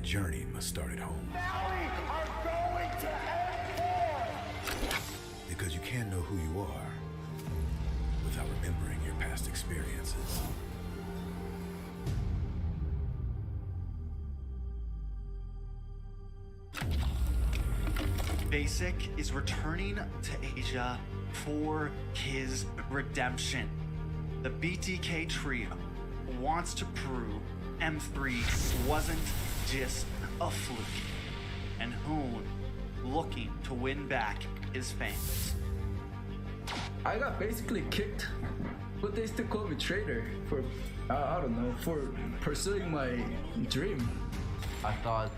journey must start at home. Valley are going to end. Because you can't know who you are without remembering your past experiences. Basic is returning to Asia for his redemption. The BTK trio wants to prove M3 wasn't just a fluke, and Hoon looking to win back his fans. I got basically kicked, but they still call me traitor for, I don't know, for pursuing my dream. I thought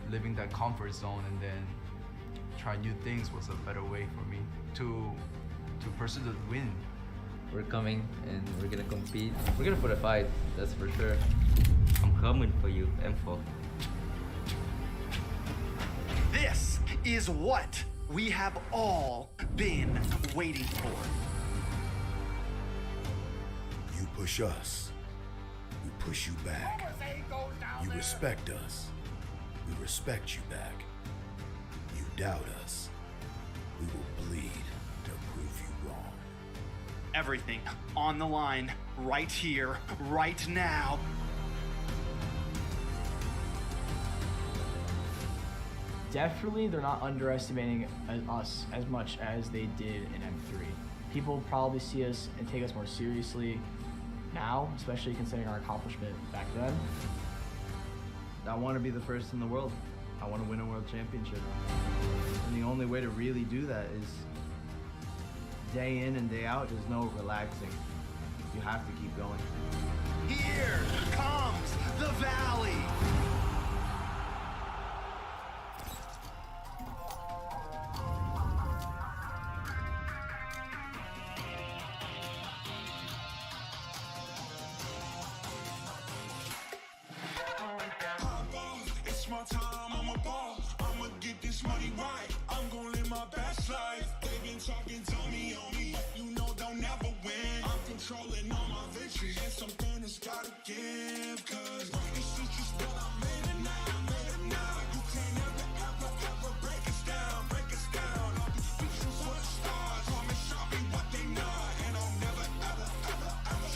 living that comfort zone and then try new things was a better way for me to pursue the win. We're coming and we're gonna compete. We're gonna put a fight, that's for sure. I'm coming for you, M4. This is what we have all been waiting for. You push us, we push you back. You respect us, we respect you back. You doubt us, we will bleed to prove you wrong. Everything on the line, right here, right now. Definitely, they're not underestimating us as much as they did in M3. People probably see us and take us more seriously now, especially considering our accomplishment back then. I want to be the first in the world. I want to win a world championship. And the only way to really do that is day in and day out. There's no relaxing. You have to keep going. Here comes the Valley. It's my time, I'm a ball. I'ma get this money right. I'm gonna live my best life. They've been talking to me on me. You know they'll never win. I'm controlling all my victories. And something that's gotta give. Cause this is just what I made it now. I made it now. You can't ever break us down. Break us down. I'll be speechless for the stars. Promise I'll be what they not. And I'll never ever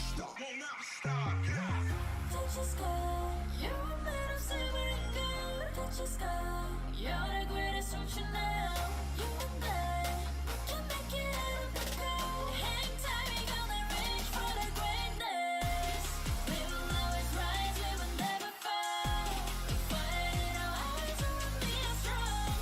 stop. Won't never stop. Yeah. Touch your sky. You're a man of saving good. Touch your sky. You're the greatest option now. You and I, we can make it out of the cold. Hang tight, we gonna reach for the greatness. We will always rise, we will never fall. We fight in our eyes, and we are strong.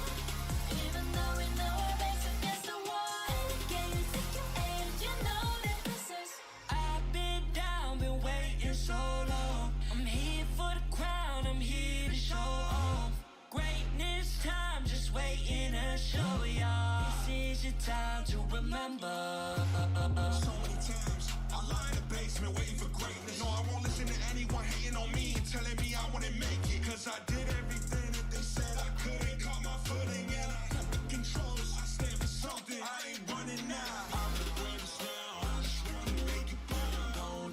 Even though we know our backs against the wall. And again, you take your aim, you know that this is. I've been down, been waiting so long. I'm here for the crown, I'm here to show off. Greatness time, just waiting to show y'all. This is your time to remember. So many times I lie in the basement waiting for greatness. No, I won't listen to anyone hating on me and telling me I wouldn't make it. Cause I did everything that they said I couldn't. Caught my footing and I kept the controls. I stand for something, I ain't running now. I'm the greatest now. I just wanna make it burn. Don't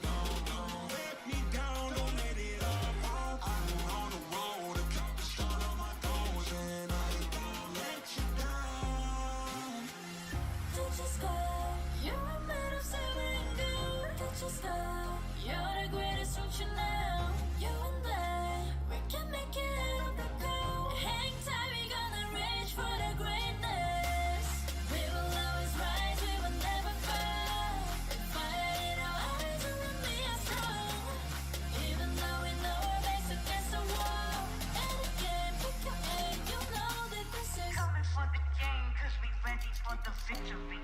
let me down, don't let it up. I'm on the road, accomplish all of my goals. And I ain't gonna let you down. Touch your sky. You're a man of saving good. Touch your sky. You're the greatest option now. You and I, we can make it out of the cold. Hang tight, we gonna reach for the greatness. We will always rise, we will never fall. We fight in our eyes, and we are strong. Even though we know our backs against the wall. And again, pick your aim, you know that this is. Coming for the game, cause we ready for the victory.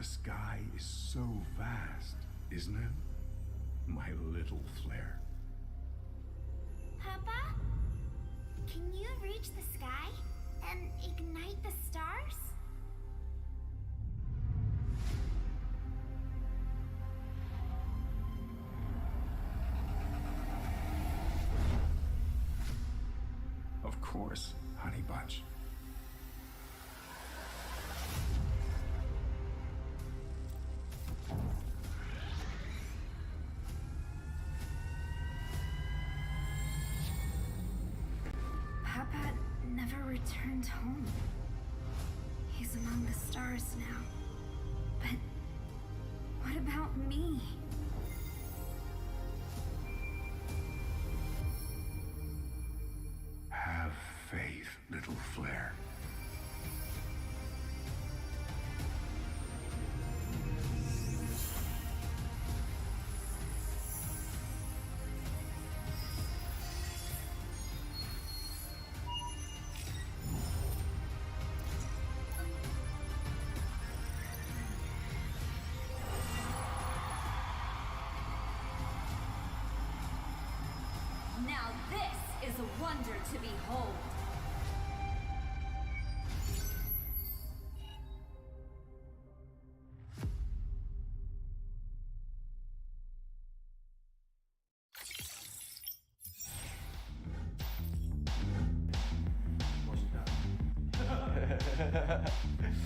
The sky is so vast, isn't it? My little flare. Papa? Can you reach the sky and ignite the stars? Of course, honey bunch. Papa never returned home. He's among the stars now. But what about me? Have faith, little flare. Now this is a wonder to behold.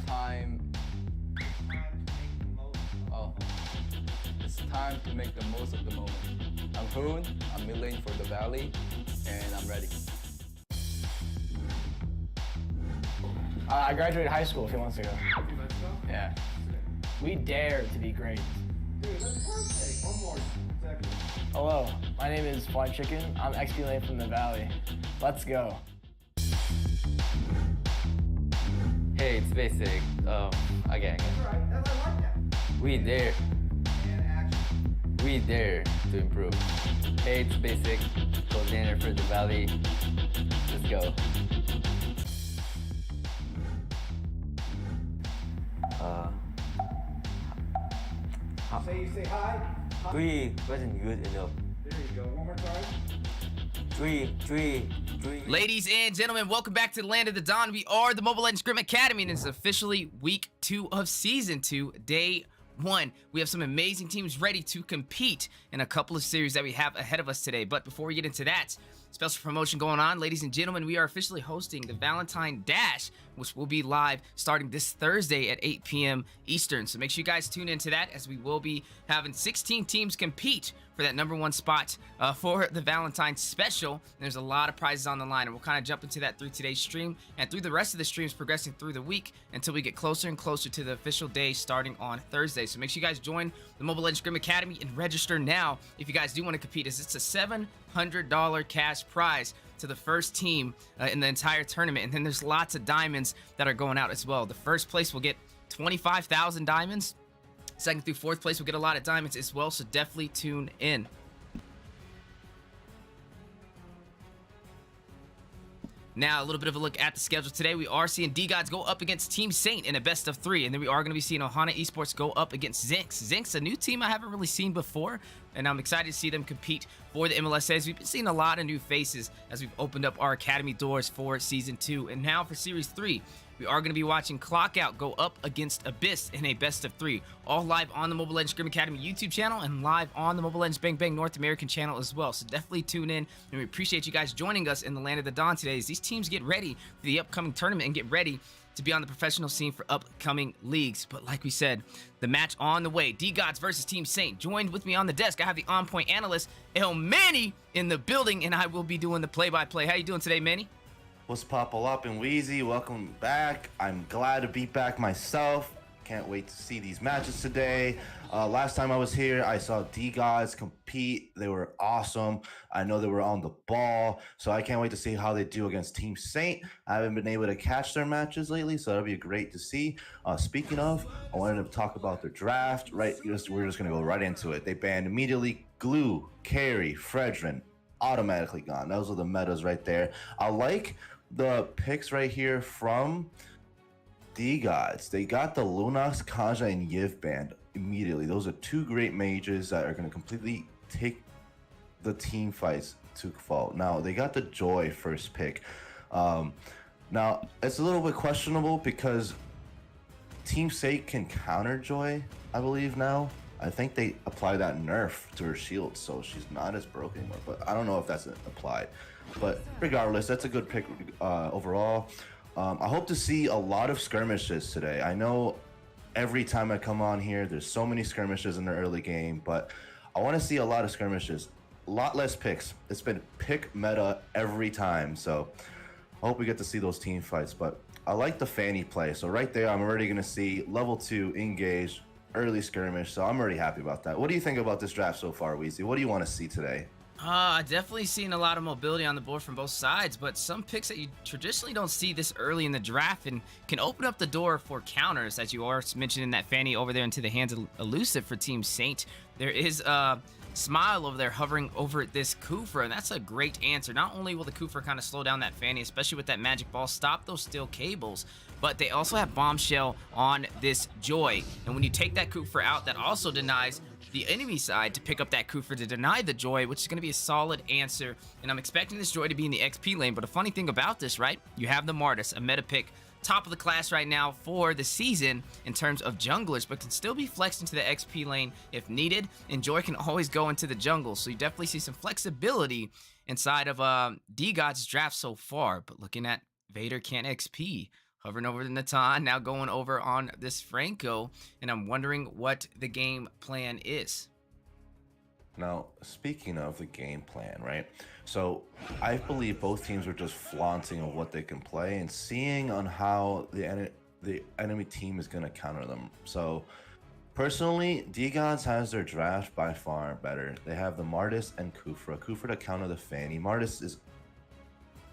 Time. Oh. It's time to make the most of the moment. I'm Hoon, I'm mid-lane for the Valley, and I'm ready. I graduated high school a few months ago. Yeah. We dare to be great. Dude, that's perfect. One more. Second. Hello, my name is Fly Chicken. I'm XP lane from the Valley. Let's go. Hey, it's basic. Again. Alright, I like that. We dare. And action. We dare to improve. Hey, it's basic. Coordinator for the Valley. Let's go. Say hi. Three wasn't good enough. There you go. One more time. Three. Ladies and gentlemen, welcome back to the Land of the Dawn. We are the Mobile Legends Scrim Academy, and it's officially week 2 of season 2, day 1. We have some amazing teams ready to compete in a couple of series that we have ahead of us today. But before we get into that, special promotion going on, ladies and gentlemen, we are officially hosting the Valentine Dash, which will be live starting this Thursday at 8 p.m. Eastern. So make sure you guys tune into that, as we will be having 16 teams compete for that #1 spot for the Valentine Special. And there's a lot of prizes on the line, and we'll kind of jump into that through today's stream and through the rest of the streams progressing through the week until we get closer and closer to the official day starting on Thursday. So make sure you guys join the Mobile Legends Scrim Academy and register now if you guys do want to compete, as it's a $700 cash prize to the first team in the entire tournament. And then there's lots of diamonds that are going out as well. The first place will get 25,000 diamonds. Second through fourth place will get a lot of diamonds as well, so definitely tune in. Now, a little bit of a look at the schedule today. We are seeing D-Gods go up against Team Saint in a best of 3, and then we are going to be seeing Ohana Esports go up against Zinx. Zinx, a new team I haven't really seen before, and I'm excited to see them compete for the MLSAs. We've been seeing a lot of new faces as we've opened up our academy doors for Season 2. And now for Series 3, we are going to be watching Clockout go up against Abyss in a best of 3. All live on the Mobile Legends Scrim Academy YouTube channel and live on the Mobile Legends Bang Bang North American channel as well. So definitely tune in, and we appreciate you guys joining us in the Land of the Dawn today as these teams get ready for the upcoming tournament and get ready to be on the professional scene for upcoming leagues. But like we said, the match on the way. D-Gods versus Team Saint. Joined with me on the desk, I have the on-point analyst, El Manny, in the building, and I will be doing the play-by-play. How you doing today, Manny? What's poppin' up and Wheezy? Welcome back. I'm glad to be back myself. Can't wait to see these matches today. Last time I was here, I saw D-Gods compete. They were awesome. I know they were on the ball, so I can't wait to see how they do against Team Saint. I haven't been able to catch their matches lately, so that'll be great to see. Speaking of, I wanted to talk about their draft. Right, we're just gonna go right into it. They banned immediately Glue, Carry, Fredrin, automatically gone. Those are the metas right there. I like the picks right here from D-Gods, they got the Lunox, Kaja, and Yiv band immediately. Those are two great mages that are going to completely take the team fights to fall. Now, they got the Joy first pick. Now, it's a little bit questionable because Team Sate can counter Joy, I believe now. I think they apply that nerf to her shield, so she's not as broken anymore. But I don't know if that's applied. But regardless, that's a good pick overall. I hope to see a lot of skirmishes today. I know every time I come on here, there's so many skirmishes in the early game, but I want to see a lot of skirmishes. A lot less picks. It's been pick meta every time, so I hope we get to see those team fights. But I like the Fanny play, so right there, I'm already going to see level 2 engage, early skirmish, so I'm already happy about that. What do you think about this draft so far, Weezy? What do you want to see today? Definitely seen a lot of mobility on the board from both sides, but some picks that you traditionally don't see this early in the draft and can open up the door for counters, as you are mentioning that Fanny over there into the hands of Elusive for Team Saint. There is Smile over there hovering over this Kufra, and that's a great answer. Not only will the Kufra kind of slow down that Fanny, especially with that magic ball, stop those steel cables, but they also have Bombshell on this Joy. And when you take that Kufra out, that also denies the enemy side to pick up that Kufra to deny the Joy, which is going to be a solid answer. And I'm expecting this Joy to be in the XP lane. But a funny thing about this, right? You have the Martis, a meta pick, top of the class right now for the season in terms of junglers, but can still be flexed into the XP lane if needed. And Joy can always go into the jungle. So you definitely see some flexibility inside of D-God's draft so far. But looking at Vader can't XP. Hovering over the Natan, now going over on this Franco, and I'm wondering what the game plan is. Now, speaking of the game plan, right? So I believe both teams are just flaunting of what they can play and seeing on how the enemy team is going to counter them. So personally, D-Gods has their draft by far better. They have the Martis and Kufra. Kufra to counter the Fanny. Martis is,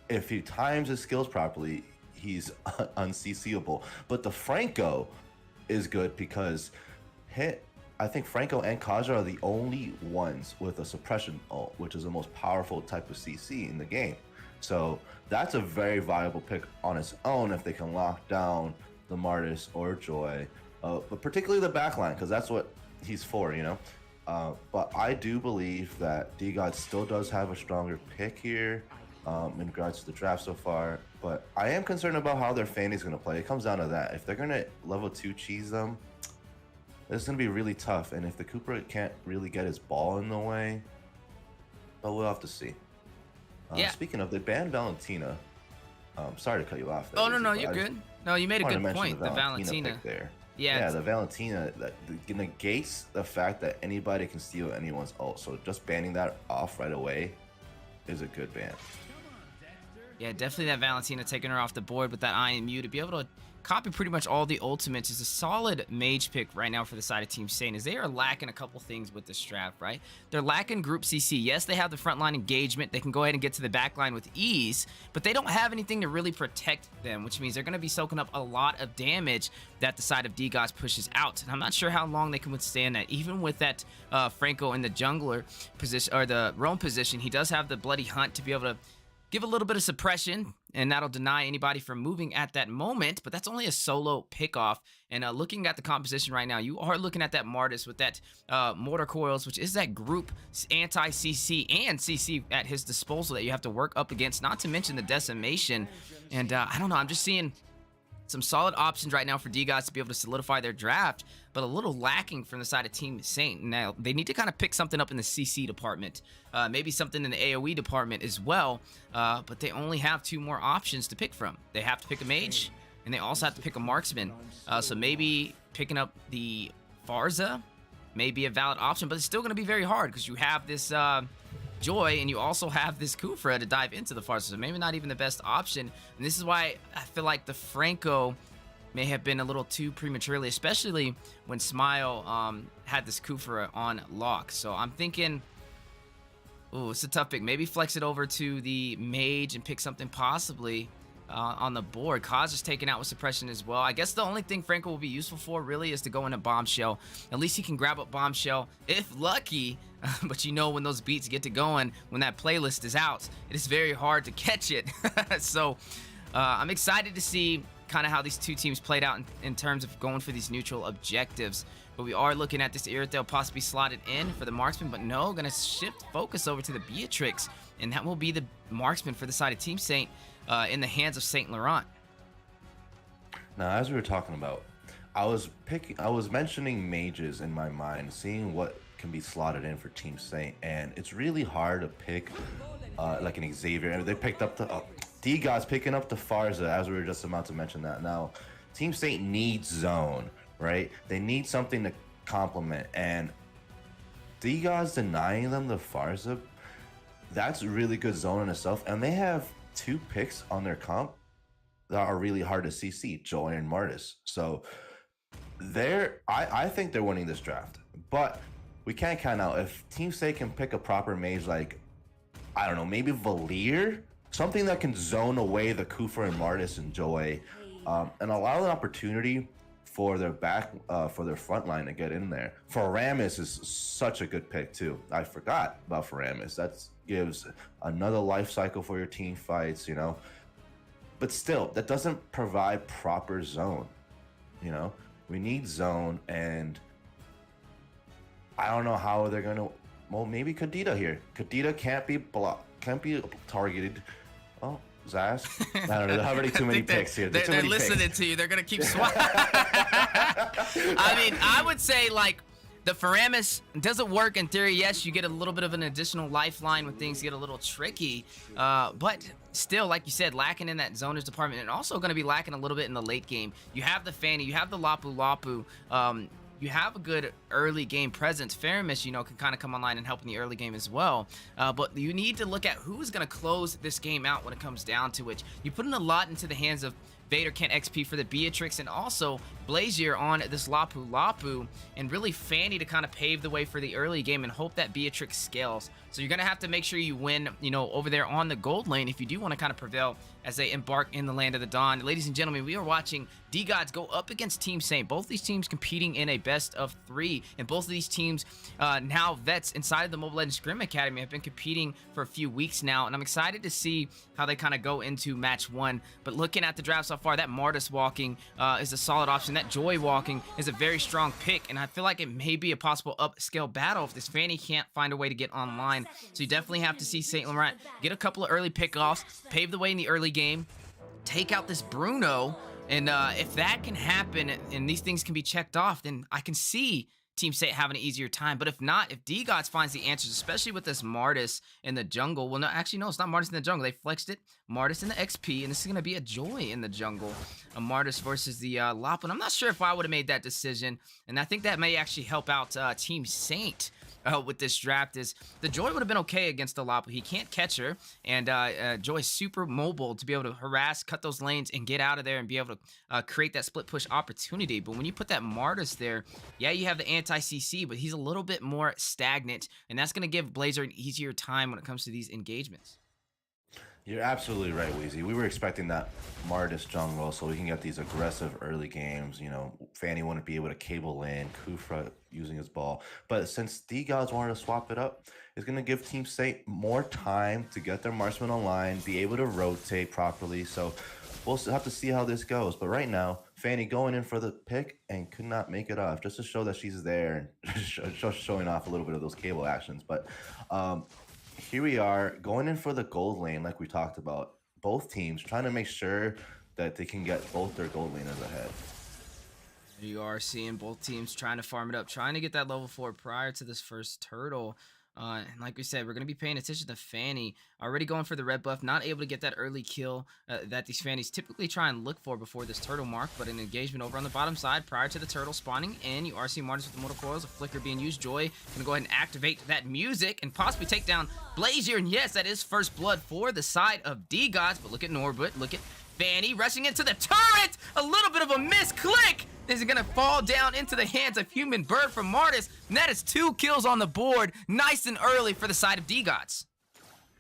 if he times his skills properly, he's unCCable. But the Franco is good because I think Franco and Kaja are the only ones with a suppression ult, which is the most powerful type of CC in the game. So that's a very viable pick on its own if they can lock down the Martis or Joy, but particularly the backline, because that's what he's for, you know. But I do believe that D-God still does have a stronger pick here in regards to the draft so far. But I am concerned about how their Fanny's going to play. It comes down to that. If they're going to level 2 cheese them, it's going to be really tough. And if the Cooper can't really get his ball in the way, but we'll have to see. Yeah. Speaking of, they banned Valentina. Sorry to cut you off. Oh, no, you're good. No, you made a good point. The Valentina. There. Yeah, the Valentina that negates the fact that anybody can steal anyone's ult. So just banning that off right away is a good ban. Yeah, definitely that Valentina taking her off the board with that IMU to be able to copy pretty much all the ultimates is a solid mage pick right now for the side of Team Saint, as they are lacking a couple things with this draft, right? They're lacking group CC. Yes, they have the frontline engagement. They can go ahead and get to the backline with ease, but they don't have anything to really protect them, which means they're going to be soaking up a lot of damage that the side of D-Gods pushes out. And I'm not sure how long they can withstand that. Even with that Franco in the jungler position, or the roam position, he does have the Bloody Hunt to be able to give a little bit of suppression, and that'll deny anybody from moving at that moment, but that's only a solo pickoff. And looking at the composition right now, you are looking at that Martis with that Mortar Coils, which is that group anti-CC and CC at his disposal that you have to work up against, not to mention the Decimation. And I don't know, I'm just seeing some solid options right now for D-Gods to be able to solidify their draft, but a little lacking from the side of Team Saint. Now, they need to kind of pick something up in the CC department, maybe something in the AoE department as well, but they only have 2 more options to pick from. They have to pick a mage, and they also have to pick a marksman. So maybe picking up the Farza may be a valid option, but it's still going to be very hard because you have this Joy, and you also have this Kufra to dive into the Farza, so maybe not even the best option. And this is why I feel like the Franco may have been a little too prematurely, especially when Smile had this Kufra on lock. So I'm thinking, ooh, it's a tough pick. Maybe flex it over to the mage and pick something possibly on the board. Kaz is taken out with suppression as well. I guess the only thing Franco will be useful for really is to go into Bombshell. At least he can grab up Bombshell if lucky, but you know when those beats get to going, when that playlist is out, it is very hard to catch it. So I'm excited to see kind of how these two teams played out in terms of going for these neutral objectives. But we are looking at this Irithel possibly slotted in for the marksman, but no, going to shift focus over to the Beatrix, and that will be the marksman for the side of Team Saint in the hands of Saint Laurent. Now, as we were talking about, I was mentioning mages in my mind, seeing what can be slotted in for Team Saint, and it's really hard to pick like an Xavier. They picked up the D-God's picking up the Farza, as we were just about to mention that. Now, Team Saint needs zone, right? They need something to complement, and D-God's denying them the Farza. That's really good zone in itself, and they have 2 picks on their comp that are really hard to CC, Joy and Martis. So I think they're winning this draft, but we can't count out if Team Saint can pick a proper mage like, I don't know, maybe Valier, something that can zone away the Kufa and Martis and Joy, and allow an opportunity for their for their front line to get in there. Faramis is such a good pick too. I forgot about Faramis. That gives another life cycle for your team fights, you know. But still, that doesn't provide proper zone, you know. We need zone, and I don't know how they're gonna. Well, maybe Kadita here. Kadita can't be targeted. Oh, Zaz. I don't know. There are already too many picks here. They're listening to you. They're gonna keep swapping. I mean, I would say like the Faramis doesn't work in theory. Yes, you get a little bit of an additional lifeline when things get a little tricky, but still, like you said, lacking in that zoners department, and also going to be lacking a little bit in the late game. You have the Fanny, you have the Lapu Lapu. You have a good early game presence. Faramis, you know, can kind of come online and help in the early game as well. But you need to look at who's going to close this game out when it comes down to it. You put in a lot into the hands of Vader Kent XP for the Beatrix, and also Blazier on this Lapu Lapu, and really Fanny to kind of pave the way for the early game and hope that Beatrix scales. So you're going to have to make sure you win, you know, over there on the gold lane if you do want to kind of prevail as they embark in the Land of the Dawn. Ladies and gentlemen, we are watching D-Gods go up against Team Saint. Both these teams competing in a best of 3, and both of these teams now vets inside of the Mobile Legends Scrim Academy have been competing for a few weeks now, and I'm excited to see how they kind of go into match 1. But looking at the draft so far, that Martis walking is a solid option. That Joy walking is a very strong pick, and I feel like it may be a possible upscale battle if this Fanny can't find a way to get online. So you definitely have to see St. Laurent get a couple of early pickoffs, pave the way in the early game, take out this Bruno, and if that can happen and these things can be checked off, then I can see Team Saint having an easier time. But if not, if D-Gods finds the answers, especially with this Martis in the jungle. Well, no, actually, no, it's not Martis in the jungle. They flexed it. Martis in the XP, and this is going to be a Joy in the jungle. A Martis versus the Lop. And I'm not sure if I would have made that decision. And I think that may actually help out Team Saint with this draft. Is the Joy would have been okay against the Lop. He can't catch her, and Joy's super mobile to be able to harass, cut those lanes, and get out of there and be able to create that split push opportunity. But when you put that Martis there, yeah, you have the anti-CC, but he's a little bit more stagnant, and that's going to give Blazer an easier time when it comes to these engagements. You're absolutely right, Weezy. We were expecting that Martis jungle so we can get these aggressive early games. You know, Fanny wouldn't be able to cable in, Kufra using his ball. But since D-Gods wanted to swap it up, it's going to give Team Saint more time to get their marksman online, be able to rotate properly. So we'll have to see how this goes. But right now, Fanny going in for the pick and could not make it off, just to show that she's there and just showing off a little bit of those cable actions. But here we are going in for the gold lane, like we talked about. Both teams trying to make sure that they can get both their gold laners ahead. You are seeing both teams trying to farm it up, trying to get that level 4 prior to this first turtle. And like we said, we're going to be paying attention to Fanny. Already going for the red buff, not able to get that early kill that these Fannies typically try and look for before this turtle mark. But an engagement over on the bottom side prior to the turtle spawning in. You are seeing Martis with the mortal coils, a flicker being used. Joy going to go ahead and activate that music and possibly take down Blazier. And yes, that is first blood for the side of D-Gods. But look at Norbert, look at Fanny rushing into the turret. A little bit of a misclick. This is going to fall down into the hands of Human Bird from Martis. And that is 2 kills on the board. Nice and early for the side of D-Gods.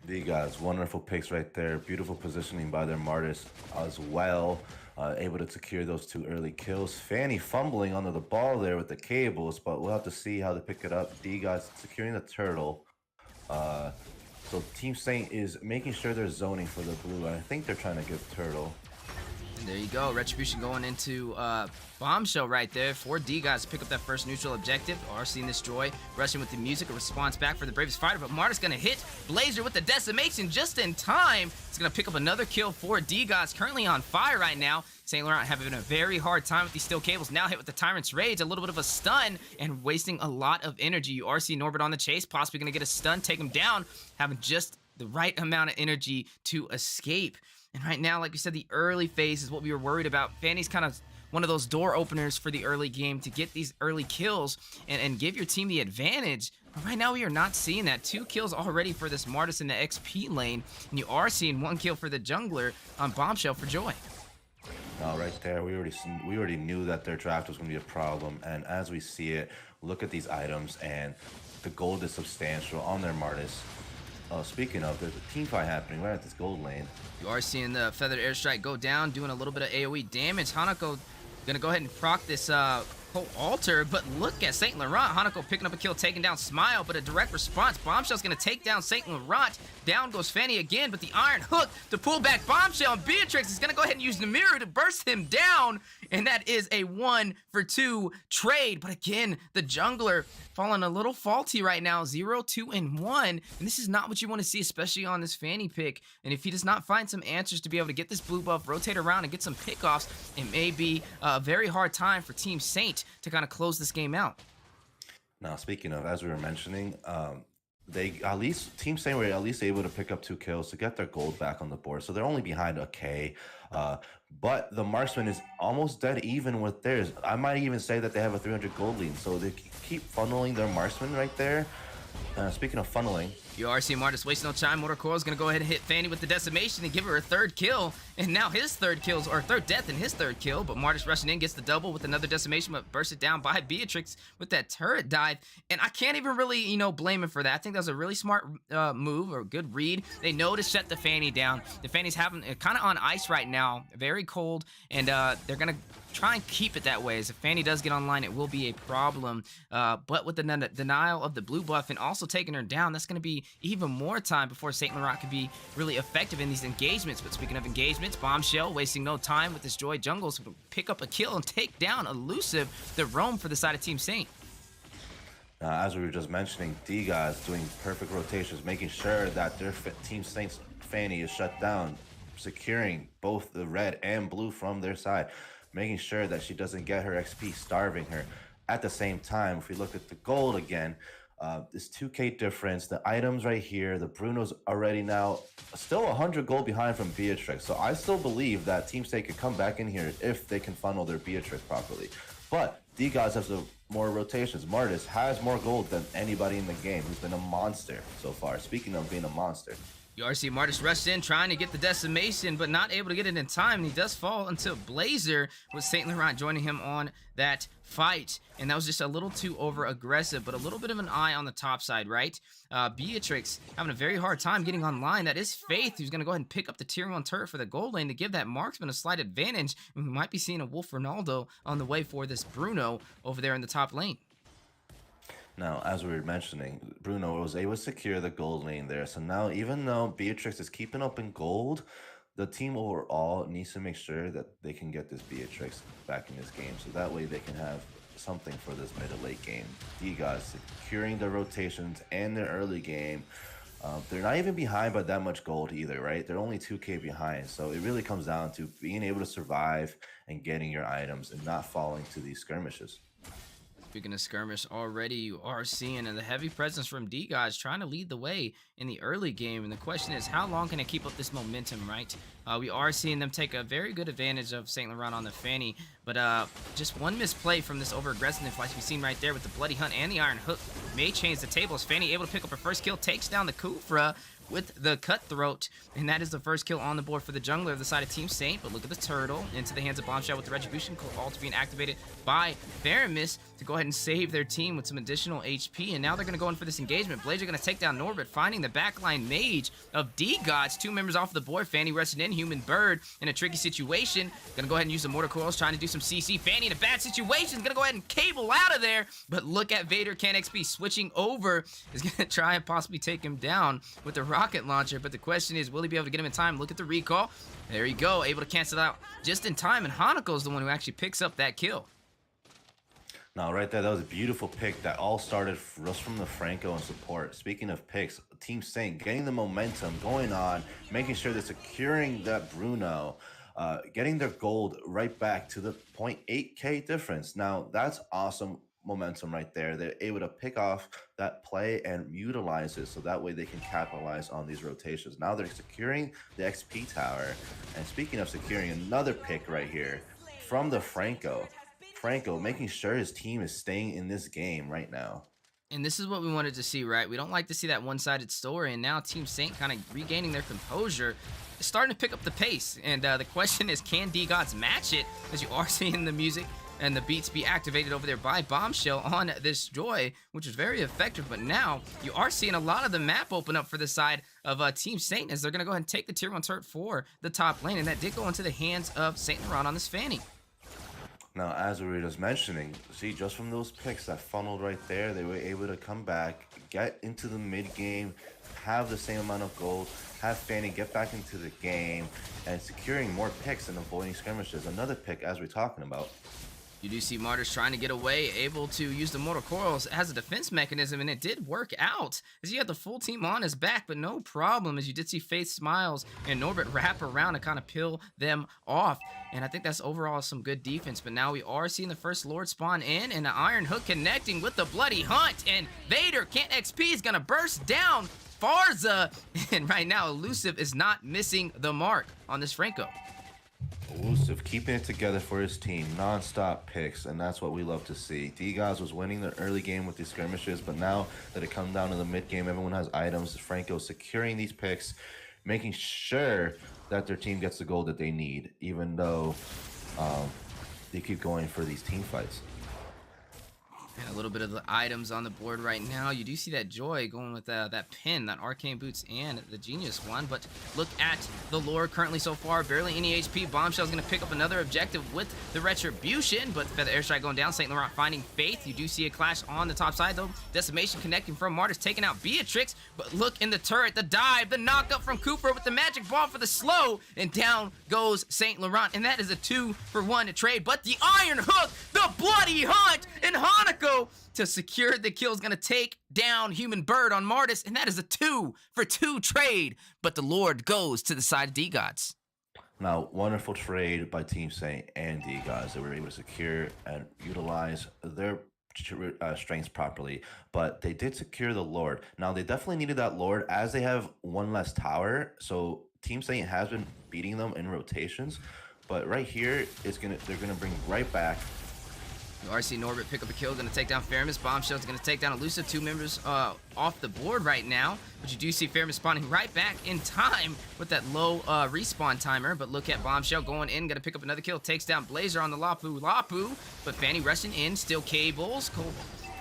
D-Gods, wonderful picks right there. Beautiful positioning by their Martis as well. Able to secure those 2 early kills. Fanny fumbling under the ball there with the cables, but we'll have to see how they pick it up. D-Gods securing the turtle. So Team Saint is making sure they're zoning for the blue. I think they're trying to get turtle. There you go. Retribution going into Bombshell right there for D guys to pick up that first neutral objective. RC and Destroy rushing with the music, a response back for the Bravest Fighter, but Marta's gonna hit Blazer with the decimation just in time. It's gonna pick up another kill for D guys, currently on fire right now. St. Laurent having a very hard time with these steel cables. Now hit with the Tyrant's Rage, a little bit of a stun, and wasting a lot of energy. You RC Norbert on the chase, possibly gonna get a stun, take him down, having just the right amount of energy to escape. And right now, like we said, the early phase is what we were worried about. Fanny's kind of one of those door openers for the early game to get these early kills and give your team the advantage. But right now, we are not seeing that. 2 kills already for this Martis in the XP lane, and you are seeing 1 kill for the jungler on Bombshell for Joy. No, right there, we already knew that their draft was going to be a problem, and as we see it, look at these items, and the gold is substantial on their Martis. Speaking of, there's a team fight happening right at this gold lane. You are seeing the Feathered Airstrike go down, doing a little bit of AoE damage. Hanako gonna go ahead and proc this whole altar, but look at St. Laurent. Hanako picking up a kill, taking down Smile, but a direct response. Bombshell's gonna take down St. Laurent. Down goes Fanny again, but the Iron Hook to pull back Bombshell, and Beatrix is gonna go ahead and use the mirror to burst him down, and that is a 1-for-2 trade. But again, the jungler falling a little faulty right now, 0, 2, and 1, and this is not what you want to see, especially on this Fanny pick. And if he does not find some answers to be able to get this blue buff, rotate around, and get some pickoffs, it may be a very hard time for Team Saint to kind of close this game out. Now, speaking of, as we were mentioning, Team Saint were at least able to pick up 2 kills to get their gold back on the board. So they're only behind a K. But the marksman is almost dead even with theirs. I might even say that they have a 300 gold lead. So they keep funneling their marksman right there. Speaking of funneling, You are seeing Martis wasting no time. Motor Coil is going to go ahead and hit Fanny with the decimation and give her a 3rd kill. And now his 3rd kills, or 3rd death and his 3rd kill. But Martis rushing in, gets the double with another decimation, but bursts it down by Beatrix with that turret dive. And I can't even really, blame him for that. I think that was a really smart move, or good read. They know to shut the Fanny down. The Fanny's having kind of on ice right now, very cold, and they're going to try and keep it that way. As if Fanny does get online, it will be a problem. But with the denial of the blue buff and also taking her down, that's going to be even more time before St. Laurent can be really effective in these engagements. But speaking of engagements, Bombshell wasting no time with this Joy Jungles to pick up a kill and take down Elusive, the roam for the side of Team Saint. As we were just mentioning, D guys doing perfect rotations, making sure that their Team Saint's Fanny is shut down, securing both the red and blue from their side, making sure that she doesn't get her XP, starving her. At the same time, if we look at the gold again, this 2K difference, the items right here, the Bruno's already now still 100 gold behind from Beatrix. So I still believe that Team State could come back in here if they can funnel their Beatrix properly. But D-Gods has more rotations. Martis has more gold than anybody in the game, who's been a monster so far. Speaking of being a monster. You already see Martis rushed in trying to get the decimation, but not able to get it in time, and he does fall until Blazer, with St. Laurent joining him on that fight. And that was just a little too over aggressive, but a little bit of an eye on the top side, right? Beatrix having a very hard time getting online. That is Faith, who's going to go ahead and pick up the tier 1 turret for the gold lane to give that marksman a slight advantage. And we might be seeing a Wolf Ronaldo on the way for this Bruno over there in the top lane. Now, as we were mentioning, Bruno was able to secure the gold lane there. So now, even though Beatrix is keeping up in gold, the team overall needs to make sure that they can get this Beatrix back in this game. So that way they can have something for this mid to late game. D-Gods securing their rotations and their early game. They're not even behind by that much gold either, right? They're only 2K behind. So it really comes down to being able to survive and getting your items and not falling to these skirmishes. Speaking of skirmish, already you are seeing the heavy presence from D-Gods trying to lead the way in the early game. And the question is, how long can they keep up this momentum, right? We are seeing them take a very good advantage of St. Laurent on the Fanny. But just one misplay from this over-aggressiveness, like we've seen right there with the Bloody Hunt and the Iron Hook, may change the tables. Fanny able to pick up her first kill, takes down the Kufra with the Cutthroat, and that is the first kill on the board for the jungler of the side of Team Saint. But look at the turtle into the hands of Bombshell with the Retribution ult being activated by Theramis to go ahead and save their team with some additional HP. And now they're going to go in for this engagement. Blazer going to take down Norbert, finding the backline mage of D-Gods. 2 members off the board. Fanny resting in, Human Bird in a tricky situation. Going to go ahead and use the Mortar Coils, trying to do some CC. Fanny in a bad situation, going to go ahead and cable out of there. But look at Vader, can XP switching over, is going to try and possibly take him down with the rock rocket launcher, but the question is, will he be able to get him in time? Look at the recall. There you go, able to cancel out just in time, and Hanako's the one who actually picks up that kill. Now, right there, that was a beautiful pick that all started just from the Franco and support. Speaking of picks, Team Saint getting the momentum going on, making sure they're securing that Bruno, getting their gold right back to the 0.8k difference. Now, that's awesome momentum right there. They're able to pick off that play and utilize it so that way they can capitalize on these rotations. Now they're securing the XP tower. And speaking of securing, another pick right here from the Franco making sure his team is staying in this game right now. And this is what we wanted to see, right? We don't like to see that one-sided story, and now Team Saint kind of regaining their composure, starting to pick up the pace. And the question is, can D-Gods match it? As you are seeing the music and the beats be activated over there by Bombshell on this Joy, which is very effective. But now you are seeing a lot of the map open up for the side of Team Saint, as they're going to go ahead and take the tier 1 turret for the top lane, and that did go into the hands of Saint Laurent on this Fanny. Now, as we were just mentioning, see, just from those picks that funneled right there, they were able to come back, get into the mid game, have the same amount of gold, have Fanny get back into the game, and securing more picks and avoiding skirmishes. Another pick, as we're talking about. You do see Martyrs trying to get away, able to use the Mortal Coils as a defense mechanism, and it did work out, as he had the full team on his back, but no problem, as you did see Faith Smiles and Norbert wrap around and kind of peel them off. And I think that's overall some good defense, but now we are seeing the first Lord spawn in, and the Iron Hook connecting with the Bloody Hunt, and Vader can't XP is going to burst down Farza, and right now Elusive is not missing the mark on this Franco. Elusive keeping it together for his team, non-stop picks, and that's what we love to see. D-Gods was winning the early game with these skirmishes, but now that it comes down to the mid game, everyone has items. Franco securing these picks, making sure that their team gets the goal that they need, even though they keep going for these team fights. And a little bit of the items on the board right now. You do see that Joy going with that pin, that Arcane Boots, and the Genius one. But look at the lore currently so far. Barely any HP. Bombshell's going to pick up another objective with the Retribution. But Feather Airstrike going down. St. Laurent finding Faith. You do see a clash on the top side, though. Decimation connecting from Martyrs, taking out Beatrix. But look in the turret, the dive, the knockup from Cooper with the magic ball for the slow. And down goes St. Laurent. And that is a 2-for-1 trade. But the Iron Hook, the Bloody Hunt, and Hanukkah to secure the kill is going to take down Human Bird on Martis, and that is a 2-for-2 trade, but the Lord goes to the side of D-Gods. Now, wonderful trade by Team Saint and D-Gods. They were able to secure and utilize their strengths properly, but they did secure the Lord. Now, they definitely needed that Lord as they have one less tower, so Team Saint has been beating them in rotations, but right here, they're going to bring right back. RC Norbert pick up a kill, going to take down Faramis. Bombshell's going to take down Elusive. 2 members off the board right now. But you do see Faramis spawning right back in time with that low respawn timer. But look at Bombshell going in, going to pick up another kill. Takes down Blazer on the Lapu. But Fanny rushing in, still cables.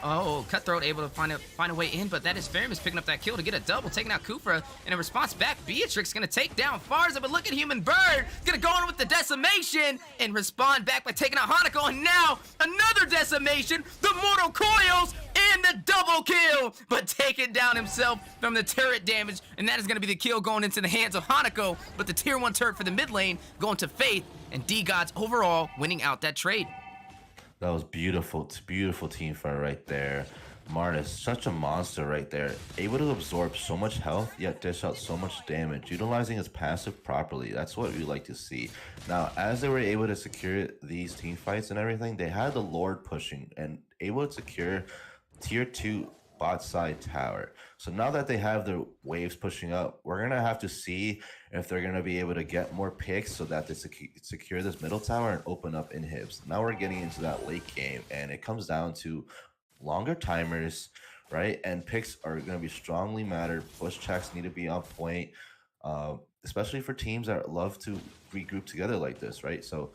Oh, Cutthroat able to find a way in, but that is Faramis picking up that kill to get a double, taking out Kufra. And in response back, Beatrix going to take down Farza, but look at Human Bird, going to go in with the Decimation and respond back by taking out Hanako, and now another Decimation, the Mortal Coils, and the double kill, but taking down himself from the turret damage, and that is going to be the kill going into the hands of Hanako, but the tier 1 turret for the mid lane going to Faith, and D-Gods overall winning out that trade. That was beautiful. It's beautiful team fight right there. Martis, such a monster right there. Able to absorb so much health, yet dish out so much damage. Utilizing his passive properly. That's what we like to see. Now, as they were able to secure these team fights and everything, they had the Lord pushing and able to secure tier 2 bot side tower. So now that they have their waves pushing up, we're going to have to see if they're going to be able to get more picks so that they secure this middle tower and open up inhibs. Now we're getting into that late game, and it comes down to longer timers, right? And picks are going to be strongly mattered. Push checks need to be on point, especially for teams that love to regroup together like this, right? So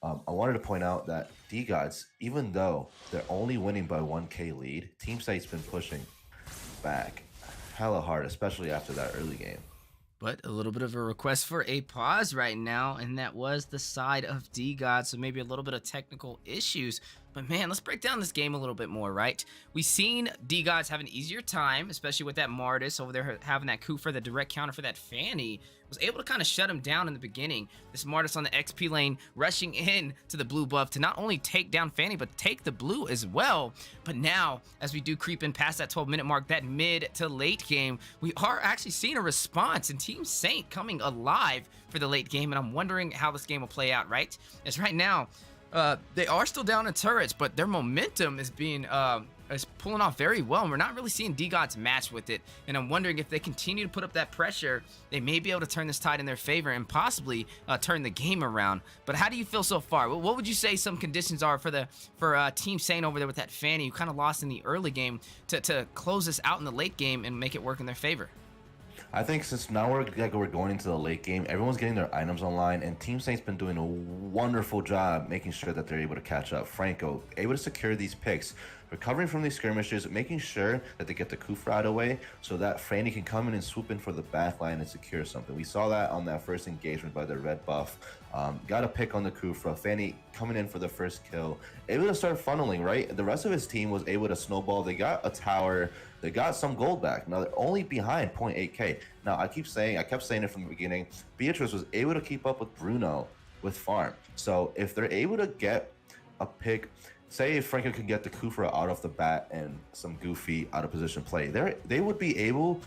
I wanted to point out that D-Gods, even though they're only winning by 1k lead, Team Saint's been pushing back hella hard, especially after that early game. But a little bit of a request for a pause right now, and that was the side of D-God, so maybe a little bit of technical issues. But man, let's break down this game a little bit more, right? We've seen D-Gods have an easier time, especially with that Martis over there having that coup for the direct counter for that Fanny. Was able to kind of shut him down in the beginning. This Martis on the XP lane rushing in to the blue buff to not only take down Fanny, but take the blue as well. But now, as we do creep in past that 12-minute mark, that mid to late game, we are actually seeing a response and Team Saint coming alive for the late game. And I'm wondering how this game will play out, right? As right now, they are still down in turrets, but their momentum is being is pulling off very well, and we're not really seeing D-Gods match with it. And I'm wondering if they continue to put up that pressure, they may be able to turn this tide in their favor and possibly turn the game around. But how do you feel so far? What would you say some conditions are for Team Saint over there with that Fanny, who kind of lost in the early game, to close this out in the late game and make it work in their favor? I think since now we're going into the late game, everyone's getting their items online, and Team Saint's been doing a wonderful job making sure that they're able to catch up. Franco able to secure these picks, recovering from these skirmishes, making sure that they get the Kufra out of the way so that Fanny can come in and swoop in for the back line and secure something. We saw that on that first engagement by the red buff. Got a pick on the Kufra. Fanny coming in for the first kill. Able to start funneling, right? The rest of his team was able to snowball. They got a tower. They got some gold back. Now they're only behind 0.8k. Now I kept saying it from the beginning. Beatrice was able to keep up with Bruno with farm. So if they're able to get a pick, say if Franco can get the Kufra out off the bat and some goofy out of position play, they would be able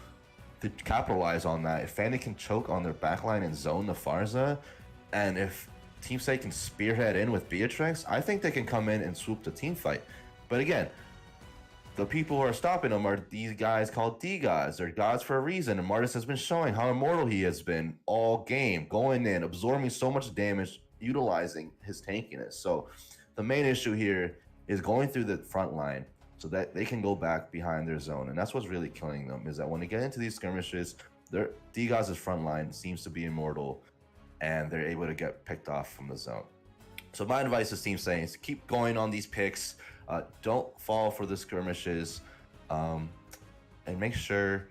to capitalize on that. If Fanny can choke on their backline and zone the Farza, and if Team Saint can spearhead in with Beatrix, I think they can come in and swoop the team fight. But again, the people who are stopping them are these guys called D-Gods. They're gods for a reason, and Martis has been showing how immortal he has been all game, going in, absorbing so much damage, utilizing his tankiness. So the main issue here is going through the front line so that they can go back behind their zone, and that's what's really killing them, is that when they get into these skirmishes, their D-Gods' front line seems to be immortal, and they're able to get picked off from the zone. So my advice to Team Saint is to keep going on these picks. Don't fall for the skirmishes, and make sure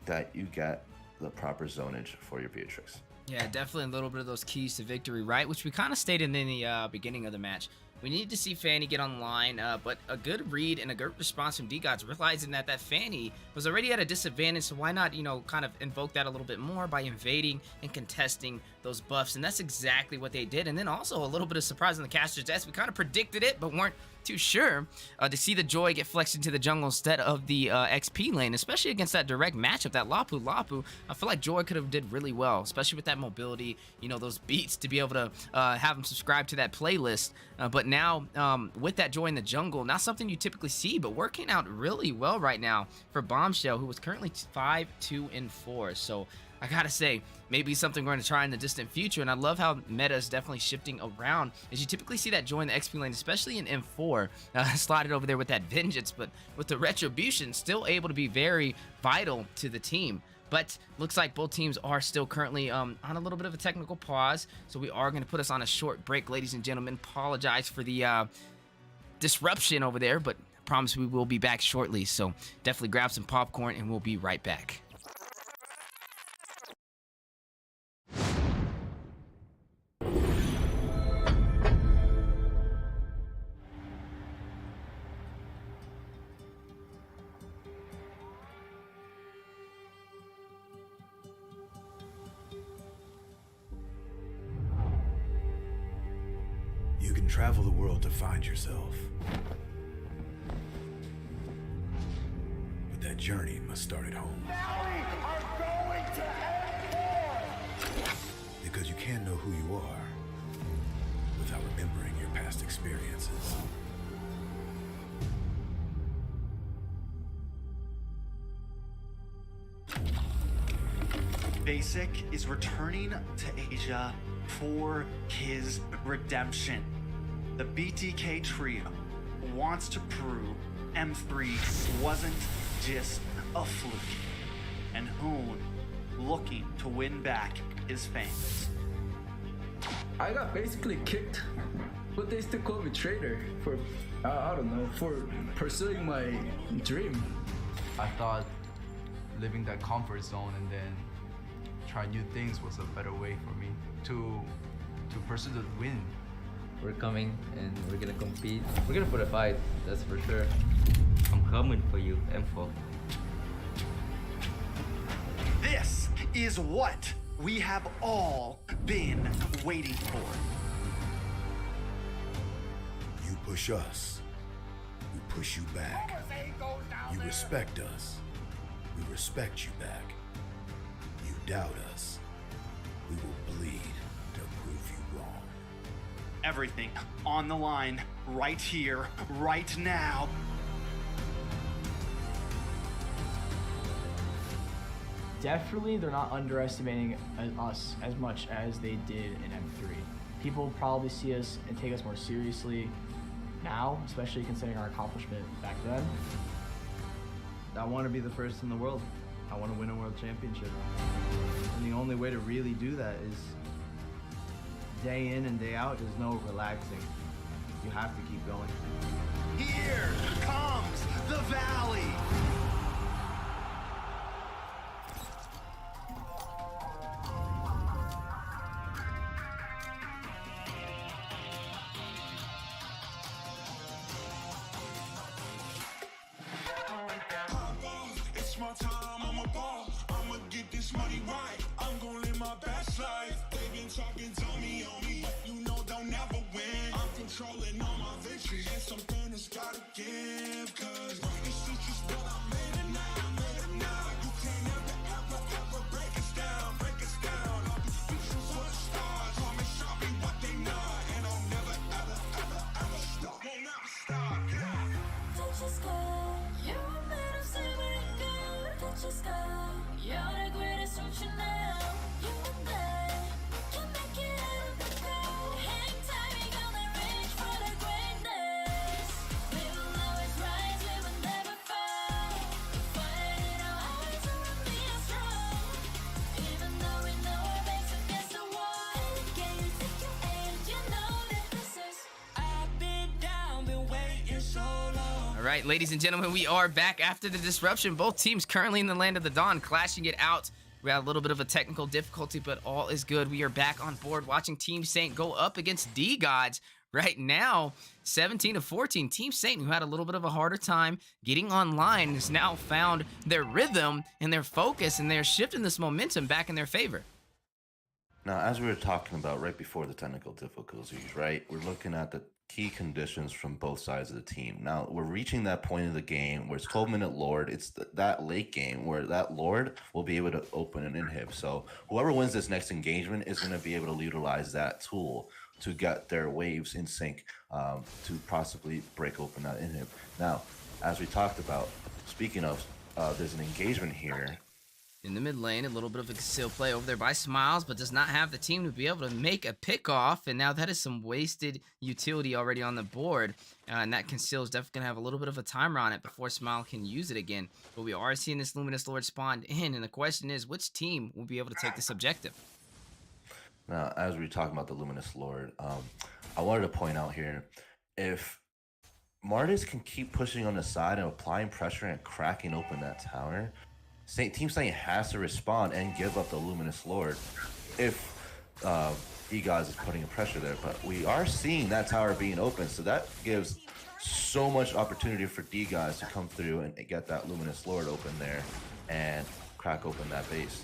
that you get the proper zonage for your Beatrix. Yeah, definitely a little bit of those keys to victory, right? Which we kind of stated in the beginning of the match. We need to see Fanny get online, but a good read and a good response from D-Gods, realizing that Fanny was already at a disadvantage, so why not, kind of invoke that a little bit more by invading and contesting those buffs, and that's exactly what they did. And then also a little bit of surprise on the caster's desk. We kind of predicted it, but weren't too sure to see the Joy get flexed into the jungle instead of the XP lane, especially against that direct matchup, that Lapu. I feel like Joy could have did really well, especially with that mobility, those beats to be able to have him subscribe to that playlist. But now with that Joy in the jungle, not something you typically see, but working out really well right now for Bombshell, who was currently 5-2-4. So I gotta say, maybe something we're going to try in the distant future. And I love how meta is definitely shifting around, as you typically see that Joy in the XP lane, especially in M4, slotted over there with that Vengeance, but with the Retribution, still able to be very vital to the team. But looks like both teams are still currently on a little bit of a technical pause, so we are going to put us on a short break, ladies and gentlemen. Apologize for the disruption over there, but I promise we will be back shortly. So definitely grab some popcorn and we'll be right back. You can travel the world to find yourself. But that journey must start at home. Now we are going to end war! Because you can't know who you are without remembering your past experiences. Basic is returning to Asia for his redemption. The BTK trio wants to prove M3 wasn't just a fluke, and Hoon looking to win back his fans. I got basically kicked, but they still call me traitor for, I don't know, for pursuing my dream. I thought living that comfort zone and then try new things was a better way for me to pursue the win. We're coming and we're gonna compete. We're gonna put a fight, that's for sure. I'm coming for you, M4. This is what we have all been waiting for. You push us, we push you back. You respect us, we respect you back. You doubt us, we will bleed to prove you wrong. Everything on the line right here, right now. Definitely, they're not underestimating us as much as they did in M3. People probably see us and take us more seriously now, especially considering our accomplishment back then. I want to be the first in the world. I want to win a world championship. And the only way to really do that is day in and day out. There's no relaxing. You have to keep going. Here comes the valley. It's my time, I'm a ball. I'ma get this money right. I'm gonna live my best life. They been talking to me on me. You know they'll never win. I'm controlling all my victories. And something that's gotta give. Cause this is just what I made it now. I made it now. You can't ever break us down. Break us down. I'll be speechless for the stars. Promise I'll be what they not. And I'll never ever stop. Won't never stop. Yeah. Touch your sky, you're made of silver and gold. Touch your sky, you're the greatest future now. You and I, we can make it out of the cold. Hang tight, we gonna reach for the greatness. We will always rise, we will never fall. Fire in our eyes, and we'll be strong. Even though we know our backs against the wall. Can you take your age? You know that this is. I've been down, been waiting so long. All right, ladies and gentlemen, we are back after the disruption. Both teams currently in the land of the dawn, clashing it out. We had a little bit of a technical difficulty, but all is good. We are back on board watching Team Saint go up against D-Gods right now. 17-14. Team Saint, who had a little bit of a harder time getting online, has now found their rhythm and their focus, and they're shifting this momentum back in their favor. Now, as we were talking about right before the technical difficulties, right, we're looking at the key conditions from both sides of the team. Now, we're reaching that point of the game where it's 12-minute Lord. It's that late game where that Lord will be able to open an inhib. So whoever wins this next engagement is going to be able to utilize that tool to get their waves in sync to possibly break open that inhib. Now, as we talked about, speaking of, there's an engagement here. In the mid lane, a little bit of a concealed play over there by Smiles, but does not have the team to be able to make a pick off. And now that is some wasted utility already on the board. And that conceal is definitely going to have a little bit of a timer on it before Smile can use it again. But we are seeing this Luminous Lord spawned in. And the question is, which team will be able to take this objective? Now, as we talk about the Luminous Lord, I wanted to point out here, if Martis can keep pushing on the side and applying pressure and cracking open that tower, Team Saint has to respond and give up the Luminous Lord if E-Gods is putting a pressure there. But we are seeing that tower being open, so that gives so much opportunity for D-Gods to come through and get that Luminous Lord open there and crack open that base.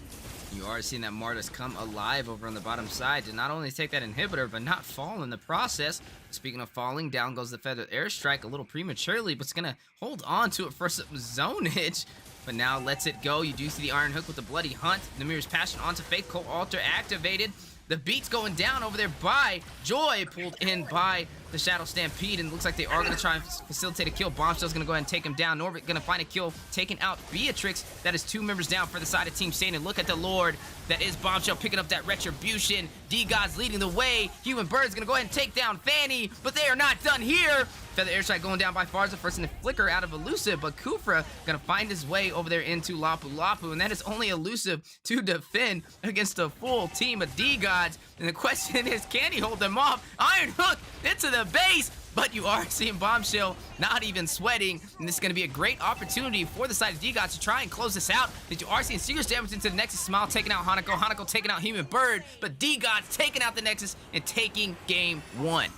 You are seeing that Martis come alive over on the bottom side to not only take that inhibitor, but not fall in the process. Speaking of falling, down goes the Feathered Airstrike a little prematurely, but it's going to hold on to it for some zonage. But now lets it go. You do see the Iron Hook with the Bloody Hunt. Namir's Passion onto Faith Cold Altar activated. The beat's going down over there by Joy, pulled in by the Shadow Stampede, and it looks like they are going to try and facilitate a kill. Bombshell's going to go ahead and take him down. Norbert going to find a kill, taking out Beatrix. That is 2 members down for the side of Team Saint, and look at the Lord. That is Bombshell picking up that Retribution. D-Gods leading the way. Human Bird's going to go ahead and take down Fanny, but they are not done here. Feather Airstrike going down by Farza first in the flicker out of Elusive, but Kufra going to find his way over there into Lapu Lapu, and that is only Elusive to defend against a full team of D-Gods. And the question is, can he hold them off? Iron Hook into the base. But you are seeing Bombshell not even sweating, and this is going to be a great opportunity for the side of D-Gods to try and close this out. That you are seeing serious damage into the Nexus. Smile taking out Hanako, Hanako taking out Human Bird, but D-Gods taking out the Nexus and taking game 1.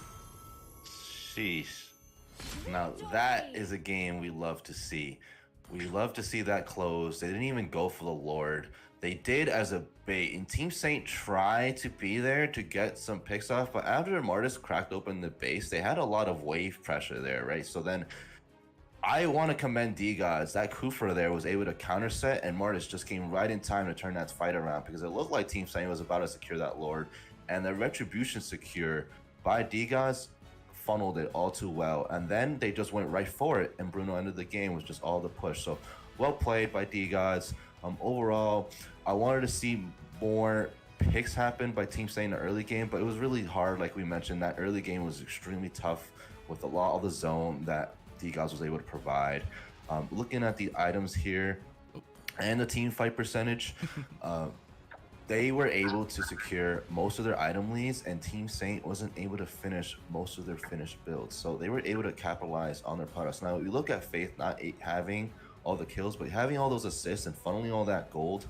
Sheesh. Now that is a game we love to see. We love to see that close. They didn't even go for the Lord. They did as a bait, and Team Saint tried to be there to get some picks off, but after Martis cracked open the base, they had a lot of wave pressure there, right? So then I want to commend D-Gods. That Kufa there was able to counter set, and Martis just came right in time to turn that fight around, because it looked like Team Saint was about to secure that Lord, and the retribution secure by D-Gods funneled it all too well, and then they just went right for it, and Bruno ended the game with just all the push. So well played by D-Gods. Overall, I wanted to see more picks happen by Team Saint in the early game, but it was really hard. Like we mentioned, that early game was extremely tough with a lot of the zone that D-Gods was able to provide. Looking at the items here and the team fight percentage, they were able to secure most of their item leads, and Team Saint wasn't able to finish most of their finished builds. So they were able to capitalize on their products. Now, we look at Faith not having all the kills, but having all those assists and funneling all that gold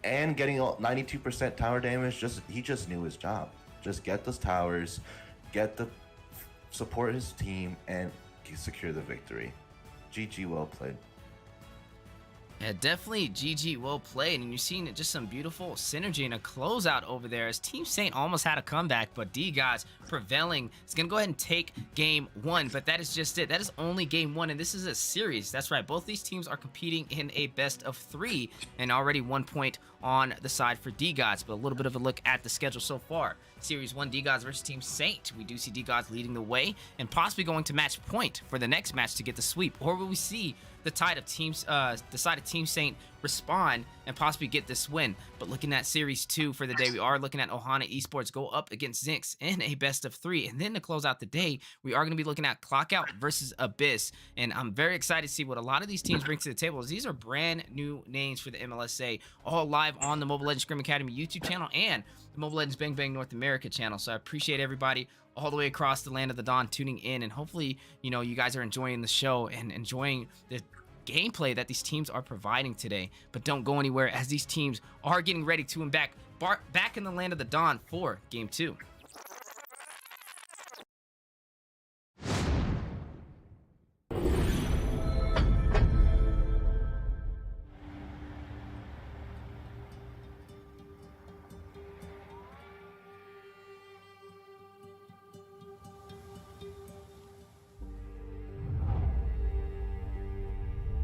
and getting 92% tower damage, he just knew his job. Just get those towers, support his team, and secure the victory. GG, well played. Yeah, definitely GG, well played, and you're seeing just some beautiful synergy and a closeout over there as Team Saint almost had a comeback, but D-Gods prevailing is going to go ahead and take game 1, but that is just it. That is only game 1, and this is a series. That's right, both these teams are competing in a best of 3, and already 1 point on the side for D-Gods, but a little bit of a look at the schedule so far. Series 1, D-Gods versus Team Saint. We do see D-Gods leading the way and possibly going to match point for the next match to get the sweep, or will we see the side of Team Saint respond and possibly get this win? But looking at Series 2 for the day, we are looking at Ohana Esports go up against Zinx in a best of 3. And then to close out the day, we are going to be looking at Clockout versus Abyss. And I'm very excited to see what a lot of these teams bring to the table, as these are brand new names for the MLSA, all live on the Mobile Legends Scrim Academy YouTube channel and the Mobile Legends Bang Bang North America channel. So I appreciate everybody all the way across the land of the Dawn tuning in, and hopefully, you know, you guys are enjoying the show and enjoying the gameplay that these teams are providing today. But don't go anywhere, as these teams are getting ready to embark back in the land of the Dawn for game 2.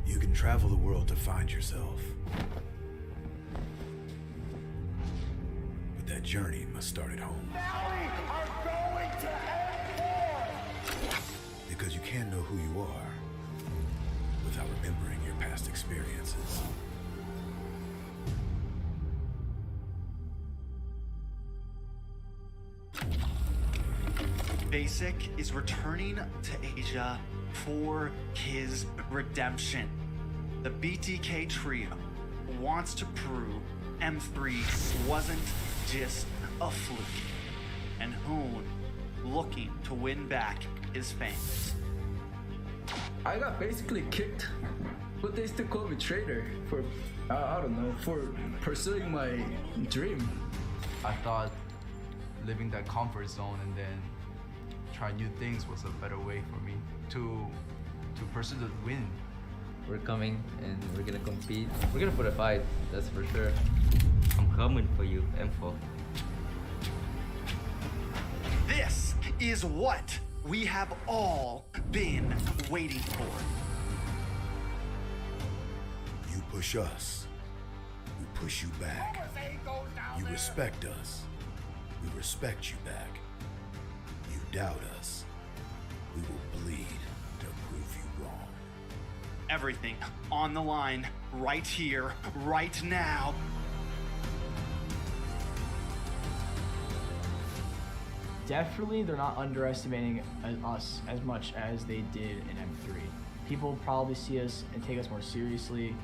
You can travel the world to find yourself. But that journey must start at home. Now we are going to end war! Because you can't know who you are without remembering your past experiences. Basic is returning to Asia for his redemption. The BTK trio wants to prove M3 wasn't just a fluke, and Hoon looking to win back his fans. I got basically kicked, but they still call me traitor for, I don't know, for pursuing my dream. I thought living that comfort zone and then try new things was a better way for me to pursue the win. We're coming and we're gonna compete. We're gonna put a fight, that's for sure. I'm coming for you, M4. This is what we have all been waiting for. You push us, we push you back. You respect us, we respect you back. You doubt us, we will bleed to prove you wrong. Everything on the line, right here, right now. Definitely, they're not underestimating us as much as they did in M3. People probably see us and take us more seriously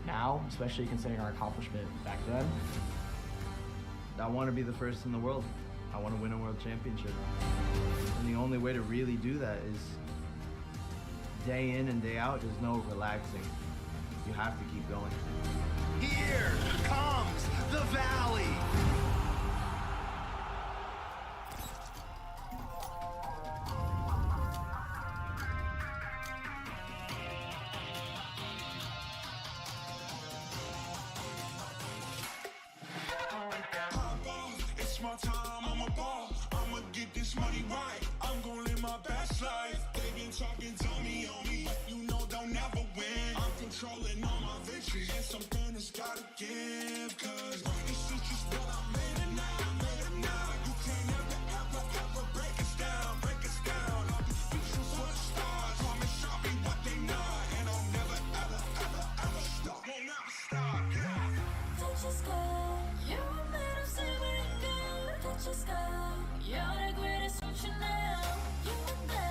now, especially considering our accomplishment back then. I want to be the first in the world. I want to win a world championship. And the only way to really do that is day in and day out. There's no relaxing. You have to keep going. Here comes the valley. It's my time, I'm a ball. I'ma get this money right. I'm gonna live my best life. They been talking, tell me on me. You know they'll never win. I'm controlling all my victories. And something that's gotta give. Cause this is just what I made it now. I made it now. You can't ever break us down. Break us down. I'll be speechless for the stars. Promise I'll be what they not. And I'll never ever stop. Won't never stop. Yeah. Touch the sky, you're made of silver and gold. Touch the sky, you're the greatest future now. You and I,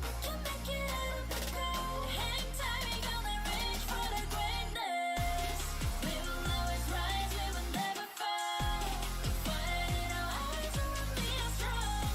we can make it out of the cold. Hang tight, we gonna reach for the greatness. We will always rise, we will never fall. We fight in our eyes, we will be strong.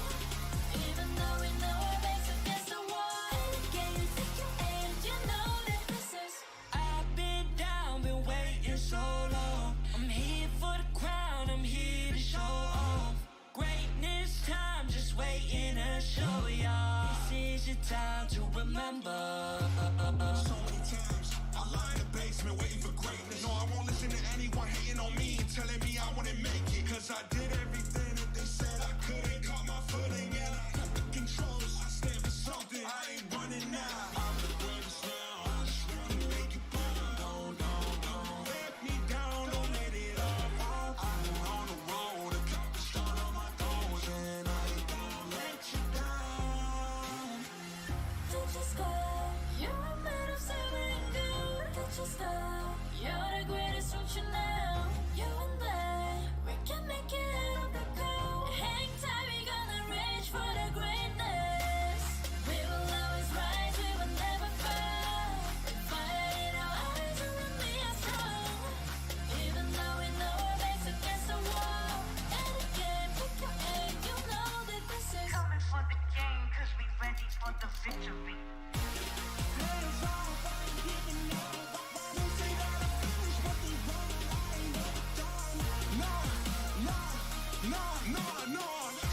Even though we know our backs against the wall. And again, you take your aim, you know that this is. I've been down, been waiting so long. I'm here for the crown, I'm here to show off. Greatness time, just waiting to show y'all. This is your time to remember. So many times I lie in the basement waiting for greatness. No, I won't listen to anyone hating on me and telling me I wouldn't make it. Cause I did everything that they said I couldn't. Caught my footing and I got the controls. I stand for something, I ain't running now. I'm the greatest now. I just wanna make it burn. Don't let me down, don't let it all. I'm on the road, accomplished all of my goals. And I ain't gonna let you down. Touch the sky, you're made of silver and gold. Touch the sky, you're the greatest future now. You and I, we can make it out of the cold. Hang tight, we gonna reach for the greatness. We will always rise, we will never fall. We fight in our eyes, we will be strong. Even though we know our backs against the wall. And again, pick your aim, you know that this is. Coming for the game, cause we ready for the victory.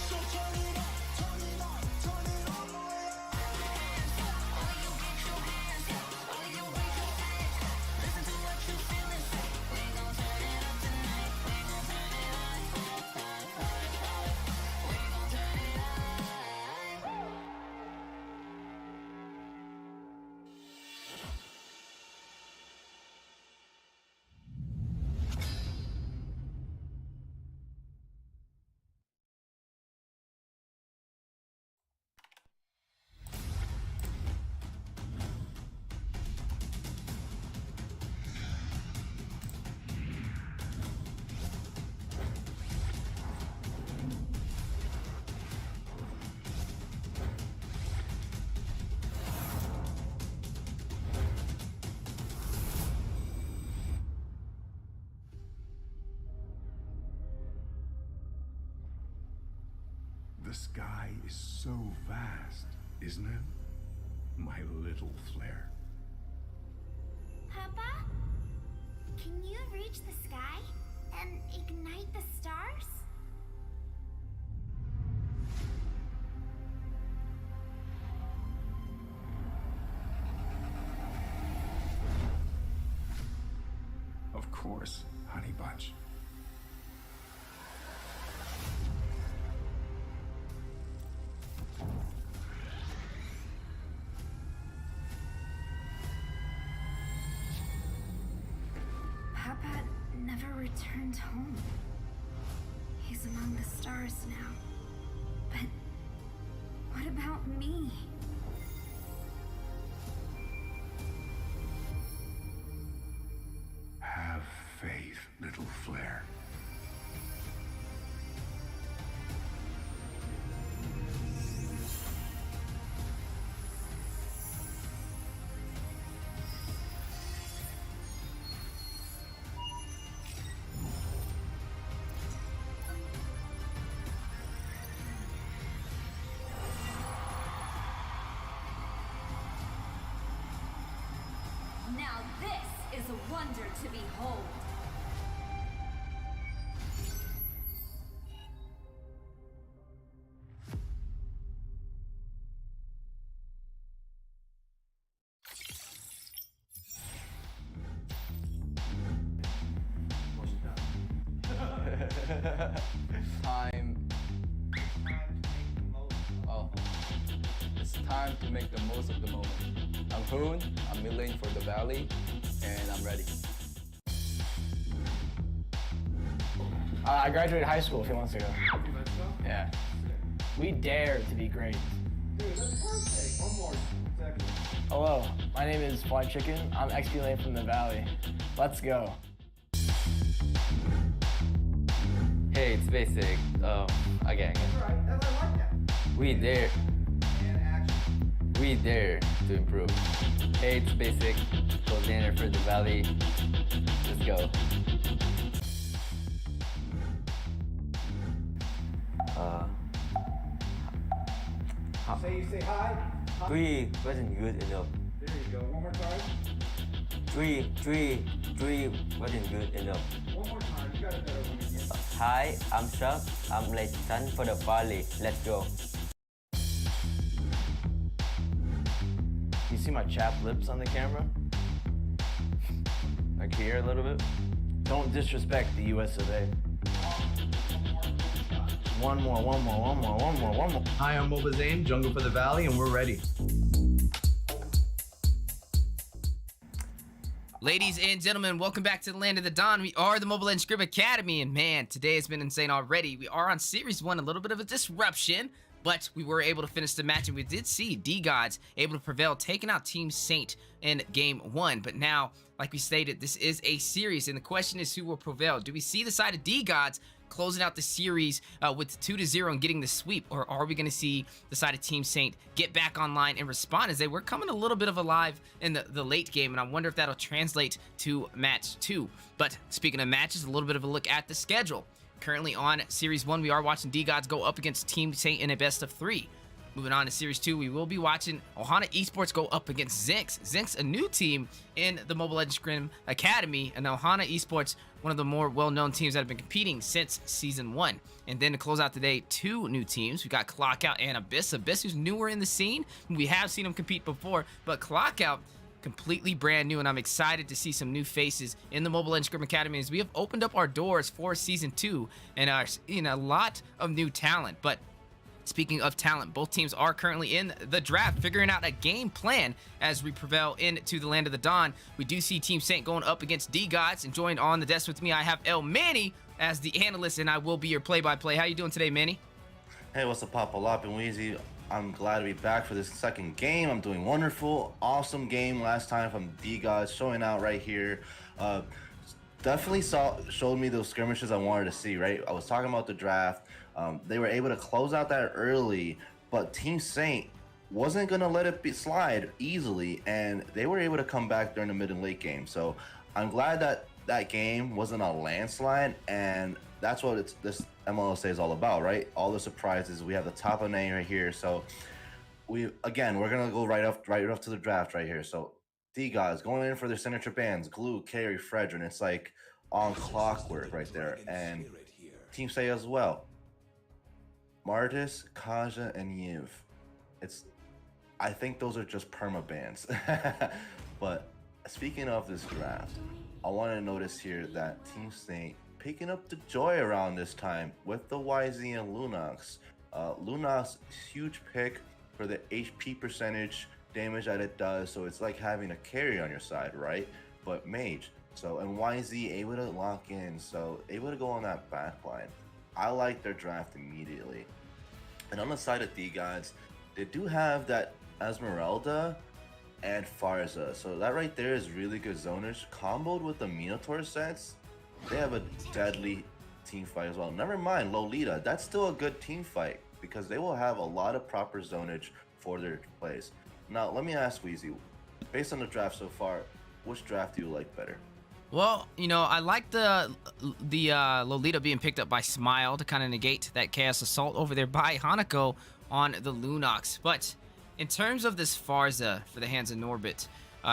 So turn it up, turn it up, turn it up, oh yeah. The sky is so vast, isn't it? My little flare. Papa? Can you reach the sky and ignite the stars? Of course, honey bunch. Papa never returned home. He's among the stars now. But what about me? Have faith, little flare. Now this is a wonder to behold. Time. Oh, it's time to make the most of the moment. I'm Hoon, I'm milling for the Valley, and I'm ready. I graduated high school a few months ago. Yeah. We dare to be great. Dude, that's perfect. One more second. Hello, my name is Fly Chicken. I'm XP Lane from the Valley. Let's go. Hey, it's basic. Again. Right, I like that. We dare. And action. We dare to improve. Hey, it's basic. Coordinator for the Valley. Let's go. Say hi. Hi. 3 wasn't good enough. There you go. One more time. 3 wasn't good enough. One more time. You got a better one again. Hi, I'm Chuck. I'm Leighton for the Valley. Let's go. You see my chapped lips on the camera? Like here a little bit? Don't disrespect the US of A. One more. Hi, I'm Moba Zane, Jungle for the Valley, and we're ready. Ladies and gentlemen, welcome back to the Land of the Dawn. We are the Mobile Legends Scrim Academy, and man, today has been insane already. We are on Series 1, a little bit of a disruption, but we were able to finish the match, and we did see D-Gods able to prevail, taking out Team Saint in Game 1. But now, like we stated, this is a series, and the question is who will prevail. Do we see the side of D-Gods closing out the series with 2-0 and getting the sweep, or are we going to see the side of Team Saint get back online and respond, as they were coming a little bit of alive in the late game, and I wonder if that'll translate to match 2. But speaking of matches, a little bit of a look at the schedule. Currently on Series 1, we are watching D-Gods go up against Team Saint in a best of 3. Moving on to Series 2, we will be watching Ohana Esports go up against Zinx. Zinx, a new team in the Mobile Legends Scrim Academy, and Ohana Esports, one of the more well-known teams that have been competing since Season 1. And then to close out today, 2 new teams. We got Clockout and Abyss. Abyss, who's newer in the scene. We have seen them compete before, but Clockout, completely brand new, and I'm excited to see some new faces in the Mobile Legends Scrim Academy, as we have opened up our doors for Season 2 and are seeing a lot of new talent. But speaking of talent, both teams are currently in the draft, figuring out a game plan as we prevail into the Land of the Dawn. We do see Team Saint going up against D-Gods, and joined on the desk with me, I have El Manny as the analyst, and I will be your play-by-play. How you doing today, Manny? Hey, what's up, Papa Lop and Wheezy? I'm glad to be back for this second game. I'm doing wonderful. Awesome game last time from D-Gods, showing out right here. Definitely showed me those skirmishes I wanted to see, right? I was talking about the draft. They were able to close out that early, but Team Saint wasn't going to let it slide easily, and they were able to come back during the mid and late game. So I'm glad that that game wasn't a landslide, and that's what this MLSA is all about, right? All the surprises. We have the top of the name right here. So we're going to go right up to the draft right here. So D-Gods going in for their signature bands, Glue, Carry, Fredrin. It's like on clockwork right there. And Team Saint as well. Martis, Kaja, and Yiv. I think those are just perma bans. But speaking of this draft, I want to notice here that Team Saint picking up the joy around this time with the YZ and Lunox. Lunox, huge pick for the HP percentage damage that it does, so it's like having a carry on your side, right? But mage. So, and YZ able to lock in, so able to go on that back line. I like their draft immediately. And on the side of D-Gods, they do have that Esmeralda and Farza. So that right there is really good zoners. Comboed with the Minotaur sets, they have a deadly team fight as well. Never mind Lolita, that's still a good team fight because they will have a lot of proper zonage for their plays. Now, let me ask Wheezy, based on the draft so far, which draft do you like better? Well, you know, I like the Lolita being picked up by Smile to kind of negate that Chaos Assault over there by Hanako on the Lunox. But in terms of this Farza for the hands of Norbit,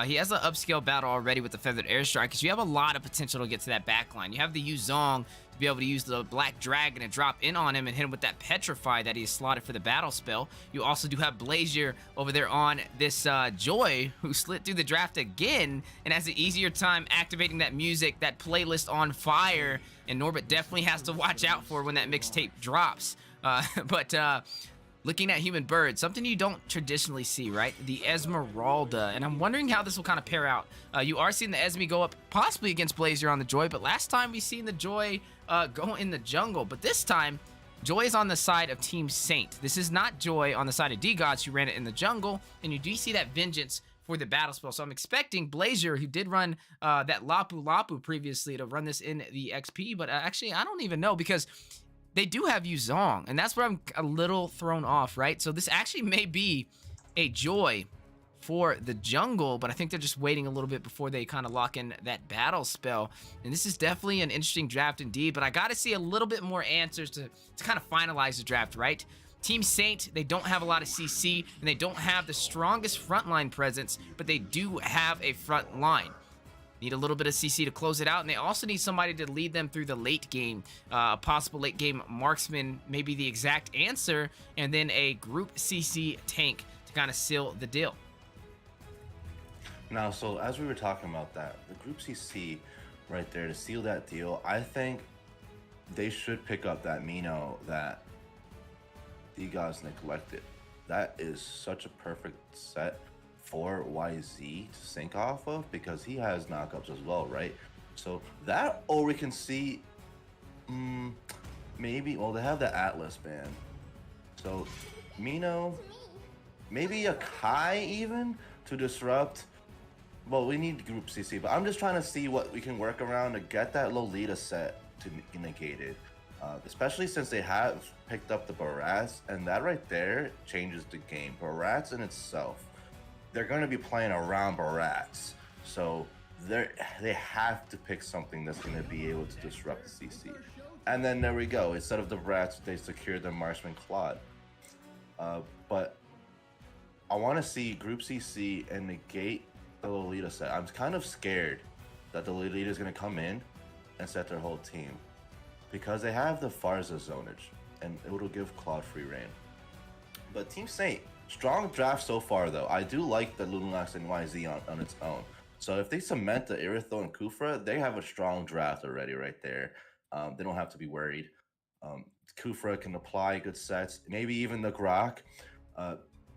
He has an upscale battle already with the Feathered Airstrike because you have a lot of potential to get to that back line. You have the Yuzong to be able to use the Black Dragon and drop in on him and hit him with that Petrify that he is slotted for the battle spell. You also do have Blazier over there on this Joy, who slid through the draft again and has an easier time activating that music, that playlist on fire, and Norbit definitely has to watch out for when that mixtape drops. Looking at Human Bird, something you don't traditionally see, right? The Esmeralda, and I'm wondering how this will kind of pair out. You are seeing the Esme go up possibly against Blazier on the Joy, but last time we seen the Joy go in the jungle, but this time Joy is on the side of Team Saint. This is not Joy on the side of D-Gods, who ran it in the jungle, and you do see that Vengeance for the battle spell. So I'm expecting Blazier, who did run that Lapu Lapu previously, to run this in the XP, but actually I don't even know because they do have Yuzong, and that's where I'm a little thrown off, right? So this actually may be a Joy for the jungle, but I think they're just waiting a little bit before they kind of lock in that battle spell. And this is definitely an interesting draft indeed, but I got to see a little bit more answers to kind of finalize the draft, right? Team Saint, they don't have a lot of CC, and they don't have the strongest frontline presence, but they do have a front line. Need a little bit of CC to close it out, and they also need somebody to lead them through the late game. A possible late game marksman may be the exact answer, and then a group CC tank to kind of seal the deal. Now, so as we were talking about that, the group CC right there to seal that deal, I think they should pick up that Mino that D-Gods neglected. That is such a perfect set for YZ to sync off of because he has knockups as well, right? So that, or we can see maybe, well, they have the Atlas band. So Mino, maybe a Kai even to disrupt. Well, we need group CC, but I'm just trying to see what we can work around to get that Lolita set to be negated. Especially since they have picked up the Barats, and that right there changes the game. Barats in itself, they're going to be playing around Barats, so they have to pick something that's going to be able to disrupt the CC. And then there we go. Instead of the Barats, they secure the Marksman Claude. But I want to see group CC and negate the Lolita set. I'm kind of scared that the Lolita is going to come in and set their whole team because they have the Farza zonage, and it will give Claude free reign. But Team Saint, strong draft so far, though. I do like the Lunax and YZ on its own. So if they cement the Iritho and Kufra, they have a strong draft already right there. They don't have to be worried. Kufra can apply good sets, maybe even the Grok.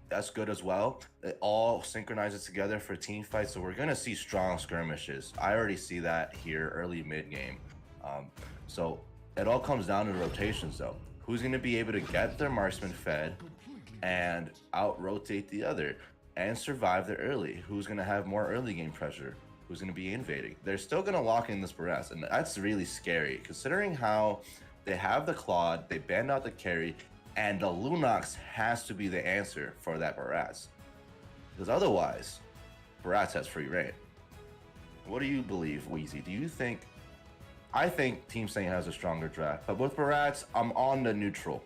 That's good as well. It all synchronizes together for team fights, so we're going to see strong skirmishes. I already see that here early mid-game. So it all comes down to the rotations, though. Who's going to be able to get their marksman fed and out-rotate the other and survive the early? Who's going to have more early game pressure? Who's going to be invading? They're still going to lock in this Barats, and that's really scary, considering how they have the Claude, they banned out the carry, and the Lunox has to be the answer for that Barats. Because otherwise, Barats has free reign. What do you believe, Wheezy? Do you think... I think Team Saint has a stronger draft, but with Barats, I'm on the neutral.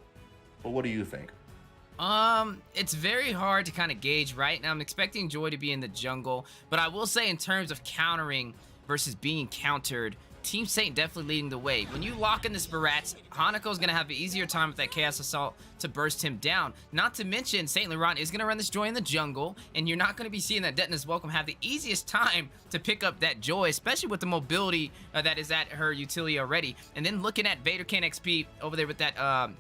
But what do you think? It's very hard to kind of gauge, right? Now I'm expecting Joy to be in the jungle, but I will say in terms of countering versus being countered, Team Saint definitely leading the way. When you lock in this Barats, Hanako's going to have an easier time with that Chaos Assault to burst him down. Not to mention, Saint Laurent is going to run this Joy in the jungle, and you're not going to be seeing that Detna's Welcome have the easiest time to pick up that Joy, especially with the mobility that is at her utility already. And then looking at Vader Kane XP over there with that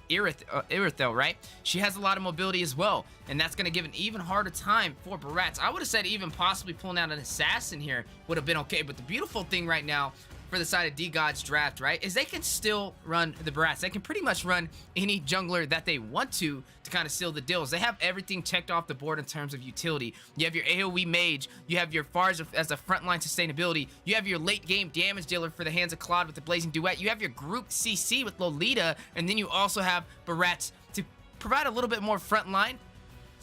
Iritho, right? She has a lot of mobility as well, and that's going to give an even harder time for Barats. I would have said even possibly pulling out an Assassin here would have been okay, but the beautiful thing right now for the side of D-God's draft, right, is they can still run the Barats. They can pretty much run any jungler that they want to kind of seal the deals. They have everything checked off the board in terms of utility. You have your AoE mage, you have your Farz as a frontline sustainability, you have your late game damage dealer for the hands of Claude with the Blazing Duet, you have your group CC with Lolita, and then you also have Barats to provide a little bit more frontline.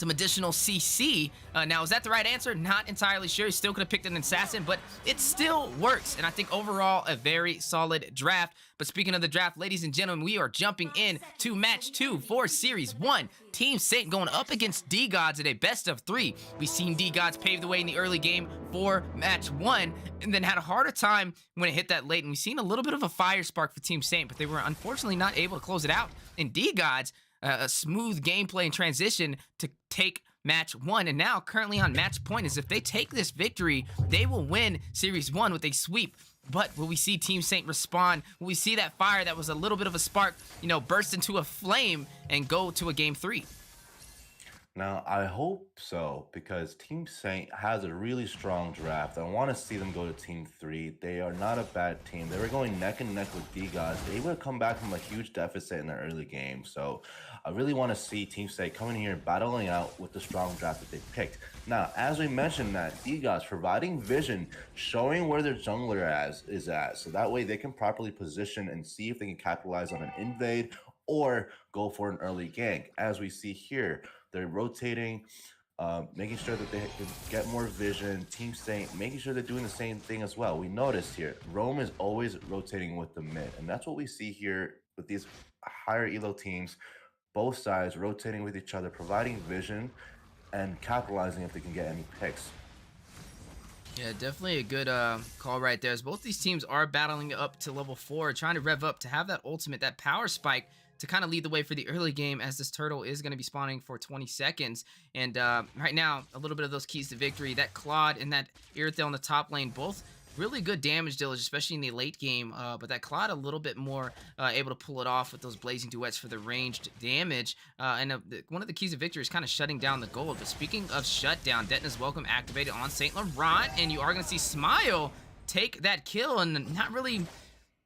some additional CC. Now, is that the right answer? Not entirely sure. He still could have picked an assassin, but it still works. And I think overall, a very solid draft. But speaking of the draft, ladies and gentlemen, we are jumping in to match 2 for Series 1. Team Saint going up against D-Gods in a best of 3. We've seen D-Gods pave the way in the early game for match 1, and then had a harder time when it hit that late. And we've seen a little bit of a fire spark for Team Saint, but they were unfortunately not able to close it out. And D-Gods, a smooth gameplay and transition to take match 1, and now currently on match point. Is if they take this victory, they will win Series 1 with a sweep. But will we see Team Saint respond? Will we see that fire that was a little bit of a spark, burst into a flame and go to a game 3? Now, I hope so, because Team Saint has a really strong draft. I want to see them go to Team 3. They are not a bad team. They were going neck and neck with D-Gods. They would come back from a huge deficit in the early game. So I really want to see Team Saint coming here and battling out with the strong draft that they picked. Now, as we mentioned, that D-Gods providing vision, showing where their jungler is at. So that way they can properly position and see if they can capitalize on an invade or go for an early gank. As we see here, they're rotating, making sure that they can get more vision. Team Saint making sure they're doing the same thing as well. We noticed here, Rome is always rotating with the mid, and that's what we see here with these higher elo teams. Both sides rotating with each other, providing vision and capitalizing if they can get any picks. Yeah, definitely a good call right there, as both these teams are battling up to level 4, trying to rev up to have that ultimate, that power spike, to kind of lead the way for the early game, as this turtle is going to be spawning for 20 seconds. And right now, a little bit of those keys to victory. That Claude and that Irithel in the top lane, both really good damage dealers, especially in the late game. But that Claude a little bit more able to pull it off with those blazing duets for the ranged damage. And one of the keys of victory is kind of shutting down the gold. But speaking of shutdown, Detna's Welcome activated on St. Laurent, and you are going to see Smile take that kill, and not really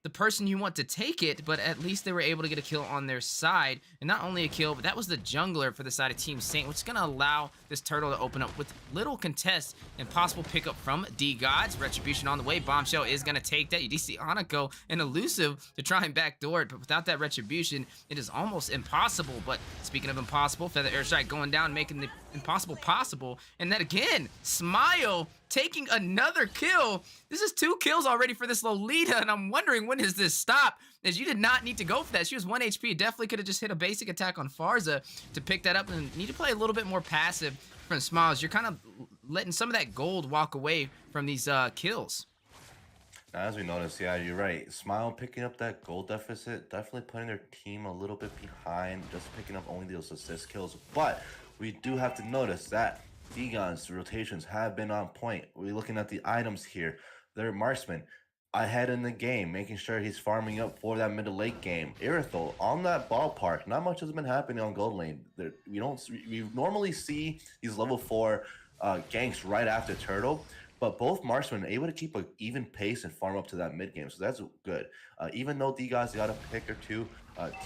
the person you want to take it, but at least they were able to get a kill on their side. And not only a kill, but that was the jungler for the side of Team Saint, which is going to allow this turtle to open up with little contest and possible pickup from D-Gods. Retribution on the way. Bombshell is going to take that. You do see Anako and Elusive to try and backdoor it, but without that Retribution, it is almost impossible. But speaking of impossible, Feather Airstrike going down, making the impossible possible. And then again, Smile taking another kill. This is 2 kills already for this Lolita, and I'm wondering, when does this stop? As you did not need to go for that. She was 1 HP. Definitely could have just hit a basic attack on Farza to pick that up, and need to play a little bit more passive from Smiles. You're kind of letting some of that gold walk away from these kills. Now, as we noticed, yeah, you're right. Smile picking up that gold deficit, definitely putting their team a little bit behind, just picking up only those assist kills. But we do have to notice that D-Gods rotations have been on point. We're looking at the items here. Their marksman ahead in the game, making sure he's farming up for that mid to late game. Irithel on that ballpark. Not much has been happening on gold lane. We normally see these level 4 ganks right after turtle, but both marksmen are able to keep an even pace and farm up to that mid game, so that's good. Even though D-Gods got a pick or 2,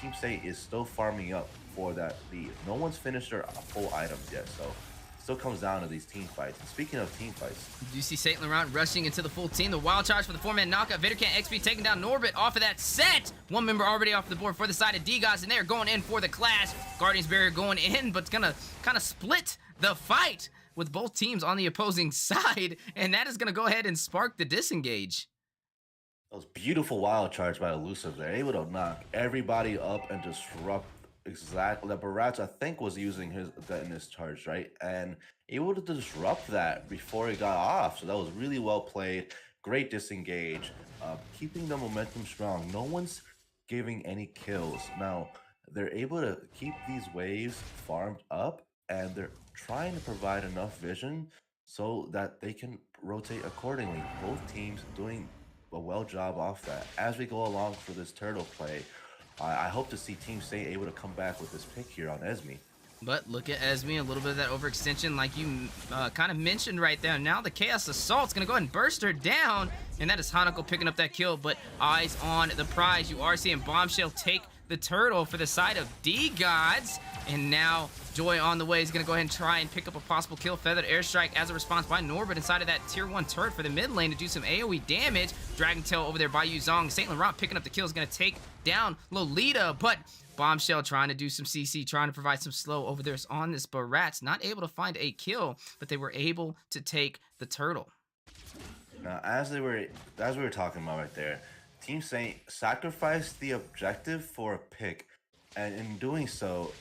Team Saint is still farming up for that lead. No one's finished their full items yet, so still comes down to these team fights. And speaking of team fights, you see St. Laurent rushing into the full team. The wild charge for the 4-man knockout. Vidercan XP taking down Norbit off of that set. One member already off the board for the side of D-Gods, and they're going in for the clash. Guardian's Barrier going in, but it's gonna kind of split the fight with both teams on the opposing side, and that is gonna go ahead and spark the disengage. that was beautiful wild charge by Elusive there, able to knock everybody up and disrupt. Exactly, that Barats I think was using that in his charge, right? And able to disrupt that before he got off. So that was really well played. Great disengage, keeping the momentum strong. No one's giving any kills. Now they're able to keep these waves farmed up, and they're trying to provide enough vision so that they can rotate accordingly. Both teams doing a well job off that. As we go along for this turtle play, I hope to see Team Saint able to come back with this pick here on Esme. But look at Esme, a little bit of that overextension like you kind of mentioned right there. Now the Chaos Assault's going to go ahead and burst her down. And that is Hanako picking up that kill, but eyes on the prize. You are seeing Bombshell take the turtle for the side of D-Gods. And now Joy on the way is going to go ahead and try and pick up a possible kill. Feathered Airstrike as a response by Norbert inside of that tier 1 turret for the mid lane to do some AoE damage. Dragon Tail over there by Yuzong. St. Laurent picking up the kill is going to take down Lolita, but Bombshell trying to do some CC, trying to provide some slow over there on this Baratz. Not able to find a kill, but they were able to take the turtle. Now, as we were talking about right there, Team Saint sacrificed the objective for a pick, and in doing so,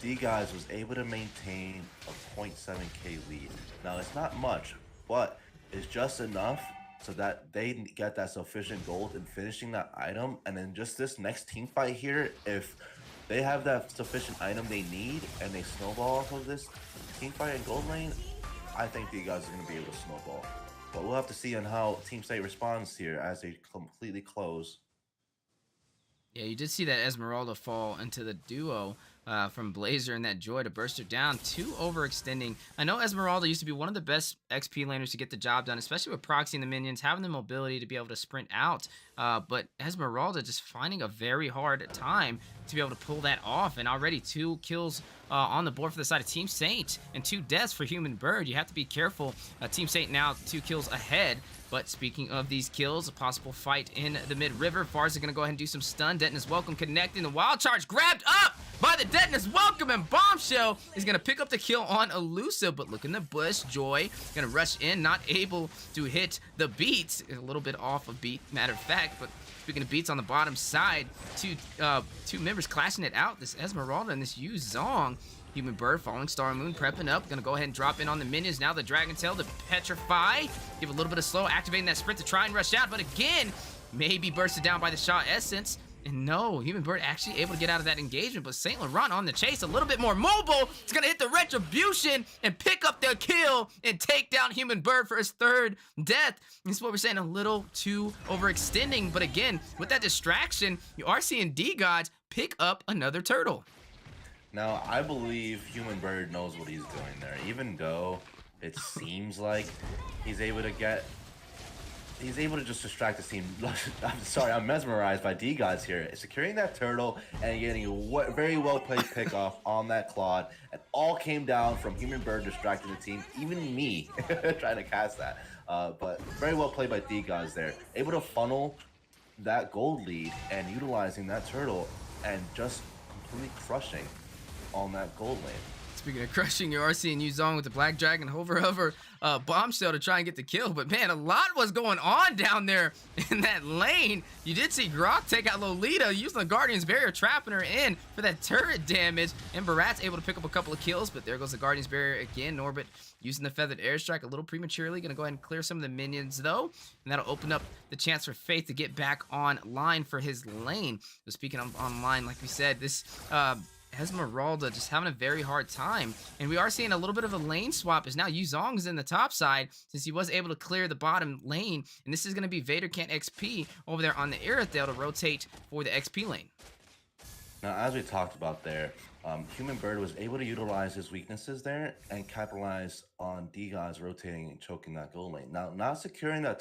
D-Guys was able to maintain a 0.7k lead. Now, it's not much, but it's just enough so that they get that sufficient gold in finishing that item, and then just this next team fight here, if they have that sufficient item they need and they snowball off of this team fight in gold lane, I think D-Guys are going to be able to snowball. But we'll have to see on how Team State responds here as they completely close. Yeah, you did see that Esmeralda fall into the duo from Blazer and that Joy to burst her down. Too overextending. I know Esmeralda used to be one of the best XP laners to get the job done, especially with proxying the minions, having the mobility to be able to sprint out. But Esmeralda just finding a very hard time to be able to pull that off. And already 2 kills on the board for the side of Team Saint and 2 deaths for Human Bird. You have to be careful. Team Saint now 2 kills ahead. But speaking of these kills, a possible fight in the mid-river. Farza gonna go ahead and do some stun. Detonus Welcome connecting. The Wild Charge grabbed up by the Detonus Welcome, and Bombshell is gonna pick up the kill on Elusive. But look in the bush. Joy gonna rush in, not able to hit the beats. A little bit off of beat, matter of fact. But speaking of beats on the bottom side, two members clashing it out. This Esmeralda and this Yu Zong. Human Bird following Star Moon, prepping up. Gonna go ahead and drop in on the minions. Now the Dragon Tail to Petrify. Give a little bit of slow, activating that sprint to try and rush out. But again, maybe bursted down by the Shaw Essence. And no, Human Bird actually able to get out of that engagement. But St. Laurent on the chase, a little bit more mobile. It's gonna hit the Retribution and pick up the kill and take down Human Bird for his 3rd death. This is what we're saying, a little too overextending. But again, with that distraction, you are seeing D-Gods pick up another turtle. Now, I believe Human Bird knows what he's doing there, even though it seems like he's able to just distract the team. I'm sorry, I'm mesmerized by D-Gods here. Securing that turtle and getting a very well played pickoff on that Claude. It all came down from Human Bird distracting the team, even me trying to cast that. But very well played by D-Gods there. Able to funnel that gold lead and utilizing that turtle and just completely crushing on that gold lane. Speaking of crushing, you are seeing Yu Zong with the Black Dragon hover Bombshell to try and get the kill. But man, a lot was going on down there in that lane. You did see Grok take out Lolita using the Guardian's Barrier, trapping her in for that turret damage. And Barat's able to pick up a couple of kills, but there goes the Guardian's Barrier again. Norbit using the Feathered Airstrike a little prematurely. Gonna go ahead and clear some of the minions though. And that'll open up the chance for Faith to get back online for his lane. So speaking of online, like we said, this Esmeralda just having a very hard time, and we are seeing a little bit of a lane swap as now Yu Zong is in the top side since he was able to clear the bottom lane, and this is going to be Vader Can't XP over there on the Aerithale to rotate for the XP lane. Now, as we talked about there, Human Bird was able to utilize his weaknesses there and capitalize on D-Gods rotating and choking that gold lane. Now, not securing that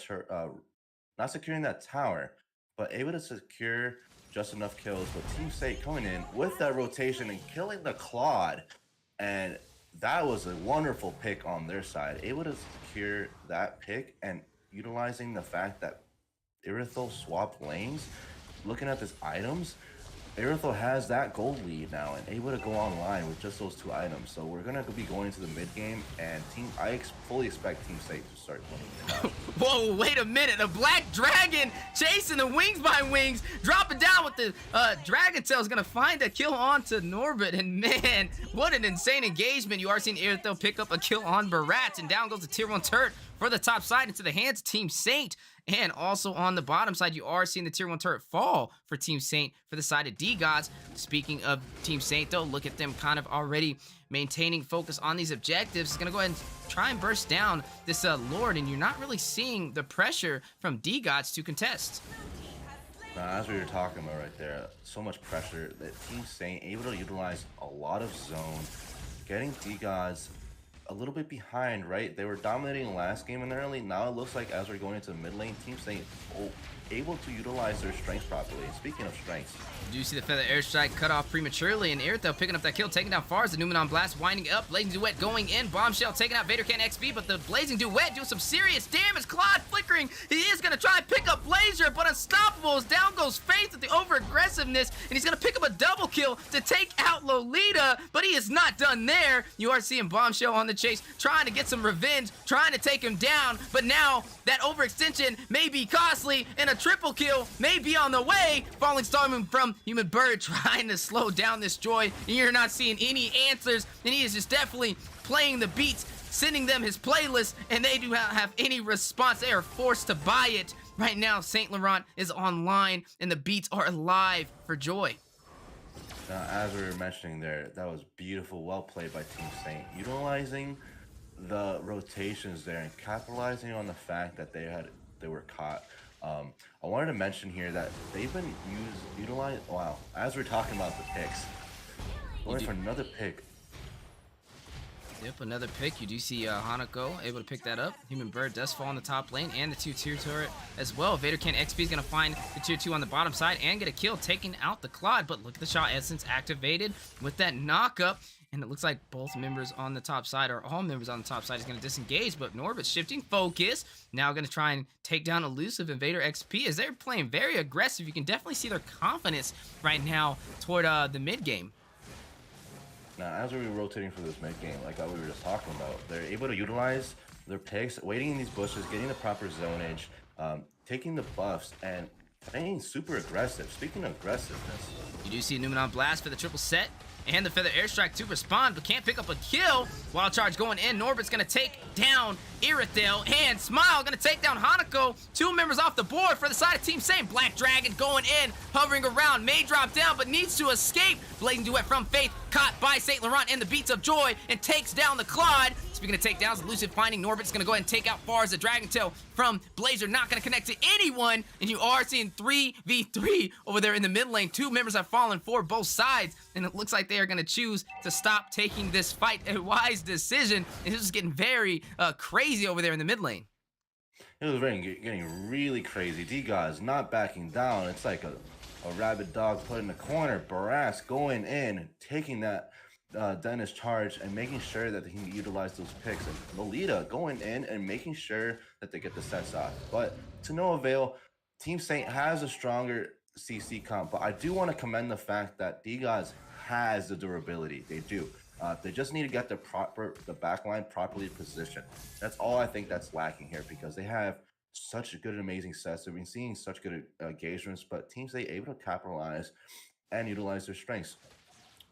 tower, but able to secure just enough kills. But Team State coming in with that rotation and killing the Claude, and that was a wonderful pick on their side. Able to secure that pick and utilizing the fact that Aerithal swapped lanes. Looking at his items, Aerithal has that gold lead now and able to go online with just those 2 items. So we're gonna be going to the mid game, and I fully expect Team State to start winning. Whoa, wait a minute! A Black Dragon chasing the Wings by Wings, dropping down with the Dragon Tail is gonna find a kill onto Norbit, and man, what an insane engagement! You are seeing Aerithal pick up a kill on Barat, and down goes the tier 1 turret for the top side into the hands of Team Saint. And also on the bottom side, you are seeing the tier 1 turret fall for Team Saint for the side of D-Gods. Speaking of Team Saint, though, look at them kind of already maintaining focus on these objectives. It's going to go ahead and try and burst down this Lord, and you're not really seeing the pressure from D-Gods to contest. Now, as we were talking about right there, so much pressure that Team Saint able to utilize a lot of zone, getting D-Gods a little bit behind, right? They were dominating last game in the early. Now it looks like as we're going into the mid lane, Team Saint able to utilize their strengths properly. And speaking of strengths, You see the Feather Airstrike cut off prematurely, and Irithel picking up that kill, taking down Fars. The Numenon Blast winding up. Blazing Duet going in. Bombshell taking out Vader Can XP, but the Blazing Duet doing some serious damage. Claude flickering. He is going to try and pick up Blazer, but Unstoppable is down goes Faith with the over-aggressiveness, and he's going to pick up a double kill to take out Lolita, but he is not done there. You are seeing Bombshell on the chase, trying to get some revenge, trying to take him down, but now that overextension may be costly, and a triple kill may be on the way. Falling Star from Human Bird trying to slow down this Joy, and you're not seeing any answers, and he is just definitely playing the beats, sending them his playlist, and they do not have any response. They are forced to buy it. Right now, Saint Laurent is online, and the beats are alive for Joy. Now, as we were mentioning there, that was beautiful, well played by Team Saint, utilizing the rotations there and capitalizing on the fact that they were caught. I wanted to mention here that they've been utilized. Wow, as we're talking about the picks, going for another pick. Yep, another pick. You do see Hanako able to pick that up. Human Bird does fall on the top lane and the 2-tier turret as well. Vader Can XP is going to find the tier 2 on the bottom side and get a kill, taking out the Claude. But look at the shot essence activated with that knockup. And it looks like both members on the top side, or all members on the top side, is going to disengage. But Norbit shifting focus. Now going to try and take down Elusive and Vader XP as they're playing very aggressive. You can definitely see their confidence right now toward the mid game. Now, as we were rotating for this mid game, like we were just talking about, they're able to utilize their picks, waiting in these bushes, getting the proper zonage, taking the buffs, and playing super aggressive. Speaking of aggressiveness, you do see Numenon Blast for the triple set, and the Feather Airstrike to respond, but can't pick up a kill. Wild Charge going in. Norbit's going to take down Irithel, and Smile going to take down Hanako. 2 members off the board for the side of Team Saint. Black Dragon going in, hovering around, may drop down, but needs to escape. Blazing Duet from Faith, caught by Saint Laurent in the beats of Joy, and takes down the Claude. Speaking of takedowns, Elusive finding Norbit's going to go ahead and take out Fars, the Dragon Tail from Blazer, not going to connect to anyone, and you are seeing 3v3 over there in the mid lane. 2 members have fallen for both sides, and it looks like they are going to choose to stop taking this fight. A wise decision, and this is getting very crazy over there in the mid lane. it was getting really crazy. D-God's not backing down. It's like a rabid dog put in the corner. Barras going in, taking that Dennis charge and making sure that he can utilize those picks. And Lolita going in and making sure that they get the sets off. But to no avail, Team Saint has a stronger CC comp. But I do want to commend the fact that D-Gods has the durability. They do. They just need to get the backline properly positioned. That's all I think that's lacking here, because they have such good and amazing sets. They've been seeing such good engagements, but Team Saint able to capitalize and utilize their strengths.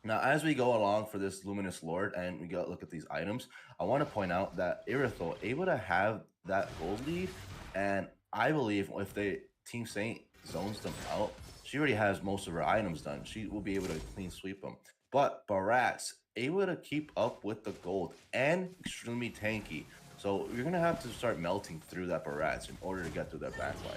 Now, as we go along for this Luminous Lord and we go look at these items, I want to point out that Irithel able to have that gold lead, and I believe if Team Saint zones them out, she already has most of her items done. She will be able to clean sweep them. But Barat's able to keep up with the gold and extremely tanky. So you're going to have to start melting through that Barat's in order to get through that backline.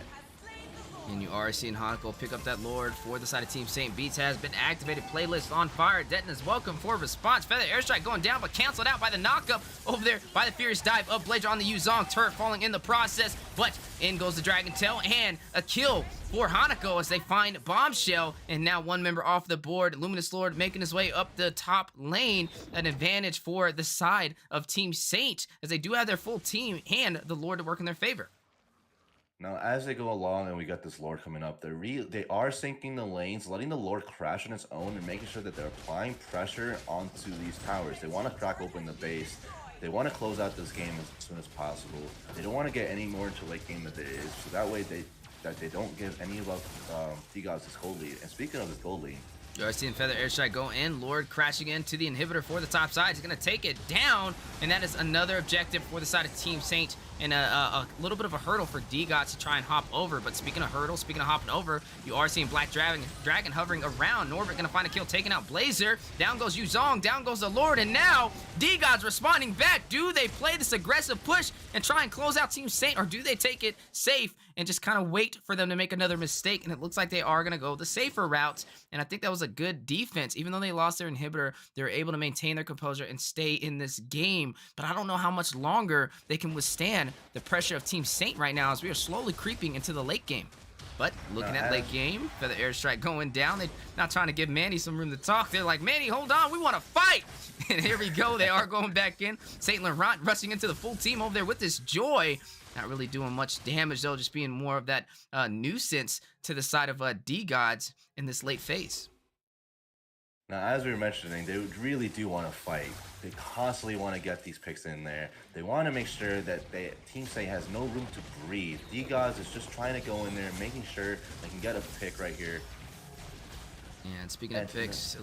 And you are seeing Hanako pick up that Lord for the side of Team Saint. Beats has been activated. Playlist on fire. Deton is welcome for response. Feather Airstrike going down, but canceled out by the knockup over there by the Furious Dive of Blazer on the Yuzong. Turret falling in the process, but in goes the Dragon Tail and a kill for Hanako as they find Bombshell. And now one member off the board. Luminous Lord making his way up the top lane. An advantage for the side of Team Saint as they do have their full team and the Lord to work in their favor. Now, as they go along and we got this Lord coming up, they are syncing the lanes, letting the Lord crash on its own and making sure that they're applying pressure onto these towers. They want to crack open the base. They want to close out this game as soon as possible. They don't want to get any more into late game than it is, so that way they don't give any of D-Gods this gold lead. And speaking of this gold lead, You are seeing Feather Airstrike go in. Lord crashing into the inhibitor for the top side. He's going to take it down. And that is another objective for the side of Team Saint. And a little bit of a hurdle for D-Gods to try and hop over. But speaking of hurdles, speaking of hopping over, you are seeing Black Dragon hovering around. Norbert going to find a kill, taking out Blazer. Down goes Yuzong. Down goes the Lord. And now D-Gods responding back. Do they play this aggressive push and try and close out Team Saint? Or do they take it safe and just kind of wait for them to make another mistake? And it looks like they are going to go the safer route. And I think that was a good defense. Even though they lost their inhibitor, they were able to maintain their composure and stay in this game. But I don't know how much longer they can withstand the pressure of Team Saint right now as we are slowly creeping into the late game. But looking at late game, Feather Airstrike going down. They're not trying to give Manny some room to talk. They're like, Manny, hold on, we want to fight. And here we go. They are going back in. St. Laurent rushing into the full team over there with this Joy. Not really doing much damage, though, just being more of that nuisance to the side of D-Gods in this late phase. Now, as we were mentioning, they really do want to fight. They constantly want to get these picks in there. They want to make sure that Team Saint has no room to breathe. D-Gods is just trying to go in there, making sure they can get a pick right here. And speaking of picks,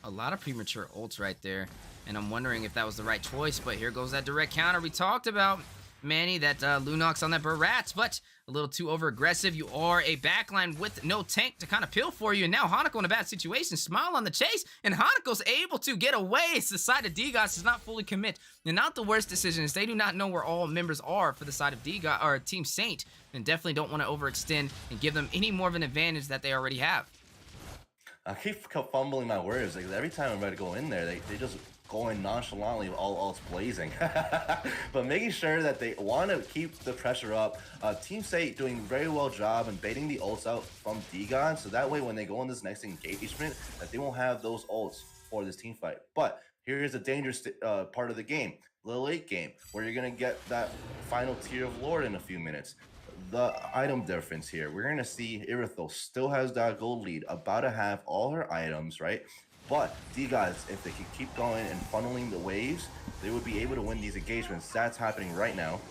a lot of premature ults right there. And I'm wondering if that was the right choice, but here goes that direct counter we talked about. Manny, that Lunox on that Barats, but a little too over-aggressive. You are a backline with no tank to kind of peel for you, and now Hanako in a bad situation. Smile on the chase, and Hanako's able to get away. It's the side of D-Gods does not fully commit. And not the worst decision is they do not know where all members are for the side of D-God or Team Saint, and definitely don't want to overextend and give them any more of an advantage that they already have. I keep fumbling my words. Like every time I'm ready to go in there, they just going nonchalantly, all it's blazing. But making sure that they want to keep the pressure up. Team Saint doing very well job in baiting the ults out from D-God, so that way when they go in this next engagement, that they won't have those ults for this team fight. But here's a dangerous part of the game, the late game, where you're gonna get that final tier of Lord in a few minutes. The item difference here, we're gonna see Irithel still has that gold lead, about to have all her items, right? But D-Gods, if they could keep going and funneling the waves, they would be able to win these engagements. That's happening right now.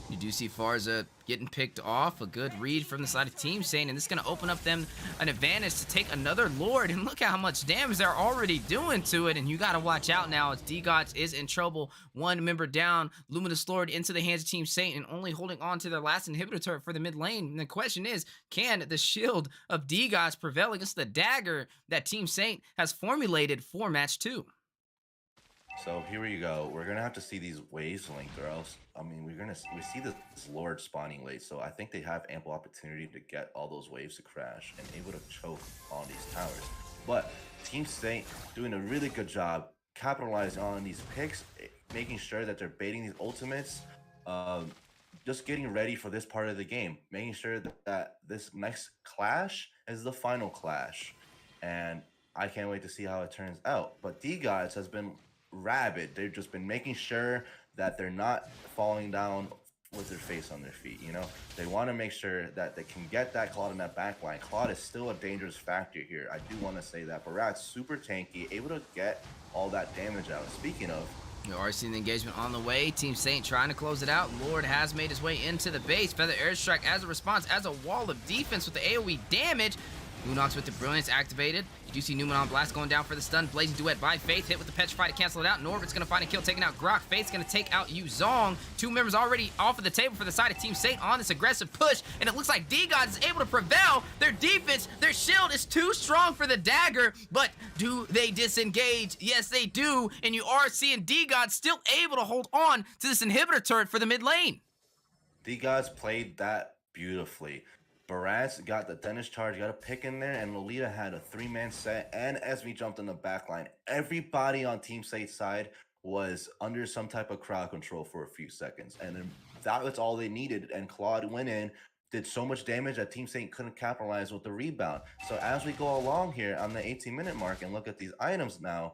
You do see Farza getting picked off. A good read from the side of Team Saint, and this is going to open up them an advantage to take another Lord. And look at how much damage they're already doing to it. And you got to watch out now as D-Gods is in trouble. One member down, Luminous Lord into the hands of Team Saint, and only holding on to their last inhibitor turret for the mid lane. And the question is, can the shield of D-Gods prevail against the dagger that Team Saint has formulated for match 2? So here we go. We're gonna have to see these waves link, or else I mean we see this Lord spawning late, so I think they have ample opportunity to get all those waves to crash and able to choke on these towers. But Team Saint doing a really good job capitalizing on these picks, making sure that they're baiting these ultimates, just getting ready for this part of the game, making sure that this next clash is the final clash. And I can't wait to see how it turns out. But D-Gods has been rabid. They've just been making sure that they're not falling down with their face on their feet, you know? They want to make sure that they can get that Claude in that back line. Claude is still a dangerous factor here. I do want to say that. Barat's super tanky, able to get all that damage out. Speaking of, You are seeing the engagement on the way. Team Saint trying to close it out. Lord has made his way into the base. Feather Airstrike as a response, as a wall of defense with the AoE damage. Lunox with the Brilliance activated. You do see Newman on Blast going down for the stun. Blazing Duet by Faith. Hit with the Petrify to cancel it out. Norbit's going to find a kill, taking out Grok. Faith's going to take out Yuzong. Two members already off of the table for the side of Team Saint on this aggressive push. And it looks like D-Gods is able to prevail. Their defense, their shield is too strong for the dagger. But do they disengage? Yes, they do. And you are seeing D-Gods still able to hold on to this inhibitor turret for the mid lane. D-Gods played that beautifully. Baratz got the Dennis charge, got a pick in there, and Lolita had a 3-man set, and Esme jumped in the back line. Everybody on Team Saint's side was under some type of crowd control for a few seconds, and then that was all they needed, and Claude went in, did so much damage that Team Saint couldn't capitalize with the rebound. So as we go along here on the 18-minute mark and look at these items now,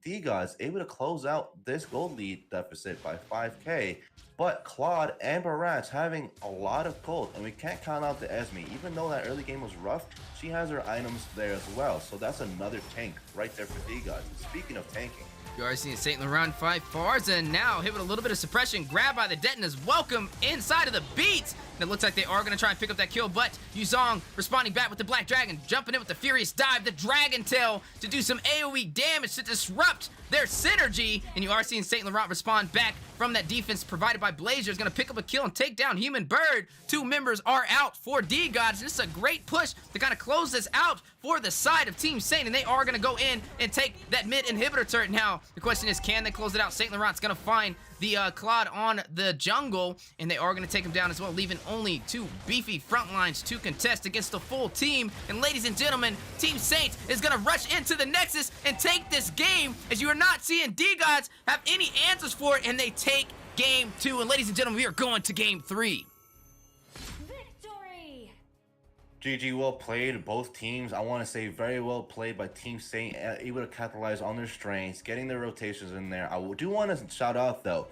D-Gods able to close out this gold lead deficit by 5k, but Claude and Baratz having a lot of gold, and we can't count out the Esme. Even though that early game was rough, she has her items there as well, so that's another tank right there for D-Gods. Speaking of tanking, you are seeing St. Laurent fight Farza, and now hit with a little bit of suppression, grabbed by the Detonas. Welcome inside of the beats. And it looks like they are going to try and pick up that kill, but Yuzong responding back with the Black Dragon, jumping in with the Furious Dive, the Dragon Tail to do some AoE damage to disrupt their synergy. And you are seeing St. Laurent respond back from that defense provided by Blazer. Is going to pick up a kill and take down Human Bird. Two members are out for D-Gods. This is a great push to kind of close this out for the side of Team Saint, and they are going to go in and take that mid inhibitor turret. Now, the question is, can they close it out? St. Laurent's going to find the Claude on the jungle, and they are going to take him down as well, leaving only 2 beefy front lines to contest against the full team. And ladies and gentlemen, Team Saint is going to rush into the Nexus and take this game, as you are not seeing D-Gods have any answers for it, and they take game 2. And ladies and gentlemen, we are going to game 3. Victory! GG, well played, both teams. I want to say very well played by Team Saint, able to capitalize on their strengths, getting their rotations in there. I do want to shout out, though,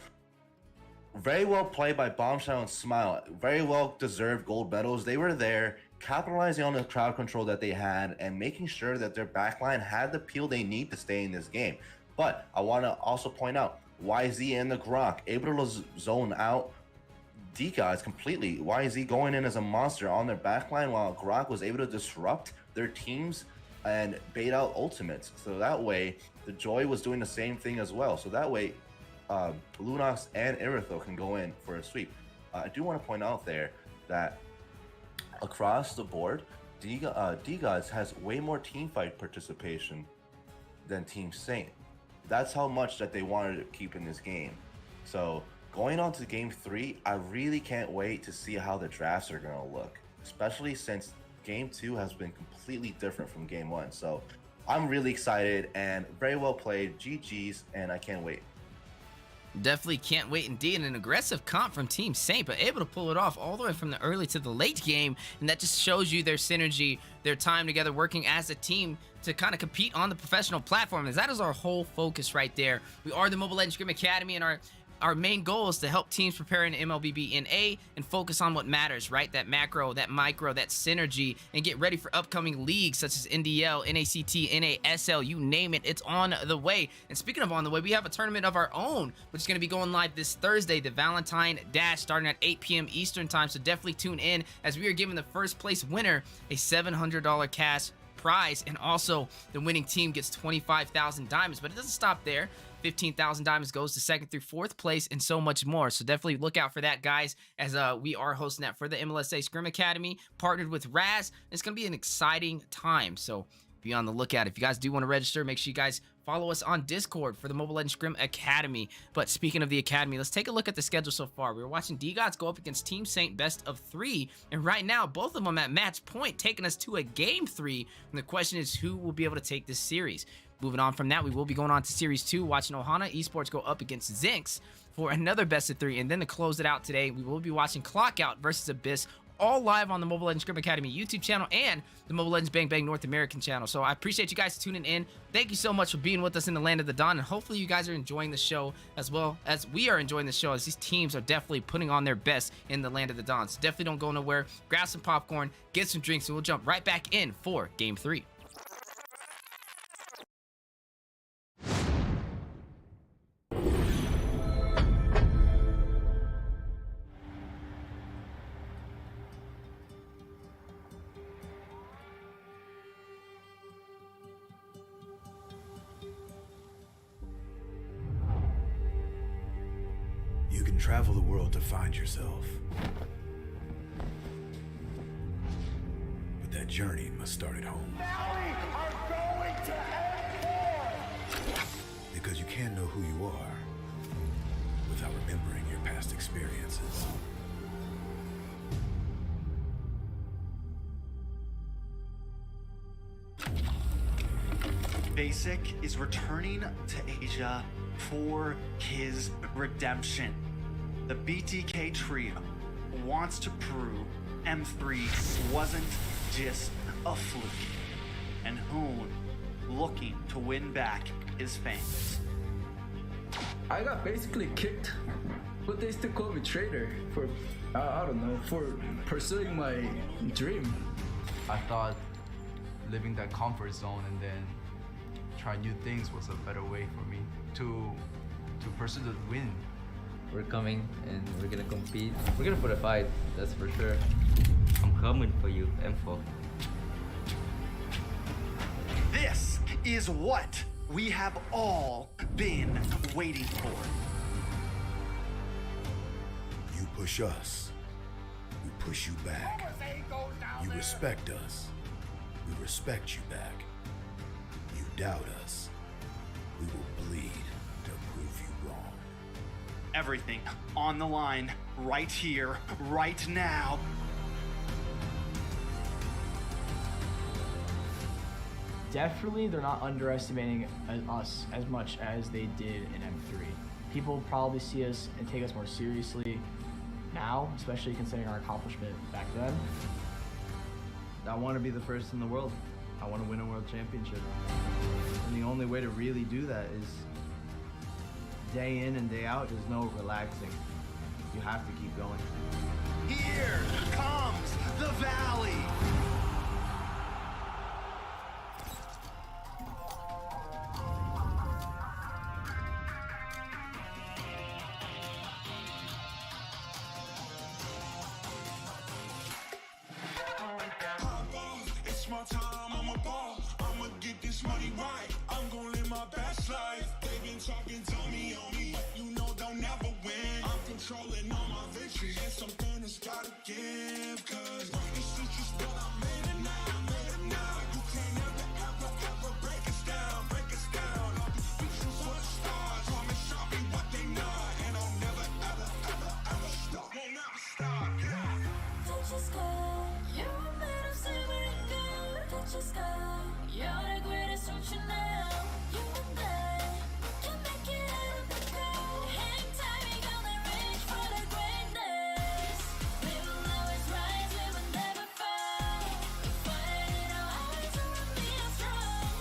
very well played by Bombshell and Smile. Very well deserved gold medals. They were there, capitalizing on the crowd control that they had and making sure that their backline had the peel they need to stay in this game. But I want to also point out, YZ and the Grok able to zone out D-Gods completely. YZ going in as a monster on their backline, while Grok was able to disrupt their teams and bait out ultimates. So that way, the Joy was doing the same thing as well. So that way, Lunox and Iritho can go in for a sweep. I do want to point out there that across the board, D-Gods has way more teamfight participation than Team Saint. That's how much that they wanted to keep in this game. So going on to game 3, I really can't wait to see how the drafts are going to look, especially since game 2 has been completely different from game 1. So I'm really excited and very well played. GG's, and I can't wait. Definitely can't wait indeed. An aggressive comp from Team Saint, but able to pull it off all the way from the early to the late game, and that just shows you their synergy, their time together working as a team to kind of compete on the professional platform, as that is our whole focus right there. We are the Mobile Legends Scrim Academy, and our main goal is to help teams prepare in MLBB in A and focus on what matters, right? That macro, that micro, that synergy, and get ready for upcoming leagues such as NDL, NACT, NASL, you name it, it's on the way. And speaking of on the way, we have a tournament of our own, which is going to be going live this Thursday, the Valentine Dash, starting at 8 p.m. Eastern time. So definitely tune in, as we are giving the first place winner a $700 cash prize, and also the winning team gets 25,000 diamonds. But it doesn't stop there. 15,000 diamonds goes to 2nd through 4th place, and so much more. So definitely look out for that, guys, as we are hosting that for the MLSA Scrim Academy, partnered with Raz. It's going to be an exciting time, so be on the lookout. If you guys do want to register, make sure you guys follow us on Discord for the Mobile Legends Scrim Academy. But speaking of the Academy, let's take a look at the schedule so far. We were watching D-Gods go up against Team Saint best of 3, and right now, both of them at match point, taking us to a game 3. And the question is, who will be able to take this series? Moving on from that, we will be going on to Series 2, watching Ohana Esports go up against Zinx for another best of 3. And then to close it out today, we will be watching Clockout versus Abyss, all live on the Mobile Legends Scrim Academy YouTube channel and the Mobile Legends Bang Bang North American channel. So I appreciate you guys tuning in. Thank you so much for being with us in the Land of the Dawn, and hopefully you guys are enjoying the show as well as we are enjoying the show, as these teams are definitely putting on their best in the Land of the Dawn. So definitely don't go nowhere. Grab some popcorn, get some drinks, and we'll jump right back in for Game 3. You can travel the world to find yourself. But that journey must start at home. Now we are going to end war! Because you can't know who you are without remembering your past experiences. Basic is returning to Asia for his redemption. The BTK trio wants to prove M3 wasn't just a fluke, and Hoon looking to win back his fans. I got basically kicked, but they still call me traitor for, I don't know, for pursuing my dream. I thought living that comfort zone and then try new things was a better way for me to pursue the win. We're coming and we're gonna compete. We're gonna put a fight, that's for sure. I'm coming for you, M4. This is what we have all been waiting for. You push us, we push you back. You respect us, we respect you back. You doubt us, we will bleed to prove you wrong. everything on the line right here, right now. Definitely, they're not underestimating us as much as they did in M3. People probably see us and take us more seriously now, especially considering our accomplishment back then. I want to be the first in the world. I want to win a world championship. And the only way to really do that is day in and day out. There's no relaxing. You have to keep going. Here comes the valley. It's my time, I'm a ball. I'ma get this money right. I'm gonna live my best life. They been talking to me on me, but you know they'll never win. I'm controlling all my victories, and something has gotta give. Cause this is just what I made it now, made it now. You can't ever break us down, break us down. I'll be speechless for the stars, promise I'll be what they not. And I'll never ever stop, won't never stop, yeah. Touch the sky, you're made of silver and gold. Touch the sky, you're the greatest, don't you know? You and I, we can make it out of the cold. Hang tight, we gonna reach for the greatness. We will always rise, we will never fall. We fight it out, always will be strong.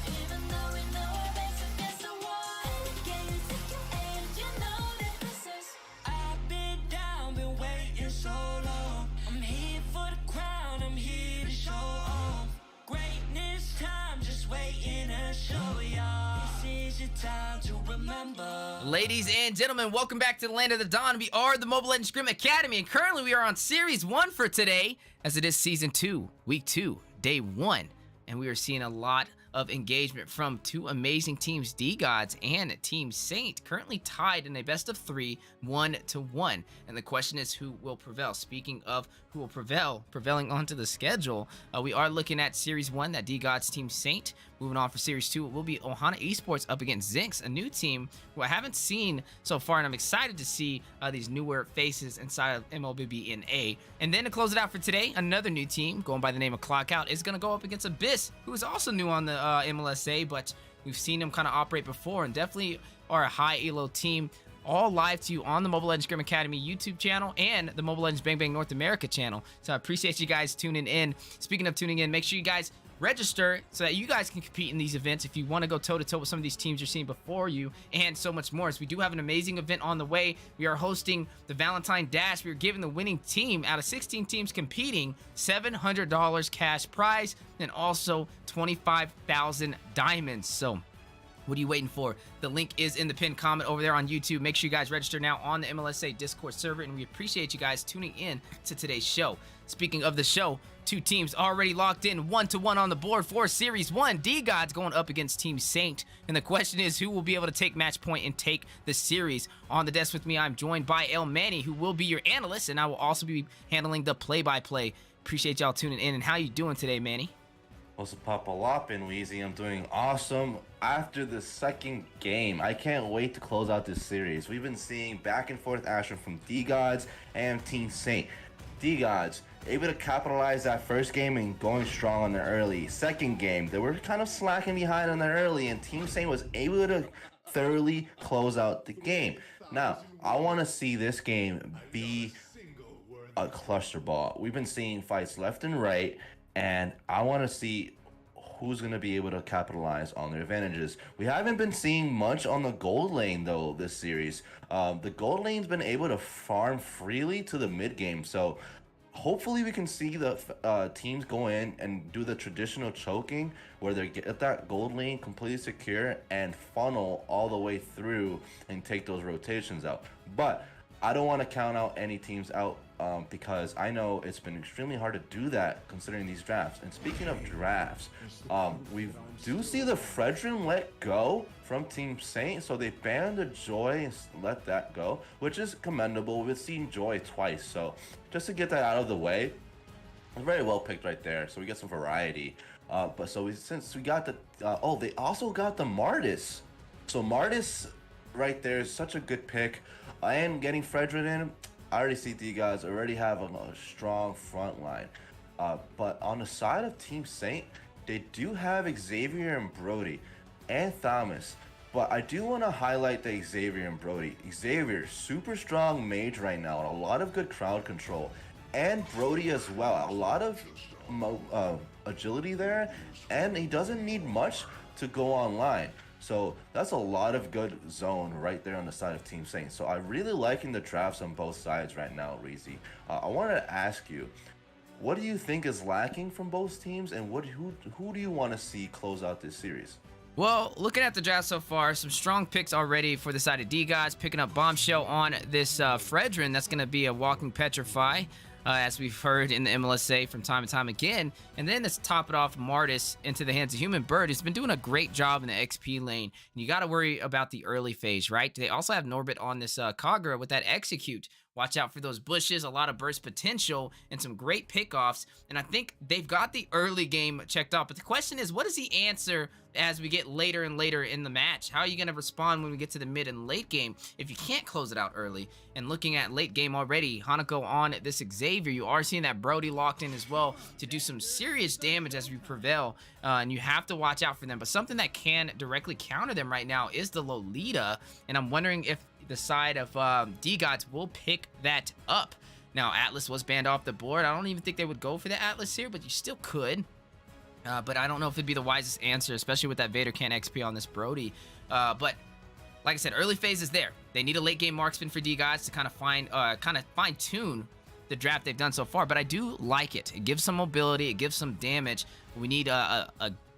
Even though we know our backs against the wall. Can you take your aim? You know that this is. I've been down, been waiting so long. I'm here for the crown, I'm here to show off. Greatness time, just waiting to show y'all. This is your time to remember. Ladies and gentlemen, welcome back to the Land of the Dawn. We are the Mobile Legends Scrim Academy, and currently we are on Series 1 for today, as it is Season 2, Week 2, Day 1. And we are seeing a lot of engagement from two amazing teams, D-Gods and Team Saint, currently tied in a best of 3, 1-1. And the question is, who will prevail? Speaking of who will prevail, prevailing onto the schedule, we are looking at Series 1, that D-Gods Team Saint. Moving on for Series 2, it will be Ohana Esports up against Zinx, a new team who I haven't seen so far, and I'm excited to see these newer faces inside of MLBB in A. And then to close it out for today, another new team going by the name of Clockout is going to go up against Abyss, who is also new on the MLSA, but we've seen them kind of operate before and definitely are a high elo team. All live to you on the Mobile Legends Scrim Academy YouTube channel and the Mobile Legends Bang Bang North America channel. So I appreciate you guys tuning in. Speaking of tuning in, make sure you guys register so that you guys can compete in these events if you want to go toe-to-toe with some of these teams you're seeing before you, and so much more. So we do have an amazing event on the way. We are hosting the Valentine Dash. We are giving the winning team out of 16 teams competing $700 cash prize and also 25,000 diamonds. So what are you waiting for? The link is in the pinned comment over there on YouTube. Make sure you guys register now on the MLSA Discord server, and we appreciate you guys tuning in to today's show. Speaking of the show, two teams already locked in 1-1 on the board for Series 1. D-Gods going up against Team Saint. And the question is, who will be able to take match point and take the series? On the desk with me, I'm joined by El Manny, who will be your analyst, and I will also be handling the play-by-play. Appreciate y'all tuning in. And how you doing today, Manny? What's up, Papa Lopin, Weezy? I'm doing awesome. After the second game, I can't wait to close out this series. We've been seeing back and forth action from D-Gods and Team Saint. D-Gods able to capitalize that first game and going strong on the early. Second game, they were kind of slacking behind on the early, and Team Saint was able to thoroughly close out the game. Now, I want to see this game be a cluster ball. We've been seeing fights left and right, and I want to see who's going to be able to capitalize on their advantages. We haven't been seeing much on the gold lane, though, this series. The gold lane's been able to farm freely to the mid game, so hopefully we can see the teams go in and do the traditional choking where they get that gold lane completely secure and funnel all the way through and take those rotations out. But I don't want to count out any teams out because I know it's been extremely hard to do that considering these drafts. And speaking of drafts, we do see the Fredrin let go from Team Saint, so they banned the Joy and let that go, which is commendable. We've seen Joy twice, so just to get that out of the way, it's very well picked right there, so we get some variety. But so since we got the they also got the Martis. So Martis right there is such a good pick. and getting Frederick in, I already see D guys already have a strong front line. But on the side of Team Saint, they do have Xavier and Brody and Thomas. But I do want to highlight the Xavier and Brody. Xavier, super strong mage right now, and a lot of good crowd control. And Brody as well, a lot of agility there, and he doesn't need much to go online. So that's a lot of good zone right there on the side of Team Saint. So I'm really liking the drafts on both sides right now, Reezy. I wanted to ask you, what do you think is lacking from both teams, and who do you want to see close out this series? Well, looking at the draft so far, some strong picks already for the side of D guys, picking up Bombshell on this Fredrin. That's going to be a walking petrify, as we've heard in the MLSA from time and time again. And then let's top it off, Martis into the hands of Human Bird, who's been doing a great job in the XP lane. And you got to worry about the early phase, right? They also have Norbit on this Kagura with that Execute. Watch out for those bushes, a lot of burst potential, and some great pickoffs. And I think they've got the early game checked off. But the question is, what is the answer as we get later and later in the match? How are you going to respond when we get to the mid and late game if you can't close it out early? And looking at late game already, Hanako on this Xavier, you are seeing that Brody locked in as well to do some serious damage as we prevail. And you have to watch out for them. But something that can directly counter them right now is the Lolita. And I'm wondering if the side of D-Gods will pick that up. Now, Atlas was banned off the board. I don't even think they would go for the Atlas here, but you still could. But I don't know if it'd be the wisest answer, especially with that Vader Can XP on this Brody. But like I said, early phase is there. They need a late game marksman for D-Gods to kind of fine tune the draft they've done so far. But I do like it. It gives some mobility. It gives some damage. We need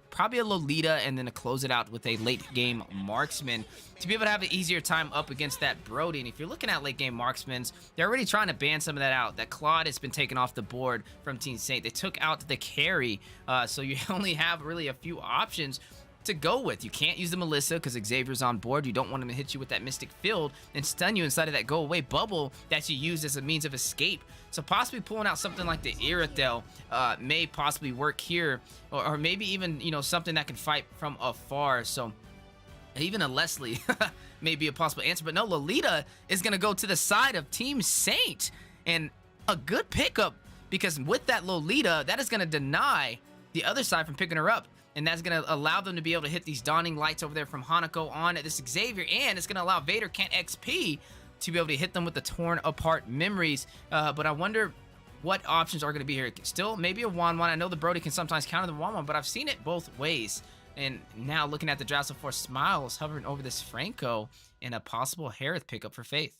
probably a Lolita and then to close it out with a late game marksman to be able to have an easier time up against that Brody. And if you're looking at late game marksmans, they're already trying to ban some of that out. That Claude has been taken off the board from Team Saint. They took out the carry, so you only have really a few options to go with. You can't use the Melissa because Xavier's on board. You don't want him to hit you with that Mystic Field and stun you inside of that go away bubble that you use as a means of escape. So possibly pulling out something like the Iratel may possibly work here, or maybe even, you know, something that can fight from afar. So even a Leslie may be a possible answer, but no, Lolita is going to go to the side of Team Saint, and a good pickup, because with that Lolita, that is going to deny the other side from picking her up. And that's going to allow them to be able to hit these dawning lights over there from Hanako on this Xavier. And it's going to allow Vader Can't XP to be able to hit them with the torn apart memories. But I wonder what options are going to be here. Still, maybe a Wanwan. I know the Brody can sometimes counter the Wanwan, but I've seen it both ways. And now looking at the draft so far, Smiles hovering over this Franco and a possible Harith pickup for Faith.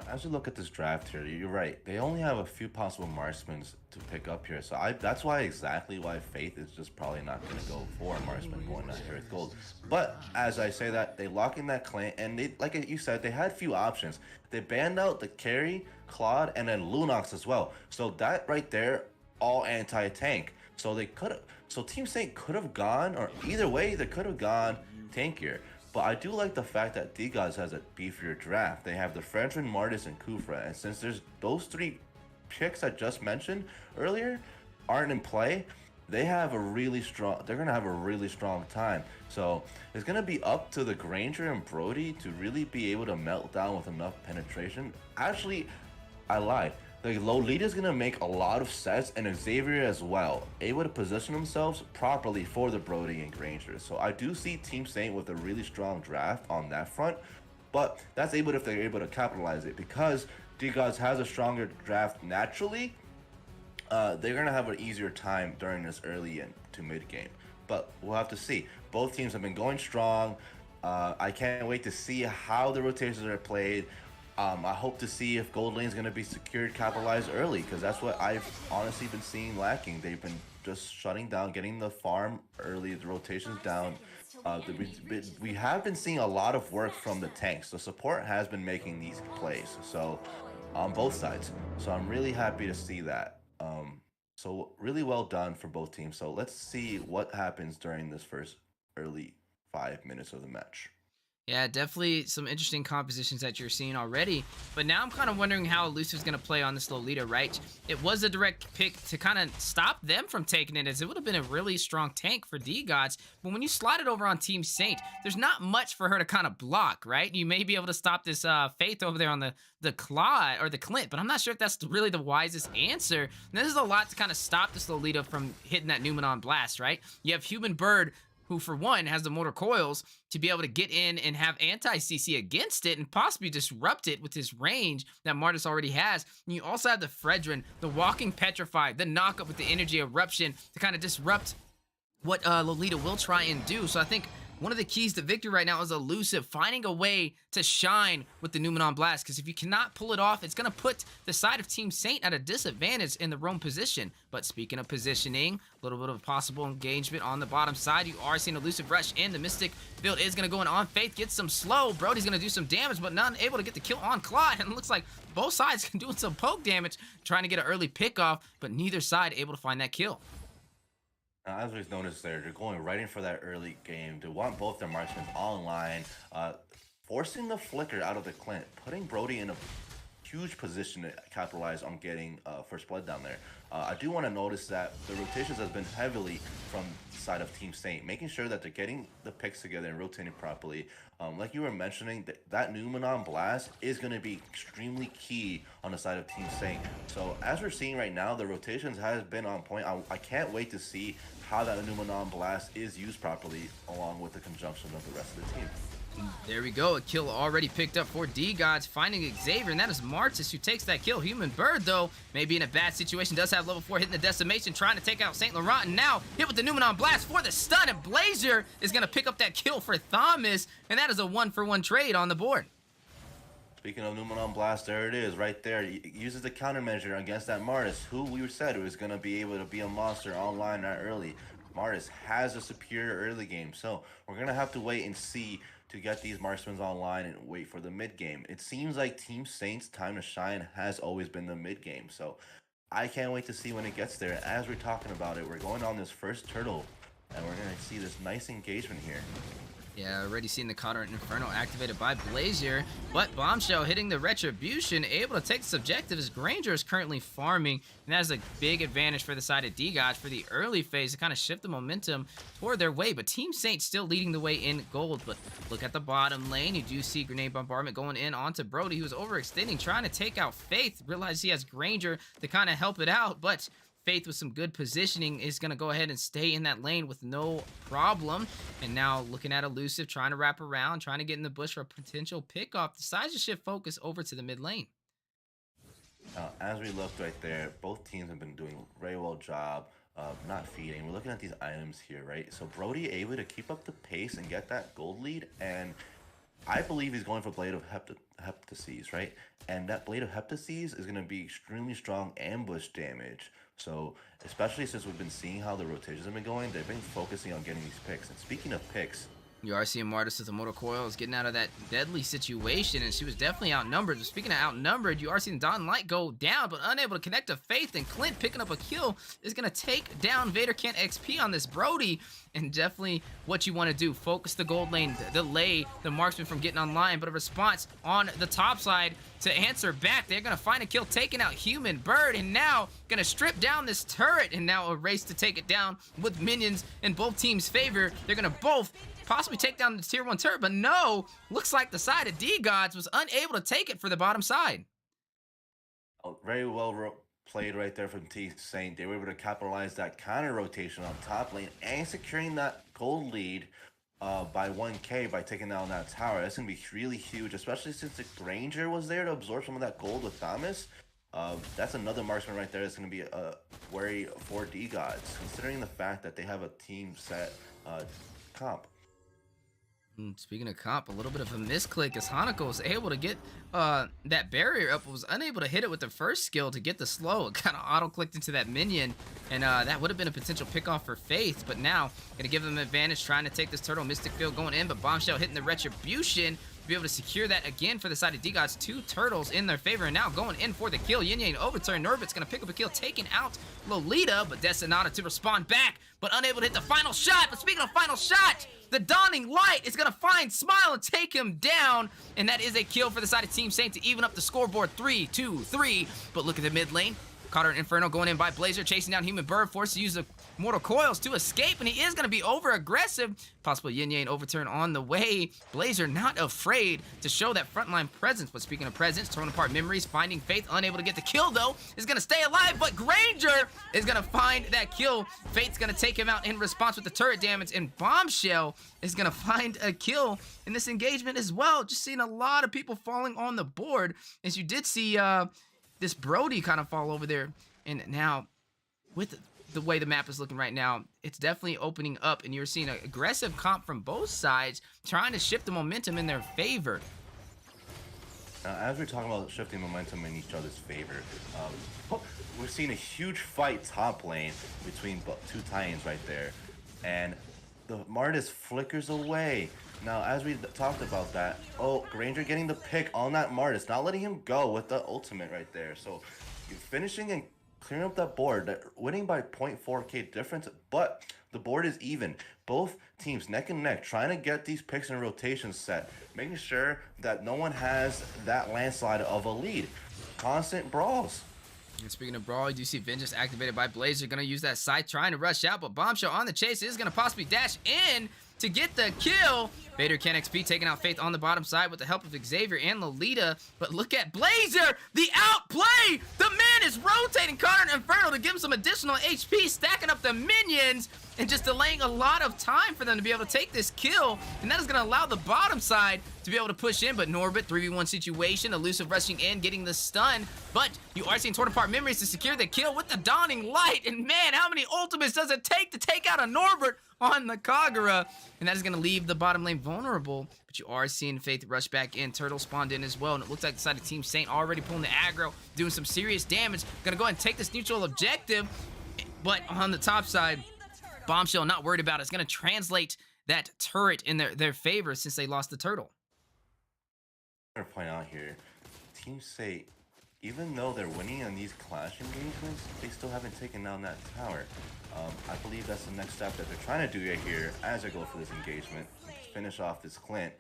As we look at this draft here, you're right. They only have a few possible marksmen to pick up here. So that's why Faith is just probably not going to go for a marksman going to Harith Gold. But as I say that, they lock in that clan, and they, like you said, they had few options. They banned out the Carry, Claude, and then Lunox as well. So that right there, all anti-tank. So they could have. So Team Saint could have gone, or either way, they could have gone tankier. But I do like the fact that D-Gods has a beefier draft. They have the Fredrin, Martis, and Kufra. And since there's those three picks I just mentioned earlier aren't in play, they're gonna have a really strong time. So it's gonna be up to the Granger and Brody to really be able to melt down with enough penetration. Actually, I lied. The Lolita's gonna make a lot of sets, and Xavier as well, able to position themselves properly for the Brody and Granger. So I do see Team Saint with a really strong draft on that front, but that's able if they're able to capitalize it, because D-Gods has a stronger draft naturally. They're gonna have an easier time during this early and to mid game, but we'll have to see. Both teams have been going strong. I can't wait to see how the rotations are played. I hope to see if gold lane is going to be secured, capitalized early, because that's what I've honestly been seeing lacking. They've been just shutting down, getting the farm early, the rotations down. We have been seeing a lot of work from the tanks. The support has been making these plays, so on both sides. So I'm really happy to see that. So really well done for both teams. So let's see what happens during this first early 5 minutes of the match. Yeah, definitely some interesting compositions that you're seeing already. But now I'm kind of wondering how Elusive's going to play on this Lolita, right? It was a direct pick to kind of stop them from taking it, as it would have been a really strong tank for D-Gods. But when you slide it over on Team Saint, there's not much for her to kind of block, right? You may be able to stop this Faith over there on the Claw or the Clint, but I'm not sure if that's really the wisest answer. And this is a lot to kind of stop this Lolita from hitting that Numenon Blast, right? You have Human Bird, who for one has the motor coils to be able to get in and have anti-CC against it and possibly disrupt it with his range that Martis already has. And you also have the Fredrin, the Walking Petrified, the knockup with the Energy Eruption to kind of disrupt what Lolita will try and do. So I think one of the keys to victory right now is Elusive finding a way to shine with the Numenon Blast, because if you cannot pull it off, it's going to put the side of Team Saint at a disadvantage in the roam position. But speaking of positioning, a little bit of possible engagement on the bottom side. You are seeing Elusive rush in. The Mystic Field is going to go in on Faith, gets some slow. Brody's going to do some damage, but not able to get the kill on Claude. And it looks like both sides doing some poke damage, trying to get an early pick off, but neither side able to find that kill. As we've noticed there, they're going right in for that early game. They want both their marksmen online, forcing the flicker out of the Clint, putting Brody in a huge position to capitalize on getting first blood down there. I do want to notice that the rotations has been heavily from the side of Team Saint, making sure that they're getting the picks together and rotating properly. Like you were mentioning, that Numenon Blast is going to be extremely key on the side of Team Saint. So as we're seeing right now, the rotations has been on point. I can't wait to see how that Numenon Blast is used properly along with the conjunction of the rest of the team. There we go, a kill already picked up for D-Gods, finding Xavier, and that is Martis who takes that kill. Human Bird, though, may be in a bad situation, does have level 4 hitting the decimation, trying to take out St. Laurent, and now hit with the Numenon Blast for the stun, and Blazer is going to pick up that kill for Thomas, and that is a 1-for-1 trade on the board. Speaking of Numenon Blast, there it is, right there. It uses the countermeasure against that Martis, who we said was going to be able to be a monster online that early. Martis has a superior early game, so we're going to have to wait and see to get these marksmen online and wait for the mid game. It seems like Team Saint's time to shine has always been the mid game, so I can't wait to see when it gets there. As we're talking about it, we're going on this first turtle, and we're going to see this nice engagement here. Yeah, already seen the Counter Inferno activated by Blazier, but Bombshell hitting the Retribution, able to take the subjective as Granger is currently farming, and that is a big advantage for the side of D-Gods for the early phase to kind of shift the momentum toward their way, but Team Saint still leading the way in gold. But look at the bottom lane, you do see Grenade Bombardment going in onto Brody, who was overextending, trying to take out Faith, realize he has Granger to kind of help it out, but Faith with some good positioning is going to go ahead and stay in that lane with no problem. And now looking at Elusive, trying to wrap around, trying to get in the bush for a potential pickoff. Decides to shift focus over to the mid lane. As we looked right there, both teams have been doing a very well job of not feeding. We're looking at these items here, right? So Brody able to keep up the pace and get that gold lead, and I believe he's going for Blade of Heptases, right? And that Blade of Heptases is going to be extremely strong ambush damage. So, especially since we've been seeing how the rotations have been going, they've been focusing on getting these picks. And speaking of picks, you are seeing Martis with the motor coils getting out of that deadly situation, and she was definitely outnumbered. But speaking of outnumbered, you are seeing Don Light go down, but unable to connect to Faith, and Clint picking up a kill is going to take down Vader Can't XP on this Brody. And definitely what you want to do, focus the gold lane, delay the marksman from getting online, but a response on the top side to answer back. They're going to find a kill, taking out Human Bird, and now going to strip down this turret, and now a race to take it down with minions in both teams' favor. They're going to both possibly take down the tier 1 turret, but no, looks like the side of D-Gods was unable to take it for the bottom side. Oh, very well played right there from Team Saint. They were able to capitalize that counter rotation on top lane and securing that gold lead by 1k by taking down that tower. That's going to be really huge, especially since the Granger was there to absorb some of that gold with Thomas. That's another marksman right there that's going to be wary for D-Gods, considering the fact that they have a team set comp. Speaking of comp, a little bit of a misclick as Hanako was able to get that barrier up, was unable to hit it with the first skill to get the slow. It kind of auto-clicked into that minion, and that would have been a potential pickoff for Faith, but now going to give them an advantage trying to take this turtle. Mystic Field going in, but Bombshell hitting the Retribution. be able to secure that again for the side of D-Gods. 2 turtles in their favor, and now going in for the kill. Yin Yang overturn. Norbit's going to pick up a kill, taking out Lolita, but Destinata to respond back, but unable to hit the final shot. But speaking of final shot, the Dawning Light is going to find Smile and take him down, and that is a kill for the side of Team Saint to even up the scoreboard 3-2-3. But look at the mid lane. Cotter and Inferno going in by Blazer, chasing down Human Bird, forced to use the Mortal Coils to escape, and he is going to be over-aggressive. Possible Yin Yang overturn on the way. Blazer not afraid to show that frontline presence, but speaking of presence, torn apart memories, finding Faith, unable to get the kill though, is going to stay alive, but Granger is going to find that kill. Faith's going to take him out in response with the turret damage, and Bombshell is going to find a kill in this engagement as well. Just seeing a lot of people falling on the board, as you did see this Brody kind of fall over there. And now, with the way the map is looking right now, it's definitely opening up, and you're seeing an aggressive comp from both sides, trying to shift the momentum in their favor. Now, as we're talking about shifting momentum in each other's favor, we're seeing a huge fight top lane between 2 Titans right there. And the Martis flickers away. Now, as we talked about that, Granger getting the pick on that Martis, not letting him go with the ultimate right there. So, you're finishing and clearing up that board, winning by 0.4k difference, but the board is even. Both teams neck and neck, trying to get these picks and rotations set, making sure that no one has that landslide of a lead. Constant brawls. And speaking of brawl, you do see Vengeance activated by Blazer, gonna use that scythe, trying to rush out, but Bombshell on the chase is gonna possibly dash in to get the kill. Vader can XP taking out Faith on the bottom side with the help of Xavier and Lolita. But look at Blazer, the outplay! The man is rotating Connor and Inferno to give him some additional HP, stacking up the minions and just delaying a lot of time for them to be able to take this kill. And that is going to allow the bottom side to be able to push in. But Norbit, 3v1 situation, Elusive rushing in, getting the stun. But you are seeing torn apart memories to secure the kill with the Dawning Light. And man, how many ultimates does it take to take out a Norbit on the Kagura? And that is going to leave the bottom lane vulnerable. But you are seeing Faith rush back in. Turtle spawned in as well. And it looks like the side of Team Saint already pulling the aggro, doing some serious damage. Going to go ahead and take this neutral objective. But on the top side, Bombshell not worried about it. It's going to translate that turret in their favor since they lost the turtle. I'm going to point out here, Team Saint, even though they're winning on these clash engagements, they still haven't taken down that tower. I believe that's the next step that they're trying to do right here as they go for this engagement, finish off this Clint.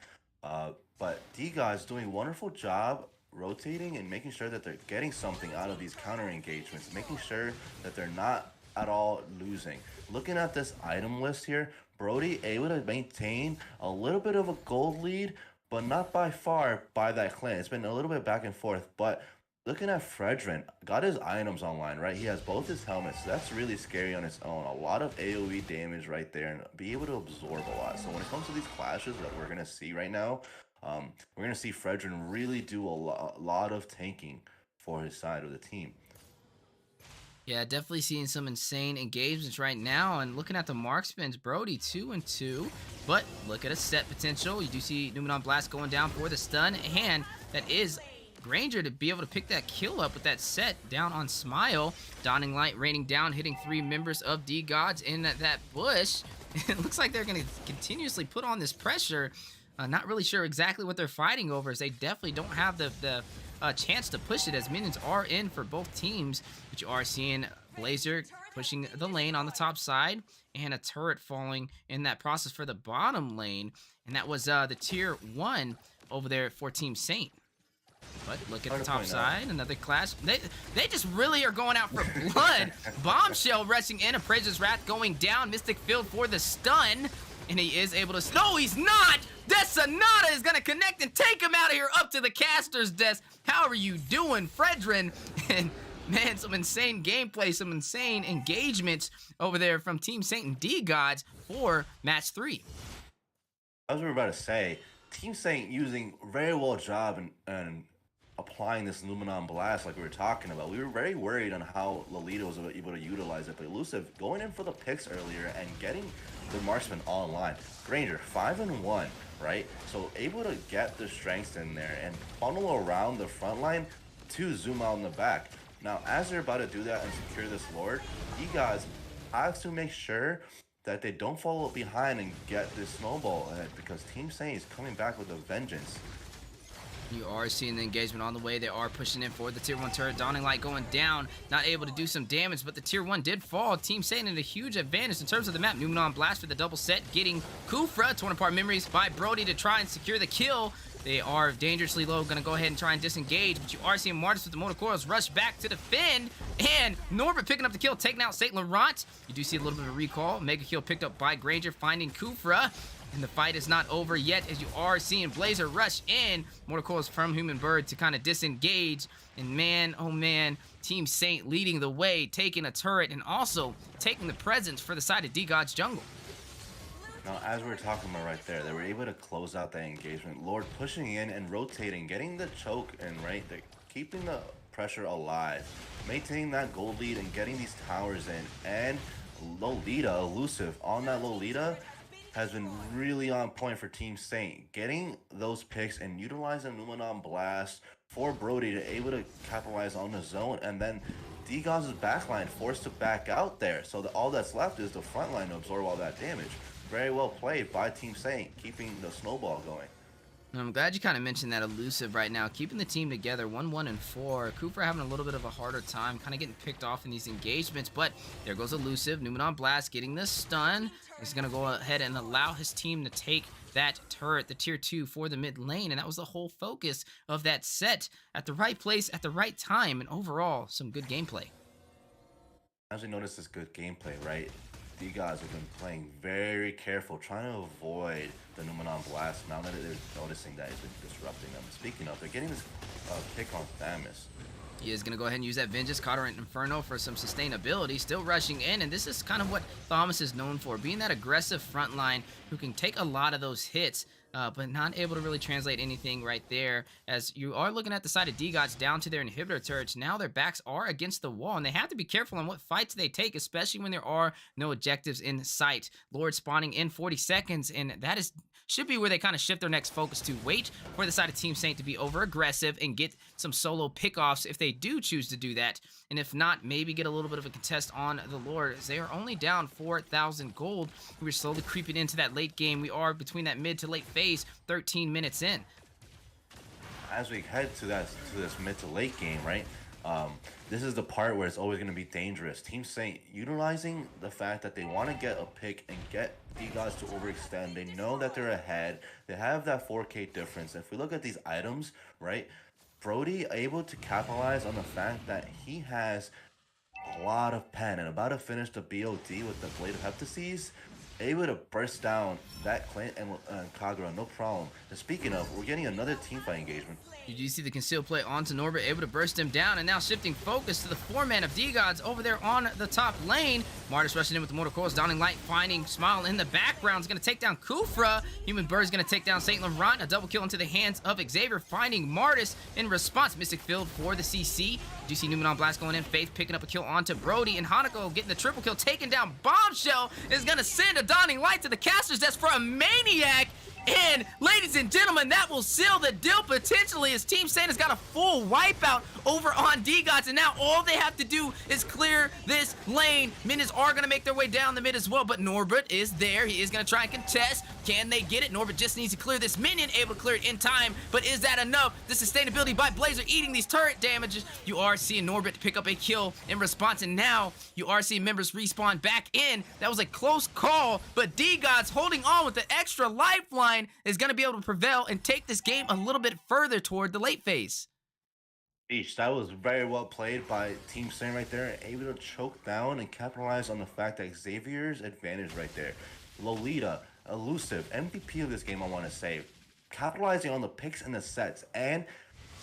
But D-God's doing a wonderful job rotating and making sure that they're getting something out of these counter engagements, making sure that they're not at all losing. Looking at this item list here, Brody able to maintain a little bit of a gold lead, but not by far by that Clint. It's been a little bit back and forth, but looking at Fredrin, got his items online, right? He has both his helmets. That's really scary on its own. A lot of AoE damage right there and be able to absorb a lot. So when it comes to these clashes that we're going to see right now, we're going to see Fredrin really do a lot of tanking for his side of the team. Yeah, definitely seeing some insane engagements right now. And looking at the mark spins, Brody 2-2. But look at a set potential. You do see Numenon Blast going down for the stun. And that is Granger to be able to pick that kill up with that set down on Smile. Dawning Light raining down, hitting 3 members of D-Gods in that bush. It looks like they're going to continuously put on this pressure. Not really sure exactly what they're fighting over, as they definitely don't have the chance to push it, as minions are in for both teams. But you are seeing Blazer pushing the lane on the top side, and a turret falling in that process for the bottom lane. And that was the tier 1 over there for Team Saint. But look at the top side, another clash. They just really are going out for blood. Bombshell rushing in, Appraiser's Wrath going down, Mystic Field for the stun. And he is able to... No, he's not! Destinata is going to connect and take him out of here up to the caster's desk. How are you doing, Fredrin? And, man, some insane gameplay, some insane engagements over there from Team Saint and D-Gods for match 3. As we were about to say, Team Saint using very well job and applying this Numenon Blast like we were talking about. We were very worried on how Lolita was able to utilize it, but Elusive going in for the picks earlier and getting the marksman online. Granger 5-1, right? So able to get the strengths in there and funnel around the front line to zoom out in the back. Now, as they're about to do that and secure this Lord, you guys have to make sure that they don't follow behind and get this snowball ahead, because Team Saint is coming back with a vengeance. You are seeing the engagement on the way. They are pushing in for the tier 1 turret. Dawning Light going down, not able to do some damage, but the tier 1 did fall. Team Satan in a huge advantage in terms of the map. Numenon Blast for the double set, getting Kufra. Torn apart memories by Brody to try and secure the kill. They are dangerously low, gonna go ahead and try and disengage, but you are seeing Martis with the motor coils rush back to defend, and Norbert picking up the kill, taking out Saint Laurent. You do see a little bit of a recall. Mega kill picked up by Granger, finding Kufra. And the fight is not over yet, as you are seeing Blazer rush in. Motor coils from Human Bird to kind of disengage. And man, oh man, Team Saint leading the way, taking a turret and also taking the presence for the side of D-God's jungle. Now, as we were talking about right there, they were able to close out that engagement. Lord pushing in and rotating, getting the choke and right, they're keeping the pressure alive, maintaining that gold lead and getting these towers in. And Lolita, elusive on that Lolita, has been really on point for Team Saint, getting those picks and utilizing Numenon Blast for Brody to able to capitalize on the zone, and then D-God's backline forced to back out there. So all that's left is the front line to absorb all that damage. Very well played by Team Saint, keeping the snowball going. I'm glad you kind of mentioned that elusive right now, keeping the team together 1-1-4. Cooper having a little bit of a harder time, kind of getting picked off in these engagements, but there goes elusive. Numenon Blast getting the stun. He's going to go ahead and allow his team to take that turret, the tier 2 for the mid lane, and that was the whole focus of that set. At the right place, at the right time, and overall, some good gameplay. As we notice this good gameplay, right? You guys have been playing very careful, trying to avoid the Numenon Blast now that they're noticing that it's been disrupting them. Speaking of, they're getting this pick on Thamus. He is going to go ahead and use that Vengeance, Cauterant Inferno for some sustainability. Still rushing in, and this is kind of what Thomas is known for, being that aggressive front line who can take a lot of those hits, but not able to really translate anything right there. As you are looking at the side of D-Gods down to their inhibitor turrets, now their backs are against the wall, and they have to be careful on what fights they take, especially when there are no objectives in sight. Lord spawning in 40 seconds, and that should be where they kind of shift their next focus to. Wait for the side of Team Saint to be over aggressive and get some solo pickoffs if they do choose to do that. And if not, maybe get a little bit of a contest on the Lord, as they are only down 4,000 gold. We're slowly creeping into that late game. We are between that mid to late phase, 13 minutes in. As we head to this mid to late game, right? This is the part where it's always going to be dangerous. Team Saint utilizing the fact that they want to get a pick and get D-Gods to overextend. They know that they're ahead. They have that 4K difference. If we look at these items, right? Brody able to capitalize on the fact that he has a lot of pen and about to finish the BOD with the Blade of Heptases, able to burst down that Clint and Kagura, no problem. And speaking of, we're getting another teamfight engagement. You do see the concealed play onto Norbert, able to burst him down, and now shifting focus to the 4-man of D-Gods over there on the top lane. Martis rushing in with the motor coils, Dawning Light finding Smile in the background. Is going to take down Kufra. Human Bird is going to take down Saint Laurent. A double kill into the hands of Xavier, finding Martis in response. Mystic Field for the CC. You see Numenon Blast going in. Faith picking up a kill onto Brody, and Hanako getting the triple kill, taking down Bombshell. Is going to send a Dawning Light to the caster's desk for a Maniac. And ladies and gentlemen, that will seal the deal potentially, as Team Saint has got a full wipeout over on D-Gods, and now all they have to do is clear this lane. Minions are going to make their way down the mid as well, but Norbert is there. He is going to try and contest. Can they get it? Norbert just needs to clear this minion, able to clear it in time, but is that enough? The sustainability by Blazer eating these turret damages. You are seeing Norbert pick up a kill in response, and now you are seeing members respawn back in. That was a close call, but D-Gods holding on with the extra lifeline is going to be able to prevail and take this game a little bit further toward the late phase. That was very well played by Team Saint right there, able to choke down and capitalize on the fact that Xavier's advantage right there. Lolita, elusive, MVP of this game, I want to say, capitalizing on the picks and the sets, and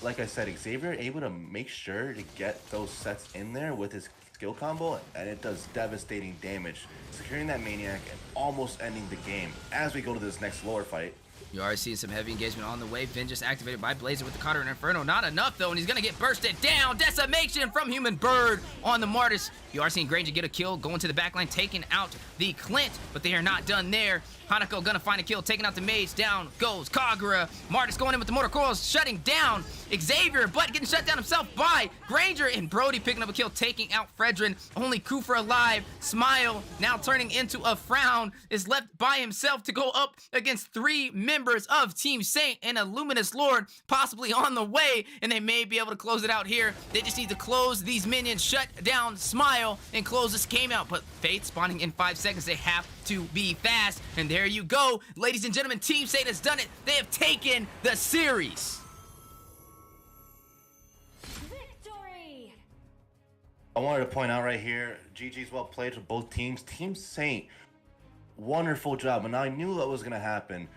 like I said, Xavier able to make sure to get those sets in there with his skill combo, and it does devastating damage, securing that Maniac and almost ending the game. As we go to this next lower fight, you are seeing some heavy engagement on the way. Vengeance activated by Blazer with the Cutter and Inferno. Not enough, though, and he's going to get bursted down. Decimation from Human Bird on the Martis. You are seeing Granger get a kill, going to the backline, taking out the Clint, but they are not done there. Hanako gonna find a kill, taking out the mage. Down goes Kagura. Martis going in with the motor coils, shutting down Xavier, but getting shut down himself by Granger, and Brody picking up a kill, taking out Fredrin. Only Kufra alive. Smile now turning into a frown, is left by himself to go up against 3 members members of Team Saint and a Luminous Lord possibly on the way, and they may be able to close it out here. They just need to close these minions, shut down Smile, and close this game out. But Faith spawning in 5 seconds. They have to be fast. And there you go. Ladies and gentlemen, Team Saint has done it. They have taken the series. Victory! I wanted to point out right here, GG's well played for both teams. Team Saint, wonderful job. And I knew that was going to happen.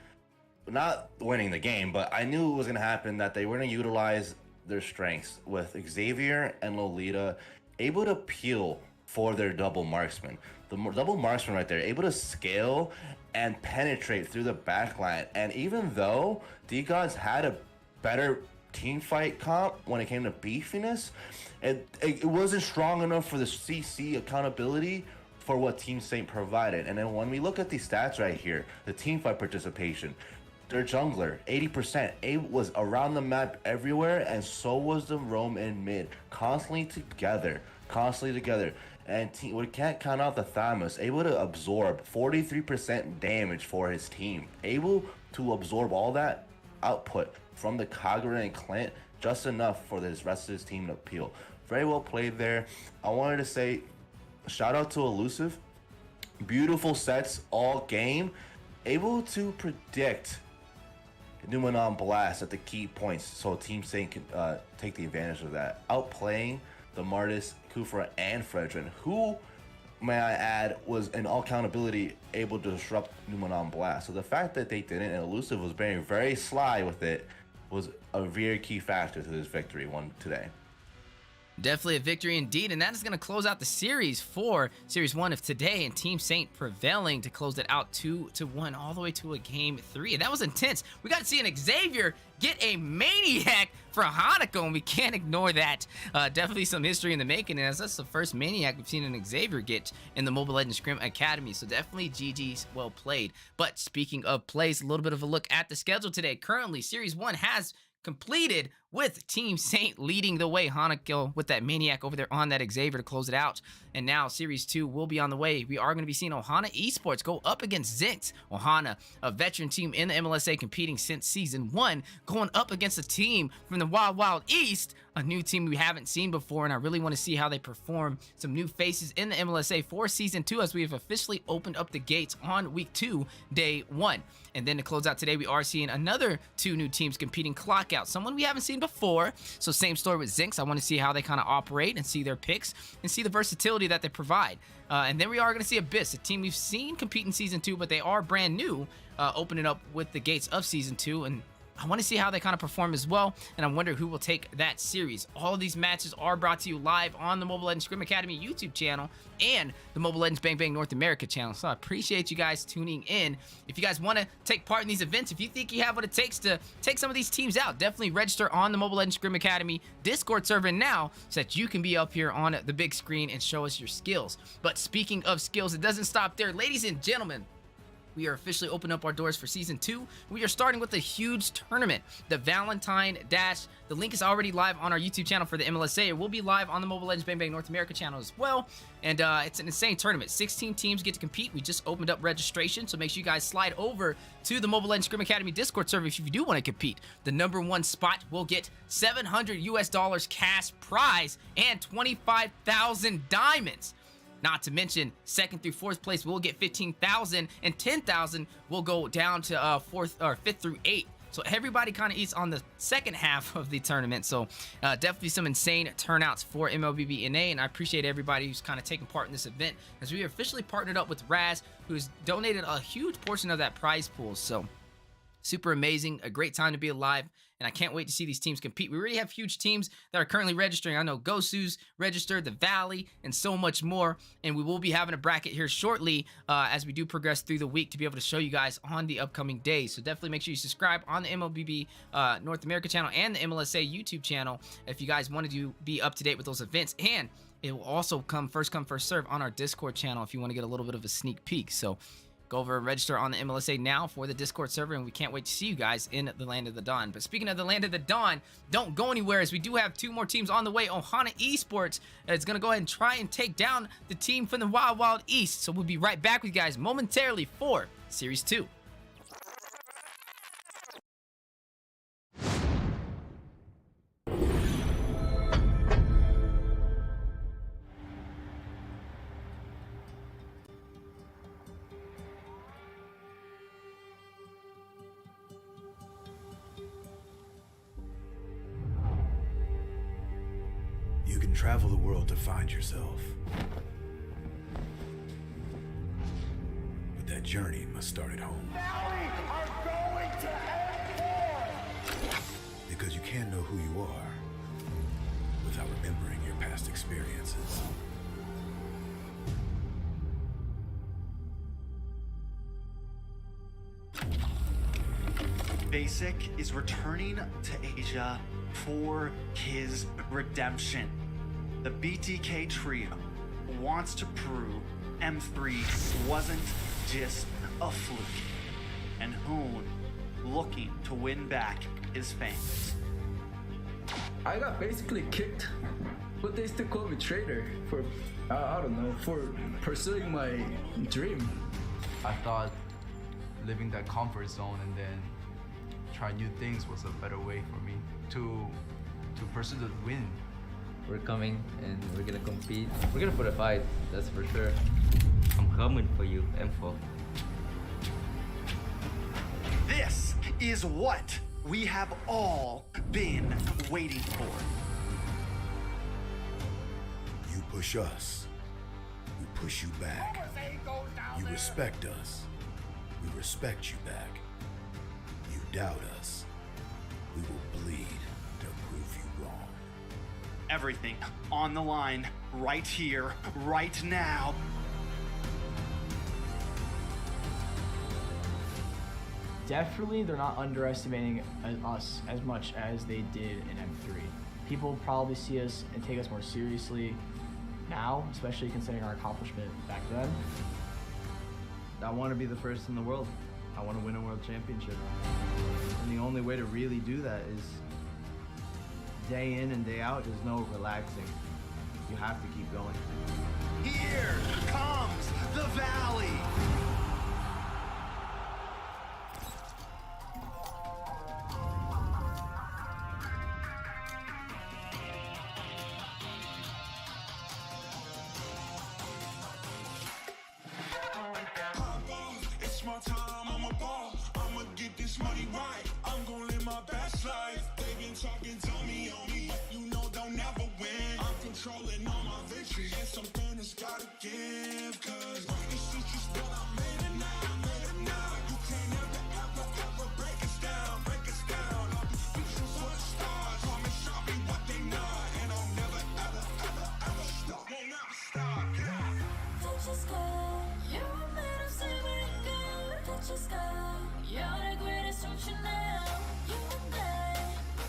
Not winning the game, but I knew it was going to happen, that they were going to utilize their strengths with Xavier and Lolita able to peel for their double marksman. The double marksman right there, able to scale and penetrate through the backline. And even though D-Gods had a better team fight comp when it came to beefiness, it wasn't strong enough for the CC accountability for what Team Saint provided. And then when we look at these stats right here, the team fight participation, their jungler, 80%. A was around the map everywhere, and so was the roam in mid. Constantly together. And we can't count out the Thamus, able to absorb 43% damage for his team. Able to absorb all that output from the Kagura and Clint, just enough for the rest of his team to peel. Very well played there. I wanted to say, shout out to Elusive. Beautiful sets all game. Able to predict Numenon Blast at the key points, so Team Saint can take the advantage of that. Outplaying the Martis, Kufra, and Fredrin, who, may I add, was in all accountability able to disrupt Numenon Blast. So the fact that they didn't, and Elusive was being very sly with it, was a very key factor to this victory won today. Definitely a victory indeed, and that is going to close out the series for Series 1 of today, and Team Saint prevailing to close it out 2-1 all the way to a Game 3. And that was intense. We got to see an Xavier get a Maniac for Hanako, and we can't ignore that. Definitely some history in the making, as that's the first Maniac we've seen an Xavier get in the Mobile Legends Scrim Academy, so definitely GG's well played. But speaking of plays, a little bit of a look at the schedule today. Currently, Series 1 has completed with Team Saint leading the way. Hanako with that Maniac over there on that Xavier to close it out. And now Series 2 will be on the way. We are going to be seeing Ohana Esports go up against Zinx. Ohana, a veteran team in the MLSA competing since Season 1, going up against a team from the Wild Wild East, a new team we haven't seen before, and I really want to see how they perform. Some new faces in the MLSA for Season 2 as we have officially opened up the gates on Week 2, Day 1. And then to close out today, we are seeing another 2 new teams competing Clockout, someone we haven't seen before. So same story with Zinx. I want to see how they kind of operate and see their picks and see the versatility that they provide. And then we are going to see Abyss, a team we've seen compete in Season 2, but they are brand new, opening up with the gates of Season 2. And I want to see how they kind of perform as well, and I wonder who will take that series. All of these matches are brought to you live on the Mobile Legends Scrim Academy YouTube channel and the Mobile Legends Bang Bang North America channel. So I appreciate you guys tuning in. If you guys want to take part in these events, if you think you have what it takes to take some of these teams out, definitely register on the Mobile Legends Scrim Academy Discord server now so that you can be up here on the big screen and show us your skills. But speaking of skills, it doesn't stop there. Ladies and gentlemen, we are officially opening up our doors for Season 2. We are starting with a huge tournament, the Valentine Dash. The link is already live on our YouTube channel for the MLSA. It will be live on the Mobile Legends Bang Bang North America channel as well. And it's an insane tournament. 16 teams get to compete. We just opened up registration, so make sure you guys slide over to the Mobile Legends Scrim Academy Discord server if you do want to compete. The #1 spot will get $700 cash prize and 25,000 diamonds. Not to mention, 2nd through 4th place will get 15,000, and 10,000 will go down to 4th or 5th through 8th. So everybody kind of eats on the second half of the tournament. So definitely some insane turnouts for MLBB NA, and I appreciate everybody who's kind of taking part in this event, as we officially partnered up with Raz, who's donated a huge portion of that prize pool. So super amazing, a great time to be alive, and I can't wait to see these teams compete. We already have huge teams that are currently registering. I know Gosu's registered, the Valley, and so much more, and we will be having a bracket here shortly as we do progress through the week to be able to show you guys on the upcoming days. So definitely make sure you subscribe on the MLBB North America channel and the MLSA YouTube channel if you guys wanted to be up to date with those events. And it will also come, first serve on our Discord channel if you want to get a little bit of a sneak peek. So go over and register on the MLSA now for the Discord server, and we can't wait to see you guys in the Land of the Dawn. But speaking of the Land of the Dawn, don't go anywhere, as we do have 2 more teams on the way. Ohana Esports is going to go ahead and try and take down the team from the Wild Wild East. So we'll be right back with you guys momentarily for Series 2. can travel the world to find yourself. But that journey must start at home. Because you can't know who you are without remembering your past experiences. Basic is returning to Asia for his redemption. The BTK trio wants to prove M3 wasn't just a fluke, and Hoon looking to win back his fans. I got basically kicked, but they still call me traitor for, I don't know, for pursuing my dream. I thought living that comfort zone and then try new things was a better way for me to pursue the win. We're coming and we're gonna compete. We're gonna put a fight, that's for sure. I'm coming for you, M4. This is what we have all been waiting for. You push us, we push you back. You respect us, we respect you back. You doubt us, we will bleed to prove you wrong. Everything on the line right here, right now. Definitely, they're not underestimating us as much as they did in M3. People probably see us and take us more seriously now, especially considering our accomplishment back then. I want to be the first in the world. I want to win a world championship. And the only way to really do that is day in and day out. There's no relaxing. You have to keep going. Here comes the Valley. It's my time, I'm a ball. I'ma get this money right. I'm gonna live my best life. They been talking, tell me on me, but you know they'll never win. I'm controlling all my victories, and something has gotta give. Cause this is just what I made it now, made it now. You can't ever break us down, break us down. I'll be speechless for the stars. Promise I'll be what they not, and I'll never ever stop. Won't never stop, yeah. Touch the sky, you're made of silver and gold. Touch the sky, you're the greatest, don't you know? You and I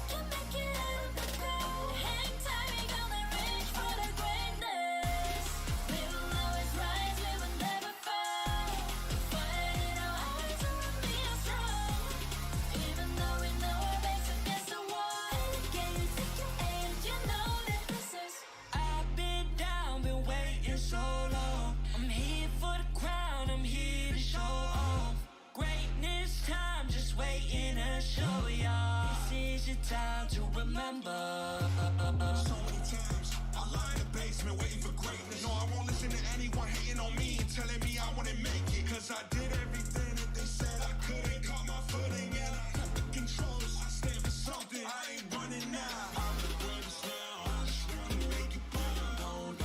can make it out of the cold. Hang tight, we gonna reach for the greatness. We will always rise, we will never fall. Fight in our hearts and we are strong. Even though we know our backs against the wall. And again, you take your aim, you know that this is. I've been down, been waiting so long. I'm here for the crown, I'm here to show off. Greatness time, just waiting to show y'all. This is your time to remember. So many times I lie in the basement waiting for greatness. No, I won't listen to anyone hating on me and telling me I wouldn't make it. Cause I did everything that they said I couldn't. Caught my footing and I cut the controls. I stand for something, I ain't running now. I'm the greatest now, I just wanna make it burn. Don't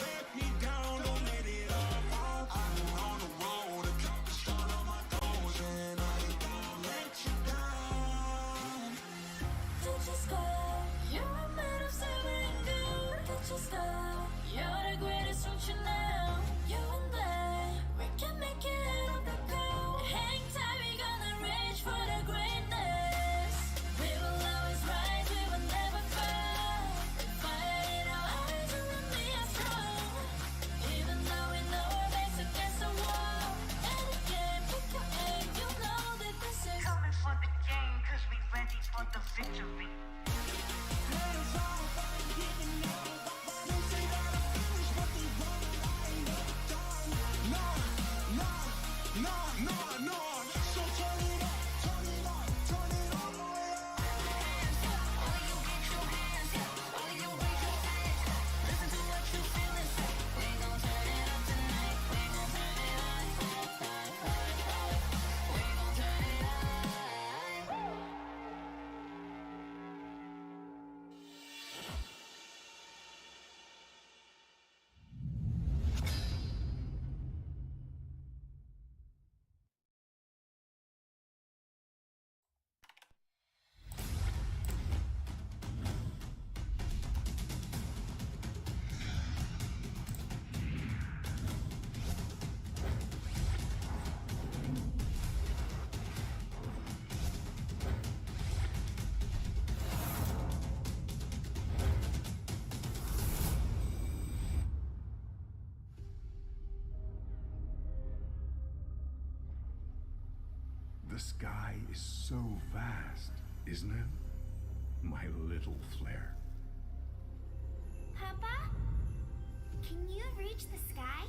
let me down, don't let it all. I've been on the road, accomplished all of my goals, and I ain't gonna let you down. Touch the sky, you're made of silver and gold. Touch the sky, you're the greatest, don't you know? You and I, we can make it out of the cold. Hang tight, we gonna reach for the greatness. We will always rise, we will never fall. We fight in our hearts and we are strong. Even though we know our backs against the wall. And again, pick your aim, you know that this is. Coming for the game, cause we ready for the victory. Nah, sky is so vast, isn't it? My little flare. Papa? Can you reach the sky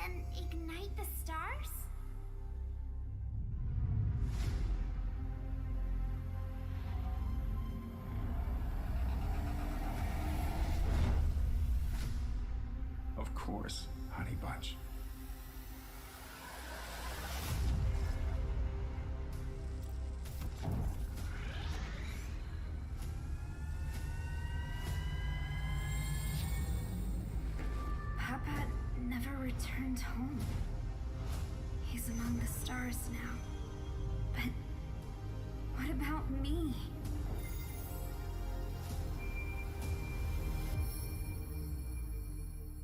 and ignite the stars? Of course, Honey Bunch. Papa never returned home. He's among the stars now. But what about me?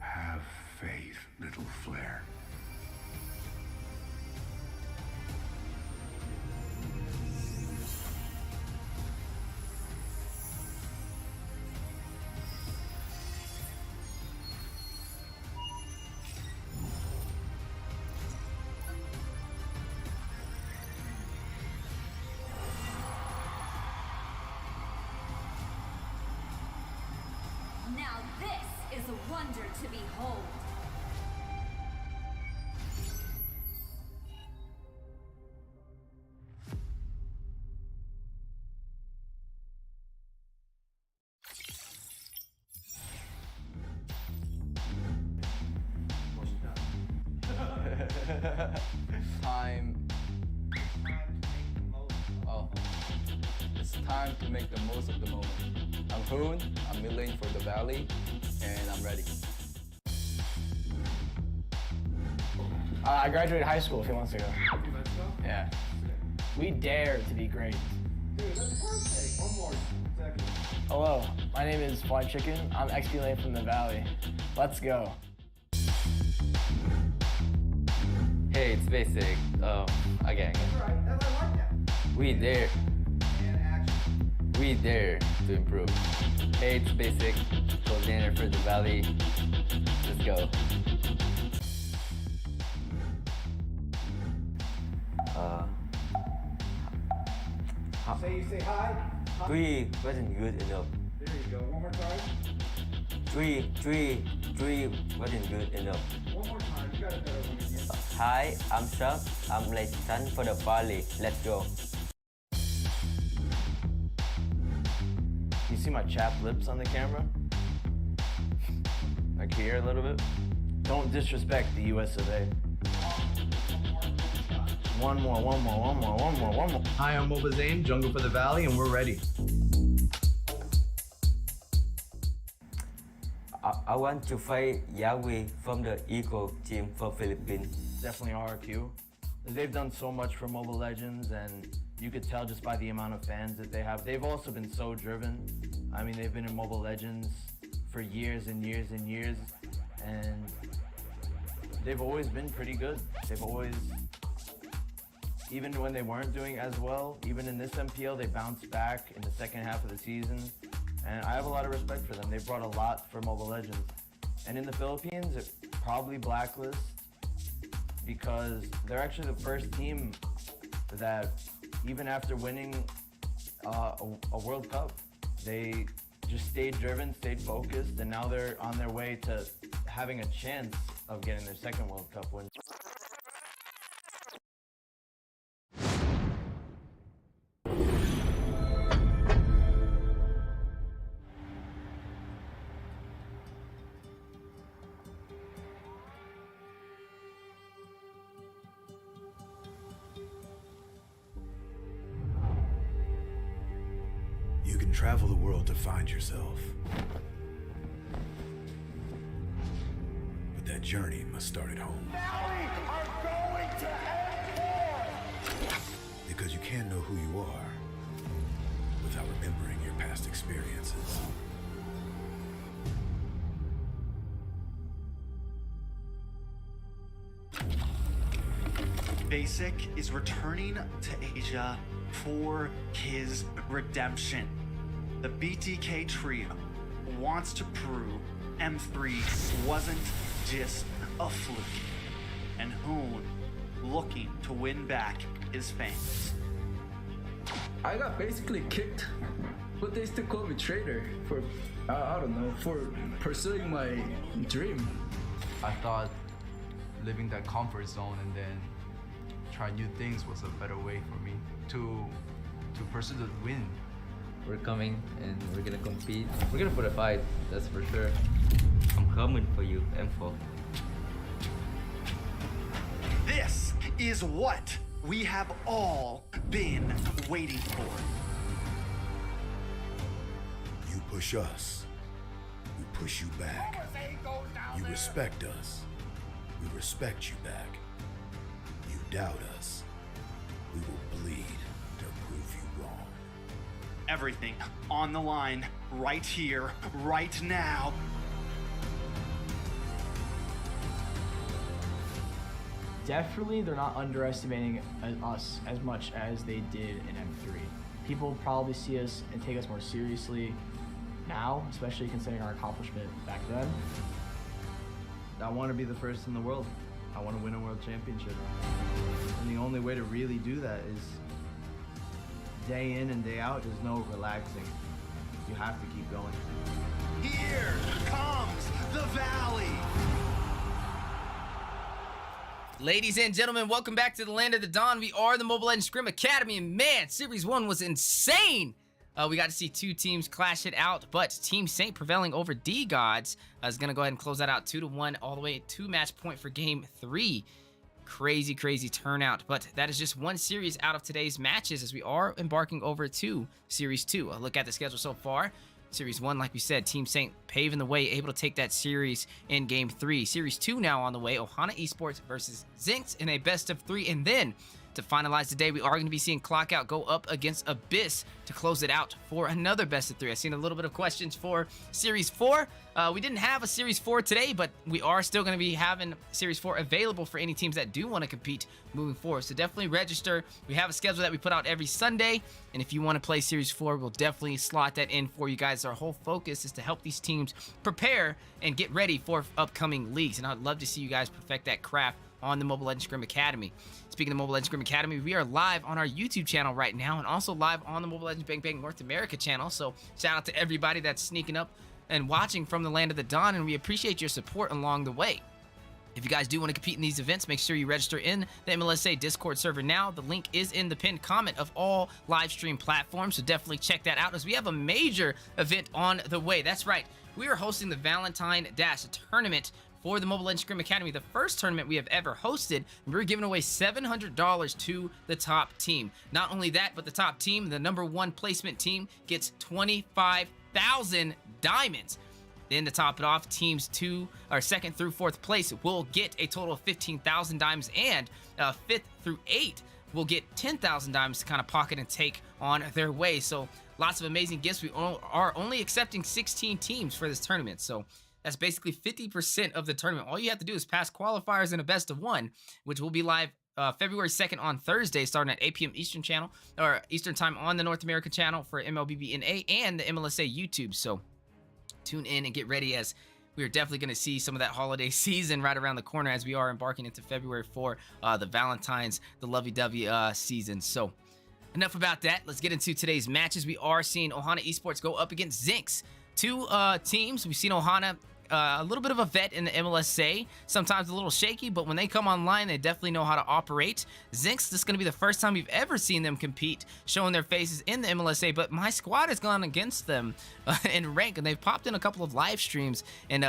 Have faith, little flare. Now this is a wonder to behold. Time. Oh, it's time to make the most of the moment. I'm Hoon, I'm milling for the valley, and I'm ready. I graduated high school a few months ago. Yeah. We dare to be great. Dude, that's perfect. One more second. Hello, my name is Fly Chicken. I'm XP Lane from the Valley. Let's go. Hey, it's Basic. Again. That's right. I like that. We dare. And action. We dare to improve. Hey, it's Basic. Coordinator for the Valley. Let's go. Say hi. Hi. 3 wasn't good enough. There you go. One more time. 3 wasn't good enough. One more time. You got a better one again. Hi, I'm Chuck. I'm like son for the Valley. Let's go. You see my chapped lips on the camera? Like here a little bit? Don't disrespect the US of A. One more. Hi, I'm Moba Zane, Jungle for the Valley, and we're ready. I want to fight Yahweh from the Eagle team for Philippines. Definitely RQ. They've done so much for Mobile Legends, and you could tell just by the amount of fans that they have. They've also been so driven. I mean, they've been in Mobile Legends for years and years and years, and they've always been pretty good. They've always, even when they weren't doing as well, even in this MPL, they bounced back in the second half of the season. And I have a lot of respect for them. They brought a lot for Mobile Legends. And in the Philippines, it probably Blacklist, because they're actually the first team that, even after winning a World Cup, they just stayed driven, stayed focused, and now they're on their way to having a chance of getting their second World Cup win. You can travel the world to find yourself. But that journey must start at home. Valley are going to end war! Because you can't know who you are without remembering your past experiences. Basic is returning to Asia for his redemption. The BTK trio wants to prove M3 wasn't just a fluke, and Hoon looking to win back his fans. I got basically kicked, but they still call me traitor for, I don't know, for pursuing my dream. I thought living that comfort zone and then try new things was a better way for me to pursue the win. We're coming and we're gonna compete. We're gonna put a fight, that's for sure. I'm coming for you, M4. This is what we have all been waiting for. You push us, we push you back. You respect us, we respect you back. You doubt us, we will bleed to prove you wrong. Everything on the line, right here, right now. Definitely, they're not underestimating us as much as they did in M3. People probably see us and take us more seriously now, especially considering our accomplishment back then. I want to be the first in the world. I want to win a world championship. And the only way to really do that is day in and day out. There's no relaxing. You have to keep going. Here comes the valley. Ladies and gentlemen, welcome back to the Land of the Dawn. We are the Mobile Legends Scrim Academy, and man, Series 1 was insane! We got to see two teams clash it out, but Team Saint prevailing over D-Gods is going to go ahead and close that out 2-1 all the way to match point for Game 3. Crazy, crazy turnout, but that is just one series out of today's matches as we are embarking over to Series 2. A look at the schedule so far. Series 1, like we said, Team Saint paving the way, able to take that series in Game 3. Series 2 now on the way, Ohana Esports versus Zinx in a best of 3. And then, to finalize the day, we are going to be seeing Clockout go up against Abyss to close it out for another best of 3. I've seen a little bit of questions for Series 4. We didn't have a Series 4 today, but we are still going to be having Series 4 available for any teams that do want to compete moving forward. So definitely register. We have a schedule that we put out every Sunday, and if you want to play Series 4, we'll definitely slot that in for you guys. Our whole focus is to help these teams prepare and get ready for upcoming leagues, and I'd love to see you guys perfect that craft on the Mobile Legends Scrim Academy. Speaking of Mobile Legends Scrim Academy, we are live on our YouTube channel right now and also live on the Mobile Legends Bang Bang North America channel. So shout out to everybody that's sneaking up and watching from the Land of the Dawn, and we appreciate your support along the way. If you guys do want to compete in these events, make sure you register in the MLSA Discord server now. The link is in the pinned comment of all live stream platforms, so definitely check that out as we have a major event on the way. That's right, we are hosting the Valentine Dash tournament for the Mobile Legends Scrim Academy, the first tournament we have ever hosted. We're giving away $700 to the top team. Not only that, but the top team, the #1 placement team, gets 25,000 diamonds. Then to top it off, teams 2nd through 4th place will get a total of 15,000 diamonds, and 5th through 8th will get 10,000 diamonds to kind of pocket and take on their way. So lots of amazing gifts. We are only accepting 16 teams for this tournament, so that's basically 50% of the tournament. All you have to do is pass qualifiers in a best of 1, which will be live February 2nd on Thursday, starting at 8 p.m. Eastern channel or Eastern time on the North American channel for MLBB NA and the MLSA YouTube. So tune in and get ready, as we are definitely going to see some of that holiday season right around the corner as we are embarking into February for the Valentine's, the lovey-dovey season. So enough about that. Let's get into today's matches. We are seeing Ohana Esports go up against Zinx. Two teams. We've seen Ohana, a little bit of a vet in the MLSA, sometimes a little shaky, but when they come online, they definitely know how to operate. Zinx, this is going to be the first time we've ever seen them compete, showing their faces in the MLSA, but my squad has gone against them in rank, and they've popped in a couple of live streams and,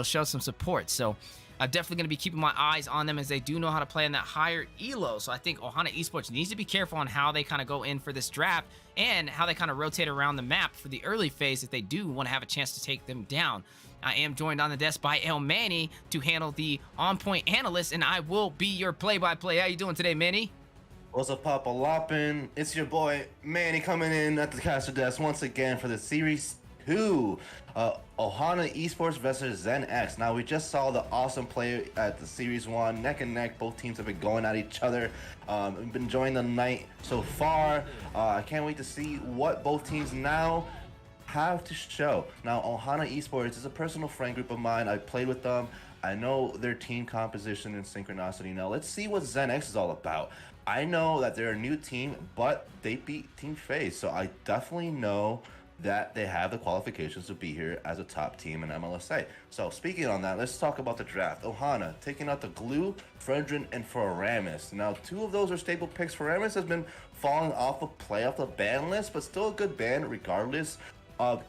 showed some support. So I'm definitely going to be keeping my eyes on them, as they do know how to play in that higher elo. So I think Ohana Esports needs to be careful on how they kind of go in for this draft and how they kind of rotate around the map for the early phase if they do want to have a chance to take them down. I am joined on the desk by El Manny to handle the on-point analyst, and I will be your play-by-play. How you doing today, Manny? What's up, Papa Loppin? It's your boy Manny coming in at the caster desk once again for the Series 2. Ohana Esports versus Zen X. Now, we just saw the awesome play at the Series 1, neck and neck. Both teams have been going at each other. We've been enjoying the night so far. I can't wait to see what both teams now have to show. Now, Ohana Esports is a personal friend group of mine. I played with them. I know their team composition and synchronicity. Now, let's see what Zen X is all about. I know that they're a new team, but they beat Team FaZe, so I definitely know that they have the qualifications to be here as a top team in MLSA. So speaking on that, let's talk about the draft. Ohana taking out the Glue, Frendrin, and Faramis. Now, 2 of those are staple picks. Faramis has been falling off of play off the ban list, but still a good ban regardless.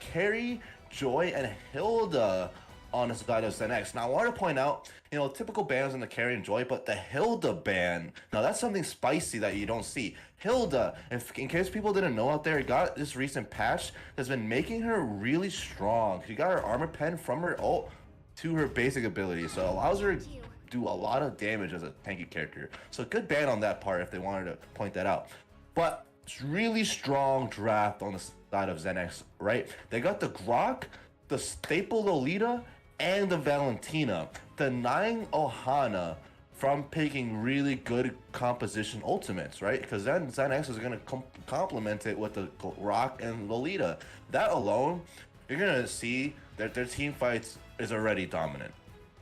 Carrie, Joy, and Hilda on the side of ZenX. Now, I want to point out, typical bans in the Carrie and Joy, but the Hilda ban, now that's something spicy that you don't see. Hilda, in case people didn't know out there, got this recent patch that's been making her really strong. She got her armor pen from her ult to her basic ability, so it allows her to do a lot of damage as a tanky character. So good ban on that part if they wanted to point that out. But it's really strong draft on the side of ZenX, right? They got the Grok, the staple Lolita, and the Valentina, denying Ohana from picking really good composition ultimates, right? Because then ZenX is going to complement it with the Rock and Lolita. That alone, you're going to see that their team fights is already dominant,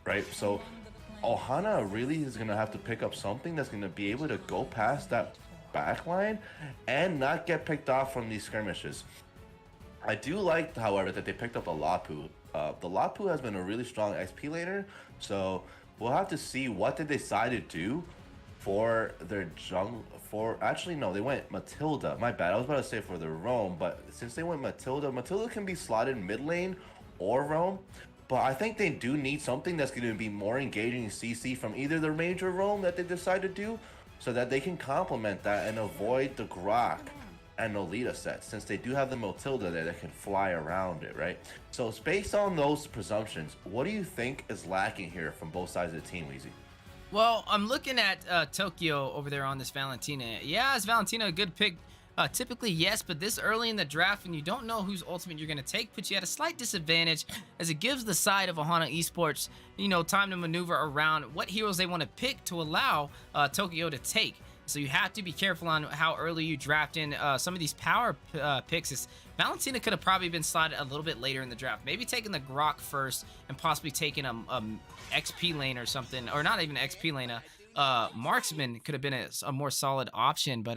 right? So Ohana really is going to have to pick up something that's going to be able to go past that backline and not get picked off from these skirmishes. I do like, however, that they picked up the Lapu. The Lapu has been a really strong XP laner, so we'll have to see what they decide to do for their jungle. Actually, no, they went Matilda. My bad. I was about to say for the roam, but since they went Matilda can be slotted mid lane or roam. But I think they do need something that's going to be more engaging CC from either the range or roam that they decide to do, so that they can complement that and avoid the Grok and Lolita set, since they do have the Matilda there that can fly around it, right? So it's based on those presumptions. What do you think is lacking here from both sides of the team, Weezy? Well, I'm looking at Tokyo over there on this Valentina. Yeah, is Valentina a good pick? Typically, yes, but this early in the draft, when you don't know whose ultimate you're going to take, puts you at a slight disadvantage, as it gives the side of Ohana Esports, time to maneuver around what heroes they want to pick to allow Tokyo to take. So you have to be careful on how early you draft in some of these power picks. Valentina could have probably been slotted a little bit later in the draft. Maybe taking the Grok first and possibly taking a XP lane or something. Or not even an XP lane. Marksman could have been a more solid option. But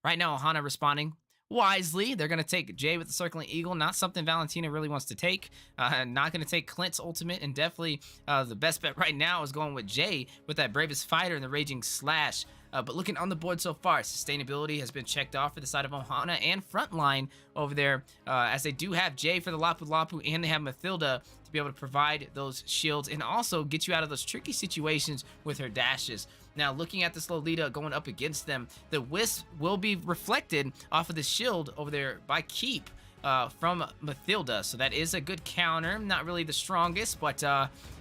right now, Ohana responding wisely. They're going to take Jay with the Circling Eagle. Not something Valentina really wants to take. Not going to take Clint's ultimate. And definitely the best bet right now is going with Jay with that Bravest Fighter and the Raging Slash. But looking on the board so far, sustainability has been checked off for the side of Ohana and Frontline over there, as they do have Jay for the Lapu Lapu, and they have Mathilda to be able to provide those shields and also get you out of those tricky situations with her dashes. Now, looking at this Lolita going up against them, the Wisp will be reflected off of the shield over there by Keep from Mathilda. So that is a good counter. Not really the strongest, but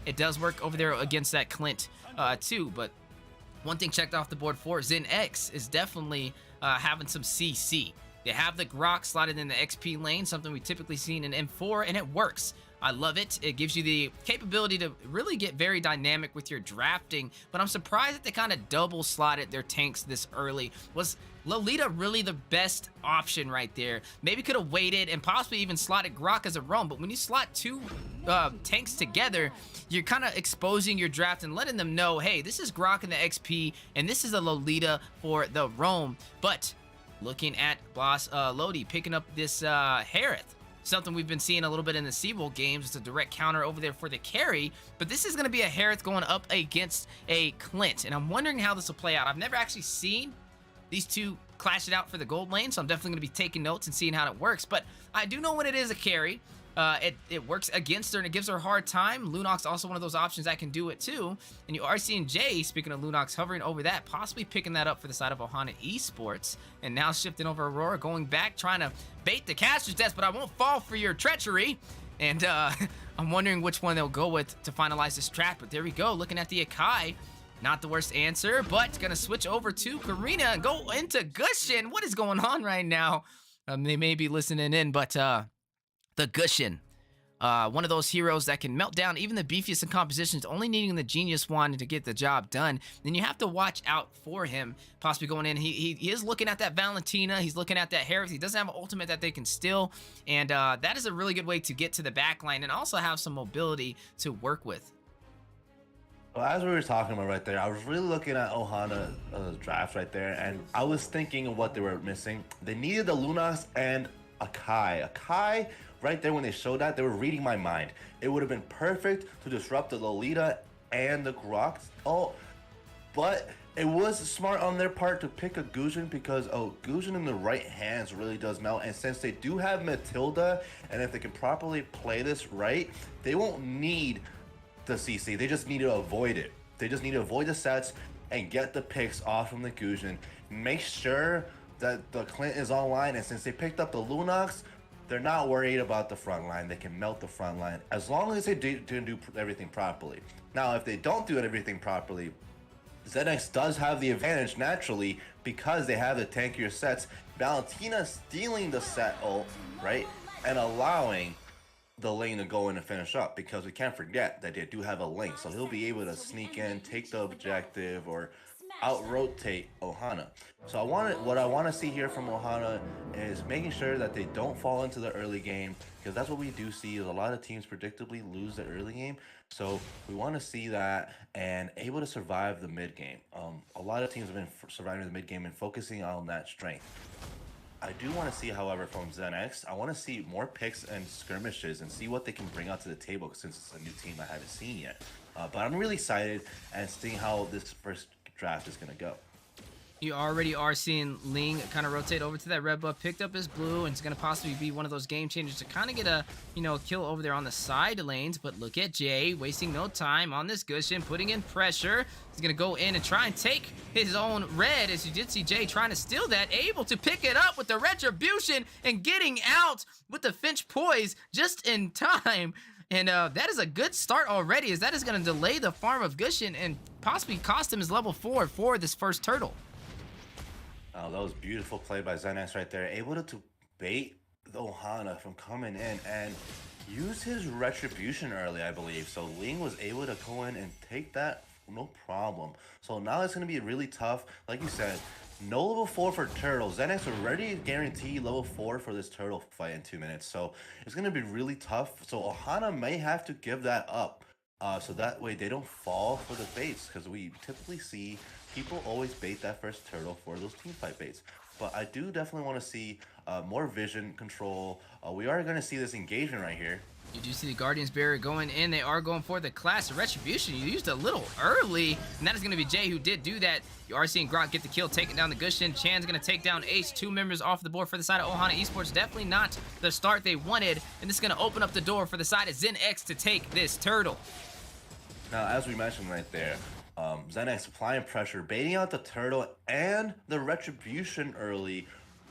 it does work over there against that Clint too. But one thing checked off the board for ZenX is definitely having some CC. They have the Grok slotted in the XP lane, something we typically seen in M4, and it works. I love it. It gives you the capability to really get very dynamic with your drafting, but I'm surprised that they kind of double slotted their tanks this early. Was Lolita really the best option right there? Maybe could have waited and possibly even slotted Grok as a roam, but when you slot two tanks together, you're kind of exposing your draft and letting them know, hey, this is Grok in the XP, and this is a Lolita for the roam. But looking at Boss Lodi picking up this Harith, something we've been seeing a little bit in the Seabolt games. It's a direct counter over there for the carry, but this is going to be a Harith going up against a Clint, and I'm wondering how this will play out. I've never actually seen these two clash it out for the gold lane, so I'm definitely going to be taking notes and seeing how it works, but I do know when it is a carry. It works against her and it gives her a hard time. Lunox also one of those options that can do it too. And you are seeing Jay, speaking of Lunox, hovering over that, possibly picking that up for the side of Ohana Esports. And now shifting over Aurora, going back, trying to bait the caster's death, but I won't fall for your treachery. And I'm wondering which one they'll go with to finalize this trap. But there we go, looking at the Akai. Not the worst answer, but gonna switch over to Karina and go into Gushin. What is going on right now? They may be listening in, but the Gushin, one of those heroes that can melt down even the beefiest in compositions, only needing the Genius Wand to get the job done. Then you have to watch out for him, possibly going in. He is looking at that Valentina. He's looking at that Harith. He doesn't have an ultimate that they can steal, and that is a really good way to get to the back line and also have some mobility to work with. Well, as we were talking about right there, I was really looking at Ohana draft right there, and I was thinking of what they were missing. They needed the Lunox and a Kai. A Kai, right there when they showed that, they were reading my mind. It would have been perfect to disrupt the Lolita and the Grox. Oh, but it was smart on their part to pick a Guzhin because, Guzhin in the right hands really does melt. And since they do have Matilda, and if they can properly play this right, they won't need the CC. They just need to avoid it. They just need to avoid the sets and get the picks off from the Guzhin. Make sure that the Clint is online, and since they picked up the Lunox, they're not worried about the front line. They can melt the front line as long as they do everything properly. Now, if they don't do everything properly, ZX does have the advantage naturally because they have the tankier sets. Valentina stealing the set ult, right, and allowing the lane to go in and finish up, because we can't forget that they do have a link, so he'll be able to sneak in, take the objective, or out-rotate Ohana. So what I want to see here from Ohana is making sure that they don't fall into the early game, because that's what we do see is a lot of teams predictably lose the early game. So we want to see that and able to survive the mid game. A lot of teams have been surviving the mid game and focusing on that strength. I do want to see, however, from ZenX, I want to see more picks and skirmishes and see what they can bring out to the table, since it's a new team I haven't seen yet. But I'm really excited and seeing how this first draft is going to go. You already are seeing Ling kind of rotate over to that red buff, picked up his blue, and it's going to possibly be one of those game changers to kind of get a, kill over there on the side lanes. But look at Jay wasting no time on this Gushin, putting in pressure. He's going to go in and try and take his own red, as you did see Jay trying to steal that, able to pick it up with the retribution and getting out with the Finch poise just in time. And that is a good start already, as that is going to delay the farm of Gushin and possibly cost him his level 4 for this first turtle. That was beautiful play by Zenex right there. Able to bait the Ohana from coming in and use his retribution early, I believe. So Ling was able to go in and take that no problem. So now it's going to be really tough. Like you said, no level 4 for Turtle. Zenex already guaranteed level 4 for this Turtle fight in 2 minutes. So it's going to be really tough. So Ohana may have to give that up. So that way they don't fall for the baits, because we typically see people always bait that first turtle for those team fight baits. But I do definitely want to see more vision control. We are going to see this engagement right here. You do see the Guardian's Barrier going in. They are going for the class of Retribution. You used a little early, and that is going to be Jay who did do that. You are seeing Grok get the kill, taking down the Gushin. Chan's going to take down Ace. 2 members off the board for the side of Ohana Esports. Definitely not the start they wanted, and this is going to open up the door for the side of ZenX to take this turtle. Now, as we mentioned right there, ZenX applying pressure, baiting out the turtle and the retribution early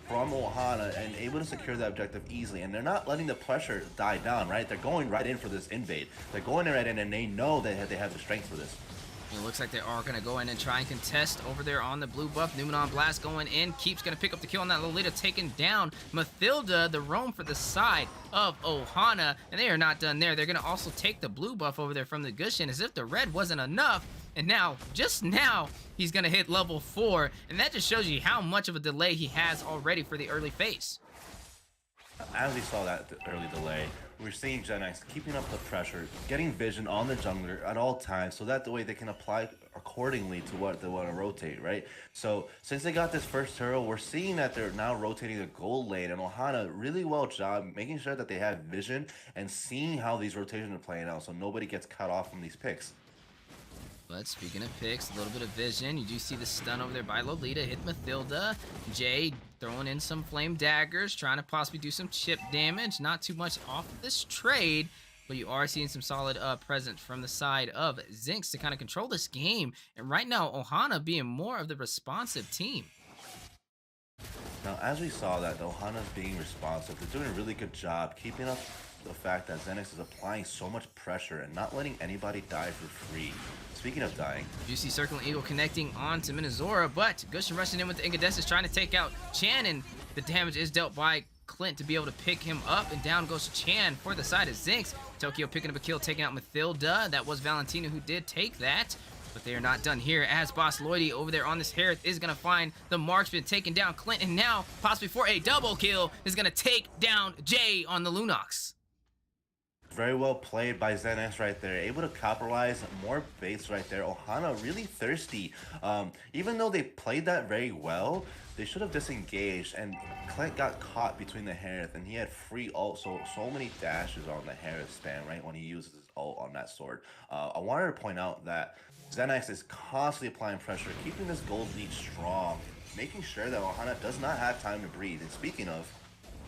from Ohana and able to secure that objective easily. And they're not letting the pressure die down, right? They're going right in for this invade. They're going right in, and they know that they have the strength for this. It looks like they are going to go in and try and contest over there on the blue buff. Numenon Blast going in. Keeps going to pick up the kill on that Lolita, taking down Mathilda, the roam for the side of Ohana. And they are not done there. They're going to also take the blue buff over there from the Gushin, as if the red wasn't enough. And now, just now, he's going to hit level 4. And that just shows you how much of a delay he has already for the early phase. As we saw that early delay, we're seeing GenX keeping up the pressure, getting vision on the jungler at all times, so that the way they can apply accordingly to what they want to rotate, right? So since they got this first turtle, we're seeing that they're now rotating the gold lane, and Ohana really well job making sure that they have vision and seeing how these rotations are playing out, so nobody gets cut off from these picks. But speaking of picks, a little bit of vision. You do see the stun over there by Lolita. Hit Mathilda. Jay throwing in some flame daggers, trying to possibly do some chip damage. Not too much off of this trade, but you are seeing some solid presence from the side of Zinx to kind of control this game. And right now, Ohana being more of the responsive team. Now, as we saw that, Ohana's being responsive. They're doing a really good job keeping up the fact that Zenix is applying so much pressure and not letting anybody die for free. Speaking of dying, you see Circle and Eagle connecting on to Minazora, but Gushin rushing in with the Incandescence, trying to take out Chan, and the damage is dealt by Clint to be able to pick him up, and down goes Chan for the side of Zinx. Tokyo picking up a kill, taking out Mathilda. That was Valentina who did take that, but they are not done here, as Boss Lloydie over there on this Harith is going to find the marksman, taking down Clint, and now, possibly for a double kill, is going to take down Jay on the Lunox. very well played by ZenX right there. Able to capitalize more baits right there. Ohana really thirsty. Even though they played that very well, they should have disengaged, and Clint got caught between the Harith, and he had free ult, so many dashes on the Harith span, right, when he uses his ult on that sword. I wanted to point out that ZenX is constantly applying pressure, keeping this gold lead strong, making sure that Ohana does not have time to breathe. And speaking of,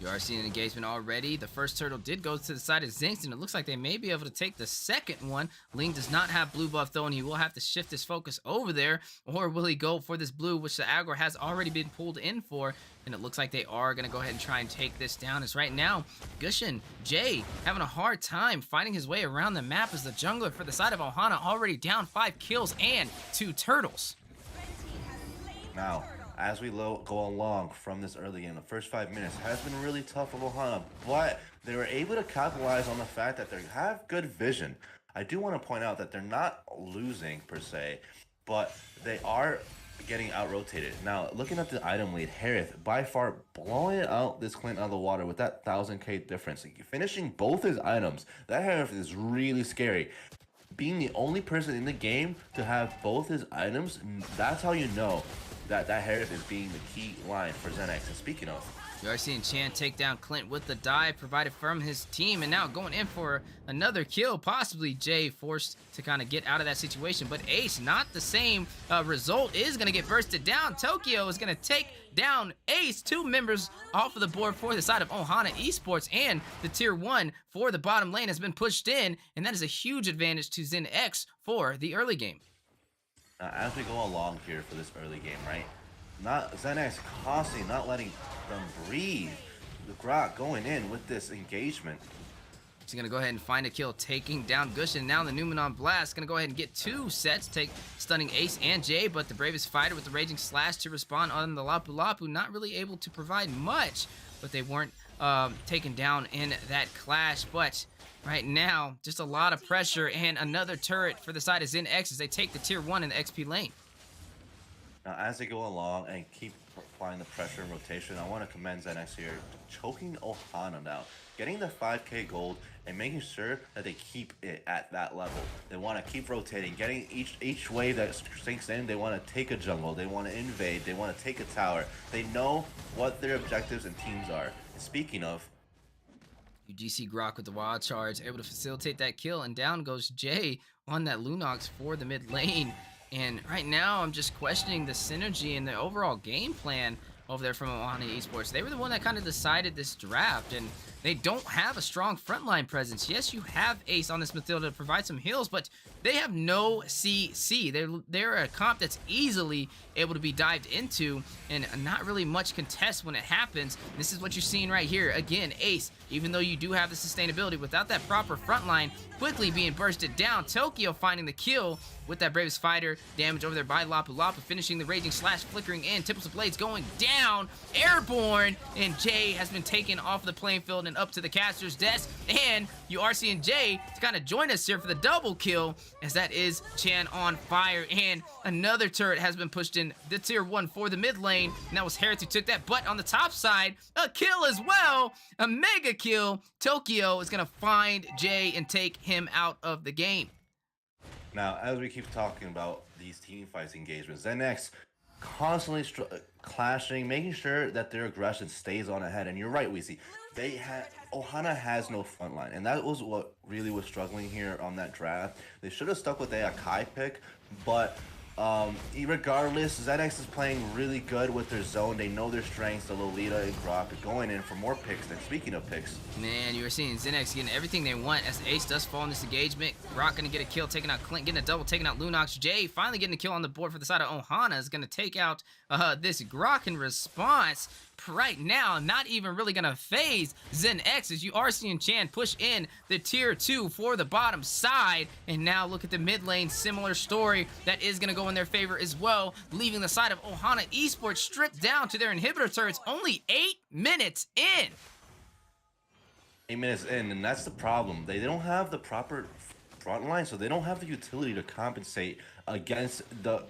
You are seeing an engagement already. The first turtle did go to the side of Zinx, and it looks like they may be able to take the second one. Ling does not have blue buff though, and he will have to shift his focus over there. Or will he go for this blue, which the aggro has already been pulled in for? And it looks like they are going to go ahead and try and take this down. As right now, Gushin, Jay, having a hard time finding his way around the map as the jungler for the side of Ohana already down 5 kills and 2 turtles. now, as we go along from this early game, the first 5 minutes has been really tough for Ohana, but they were able to capitalize on the fact that they have good vision. I do want to point out that they're not losing per se, but they are getting out-rotated. Now, looking at the item lead, Harith by far blowing out this Clint out of the water with that 1000k difference. Finishing both his items, that Harith is really scary. Being the only person in the game to have both his items, that's how you know that Harith is being the key line for ZenX. And speaking of, You are seeing Chan take down Clint with the dive provided from his team, and now going in for another kill, possibly Jay forced to kind of get out of that situation, but Ace, not the same result, is going to get bursted down. Tokyo is going to take down Ace, 2 members off of the board for the side of Ohana Esports, and the tier 1 for the bottom lane has been pushed in, and that is a huge advantage to ZenX for the early game. Now, as we go along here for this early game, right? Not ZenX constantly not letting them breathe. The Grok going in with this engagement. He's gonna go ahead and find a kill, taking down Gushin. Now the Numenon Blast gonna go ahead and get 2 sets, stunning Ace and Jay, but the bravest fighter with the Raging Slash to respond on the Lapu Lapu, not really able to provide much, but they weren't taken down in that clash. But right now, just a lot of pressure, and another turret for the side of ZenX as they take the tier 1 in the XP lane. Now, as they go along and keep applying the pressure and rotation, I want to commend ZenX here, choking Ohana now, getting the 5k gold and making sure that they keep it at that level. They want to keep rotating, getting each wave that sinks in. They want to take a jungle, they want to invade, they want to take a tower. They know what their objectives and teams are. And speaking of, UGC Grok with the wild charge, able to facilitate that kill, and down goes Jay on that Lunox for the mid lane. And right now, I'm just questioning the synergy and the overall game plan over there from Ohana Esports. They were the one that kind of decided this draft, and they don't have a strong frontline presence. Yes, you have Ace on this Mathilda to provide some heals, but they have no CC. They're a comp that's easily able to be dived into, and not really much contest when it happens. This is what you're seeing right here. Again, Ace, even though you do have the sustainability, without that proper frontline, quickly being bursted down. Tokyo finding the kill with that bravest fighter. Damage over there by Lapu Lapu, finishing the Raging Slash, flickering in. Tipples of Blades going down, airborne, and Jay has been taken off the playing field and up to the caster's desk. And you are seeing Jay to kind of join us here for the double kill, as that is Chan on fire. And another turret has been pushed in the tier 1 for the mid lane, and that was Harith who took that. But on the top side, a kill as well, a mega kill. Tokyo is gonna find Jay and take him out of the game. now, as we keep talking about these team fights engagements, ZenX constantly clashing, making sure that their aggression stays on ahead. And you're right, Weezy. Ohana has no front line, and that was what really was struggling here on that draft. They should have stuck with a Akai pick, but regardless, ZenX is playing really good with their zone. They know their strengths. The Lolita and Grok are going in for more picks. And speaking of picks, man, you are seeing ZenX getting everything they want as Ace does fall in this engagement. Grok gonna get a kill, taking out Clint, getting a double, taking out Lunox. Jay finally getting a kill on the board for the side of Ohana, is gonna take out this Grok in response. Right now, not even really gonna phase ZenX, as you are seeing Chan push in the tier 2 for the bottom side. And now look at the mid lane, similar story that is gonna go in their favor as well, leaving the side of Ohana Esports stripped down to their inhibitor turrets only 8 minutes in. 8 minutes in, and that's the problem. They don't have the proper front line, so they don't have the utility to compensate against the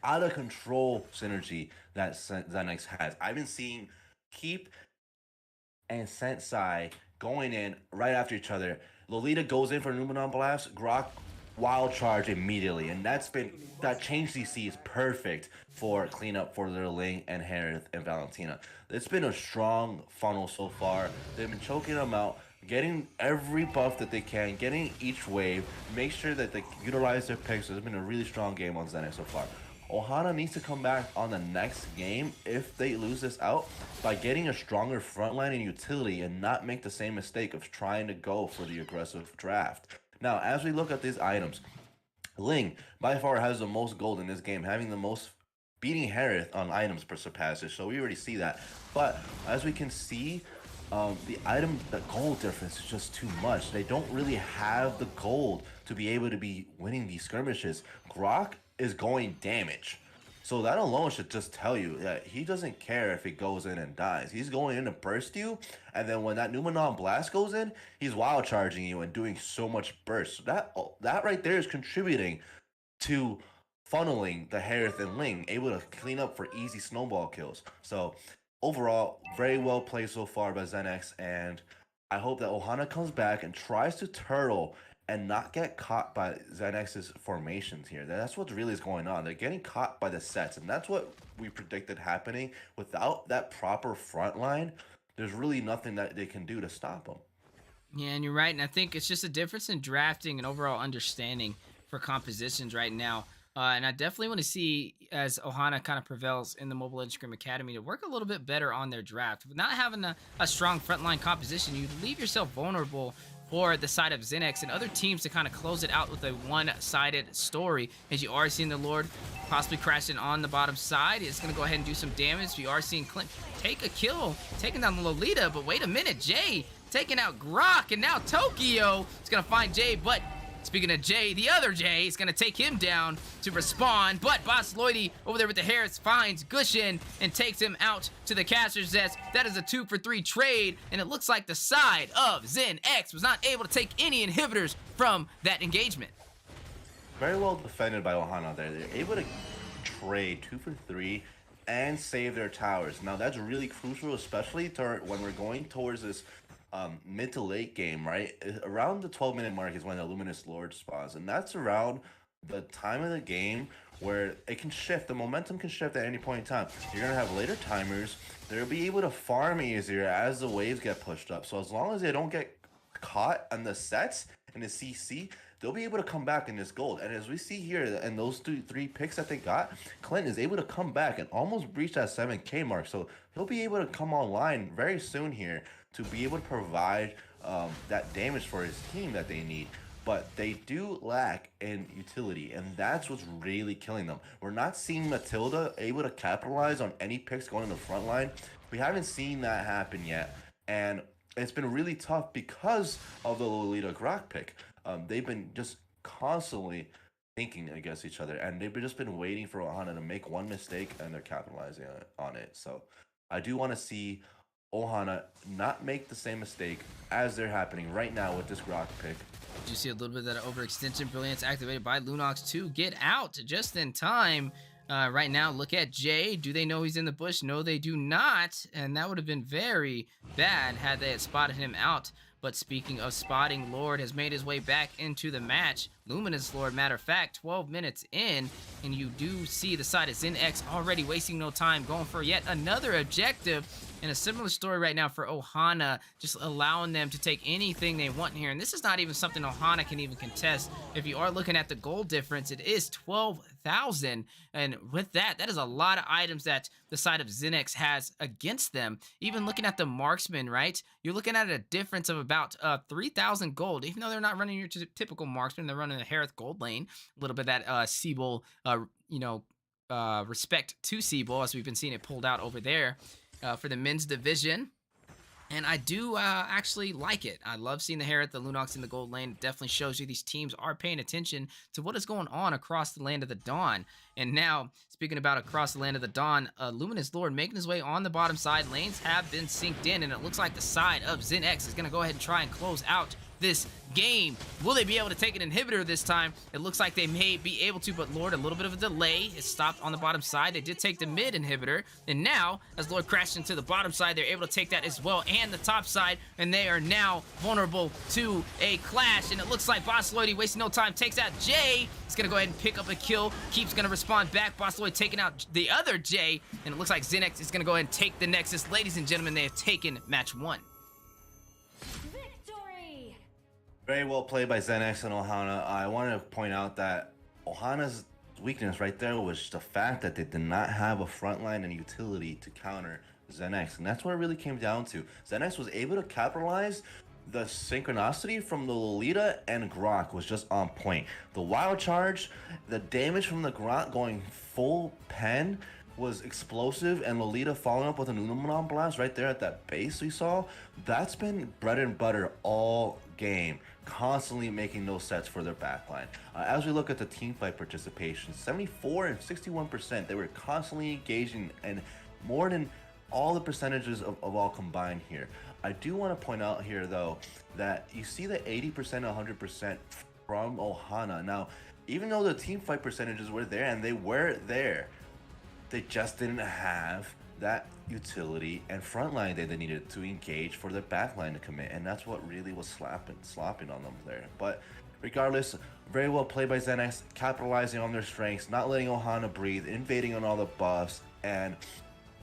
out of control synergy that ZenX has. I've been seeing Keep and Sensei going in right after each other. Lolita goes in for Numenon Blast, Grok wild charge immediately, and that change DC is perfect for cleanup for Little Ling and Harith and Valentina. It's been a strong funnel so far. They've been choking them out, getting every buff that they can, getting each wave, make sure that they utilize their picks. It's been a really strong game on Zenith so far. Ohana needs to come back on the next game if they lose this out by getting a stronger frontline and utility and not make the same mistake of trying to go for the aggressive draft. Now, as we look at these items, Ling by far has the most gold in this game, having the most, beating Harith on items per surpasses, so we already see that. But as we can see, the gold difference is just too much. They don't really have the gold to be able to be winning these skirmishes. Grok is going damage. So that alone should just tell you that he doesn't care if it goes in and dies. He's going in to burst you, and then when that Numenon Blast goes in, he's wild charging you and doing so much burst. So that right there is contributing to funneling the Harith and Ling, able to clean up for easy snowball kills. So overall, very well played so far by ZenX, and I hope that Ohana comes back and tries to turtle and not get caught by ZenX's formations here. That's what really is going on. They're getting caught by the sets, and that's what we predicted happening. Without that proper front line, there's really nothing that they can do to stop them. Yeah, and you're right, and I think it's just a difference in drafting and overall understanding for compositions right now. And I definitely want to see, as Ohana kind of prevails in the Mobile Legends Scrim Academy, to work a little bit better on their draft. With not having a strong frontline composition, you leave yourself vulnerable for the side of Zenix and other teams to kind of close it out with a one-sided story. As you are seeing the Lord possibly crashing on the bottom side, it's going to go ahead and do some damage. You are seeing Clint take a kill, taking down the Lolita, but wait a minute, Jay taking out Grok, and now Tokyo is going to find Jay, but speaking of Jay, the other Jay is going to take him down to respawn, but Boss Lloydie over there with the Harris finds Gushin and takes him out to the caster's desk. That is a 2-for-3 trade, and it looks like the side of Zen X was not able to take any inhibitors from that engagement. Very well defended by Ohana there. They're able to trade 2-for-3 and save their towers. Now that's really crucial, especially when we're going towards this mid to late game, right? Around the 12-minute mark is when the Luminous Lord spawns, and that's around the time of the game where it can shift. The momentum can shift at any point in time. You're gonna have later timers. They'll be able to farm easier as the waves get pushed up. So as long as they don't get caught on the sets and the CC, they'll be able to come back in this gold. And as we see here, in those three picks that they got, Clint is able to come back and almost breach that 7K mark. So he'll be able to come online very soon here to be able to provide that damage for his team that they need. But they do lack in utility, and that's what's really killing them. We're not seeing Matilda able to capitalize on any picks going in the front line. We haven't seen that happen yet, and it's been really tough because of the Lolita Grok pick. They've been just constantly thinking against each other, and they've just been waiting for Ohana to make one mistake, and they're capitalizing on it. So I do want to see Ohana not make the same mistake as they're happening right now with this Grok pick. You see a little bit of that overextension brilliance activated by Lunox to get out just in time. Right now, look at Jay. Do they know he's in the bush? No, they do not. And that would have been very bad had they had spotted him out. But speaking of spotting, Lord has made his way back into the match. Luminous Lord, matter of fact, 12 minutes in, and you do see the side of ZenX already wasting no time, going for yet another objective. And a similar story right now for Ohana, just allowing them to take anything they want here. And this is not even something Ohana can even contest. If you are looking at the gold difference, it is 12,000. And with that, that is a lot of items that the side of Zenix has against them. Even looking at the marksman, right? You're looking at a difference of about 3,000 gold. Even though they're not running your typical marksman, they're running the Harith gold lane. A little bit of that Siebel, respect to Siebel, as we've been seeing it pulled out over there. For the men's division, and I do actually like it. I love seeing the Harith, the Lunox in the gold lane. It definitely shows you these teams are paying attention to what is going on across the land of the Dawn. And now, speaking about across the land of the Dawn, Luminous Lord making his way on the bottom side. Lanes have been synced in, and it looks like the side of ZenX is going to go ahead and try and close out this game. Will they be able to take an inhibitor this time? It looks like they may be able to, but Lord, a little bit of a delay. It stopped on the bottom side. They did take the mid inhibitor, and now, as Lord crashed into the bottom side, they're able to take that as well, and the top side, and they are now vulnerable to a clash, and it looks like Boss Lloyd, wasting no time, takes out Jay. He's gonna go ahead and pick up a kill. Keeps gonna respond back. Boss Lloyd taking out the other Jay, and it looks like Zenx is gonna go ahead and take the Nexus. Ladies and gentlemen, they have taken match 1. Victory! Very well played by Zenx and Ohana. I wanted to point out that Ohana's weakness right there was the fact that they did not have a frontline and utility to counter Zenx, and that's what it really came down to. Zenx was able to capitalize. The synchronicity from the Lolita and Grok was just on point. The wild charge, the damage from the Grok going full pen was explosive, and Lolita following up with an Unomonon blast right there at that base we saw. That's been bread and butter all game, constantly making those sets for their backline. As we look at the team fight participation, 74 and 61%, they were constantly engaging, and more than all the percentages of all combined here. I do want to point out here though that you see the 80% 100% from Ohana. Now, even though the team fight percentages were there, and they were there, they just didn't have that utility and frontline that they needed to engage for their backline to commit, and that's what really was slopping on them there. But regardless, very well played by Zenx, capitalizing on their strengths, not letting Ohana breathe, invading on all the buffs, and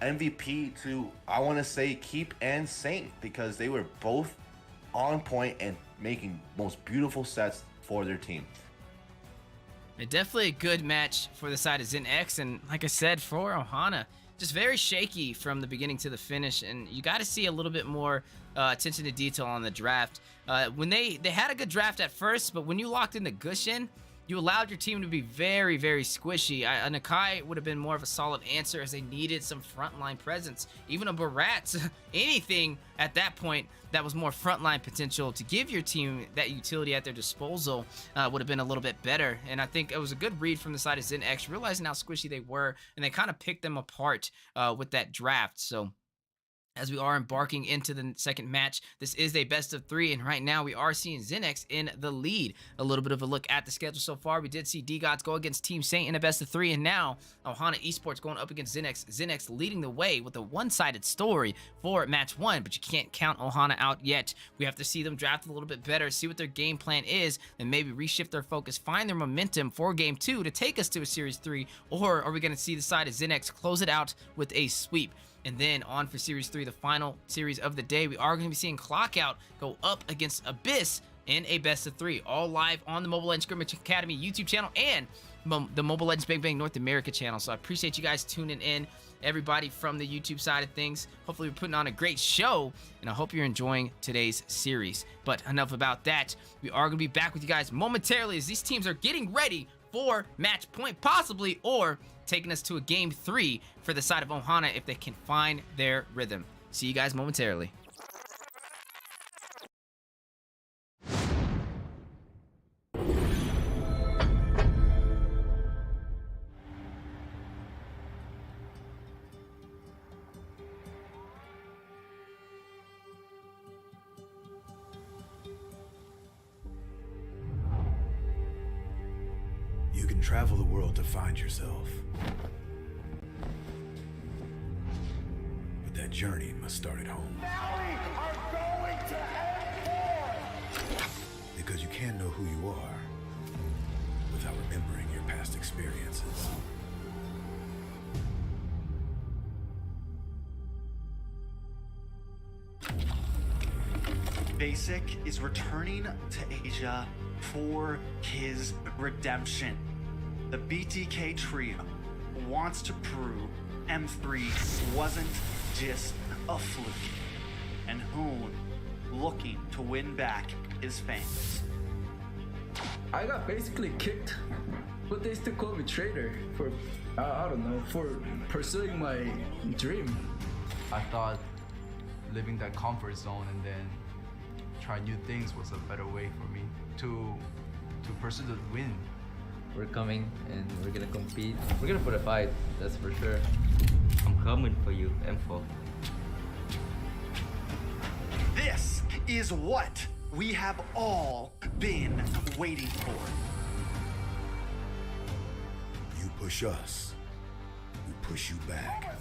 MVP to, I want to say, Keep and Saint, because they were both on point and making most beautiful sets for their team. Definitely a good match for the side of Zenx, and like I said, for Ohana, just very shaky from the beginning to the finish, and you got to see a little bit more attention to detail on the draft. When they had a good draft at first, but when you locked in the Gushin, you allowed your team to be very, very squishy. A Nakai would have been more of a solid answer, as they needed some frontline presence. Even a Barat, anything at that point that was more frontline potential to give your team that utility at their disposal would have been a little bit better. And I think it was a good read from the side of Zenx, realizing how squishy they were, and they kind of picked them apart with that draft. So as we are embarking into the second match, this is a best of 3, and right now we are seeing Zenx in the lead. A little bit of a look at the schedule so far. We did see D-Gods go against Team Saint in a best of 3, and now Ohana Esports going up against Zenx. Zenx leading the way with a one-sided story for match 1, but you can't count Ohana out yet. We have to see them draft a little bit better, see what their game plan is, and maybe reshift their focus, find their momentum for game 2 to take us to a series 3, or are we going to see the side of Zenx close it out with a sweep? And then on for Series 3, the final series of the day, we are going to be seeing Clockout go up against Abyss in a best of 3. All live on the Mobile Legends Scrimmage Academy YouTube channel and the Mobile Legends Bang Bang North America channel. So I appreciate you guys tuning in, everybody from the YouTube side of things. Hopefully we're putting on a great show, and I hope you're enjoying today's series. But enough about that. We are going to be back with you guys momentarily as these teams are getting ready for match point, possibly, or taking us to a game 3 for the side of Ohana if they can find their rhythm. See you guys momentarily. You can travel the world to find yourself. But that journey must start at home. Now we are going to end war! Because you can't know who you are without remembering your past experiences. Basic is returning to Asia for his redemption. The BTK trio wants to prove M3 wasn't just a fluke, and Hoon looking to win back his fans. I got basically kicked, but they still call me traitor for, I don't know, for pursuing my dream. I thought living that comfort zone and then try new things was a better way for me to pursue the win. We're coming and we're gonna compete. We're gonna put a fight, that's for sure. I'm coming for you, M4. This is what we have all been waiting for. You push us, we push you back.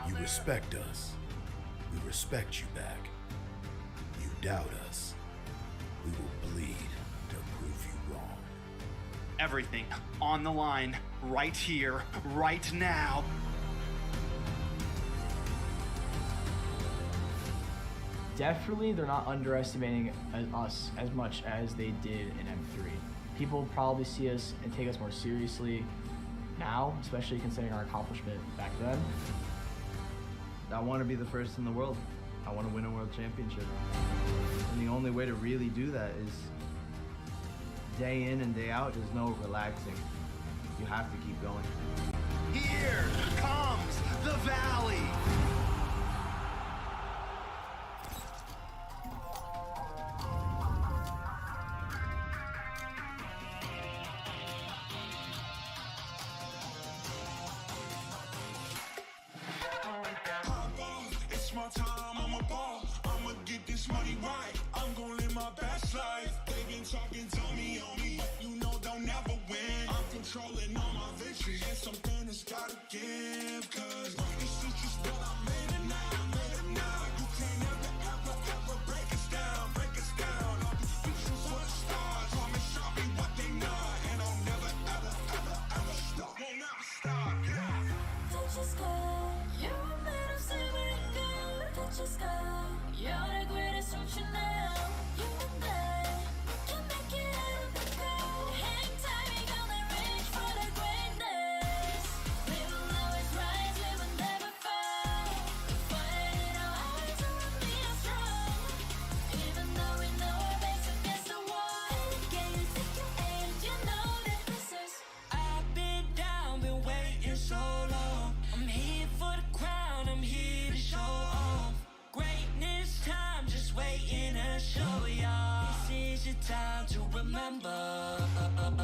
You respect us, we respect you back. You doubt us, we will bleed to prove you wrong. Everything on the line, right here, right now. Definitely, they're not underestimating us as much as they did in M3. People probably see us and take us more seriously now, especially considering our accomplishment back then. I want to be the first in the world. I want to win a world championship. And the only way to really do that is day in and day out. There's no relaxing. You have to keep going. Here comes the valley. It's my time, I'm a ball. I'ma get this money right. I'm gonna live my best life. They been talking to me on me, but you know they'll never win. I'm controlling all my victories, and something that's gotta give. Cause this is just what I made it now, You can't ever break us down, I'll be speechless for the stars. Promise I'll be what they not, and I'll never ever stop. Won't never stop, yeah. Touch the sky, you're made of silver and gold. Touch the sky, you're the greatest option now. You and I, we can make it out of the cold. Hang tight, we gonna reach for the greatness. We will always rise, we will never fall. We fight in our eyes, and we are strong. Even though we know our backs against the wall. Can you take your aim? You know that this is. I've been down, been waiting so long. I'm here for the crown, I'm here to show off. Greatness time, just waiting to show y'all. This is your time to remember.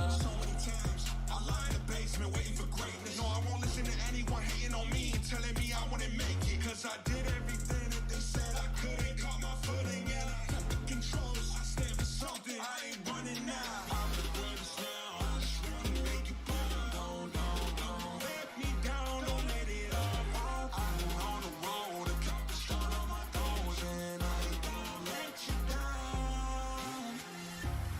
So many times I lie in the basement waiting for greatness. No, I won't listen to anyone hating on me and telling me I wouldn't make it. Cause I did everything that they said I couldn't. Caught my footing and I kept the controls. I stand for something, I ain't running now. I'm the greatest now. I just wanna make it proud. Don't let me down, don't let it all fall. I'm on the road, accomplish all of my goals, and I ain't gonna let you down.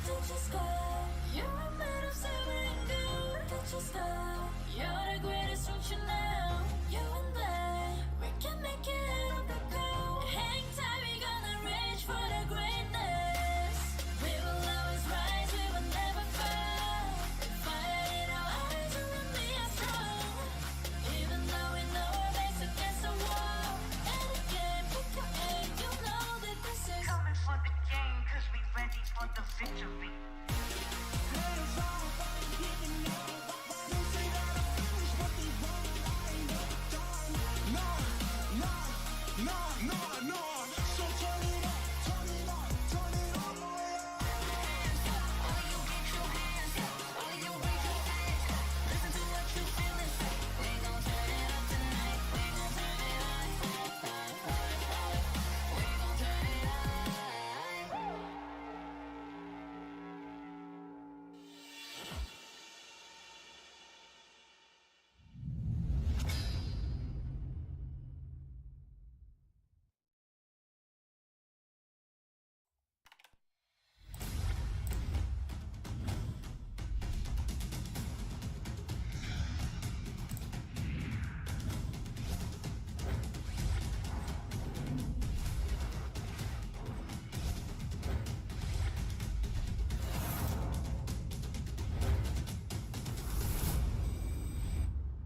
Touch the sky, you're made of silver and gold. Touch the sky, you're the greatest option now. You and I, we can make it out of the cold. Hang tight, we gonna reach for the greatness. We will always rise, we will never fall. We fight in our eyes, and we are strong. Even though we know our backs against the wall. And again, pick your aim, you know that this is. Coming for the game, cause we ready for the victory.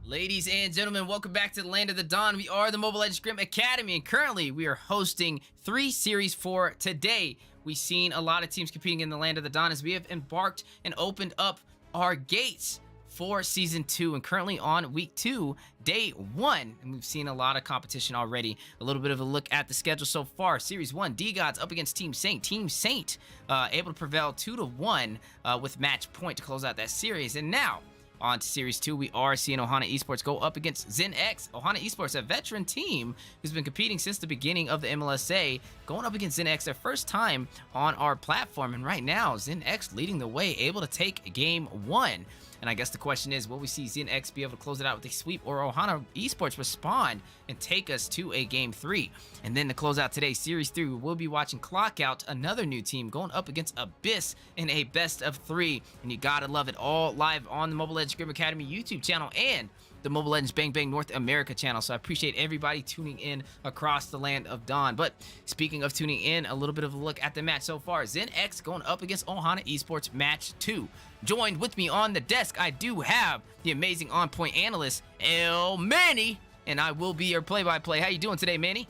Ladies and gentlemen, welcome back to the Land of the Dawn. We are the Mobile Legends Scrim Academy, and currently we are hosting 3 series for today. We've seen a lot of teams competing in the Land of the Dawn as we have embarked and opened up our gates for Season 2, and currently on Week 2, Day 1. And we've seen a lot of competition already. A little bit of a look at the schedule so far. Series 1, D-Gods up against Team Saint. Team Saint able to prevail 2-1 with match point to close out that series. And now, On to Series 2, we are seeing Ohana Esports go up against Zen X. Ohana Esports, a veteran team who's been competing since the beginning of the MLSA, going up against Zen X, their first time on our platform. And right now, Zen X leading the way, able to take game 1. And I guess the question is, will we see Zen X be able to close it out with a sweep, or Ohana Esports respond and take us to a game 3? And then to close out today's Series 3, we will be watching Clockout, another new team going up against Abyss in a best of 3. And you gotta love it, all live on the Mobile Legends Scrim Academy YouTube channel and the Mobile Legends Bang Bang North America channel. So I appreciate everybody tuning in across the land of Dawn. But speaking of tuning in, a little bit of a look at the match so far. Zen X going up against Ohana Esports match 2. Joined with me on the desk, I do have the amazing on-point analyst, El Manny, and I will be your play-by-play. How you doing today, Manny?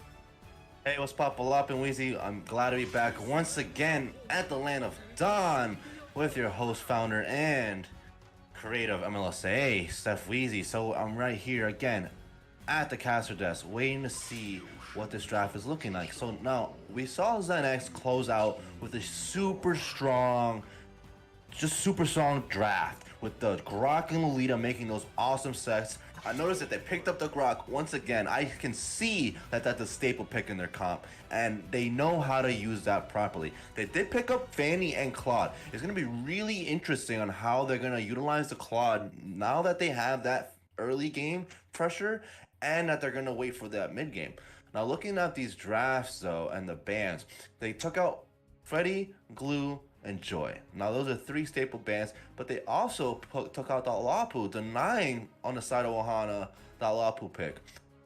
Hey, what's poppin' Weezy? I'm glad to be back once again at the land of Dawn with your host, founder, and creator of MLSA, Steph Weezy. So I'm right here again at the caster desk waiting to see what this draft is looking like. So now we saw Zen X close out with a super strong draft with the Grok and Lolita making those awesome sets. I noticed that they picked up the Grok once again. I can see that that's a staple pick in their comp, and they know how to use that properly. They did pick up Fanny and Claude. It's going to be really interesting on how they're going to utilize the Claude now that they have that early game pressure and that they're going to wait for that mid game. Now, looking at these drafts, though, and the bans, they took out Freddy, Glue, and Joy. Now, those are 3 staple bans, but they also took out the Lapu, denying on the side of Ohana that Lapu pick.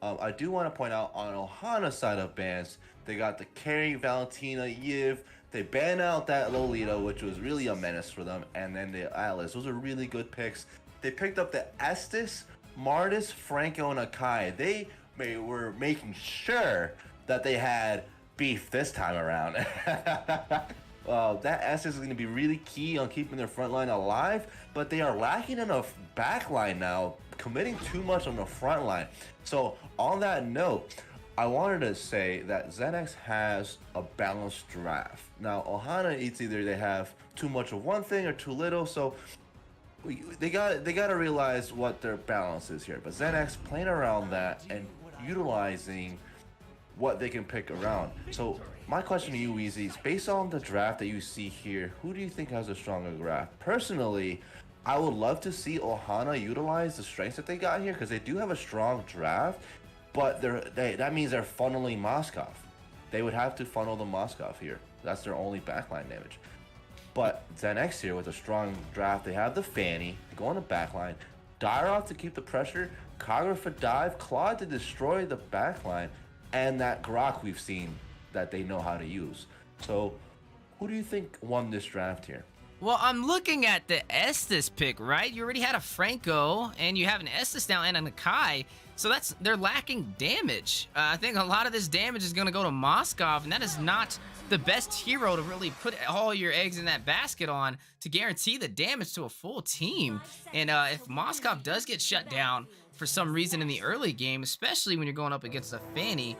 I do want to point out on Ohana's side of bans, they got the Carrie, Valentina, Yiv. They banned out that Lolita, which was really a menace for them, and then the Atlas. Those are really good picks. They picked up the Estes, Martis, Franco, and Akai. They were making sure that they had beef this time around. That Estes is going to be really key on keeping their front line alive, but they are lacking in a back line now, committing too much on the front line. So on that note, I wanted to say that Zen X has a balanced draft. Now Ohana, it's either they have too much of one thing or too little, so they got to realize what their balance is here. But Zen X playing around that and utilizing what they can pick around. So my question to you, Weezy, is based on the draft that you see here, who do you think has a stronger draft? Personally, I would love to see Ohana utilize the strengths that they got here, because they do have a strong draft, but that means they're funneling Moskov. They would have to funnel the Moskov here. That's their only backline damage. But Zen X here with a strong draft, they have the Fanny, they go on the backline, Dyrov to keep the pressure, Kagura for dive, Claude to destroy the backline, and that Grok we've seen that they know how to use. So who do you think won this draft here? Well, I'm looking at the Estes pick, right? You already had a Franco, and you have an Estes now and an Akai, so they're lacking damage. I think a lot of this damage is going to go to Moskov, and that is not the best hero to really put all your eggs in that basket on to guarantee the damage to a full team. And if Moskov does get shut down for some reason in the early game, especially when you're going up against a Fanny,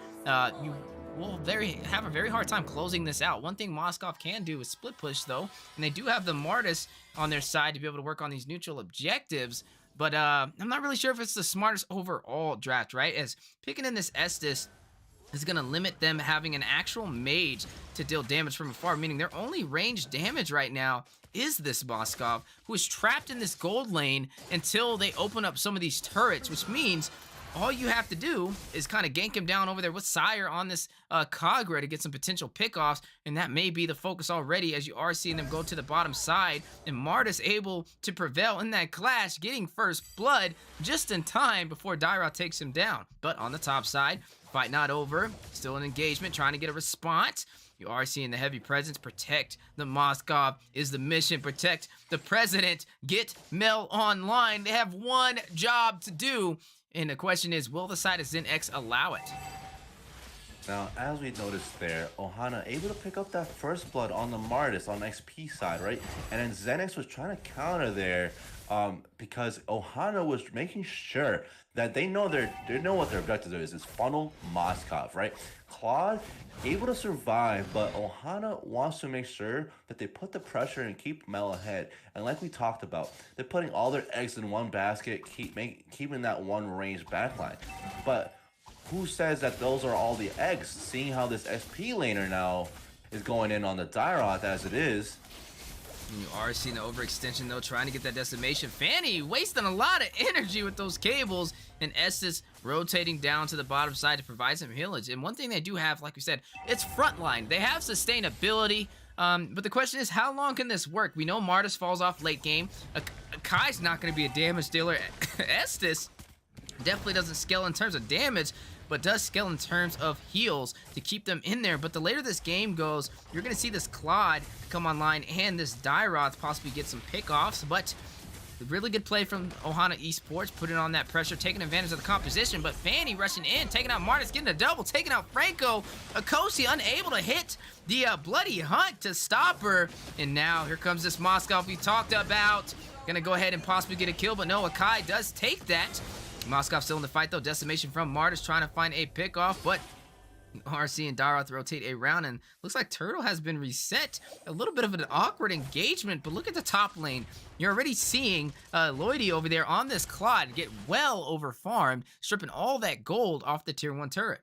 you will have a very hard time closing this out. One thing Moskov can do is split push, though, and they do have the Martis on their side to be able to work on these neutral objectives. But I'm not really sure if it's the smartest overall draft, right? As picking in this Estes is going to limit them having an actual mage to deal damage from afar, meaning their only range damage right now is this Moskov, who is trapped in this gold lane until they open up some of these turrets, which means all you have to do is kind of gank him down over there with Sire on this Kagura to get some potential pickoffs, and that may be the focus already, as you are seeing them go to the bottom side, and Martis able to prevail in that clash, getting first blood just in time before Daira takes him down. But on the top side, fight not over, still an engagement, trying to get a response. You are seeing the heavy presence. Protect the Moskov is the mission. Protect the president. Get Mel online. They have one job to do. And the question is, will the side of Zen X allow it? Now, as we noticed there, Ohana able to pick up that first blood on the Martis on XP side, right? And then Zen X was trying to counter there because Ohana was making sure that they know what their objective is funnel Moskov, right? Claude able to survive, but Ohana wants to make sure that they put the pressure and keep Mel ahead. And like we talked about, they're putting all their eggs in one basket, keeping that one range backline. But who says that those are all the eggs? Seeing how this SP laner now is going in on the Dairoth as it is. And you are seeing the overextension though, trying to get that decimation. Fanny wasting a lot of energy with those cables, and Estes rotating down to the bottom side to provide some healage. And one thing they do have, like we said, it's frontline. They have sustainability, but the question is, how long can this work? We know Martis falls off late game. Kai's not going to be a damage dealer. Estes definitely doesn't scale in terms of damage, but does scale in terms of heals to keep them in there. But the later this game goes, you're going to see this Claude come online and this Dairoth possibly get some pickoffs. But really good play from Ohana Esports, putting on that pressure, taking advantage of the composition. But Fanny rushing in, taking out Martis, getting a double, taking out Franco. Akosi unable to hit the Bloody Hunt to stop her. And now here comes this Moskov we talked about. Gonna go ahead and possibly get a kill, but no, Akai does take that. Moskov still in the fight though. Decimation from Martis trying to find a pickoff, but RC and Dairoth rotate a round, and looks like Turtle has been reset. A little bit of an awkward engagement, but look at the top lane. You're already seeing Lloydie over there on this Claude get well over farmed, stripping all that gold off the tier 1 turret.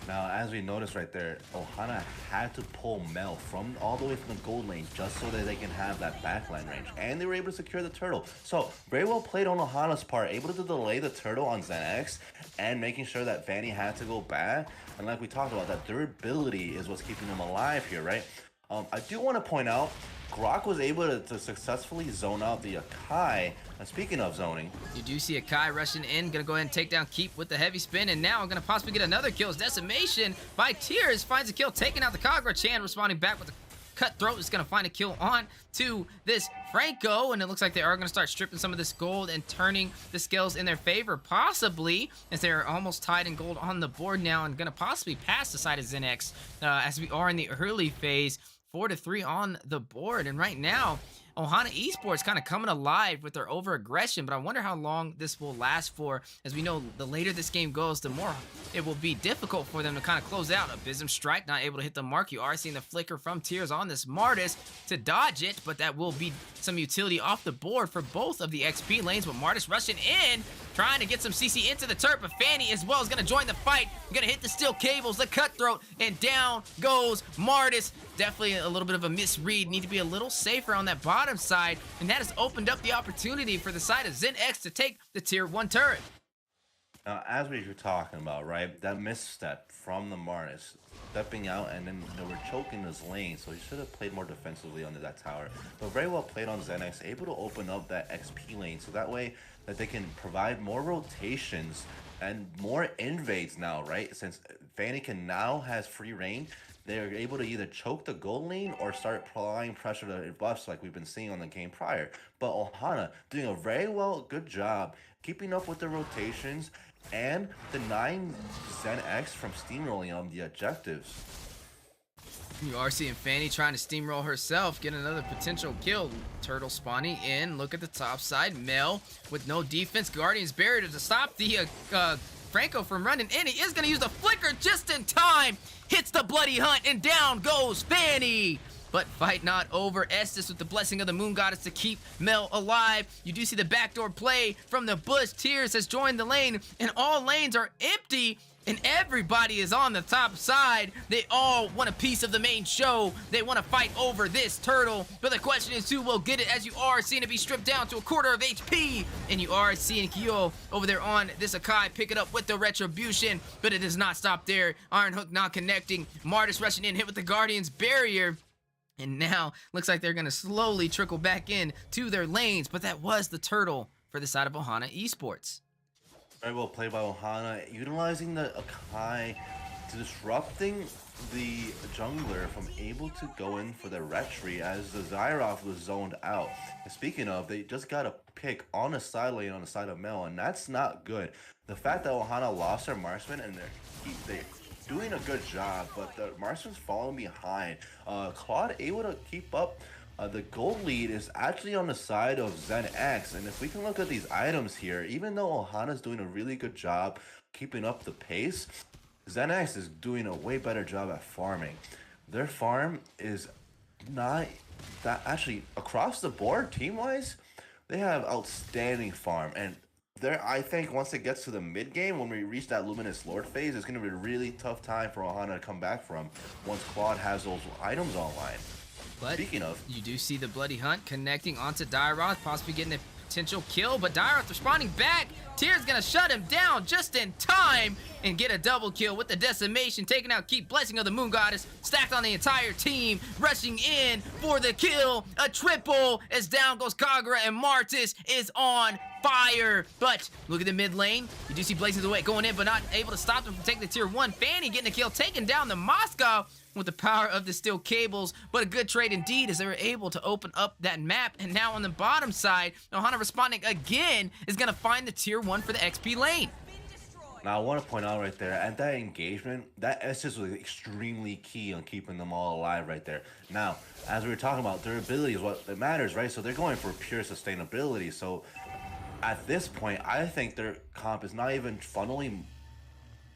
Now, as we noticed right there, Ohana had to pull Mel from all the way from the gold lane just so that they can have that backline range. And they were able to secure the turtle. So, very well played on Ohana's part, able to delay the turtle on ZenX and making sure that Fanny had to go back. And like we talked about, that durability is what's keeping them alive here, right? I do want to point out, Grok was able to successfully zone out the Akai. And speaking of zoning, you do see Akai rushing in, gonna go ahead and take down Keep with the heavy spin, and now gonna possibly get another kill. Decimation by Tears finds a kill, taking out the Kagura. Chan responding back with the Cutthroat is gonna find a kill on to this Franco, and it looks like they are gonna start stripping some of this gold and turning the scales in their favor, possibly, as they're almost tied in gold on the board now, and gonna possibly pass the side of ZenX as we are in the early phase. 4-3 on the board, and right now Ohana Esports kind of coming alive with their over aggression, but I wonder how long this will last for. As we know, the later this game goes, the more it will be difficult for them to kind of close out. Abysm Strike not able to hit the mark. You are seeing the flicker from Tears on this Martis to dodge it, but that will be some utility off the board for both of the XP lanes. But Martis rushing in, trying to get some CC into the turret, but Fanny as well is going to join the fight. Going to hit the steel cables, the Cutthroat, and down goes Martis. Definitely a little bit of a misread. Need to be a little safer on that bottom side, and that has opened up the opportunity for the side of ZenX to take the tier 1 turret. Now, as we were talking about, right, that misstep from the Martis, stepping out, and then they were choking his lane, so he should have played more defensively under that tower. But very well played on ZenX, able to open up that XP lane, so that way that they can provide more rotations and more invades now, right? Since Fanny can now has free reign, they are able to either choke the gold lane or start applying pressure to buffs like we've been seeing on the game prior. But Ohana doing a very good job keeping up with the rotations and denying ZenX from steamrolling on the objectives. You are seeing Fanny trying to steamroll herself, get another potential kill. Turtle spawning in, look at the top side. Mel with no defense, Guardian's barrier to stop the Franco from running in. He is going to use the flicker just in time. Hits the Bloody Hunt, and down goes Fanny. But fight not over. Estes with the blessing of the Moon Goddess to keep Mel alive. You do see the backdoor play from the bush. Tears has joined the lane, and all lanes are empty, and everybody is on the top side. They all want a piece of the main show. They want to fight over this turtle, but the question is who will get it, as you are seeing it be stripped down to a quarter of HP, and you are seeing Kyo over there on this Akai pick it up with the retribution, but it does not stop there. Iron Hook not connecting. Martis rushing in, hit with the Guardian's barrier. And now, looks like they're going to slowly trickle back in to their lanes. But that was the turtle for the side of Ohana Esports. Very well played by Ohana, utilizing the Akai, disrupting the jungler from able to go in for the retry as the Zyroth was zoned out. And speaking of, they just got a pick on the side lane on the side of Mel, and that's not good. The fact that Ohana lost their marksman and they're doing a good job, but the marksman's falling behind. Claude able to keep up The gold lead is actually on the side of Zen X, and if we can look at these items here, even though Ohana's doing a really good job keeping up the pace, Zen X is doing a way better job at farming. Their farm is not that, actually across the board team-wise, they have outstanding farm, and I think once it gets to the mid game, when we reach that Luminous Lord phase, it's going to be a really tough time for Ohana to come back from once Quad has those items online. But speaking of, you do see the Bloody Hunt connecting onto Dairoth, possibly getting a potential kill, but Dairoth responding back. Tyr's gonna shut him down just in time and get a double kill with the Decimation, taking out Keep Blessing of the Moon Goddess, stacked on the entire team, rushing in for the kill, a triple, as down goes Kagura, and Martis is on fire. But look at the mid lane, you do see Blazing the Way going in, but not able to stop them from taking the tier 1. Fanny getting a kill, taking down the Moscow with the power of the steel cables, but a good trade indeed as they were able to open up that map. And now on the bottom side, Ohana responding again is gonna find the tier 1 for the XP lane. Now I want to point out right there, at that engagement, that Estus was extremely key on keeping them all alive right there. Now, as we were talking about, durability is what matters, right? So they're going for pure sustainability. So at this point, I think their comp is not even funneling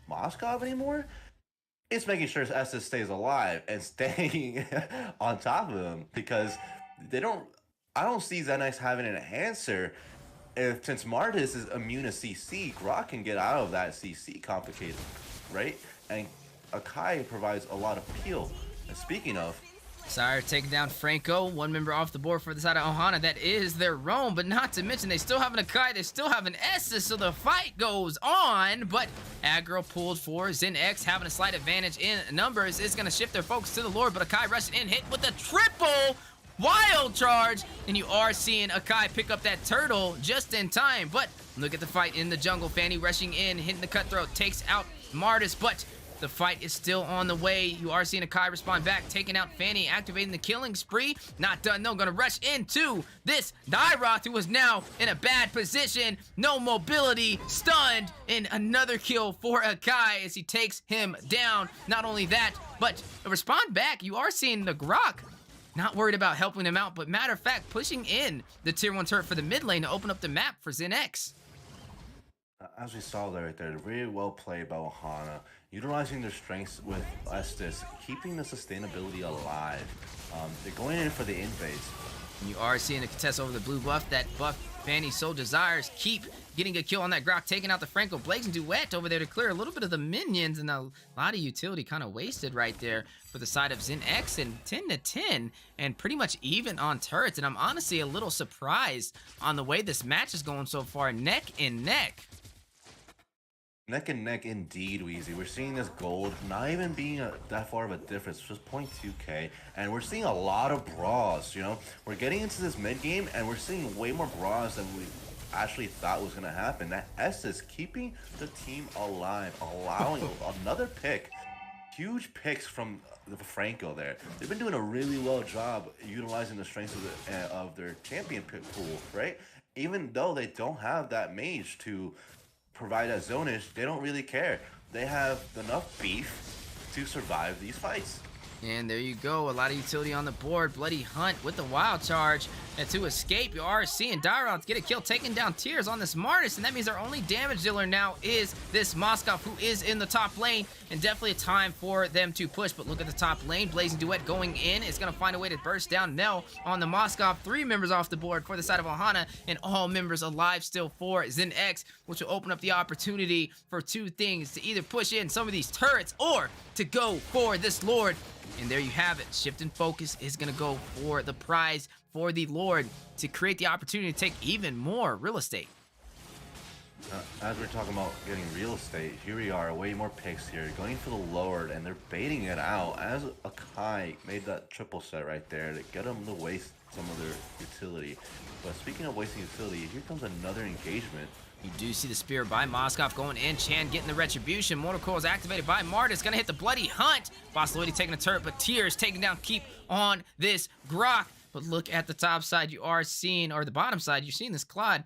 Moskov anymore. It's making sure Estus stays alive and staying on top of him, because I don't see Zenix having an enhancer. Since Martis is immune to CC, Grok can get out of that CC complicated, right? And Akai provides a lot of peel. And speaking of, Sire taking down Franco, one member off the board for the side of Ohana. That is their roam, but not to mention they still have an Akai, they still have an Essus, so the fight goes on. But aggro pulled for Zen X, having a slight advantage in numbers, is going to shift their focus to the Lord, but Akai rushing in, hit with a triple wild charge, and you are seeing Akai pick up that turtle just in time. But look at the fight in the jungle. Fanny rushing in, hitting the cutthroat, takes out Martis, but the fight is still on the way. You are seeing Akai respond back, taking out Fanny, activating the killing spree. Not done, no, gonna rush into this Dairoth, who is now in a bad position. No mobility, stunned, and another kill for Akai as he takes him down. Not only that, but respond back, you are seeing the Grok not worried about helping him out, but matter of fact, pushing in the tier 1 turret for the mid lane to open up the map for Zen X. As we saw there right there, really well played by Ohana, utilizing their strengths with Estus, keeping the sustainability alive. They're going in for the invade. You are seeing a contest over the blue buff. That buff Fanny so desires. Keep getting a kill on that Grok, taking out the Franco Blazing Duet over there to clear a little bit of the minions, and a lot of utility kind of wasted right there for the side of Zen X, and 10-10 and pretty much even on turrets. And I'm honestly a little surprised on the way this match is going so far, neck and neck. Neck and neck indeed, Weezy. We're seeing this gold not even being that far of a difference, just 0.2k, and we're seeing a lot of brawls, you know? We're getting into this mid game, and we're seeing way more brawls than we actually thought was going to happen. That S is keeping the team alive, allowing another pick. Huge picks from the Franco there. They've been doing a really well job utilizing the strengths of their champion pick pool, right? Even though they don't have that mage to provide that zonage, they don't really care. They have enough beef to survive these fights. And there you go, a lot of utility on the board. Bloody Hunt with the wild charge, and to escape, you are seeing Dairoth get a kill, taking down Tears on this Martis, and that means our only damage dealer now is this Moskov, who is in the top lane, and definitely a time for them to push. But look at the top lane, Blazing Duet going in, is going to find a way to burst down Nell on the Moskov. 3 members off the board for the side of Ohana, and all members alive still for Zen X, which will open up the opportunity for 2 things: to either push in some of these turrets or to go for this Lord. And there you have it. Shift and focus is going to go for the prize for the Lord to create the opportunity to take even more real estate. As we're talking about getting real estate, here we are, way more picks here, going for the Lord, and they're baiting it out as Akai made that triple set right there to get them to waste some of their utility. But speaking of wasting utility, here comes another engagement. You do see the spear by Moskov going in. Chan getting the retribution. Mortal Coil is activated by Martis. Gonna hit the Bloody Hunt. Boss Lloyd taking a turret, but Tears taking down Keep on this Grok. But look at the top side. You are seeing, or the bottom side, you're seeing this Claude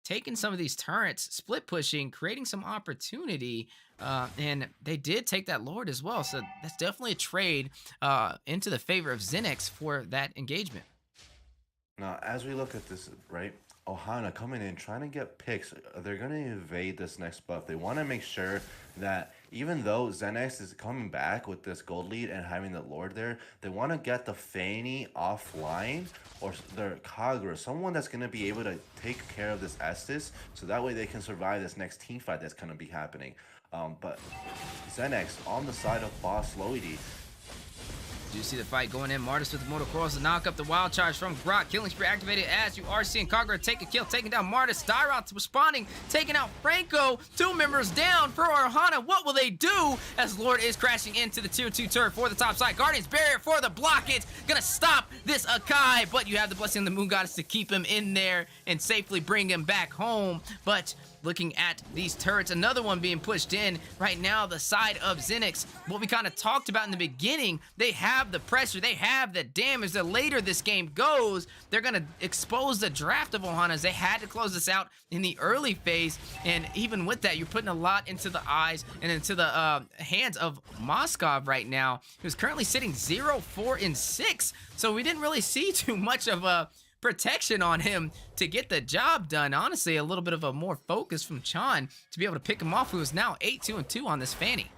taking some of these turrets, split pushing, creating some opportunity. And they did take that Lord as well. So that's definitely a trade into the favor of Zenix for that engagement. Now, as we look at this, right, Ohana coming in, trying to get picks. They're going to evade this next buff. They want to make sure that even though Zenex is coming back with this gold lead and having the Lord there, they want to get the Fanny offline or their Kagura, someone that's going to be able to take care of this Estes, so that way they can survive this next team fight that's going to be happening. But Zenex on the side of Boss Loidy. Do you see the fight going in? Martis with the Mortal Coils to knock up the wild charge from Grok. Killing spree activated as you are seeing Kagura take a kill, taking down Martis. Dyrot responding, taking out Franco. 2 members down for Ohana. What will they do as Lord is crashing into the tier 2 turret for the top side? Guardian's barrier for the blockage. Gonna stop this Akai, but you have the blessing of the Moon Goddess to keep him in there and safely bring him back home. But looking at these turrets, another one being pushed in right now, the side of Zenix. What we kind of talked about in the beginning, they have the pressure, they have the damage. The later this game goes, they're going to expose the draft of Ohanas. They had to close this out in the early phase, and even with that, you're putting a lot into the eyes and into the hands of Moskov right now, who's currently sitting 0-4-6. So we didn't really see too much of a protection on him to get the job done. Honestly, a little bit of a more focus from Chan to be able to pick him off, who is now 8-2-2 on this Fanny.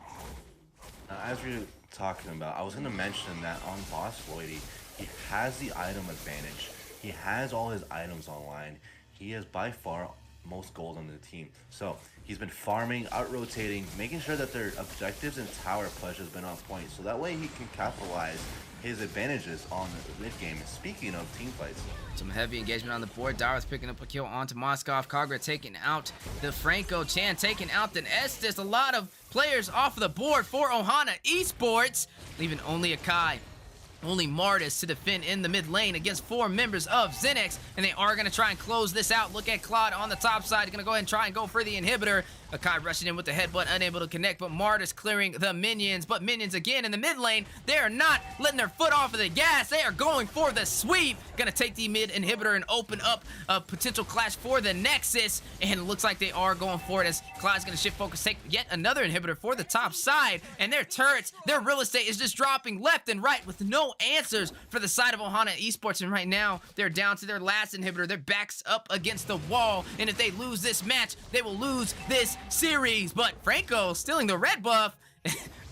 Now, as we were talking about, I was going to mention that on Boss Loidy, he has the item advantage. He has all his items online. He has by far most gold on the team. So he's been farming, out-rotating, making sure that their objectives and tower push has been on point. So that way he can capitalize his advantages on the mid game. Speaking of team fights, some heavy engagement on the board. Dara's picking up a kill onto Moskov. Kagura taking out the Franco. Chan taking out the Estes. A lot of players off the board for Ohana Esports, leaving only Akai, only Martis to defend in the mid lane against 4 members of Zenix, and they are going to try and close this out. Look at Claude on the top side, going to go ahead and try and go for the inhibitor. Akai rushing in with the headbutt, unable to connect, but Martis clearing the minions. But minions again in the mid lane, they are not letting their foot off of the gas. They are going for the sweep. Gonna take the mid inhibitor and open up a potential clash for the Nexus. And it looks like they are going for it as Clyde's gonna shift focus, take yet another inhibitor for the top side. And their turrets, their real estate is just dropping left and right with no answers for the side of Ohana Esports. And right now, they're down to their last inhibitor. Their backs up against the wall. And if they lose this match, they will lose this series. But Franco stealing the red buff.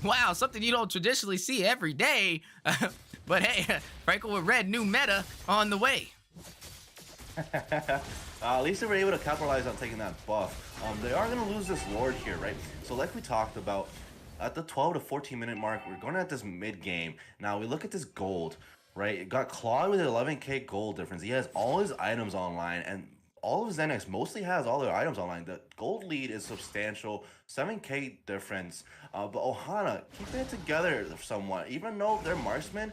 Wow, something you don't traditionally see every day. But hey, Franco with red, new meta on the way. At least they were able to capitalize on taking that buff. They are going to lose this Lord here, right? So like we talked about, at the 12 to 14 minute mark, we're going at this mid game. Now we look at this gold, right? It got Claude with an 11k gold difference. He has all his items online, and all of Zenix mostly has all their items online. The gold lead is substantial, 7k difference. But Ohana keeping it together somewhat, even though their marksman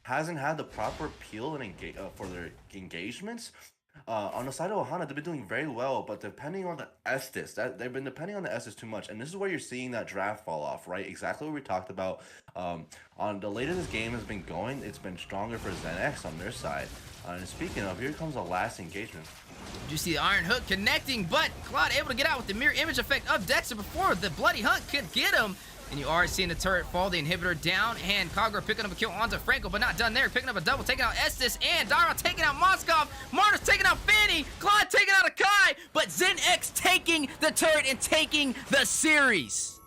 hasn't had the proper peel and for their engagements. On the side of Ohana, they've been doing very well, but depending on the Estes, they've been depending on the Estes too much, and this is where you're seeing that draft fall off, right? Exactly what we talked about. On the later this game has been going, it's been stronger for ZenX on their side. And speaking of, here comes the last engagement. You see the Iron Hook connecting, but Claude able to get out with the mirror image effect of Dexter before the Bloody Hunt could get him. And you are seeing the turret fall, the inhibitor down, and Kagura picking up a kill onto Franco, but not done there. Picking up a double, taking out Estes, and Dara taking out Moskov. Martis taking out Fanny. Claude taking out Akai, but ZenX taking the turret and taking the series.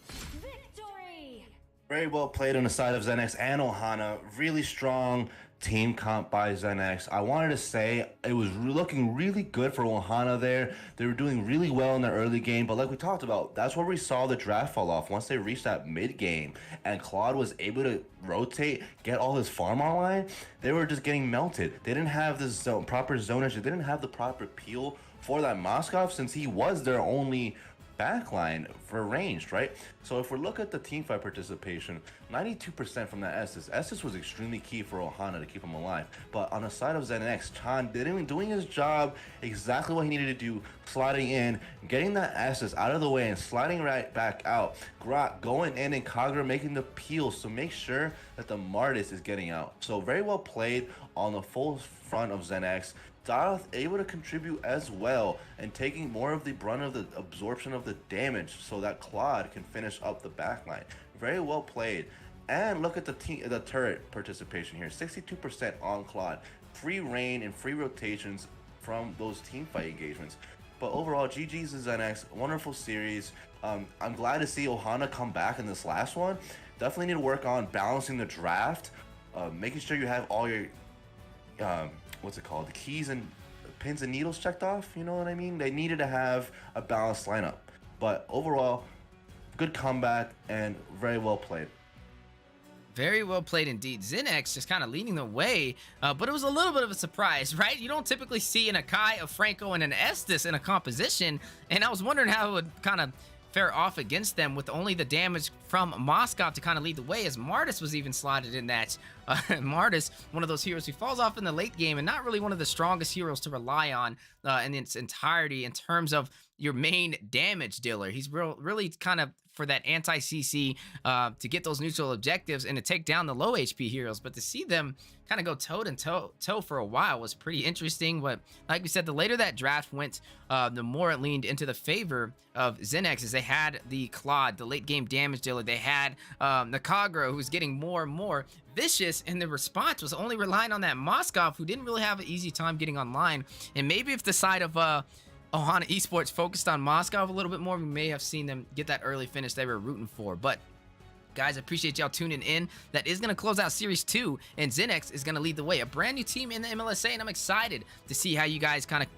Victory! Very well played on the side of ZenX and Ohana. Really strong team comp by ZenX. I wanted to say it was looking really good for Ohana there. They were doing really well in the early game, but like we talked about, that's where we saw the draft fall off once they reached that mid game and Claude was able to rotate, get all his farm online. They were just getting melted. They didn't have this proper zonage. They didn't have the proper peel for that Moskov since he was their only backline for ranged, right? So if we look at the teamfight participation, 92% from that Estes was extremely key for Ohana to keep him alive. But on the side of ZenX, Chan doing his job exactly what he needed to do, sliding in, getting that Estes out of the way and sliding right back out. Grok going in and Kagura making the peels to make sure that the Martis is getting out. So very well played on the full front of ZenX. Darth able to contribute as well and taking more of the brunt of the absorption of the damage so that Claude can finish up the backline. Very well played. And look at the turret participation here, 62% on Claude, free reign and free rotations from those team fight engagements. But overall, GG's to ZenX, wonderful series. I'm glad to see Ohana come back in this last one. Definitely need to work on balancing the draft, making sure you have all your, what's it called, the keys and pins and needles checked off, you know what I mean? They needed to have a balanced lineup. But overall, good comeback and very well played. Very well played indeed. ZenX just kind of leading the way, but it was a little bit of a surprise, right? You don't typically see an Akai, a Franco, and an Estes in a composition, and I was wondering how it would kind of fare off against them with only the damage from Moskov to kind of lead the way, as Martis was even slotted in that. Martis, one of those heroes who falls off in the late game and not really one of the strongest heroes to rely on in its entirety in terms of your main damage dealer. He's really kind of for that anti-CC to get those neutral objectives and to take down the low HP heroes. But to see them kind of go toe for a while was pretty interesting. But like we said, the later that draft went, the more it leaned into the favor of ZenX, as they had the Claude, the late game damage dealer. They had the Kagura, who was getting more and more vicious, and the response was only relying on that Moskov, who didn't really have an easy time getting online. And maybe if the side of Ohana Esports focused on Moskov a little bit more, we may have seen them get that early finish they were rooting for. But guys, I appreciate y'all tuning in. That is going to close out Series 2, and ZenX is going to lead the way. A brand new team in the MLSA, and I'm excited to see how you guys kind of,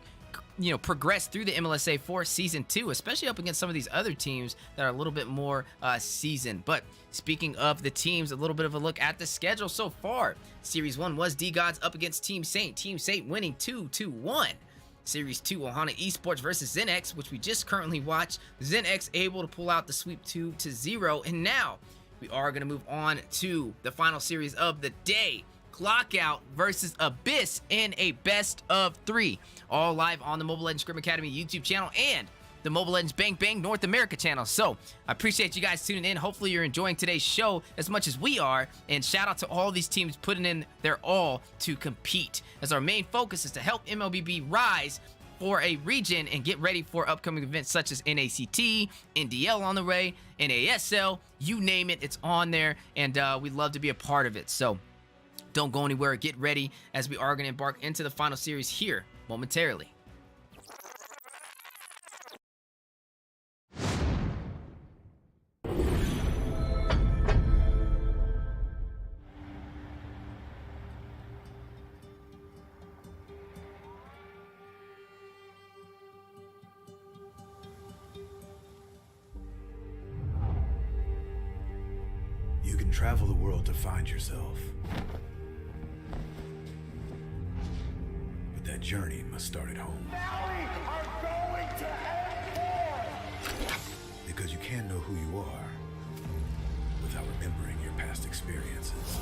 progress through the MLSA for Season 2, especially up against some of these other teams that are a little bit more seasoned. But speaking of the teams, a little bit of a look at the schedule so far. Series 1 was D-Gods up against Team Saint. Team Saint winning 2-1. Series 2, Ohana Esports versus ZenX, which we just currently watched. ZenX able to pull out the sweep 2-0. And now we are going to move on to the final series of the day. Clockout versus Abyss in a best of 3. All live on the Mobile Legends Scrim Academy YouTube channel and the Mobile Legends Bang Bang North America channel. So I appreciate you guys tuning in. Hopefully you're enjoying today's show as much as we are. And shout out to all these teams putting in their all to compete, as our main focus is to help MLBB rise for a region and get ready for upcoming events such as NACT, NDL on the way, NASL, you name it, it's on there, and we'd love to be a part of it. So don't go anywhere. Get ready, as we are going to embark into the final series here momentarily. You can travel the world to find yourself. But that journey must start at home. Now we are going to end war! Because you can't know who you are without remembering your past experiences.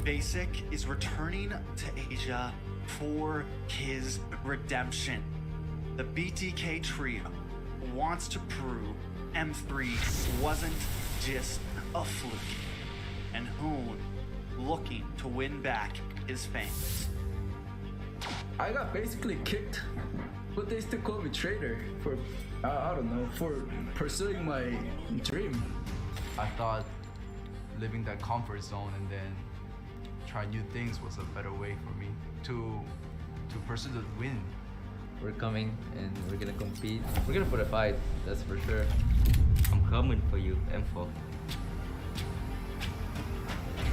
Basic is returning to Asia for his redemption. The BTK trio wants to prove M3 wasn't just a fluke, and Hoon looking to win back his fans. I got basically kicked, but they still call me traitor for, I don't know, for pursuing my dream. I thought living that comfort zone and then try new things was a better way for me to pursue the win. We're coming and we're gonna compete. We're gonna put a fight, that's for sure. I'm coming for you, M4.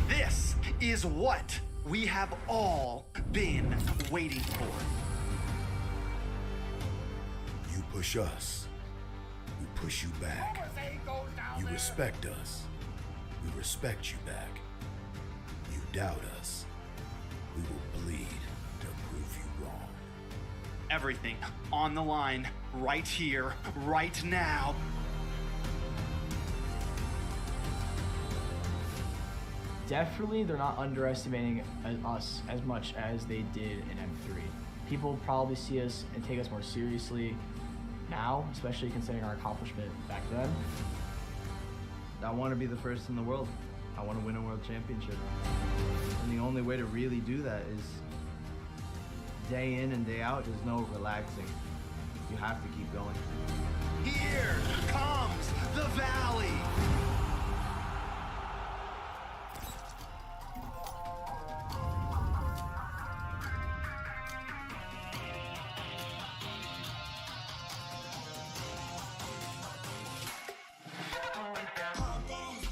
This is what we have all been waiting for. You push us, we push you back. You respect us, we respect you back. You doubt us, we will bleed to prove you wrong. Everything on the line, right here, right now. Definitely, they're not underestimating us as much as they did in M3. People probably see us and take us more seriously now, especially considering our accomplishment back then. I want to be the first in the world. I want to win a world championship. And the only way to really do that is day in and day out. There's no relaxing. You have to keep going. Here comes the valley.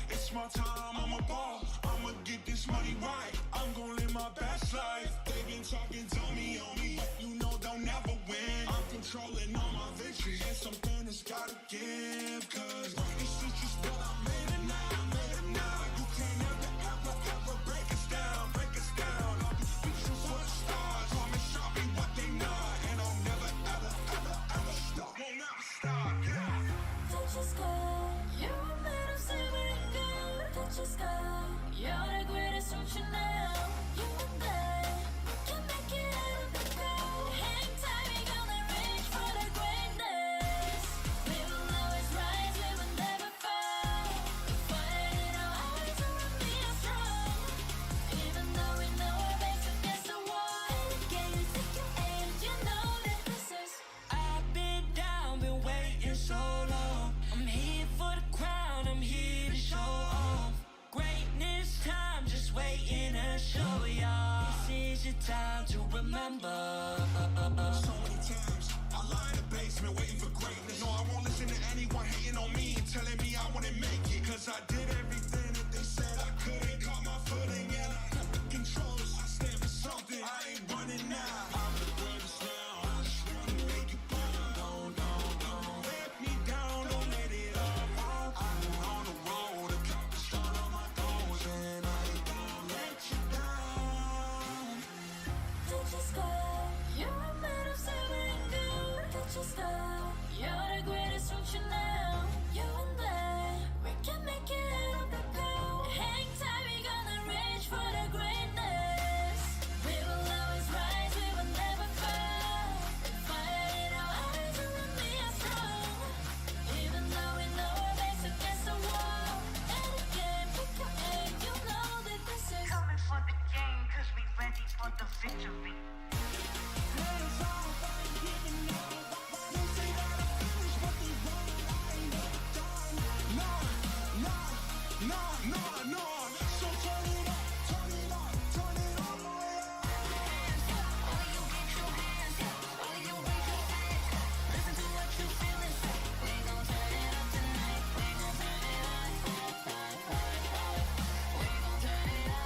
It's my time, I'm a ball. I'ma get this money right. I'm gonna live my best life. They been talking, tell me on me, but you know they'll never win. I'm controlling all my victories, and something that's gotta give. Cause this shit just what I made it now, I made it now. You can't ever break us down, break us down. All these bitches for the stars, promise I'll be what they not. And I'll never, ever stop. Won't never stop, yeah. Touch your sky, you're made of silver and gold. Touch your sky, you're the greatest ocean now. You and I, we can make it out of the cold. Hang tight, we gonna reach for the greatness. We will always rise, we will never fall. The fire in our eyes around me are strong. Even though we know our backs against the wall. And again, you take your aim, you know that this is. I've been down, been waiting so long. I'm here for the crown, I'm here to show off. Greatness time, just waiting to show y'all. This is your time to remember. So many times I lie in the basement waiting for greatness. No, I won't listen to anyone hating on me and telling me I wouldn't make it. Cause I did everything that they said I couldn't. Caught my footing and I got the controls. I stand for something, I ain't running now. I'm the greatest now, I just wanna make it burn. Don't let me down, don't let it all. I'm on the road, accomplish all of my goals. And I ain't gonna let you down. Touch your sky, you're made of silver and gold. Touch your sky, you're the greatest ocean now. You and I, we can make it out of the cold. Hang tight, we gonna reach for the greatness. We will always rise, we will never fall. The fire in our eyes around me are strong. Even though we know our backs against the wall. And again, pick your aim, you know that this is. Coming for the game, cause we ready for the victory. No. So turn it up, turn it up, turn it all the way up. Hands up, all of you get your hands up. All of you raise your hands up. Listen to what you feel and say. We gon' turn it up tonight. We gon' turn it up. We gon' turn it up.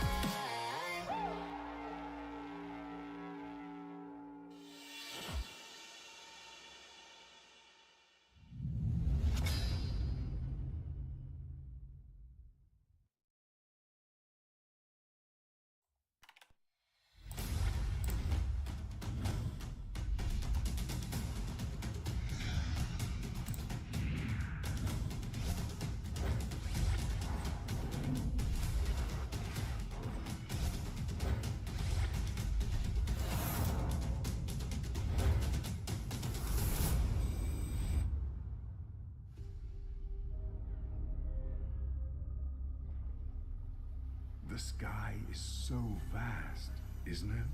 The sky is so vast, isn't it?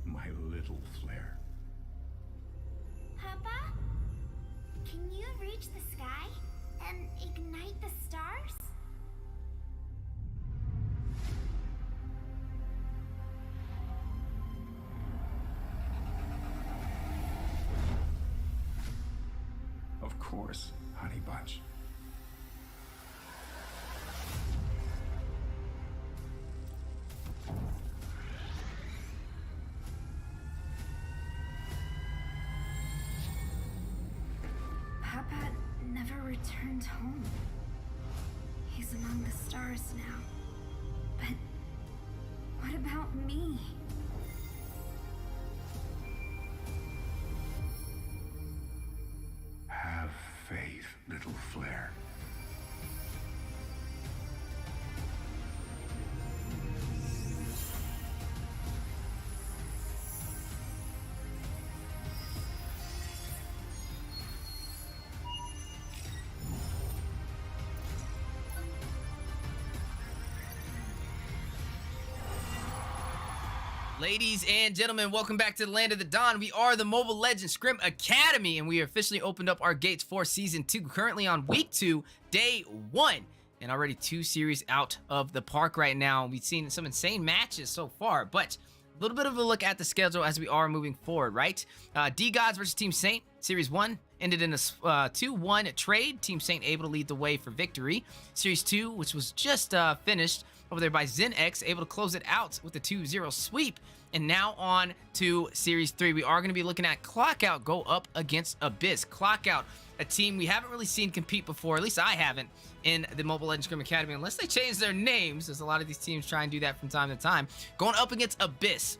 My little flare. Papa? Can you reach the sky and ignite the stars? Of course, honey bunch. Papa never returned home. He's among the stars now. But what about me? Have faith, little flare. Ladies and gentlemen, welcome back to the Land of the Dawn. We are the Mobile Legends Scrim Academy, and we officially opened up our gates for Season 2, currently on Week 2, Day 1. And already 2 series out of the park right now. We've seen some insane matches so far, but a little bit of a look at the schedule as we are moving forward, right? D-Gods versus Team Saint, Series 1 ended in a 2-1 trade. Team Saint able to lead the way for victory. Series 2, which was just finished over there by ZenX, able to close it out with a 2-0 sweep. And now on to Series 3. We are going to be looking at Clockout go up against Abyss. Clockout, a team we haven't really seen compete before, at least I haven't, in the Mobile Legends Scrim Academy, unless they change their names, as a lot of these teams try and do that from time to time. Going up against Abyss.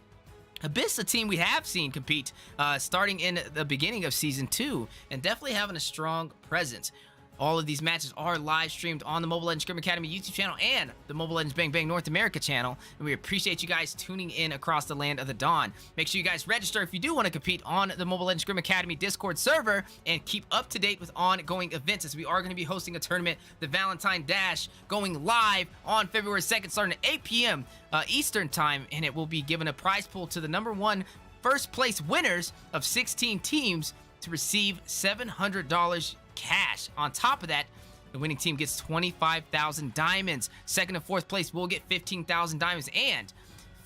Abyss, a team we have seen compete starting in the beginning of Season 2, and definitely having a strong presence. All of these matches are live streamed on the Mobile Legends Scrim Academy YouTube channel and the Mobile Legends Bang Bang North America channel. And we appreciate you guys tuning in across the Land of the Dawn. Make sure you guys register if you do want to compete on the Mobile Legends Scrim Academy Discord server, and keep up to date with ongoing events, as we are going to be hosting a tournament, the Valentine Dash, going live on February 2nd, starting at 8 p.m. Eastern time. And it will be given a prize pool to the #1 first place winners of 16 teams to receive $700 cash. On top of that, the winning team gets 25,000 diamonds. Second and fourth place will get 15,000 diamonds, and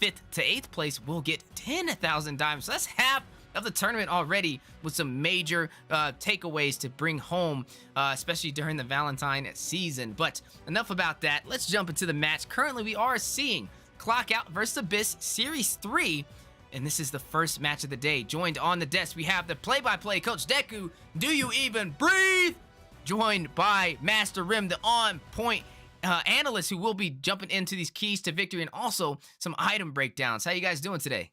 5th to 8th place will get 10,000 diamonds. So that's half of the tournament already, with some major takeaways to bring home, especially during the Valentine season. But enough about that. Let's jump into the match. Currently, we are seeing Clockout versus Abyss Series 3. And this is the first match of the day. Joined on the desk, we have the play-by-play coach, Deku. Do you even breathe? Joined by Master Rim, the on-point analyst, who will be jumping into these keys to victory, and also some item breakdowns. How you guys doing today?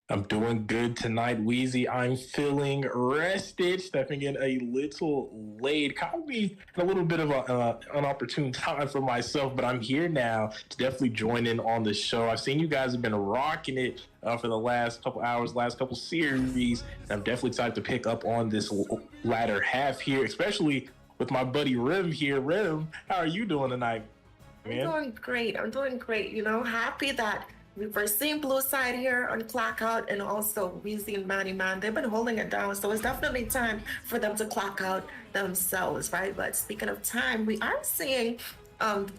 I'm doing good tonight, Wheezy. I'm feeling rested, stepping in a little late. Caught me in a little bit of an opportune time for myself, but I'm here now to definitely join in on the show. I've seen you guys have been rocking it for the last couple hours, last couple series. I'm definitely excited to pick up on this latter half here, especially with my buddy Rim here. Rim, how are you doing tonight, man? I'm doing great. You know, happy that we're seeing Blue Side here on Clockout, and also Weezy and Manny Man. They've been holding it down, so it's definitely time for them to clock out themselves, right? But speaking of time, we are seeing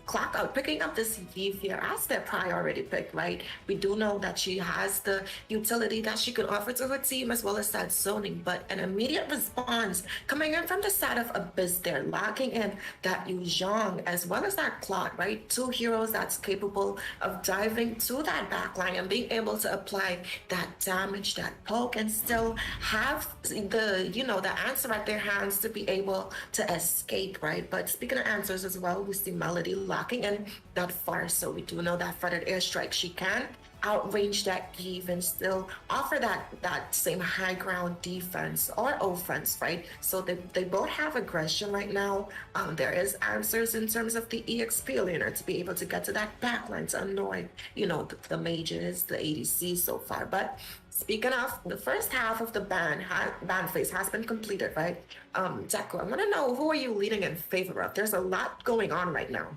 Clockout picking up this Eve here as their priority pick, right? We do know that she has the utility that she could offer to her team, as well as that zoning, but an immediate response coming in from the side of Abyss there, locking in that Yu Zhang as well as that Claude, right? 2 heroes that's capable of diving to that backline and being able to apply that damage, that poke, and still have the, you know, the answer at their hands to be able to escape, right? But speaking of answers as well, we see Melody locking in that far, so we do know that feathered airstrike, she can outrange that Eve and still offer that same high ground defense or offense, right? So they both have aggression right now. There is answers in terms of the EXP laner to be able to get to that backline to annoy, you know, the mages, the ADC so far. But speaking of, the first half of the ban phase has been completed, right? Deku, I want to know, who are you leading in favor of? There's a lot going on right now.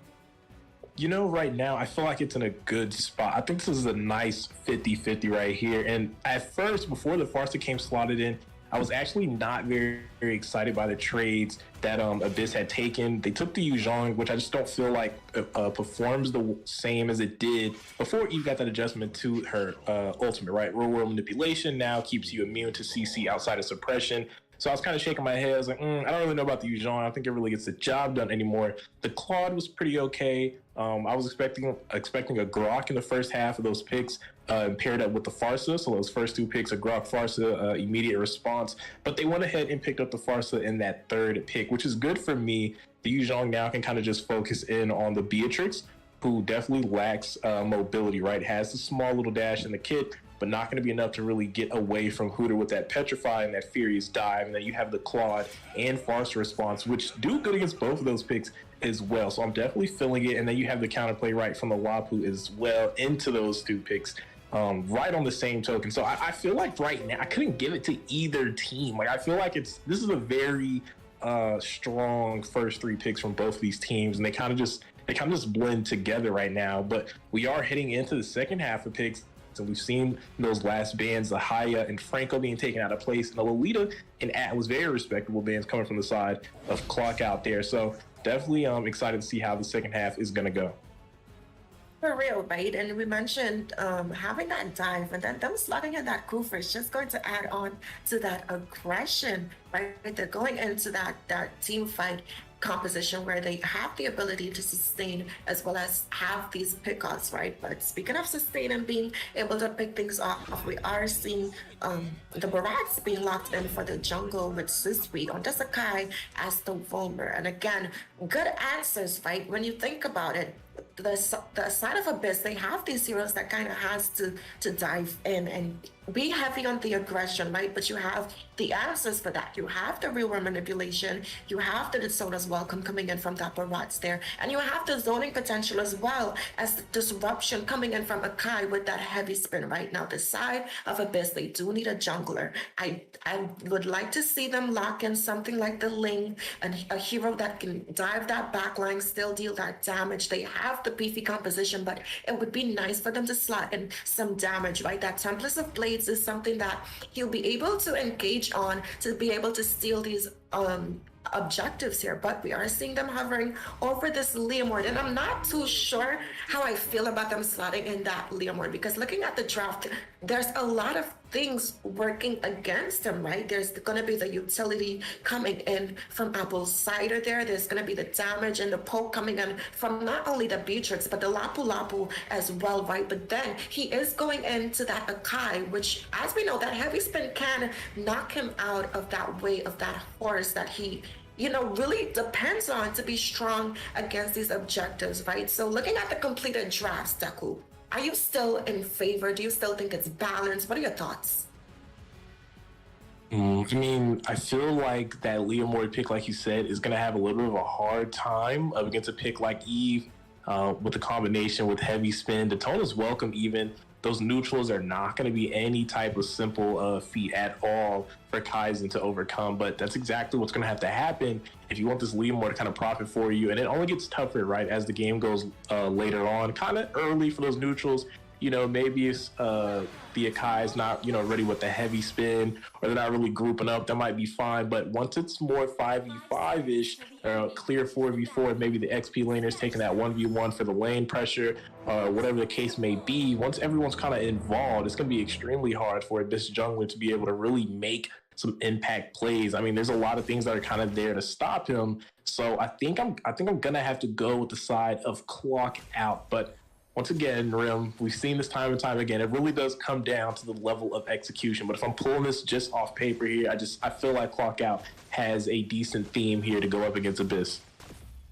You know, right now, I feel like it's in a good spot. I think this is a nice 50-50 right here. And at first, before the Farsa came slotted in, I was actually not very, very excited by the trades that Abyss had taken. They took the Yu Zhang, which I just don't feel like performs the same as it did before Eve got that adjustment to her ultimate, right? Real world manipulation now keeps you immune to CC outside of suppression. So I was kind of shaking my head. I was like, I don't really know about the Yu Zhang. I don't think it really gets the job done anymore. The Claude was pretty okay. I was expecting a Grok in the first half of those picks, paired up with the Farsa. So those first 2 picks, a Grok Farsa, immediate response. But they went ahead and picked up the Farsa in that 3rd pick, which is good for me. The Yu Zhang now can kind of just focus in on the Beatrix, who definitely lacks mobility, right? Has the small little dash in the kit, but not going to be enough to really get away from Hooter with that Petrify and that Furious Dive. And then you have the Claude and Farsa response, which do good against both of those picks as well. So I'm definitely feeling it. And then you have the counterplay right from the Wapu as well into those 2 picks, right on the same token. So I feel like right now, I couldn't give it to either team. Like, I feel like this is a very strong first 3 picks from both of these teams. And they kind of just blend together right now. But we are heading into the second half of picks. And we've seen those last bans, the Haya and Franco being taken out of place, and the Lolita and Atlas, very respectable bans coming from the side of Clock out there. So definitely excited to see how the second half is going to go. For real, right? And we mentioned having that dive and then them slotting in that Kufr is just going to add on to that aggression, right? They're going into that team fight composition where they have the ability to sustain as well as have these pickoffs, right? But speaking of sustain and being able to pick things off, we are seeing the Barats being locked in for the jungle with Sisui on the Sakai as the Volmer. And again, good answers, right? When you think about it, the side of Abyss, they have these heroes that kind of has to dive in and be heavy on the aggression, right? But you have the answers for that. You have the real world manipulation, you have the Soda's welcome coming in from that Barats there, and you have the zoning potential as well as the disruption coming in from Akai with that heavy spin right now. The side of Abyss, they do need a jungler. I would like to see them lock in something like the Ling, and a hero that can dive that backline, still deal that damage. They have the beefy composition, but it would be nice for them to slot in some damage, right? That Templars of Blades is something that he'll be able to engage on to be able to steal these objectives here, but we are seeing them hovering over this Leomord, and I'm not too sure how I feel about them slotting in that Leomord, because looking at the draft, there's a lot of things working against him, right? There's going to be the utility coming in from Apple Cider there. There's going to be the damage and the poke coming in from not only the Beatrix, but the Lapu Lapu as well, right? But then he is going into that Akai, which, as we know, that heavy spin can knock him out of that way of that horse that he really depends on to be strong against these objectives, right? So looking at the completed drafts, Deku, are you still in favor? Do you still think it's balanced? What are your thoughts? I feel like that Leomord pick, like you said, is going to have a little bit of a hard time against a pick like Eve with the combination with heavy spin. Daytona's welcome even. Those neutrals are not going to be any type of simple feat at all for Kaizen to overcome, but that's exactly what's going to have to happen if you want this Leomord to kind of profit for you. And it only gets tougher, right, as the game goes later on. Kind of early for those neutrals. Maybe it's the Akai is not, ready with the heavy spin, or they're not really grouping up. That might be fine. But once it's more 5v5-ish, clear 4v4, maybe the XP laner is taking that 1v1 for the lane pressure, whatever the case may be. Once everyone's kind of involved, it's going to be extremely hard for this jungler to be able to really make some impact plays. There's a lot of things that are kind of there to stop him. So I think I'm gonna have to go with the side of Clock out. But once again, Rim, we've seen this time and time again. It really does come down to the level of execution. But if I'm pulling this just off paper here, I feel like Clock Out has a decent theme here to go up against Abyss.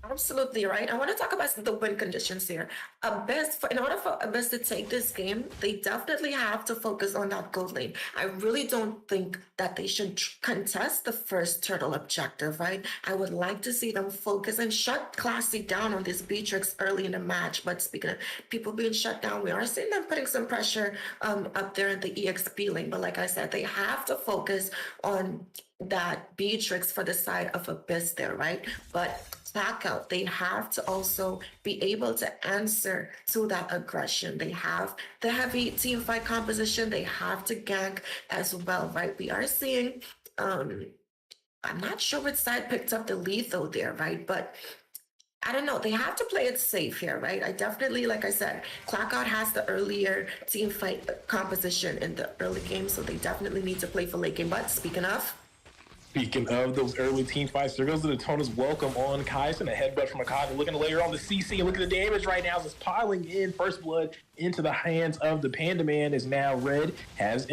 Absolutely right. I want to talk about the win conditions here. In order for Abyss to take this game, they definitely have to focus on that gold lane. I really don't think that they should contest the first turtle objective, right? I would like to see them focus and shut Classy down on this Beatrix early in the match. But speaking of people being shut down, we are seeing them putting some pressure up there in the EXP lane. But like I said, they have to focus on that Beatrix for the side of Abyss there, right? But back out, they have to also be able to answer to that aggression. They have the heavy team fight composition. They have to gank as well, right? We are seeing, I'm not sure which side picked up the lead though there, right? But I don't know. They have to play it safe here, right? I definitely, like I said, Clockout has the earlier team fight composition in the early game, so they definitely need to play for late game. But speaking of those early team fights, there goes the Daytona's welcome on Kaizen, a headbutt from Akaga, looking to layer on the CC, and look at the damage right now as it's piling in. First blood into the hands of the Panda Man is now red, has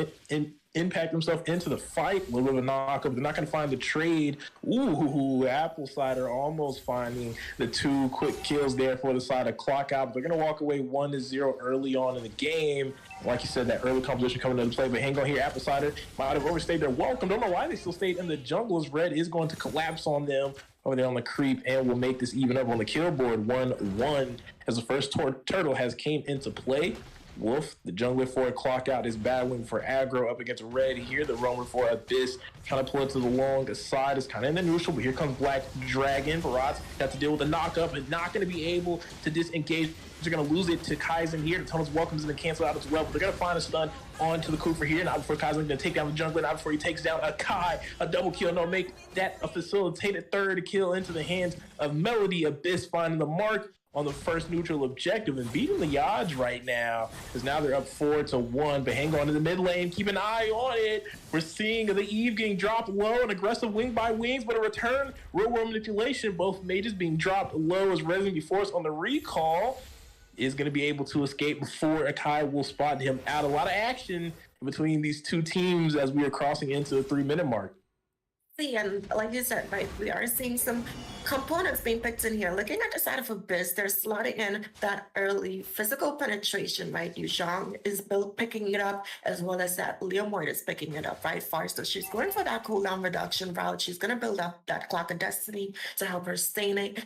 impact himself into the fight. A little bit of a knockup. They're not going to find the trade. Ooh, Apple Cider almost finding the 2 quick kills there for the side of Clock Out. But they're going to walk away 1-0 early on in the game. Like you said, that early composition coming into play. But hang on here, Apple Cider might have overstayed their welcome. Don't know why they still stayed in the jungle, as Red is going to collapse on them over there on the creep, and will make this even up on the kill board 1-1 as the first turtle has came into play. Wolf, the jungler for a clock out, is battling for aggro up against Red here. The roamer for Abyss trying to pull it to the long side is kind of in the neutral, but here comes Black Dragon. Barat's got to deal with the knock-up and not going to be able to disengage. They're going to lose it to Kaizen here. The Tunnels welcomes him to cancel out as well, but they're going to find a stun onto the Kufa here. Not before Kaizen going to take down the jungler, not before he takes down Akai. A double kill, no, make that a facilitated third kill into the hands of Melody. Abyss finding the mark on the first neutral objective and beating the odds right now, because now they're up 4-1. But hang on to the mid lane, keep an eye on it. We're seeing the Eve getting dropped low, an aggressive wing by wings, but a return real world manipulation. Both mages being dropped low as Resident Evil Force on the recall is going to be able to escape before Akai will spot him out. A lot of action between these two teams as we are crossing into the 3-minute mark. See, and like you said, right, we are seeing some components being picked in here. Looking at the side of Abyss, they're slotting in that early physical penetration, right? Yuzhong is picking it up, as well as that Leomord is picking it up, right? Far. So she's going for that cooldown reduction route. She's going to build up that Clock of Destiny to help her sustaining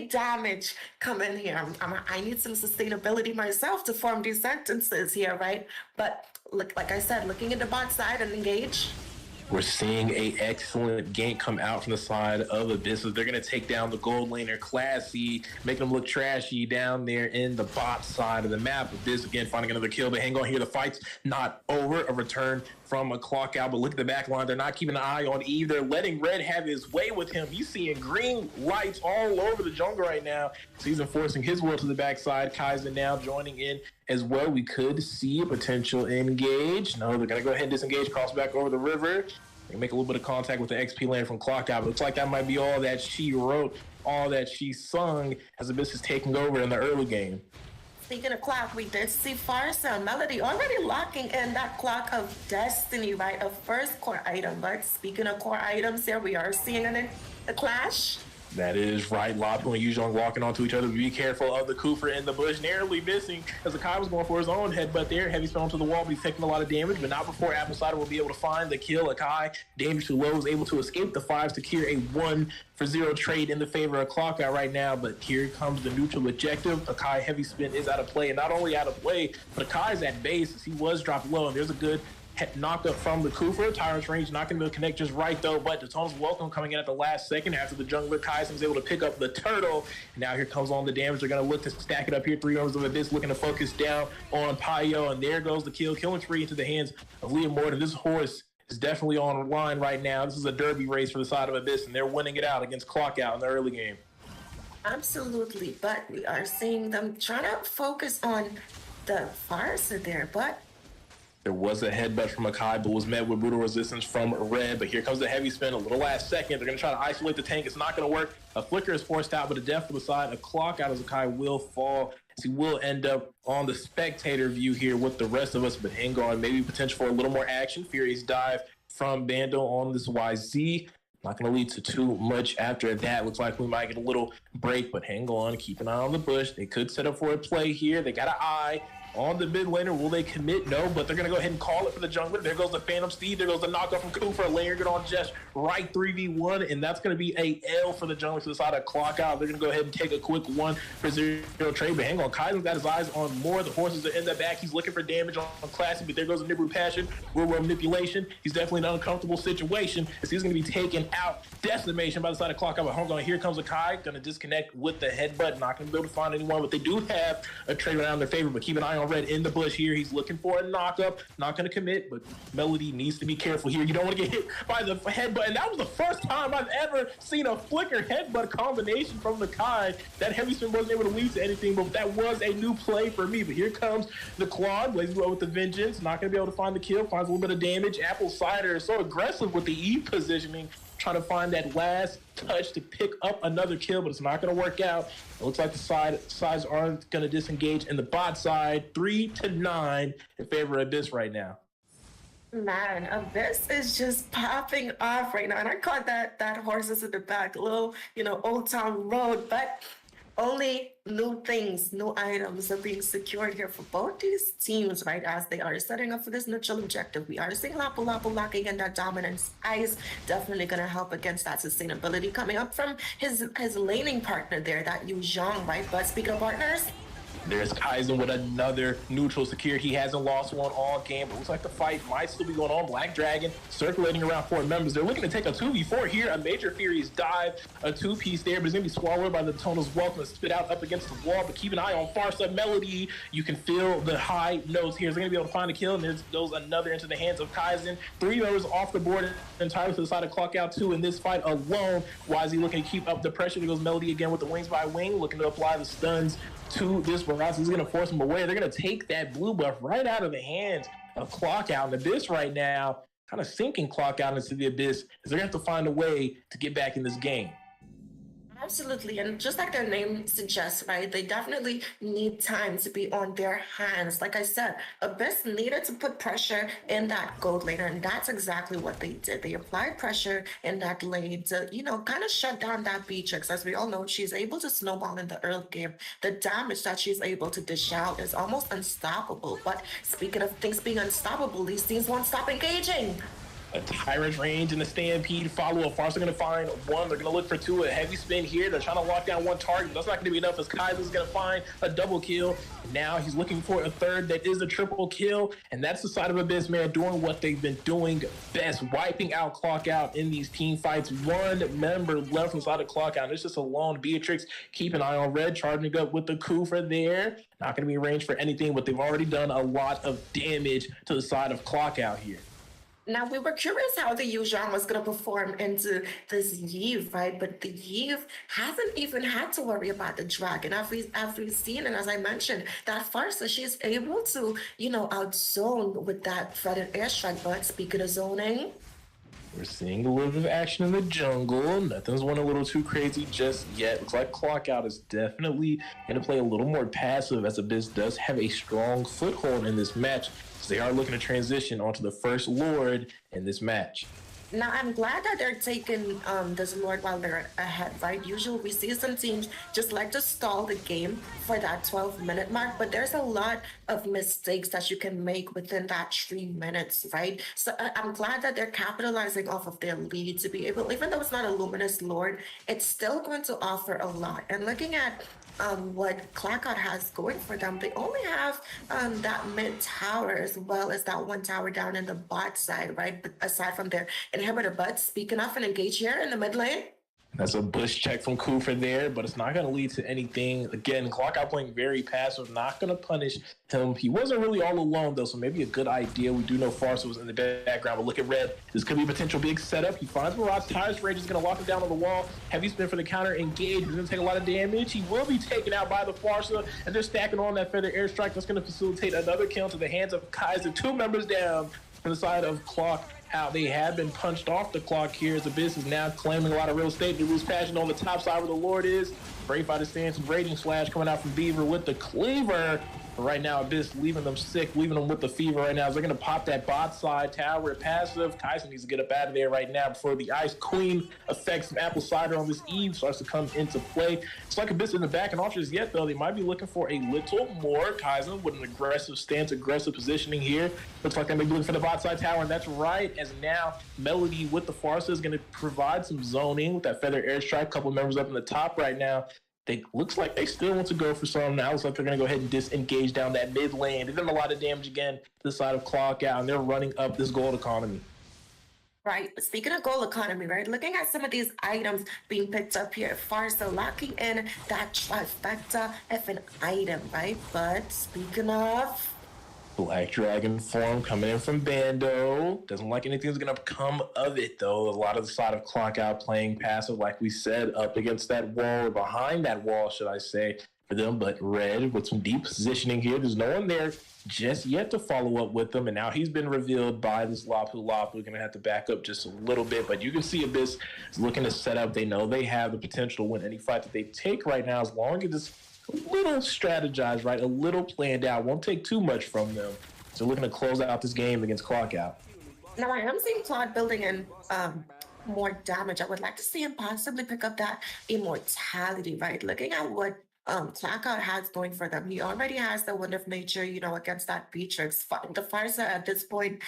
damage come in here. I need some sustainability myself to form these sentences here, right? But look, like I said, looking at the bot side and engage. We're seeing a excellent gank come out from the side of Abyss. They're going to take down the gold laner Classy, making them look trashy down there in the bot side of the map. Abyss again finding another kill, but hang on here, the fight's not over. A return from a clock out, but look at the back line. They're not keeping an eye on Eve. They're letting Red have his way with him. He's seeing green lights all over the jungle right now. So he's enforcing his will to the backside. Kaizen now joining in as well. We could see a potential engage. No, they're going to go ahead and disengage, cross back over the river. They make a little bit of contact with the XP land from Clock Out. But looks like that might be all that she wrote, all that she sung as Abyss is taking over in the early game. Speaking of clock, we did see Farsa and Melody already locking in that Clock of Destiny, right? A first core item. But speaking of core items here, we are seeing a clash. That is right. Lapu and Yuzhong walking onto each other. Be careful of the Cooper in the bush, narrowly missing as Akai was going for his own headbutt there. Heavy spell onto the wall, but he's taking a lot of damage, but not before Apple Cider will be able to find the kill. Akai, dangerously low, is able to escape the 5, secure a 1-for-0 trade in the favor of Clock Out right now. But here comes the neutral objective. Akai heavy spin is out of play, and not only out of play, but Akai's at base as he was dropped low, and there's a good knocked up from the Kufa. Tyrant's range not going to connect just right though, but Datone's welcome coming in at the last second after the jungler Kaizen is able to pick up the turtle. And now here comes on the damage. They're going to look to stack it up here. 3 members of Abyss looking to focus down on Payo, and there goes the kill. Killing spree into the hands of Liam Morton. This horse is definitely on line right now. This is a derby race for the side of Abyss, and they're winning it out against Clock Out in the early game. Absolutely, but we are seeing them trying to focus on the Farsa there, but there was a headbutt from Akai, but was met with brutal resistance from Red. But here comes the heavy spin, a little last second. They're going to try to isolate the tank. It's not going to work. A flicker is forced out, but a death for the side. A Clock Out as Akai will fall, as he will end up on the spectator view here with the rest of us. But hang on, maybe potential for a little more action. Furious dive from Bando on this YZ. Not going to lead to too much after that. Looks like we might get a little break, but hang on. Keep an eye on the bush. They could set up for a play here. They got an eye on the mid laner. Will they commit? No, but they're going to go ahead and call it for the jungler. There goes the Phantom Steed. There goes the knockoff from Kufa. Layer good on Jess. Right 3v1, and that's going to be a L for the jungler to the side of Clock Out. They're going to go ahead and take a quick 1-for-0 trade. But hang on, Kaizen's got his eyes on more. The horses are in the back. He's looking for damage on Classy, but there goes the Nibiru Passion. Real world manipulation. He's definitely in an uncomfortable situation as he's going to be taken out. Decimation by the side of Clock Out. But hold on, here comes Akai. Going to disconnect with the headbutt. Not going to be able to find anyone, but they do have a trade around in their favor. But keep an eye on Red in the bush here. He's looking for a knock-up. Not going to commit, but Melody needs to be careful here. You don't want to get hit by the headbutt. And that was the first time I've ever seen a flicker headbutt combination from the Kai. That heavy spin wasn't able to lead to anything, but that was a new play for me. But here comes the Claude, blazing well with the vengeance. Not going to be able to find the kill. Finds a little bit of damage. Apple Cider is so aggressive with the E positioning, trying to find that last touch to pick up another kill, but it's not going to work out. It looks like the sides aren't going to disengage in the bot side. 3-9 in favor of Abyss right now. Man, Abyss is just popping off right now. And I caught that horses in the back, little, Old Town Road, but only new things, new items are being secured here for both these teams, right? As they are setting up for this neutral objective. We are seeing Lapu locking in that dominance. Ice definitely going to help against that sustainability coming up from his laning partner there, that Yu Zhang, right? But speaking of partners, There's Kaizen with another neutral secure. He hasn't lost one all game, but looks like the fight might still be going on. Black Dragon circulating around 4 members. They're looking to take a 2v4 here. A Major Fury's dive, a 2-piece there, but it's going to be swallowed by the Tonal's Welcome and spit out up against the wall. But keep an eye on Farsa Melody. You can feel the high notes here. Is going to be able to find a kill, and there goes another into the hands of Kaizen. 3 members off the board entirely to the side of Clock Out 2 in this fight alone. YZ looking to keep up the pressure. There goes Melody again with the wings by wing, looking to apply the stuns to this Barras. Is going to force him away. They're going to take that blue buff right out of the hands of Clock Out. And Abyss right now, kind of sinking Clock Out into the Abyss, is they're going to have to find a way to get back in this game. Absolutely, and just like their name suggests, right, they definitely need time to be on their hands. Like I said, Abyss needed to put pressure in that gold lane, and that's exactly what they did. They applied pressure in that lane to, kind of shut down that Beatrix. As we all know, she's able to snowball in the early game. The damage that she's able to dish out is almost unstoppable. But speaking of things being unstoppable, these teams won't stop engaging. A Tyrant range and a Stampede follow-up. Farsa going to find one. They're going to look for 2. A heavy spin here. They're trying to lock down 1 target. That's not going to be enough as Kaiser's going to find a double kill. Now he's looking for a 3rd that is a triple kill. And that's the side of Abyss, man, doing what they've been doing best. Wiping out Clock Out in these team fights. 1 member left from the side of Clock Out. And it's just a lone Beatrix. Keep an eye on Red. Charging up with the Kufa there. Not going to be arranged for anything, but they've already done a lot of damage to the side of Clock Out here. Now, we were curious how the Yuuzhan was going to perform into this Yve, right? But the Yve hasn't even had to worry about the dragon. As we've seen, and as I mentioned, that Farsa, she's able to, outzone with that feathered airstrike. But speaking of zoning, we're seeing a little bit of action in the jungle. Nothing's went a little too crazy just yet. Looks like Clock Out is definitely going to play a little more passive, as Abyss does have a strong foothold in this match. So they are looking to transition onto the first Lord in this match. Now, I'm glad that they're taking this Lord while they're ahead, right? Usually we see some teams just like to stall the game for that 12-minute mark, but there's a lot of mistakes that you can make within that 3 minutes, right? So I'm glad that they're capitalizing off of their lead to be able, even though it's not a Luminous Lord, it's still going to offer a lot. And looking at what Clock Out has going for them, they only have that mid tower as well as that 1 tower down in the bot side, right? But aside from their inhibitor. But speaking of an engage here in the mid lane, that's a bush check from Kufa there, but it's not going to lead to anything. Again, Clock Out playing very passive, not going to punish him. He wasn't really all alone, though, so maybe a good idea. We do know Farsa was in the background, but look at Red. This could be a potential big setup. He finds Mirage. Tyrus Rage is going to lock him down on the wall. Heavy spin for the counter. Engage. He's going to take a lot of damage. He will be taken out by the Farsa, and they're stacking on that feather airstrike. That's going to facilitate another kill to the hands of Kaiser. 2 members down from the side of Clock Out. They have been punched off the clock here as Abyss is now claiming a lot of real estate. They lose passion on the top side where the Lord is. Brave Fighter stands some Raging Slash coming out from Beaver with the Cleaver. But right now, Abyss leaving them sick, leaving them with the fever right now. As they're going to pop that bot side tower passive. Kaiser needs to get up out of there right now before the Ice Queen effects from Apple Cider on this Eve starts to come into play. It's like Abyss in the back and off just yet, though. They might be looking for a little more. Kaiser with an aggressive stance, aggressive positioning here. Looks like they may be looking for the bot side tower, and that's right, as now Melody with the Farsa is going to provide some zoning with that feather airstrike. A couple members up in the top right now. Looks like they still want to go for some. Now looks like they're going to go ahead and disengage down that mid lane. They've done a lot of damage again to the side of Clock Out, and they're running up this gold economy. Right. Speaking of gold economy, right? Looking at some of these items being picked up here, Farsa locking in that trifecta of an item, right? But speaking of Black Dragon form coming in from Bando. Doesn't like anything's going to come of it, though. A lot of the side of Clock Out playing passive, like we said, up against that wall, or behind that wall, should I say, for them. But Red with some deep positioning here. There's no one there just yet to follow up with them. And now he's been revealed by this Lapu Lapu. We're going to have to back up just a little bit. But you can see Abyss is looking to set up. They know they have the potential to win any fight that they take right now, as long as it's a little strategized, right? A little planned out. Won't take too much from them. So looking to close out this game against Clock Out. Now I am seeing Claude building in more damage. I would like to see him possibly pick up that immortality, right? Looking at what Blackout has going for them. He already has the Wind of Nature, you know, against that Beatrix. The Farsa at this point,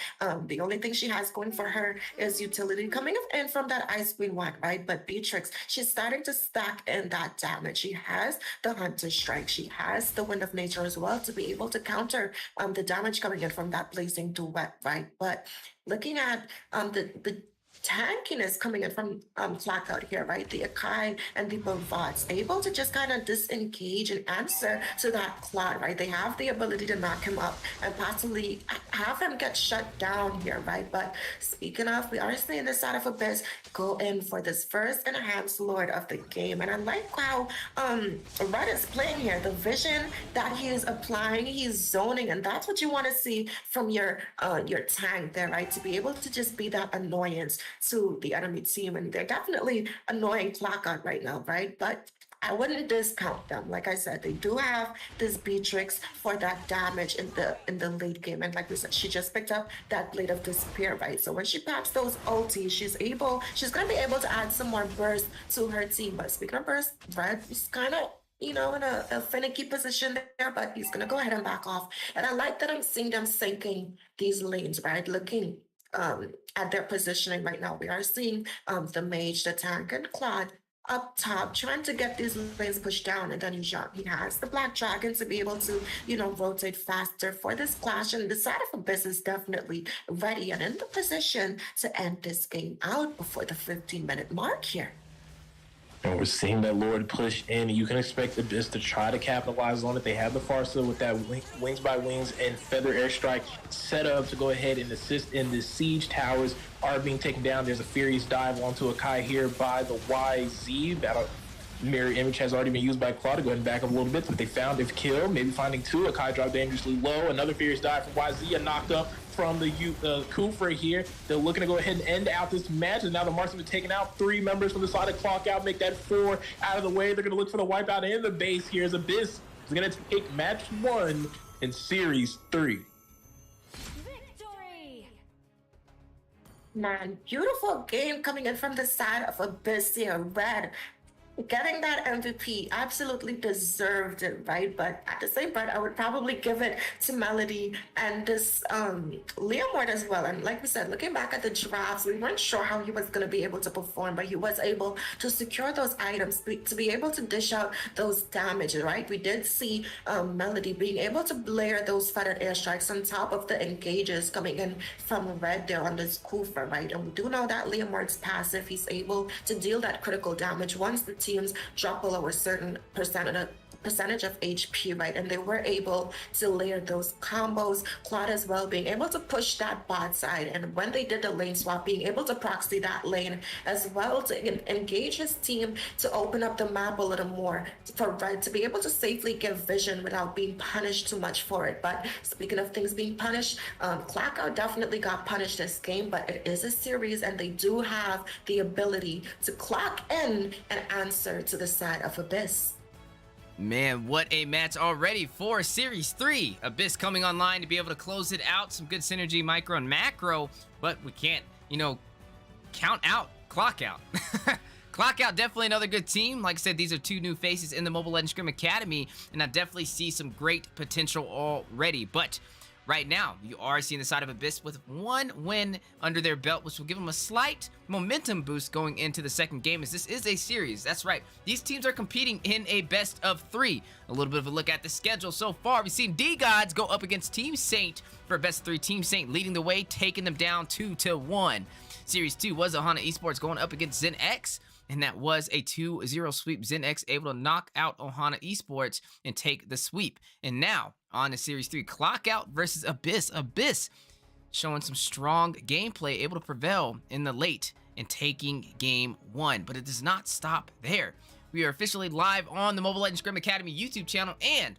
the only thing she has going for her is utility coming in from that Ice Queen one, right? But Beatrix, she's starting to stack in that damage. She has the Hunter Strike. She has the Wind of Nature as well to be able to counter the damage coming in from that Blazing Duet, right? But looking at the tankiness coming in from Blackout here, right? The Akai and the Bavats able to just kind of disengage and answer to that Cloud, right? They have the ability to knock him up and possibly have him get shut down here, right? But speaking of, we are seeing the side of Abyss go in for this first enhanced Lord of the game. And I like how Red is playing here. The vision that he is applying, he's zoning, and that's what you want to see from your tank there, right? To be able to just be that annoyance to the enemy team, and they're definitely annoying Blackout right now, right? But I wouldn't discount them. Like I said, they do have this Beatrix for that damage in the late game, and like we said, she just picked up that Blade of Despair, right? So when she pops those ultis, she's gonna be able to add some more burst to her team. But speaking of burst, Red is kind of, you know, in a finicky position there, but he's gonna go ahead and back off. And I like that I'm seeing them sinking these lanes, right? Looking at their positioning right now. We are seeing the Mage, the Tank, and Claude up top trying to get these lanes pushed down, and then he has the Black Dragon to be able to, you know, rotate faster for this clash, and the side of Abyss is definitely ready and in the position to end this game out before the 15-minute mark here. And we're seeing that Lord push in. You can expect Abyss to try to capitalize on it. They have the Farsa with that Wings by Wings and Feather Airstrike set up to go ahead and assist in the siege towers are being taken down. There's a Furious Dive onto a Kai here by the YZ. That mirror image has already been used by Claw to go ahead and back up a little bit. But they found their kill, maybe finding two. A Kai drop dangerously low. Another Furious Dive from YZ, a knocked up from the Kufra here. They're looking to go ahead and end out this match, and now the Marks have been taken out. 3 members from the side of Clock Out, make that 4 out of the way. They're going to look for the wipeout in the base here as Abyss is going to take match 1 in Series 3. Victory! Man, beautiful game coming in from the side of Abyss here. Red getting that MVP, absolutely deserved it, right? But at the same point, I would probably give it to Melody and this Leomord as well. And like we said, looking back at the drafts, we weren't sure how he was going to be able to perform, but he was able to secure those items, to be able to dish out those damages, right? We did see Melody being able to layer those feathered airstrikes on top of the engages coming in from Red there on this Kufa, right? And we do know that Leomord's passive, he's able to deal that critical damage once the teams drop below a certain percentage of HP, right? And they were able to layer those combos. Claude as well being able to push that bot side, and when they did the lane swap, being able to proxy that lane as well to engage his team to open up the map a little more for Red to be able to safely give vision without being punished too much for it. But speaking of things being punished, Clackout definitely got punished this game, but it is a series and they do have the ability to clock in and answer to the side of Abyss. Man, what a match already for Series 3. Abyss coming online to be able to close it out. Some good synergy, micro and macro, but we can't, count out Clock Out. Clock Out, definitely another good team. Like I said, these are 2 new faces in the Mobile Legends Scrim Academy, and I definitely see some great potential already. But right now, you are seeing the side of Abyss with 1 win under their belt, which will give them a slight momentum boost going into the second game, as this is a series. That's right. These teams are competing in a best of 3. A little bit of a look at the schedule so far. We've seen D-Gods go up against Team Saint for a best of 3. Team Saint leading the way, taking them down 2-1. Series 2 was Ohana Esports going up against Zen X, and that was a 2-0 sweep. Zen X able to knock out Ohana Esports and take the sweep. And now, on to Series 3, Clock Out versus Abyss. Abyss showing some strong gameplay, able to prevail in the late and taking game 1. But it does not stop there. We are officially live on the Mobile Legends Scrim Academy YouTube channel and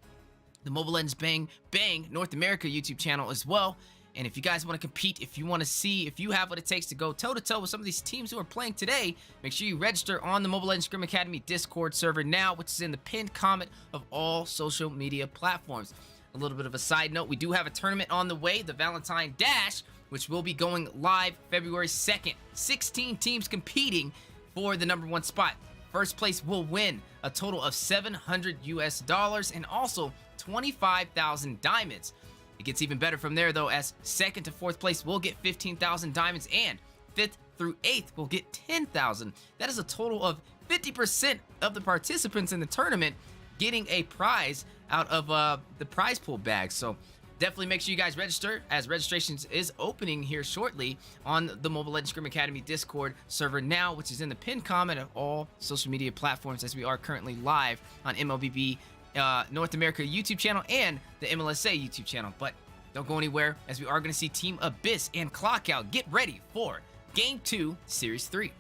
the Mobile Legends Bang Bang North America YouTube channel as well. And if you guys want to compete, if you want to see if you have what it takes to go toe-to-toe with some of these teams who are playing today, make sure you register on the Mobile Legends Scrim Academy Discord server now, which is in the pinned comment of all social media platforms. A little bit of a side note, we do have a tournament on the way, the Valentine Dash, which will be going live February 2nd. 16 teams competing for the #1 spot. First place will win a total of $700 US and also 25,000 diamonds. It gets even better from there though, as second to fourth place will get 15,000 diamonds and fifth through eighth will get 10,000. That is a total of 50% of the participants in the tournament getting a prize out of the prize pool bag. So definitely make sure you guys register, as registrations is opening here shortly on the Mobile Legends Scrim Academy Discord server now, which is in the pinned comment of all social media platforms, as we are currently live on MLBB North America YouTube channel and the MLSA YouTube channel. But don't go anywhere, as we are going to see Team Abyss and Clockout get ready for Game 2, Series 3.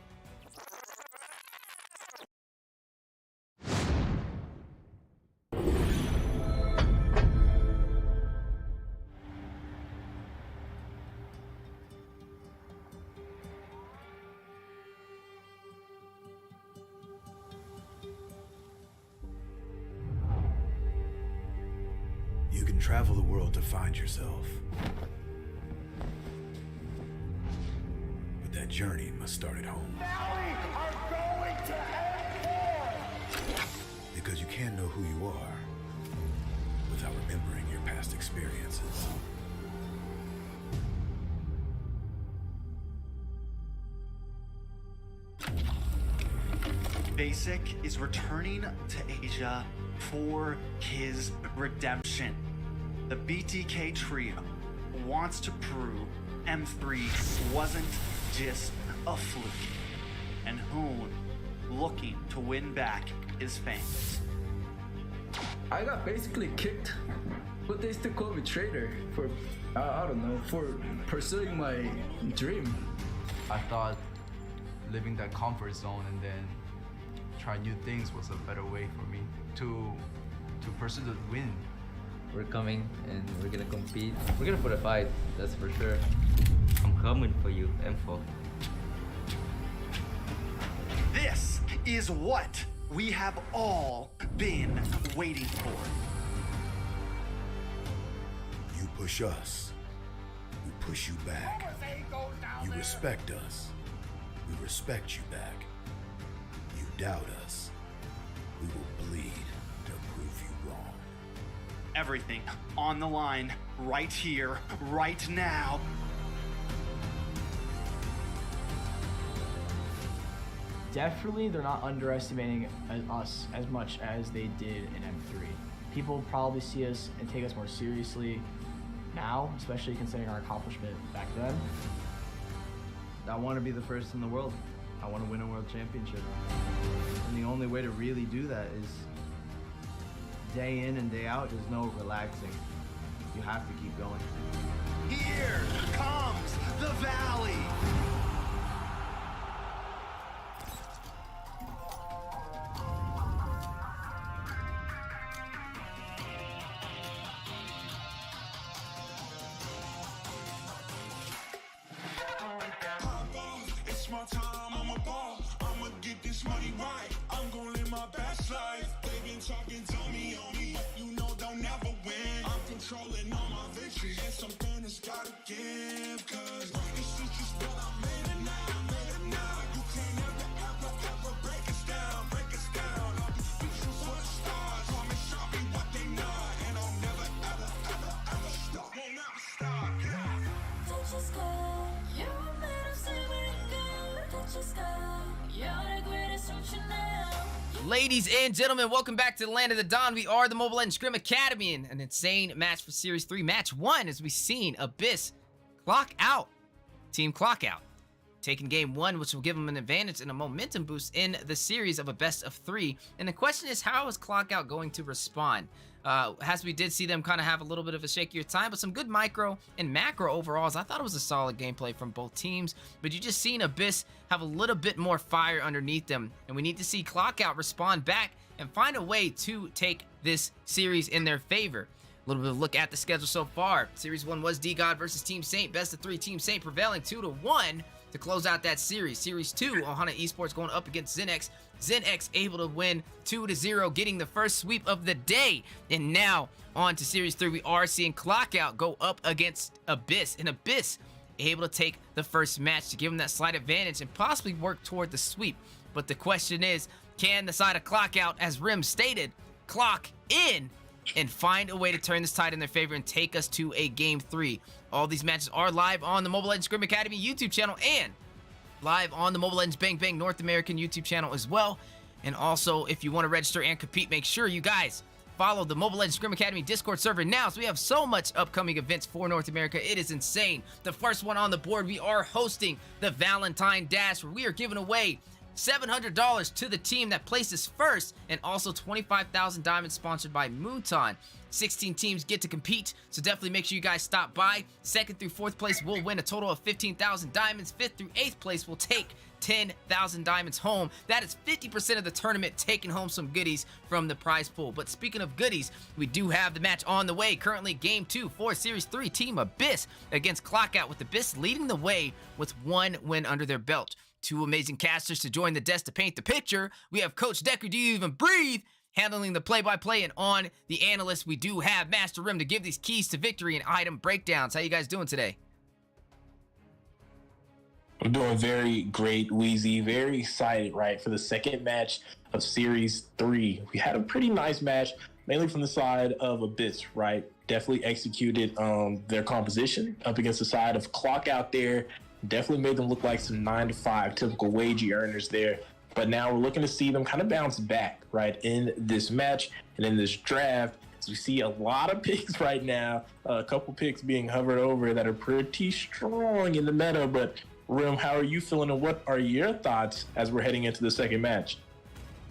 You can travel the world to find yourself. But that journey must start at home. Because you can't know who you are without remembering your past experiences. Basic is returning to Asia for his redemption. The BTK trio wants to prove M3 wasn't just a fluke, and Hoon looking to win back his fans. I got basically kicked, but they still call me traitor for, I don't know, for pursuing my dream. I thought living that comfort zone and then try new things was a better way for me to pursue the win. We're coming and we're gonna compete. We're gonna put a fight, that's for sure. I'm coming for you, M4. This is what we have all been waiting for. You push us, we push you back. You respect us, we respect you back. You doubt us, we will bleed to prove you wrong. Everything on the line, right here, right now. Definitely, they're not underestimating us as much as they did in M3. People probably see us and take us more seriously now, especially considering our accomplishment back then. I want to be the first in the world. I want to win a world championship. And the only way to really do that is day in and day out. There's no relaxing. You have to keep going. Here comes the valley. It's my time, I'm a ball. I'ma get this money right. I'm gonna live my best life. They been talking to me on me, but you know they'll never win. I'm controlling all my victories, and something that's gotta give. Cause this is just what I made it now, You can't ever break us down, I'll be speechless for the stars. Come and show me what they not, and I'll never ever stop. Won't never stop, yeah. Touch the sky, you're made of silver and gold. Touch the sky, you're the greatest future now. Ladies and gentlemen, welcome back to the Land of the Dawn. We are the Mobile Legends Scrim Academy in an insane match for Series 3. Match 1, as we've seen Abyss clock out. Team clock out. Taking game 1, which will give them an advantage and a momentum boost in the series of a best of 3. And the question is, how is clock out going to respond? As we did see them kind of have a little bit of a shakier time, but some good micro and macro overalls. I thought it was a solid gameplay from both teams, but you just seen Abyss have a little bit more fire underneath them, and we need to see Clockout respond back and find a way to take this series in their favor. A little bit of a look at the schedule so far. Series 1 was D-God versus Team Saint. Best of 3, Team Saint prevailing 2-1 to close out that series. Series 2, Ohana Esports going up against ZenX. ZenX able to win 2-0, getting the first sweep of the day. And now on to Series 3, we are seeing Clockout go up against Abyss. And Abyss able to take the first match to give them that slight advantage and possibly work toward the sweep. But the question is, Can the side of Clock Out, as Rim stated, clock in and find a way to turn this tide in their favor and take us to a Game 3? All these matches are live on the Mobile Legends Scrim Academy YouTube channel and live on the Mobile Legends Bang Bang North American YouTube channel as well. And also, if you want to register and compete, make sure you guys follow the Mobile Legends Scrim Academy Discord server now, so we have so much upcoming events for North America. It is insane. The first one on the board, we are hosting the Valentine Dash, where we are giving away $700 to the team that places first, and also 25,000 diamonds sponsored by Montage. 16 teams get to compete, so definitely make sure you guys stop by. Second through fourth place will win a total of 15,000 diamonds. Fifth through eighth place will take 10,000 diamonds home. That is 50% of the tournament, taking home some goodies from the prize pool. But speaking of goodies, we do have the match on the way. Currently Game 2 for Series 3, Team Abyss against Clockout, with Abyss leading the way with 1 win under their belt. 2 amazing casters to join the desk to paint the picture. We have Coach Decker, Do You Even Breathe, handling the play-by-play, and on the analyst, we do have Master Rim to give these keys to victory and item breakdowns. How you guys doing today? I'm doing very great, Wheezy. Very excited, right, for the second match of Series 3. We had a pretty nice match, mainly from the side of Abyss, right? Definitely executed their composition up against the side of Clock Out there. Definitely made them look like some 9-to-5 typical wagey earners there. But now we're looking to see them kind of bounce back, right, in this match and in this draft. So we see a lot of picks right now, a couple picks being hovered over that are pretty strong in the meta. But Rim, how are you feeling, and what are your thoughts as we're heading into the second match?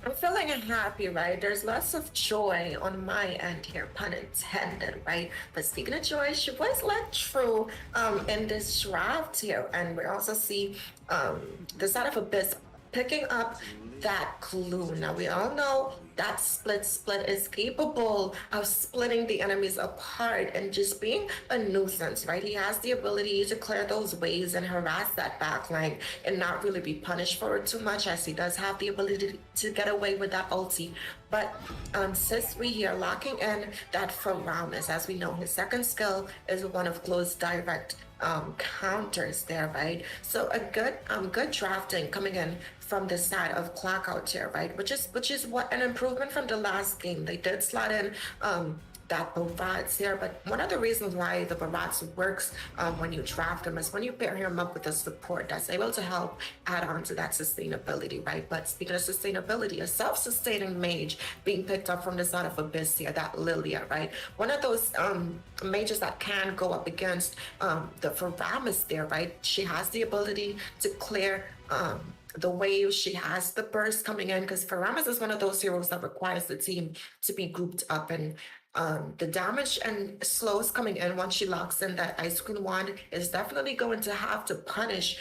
I'm feeling happy, right? There's lots of joy on my end here, pun intended, right? But speaking of joy, she was let through in this draft here. And we also see the side of Abyss picking up that clue. Now, we all know that split is capable of splitting the enemies apart and just being a nuisance, right? He has the ability to clear those waves and harass that backline and not really be punished for it too much, as he does have the ability to get away with that ulti. But since we here locking in that Faramis, as we know, his second skill is one of close direct counters there, right? So a good drafting coming in from the side of Clock Out here, right? Which is what an improvement from the last game. They did slot in that Barats here, but one of the reasons why the Barats works when you draft him is when you pair him up with a support that's able to help add on to that sustainability, right? But speaking of sustainability, a self-sustaining mage being picked up from the side of Abyss here, that Lilia, right? One of those mages that can go up against the Faramis there, right? She has the ability to clear the wave. She has the burst coming in, because Faramis is one of those heroes that requires the team to be grouped up, and the damage and slows coming in once she locks in that ice cream wand is definitely going to have to punish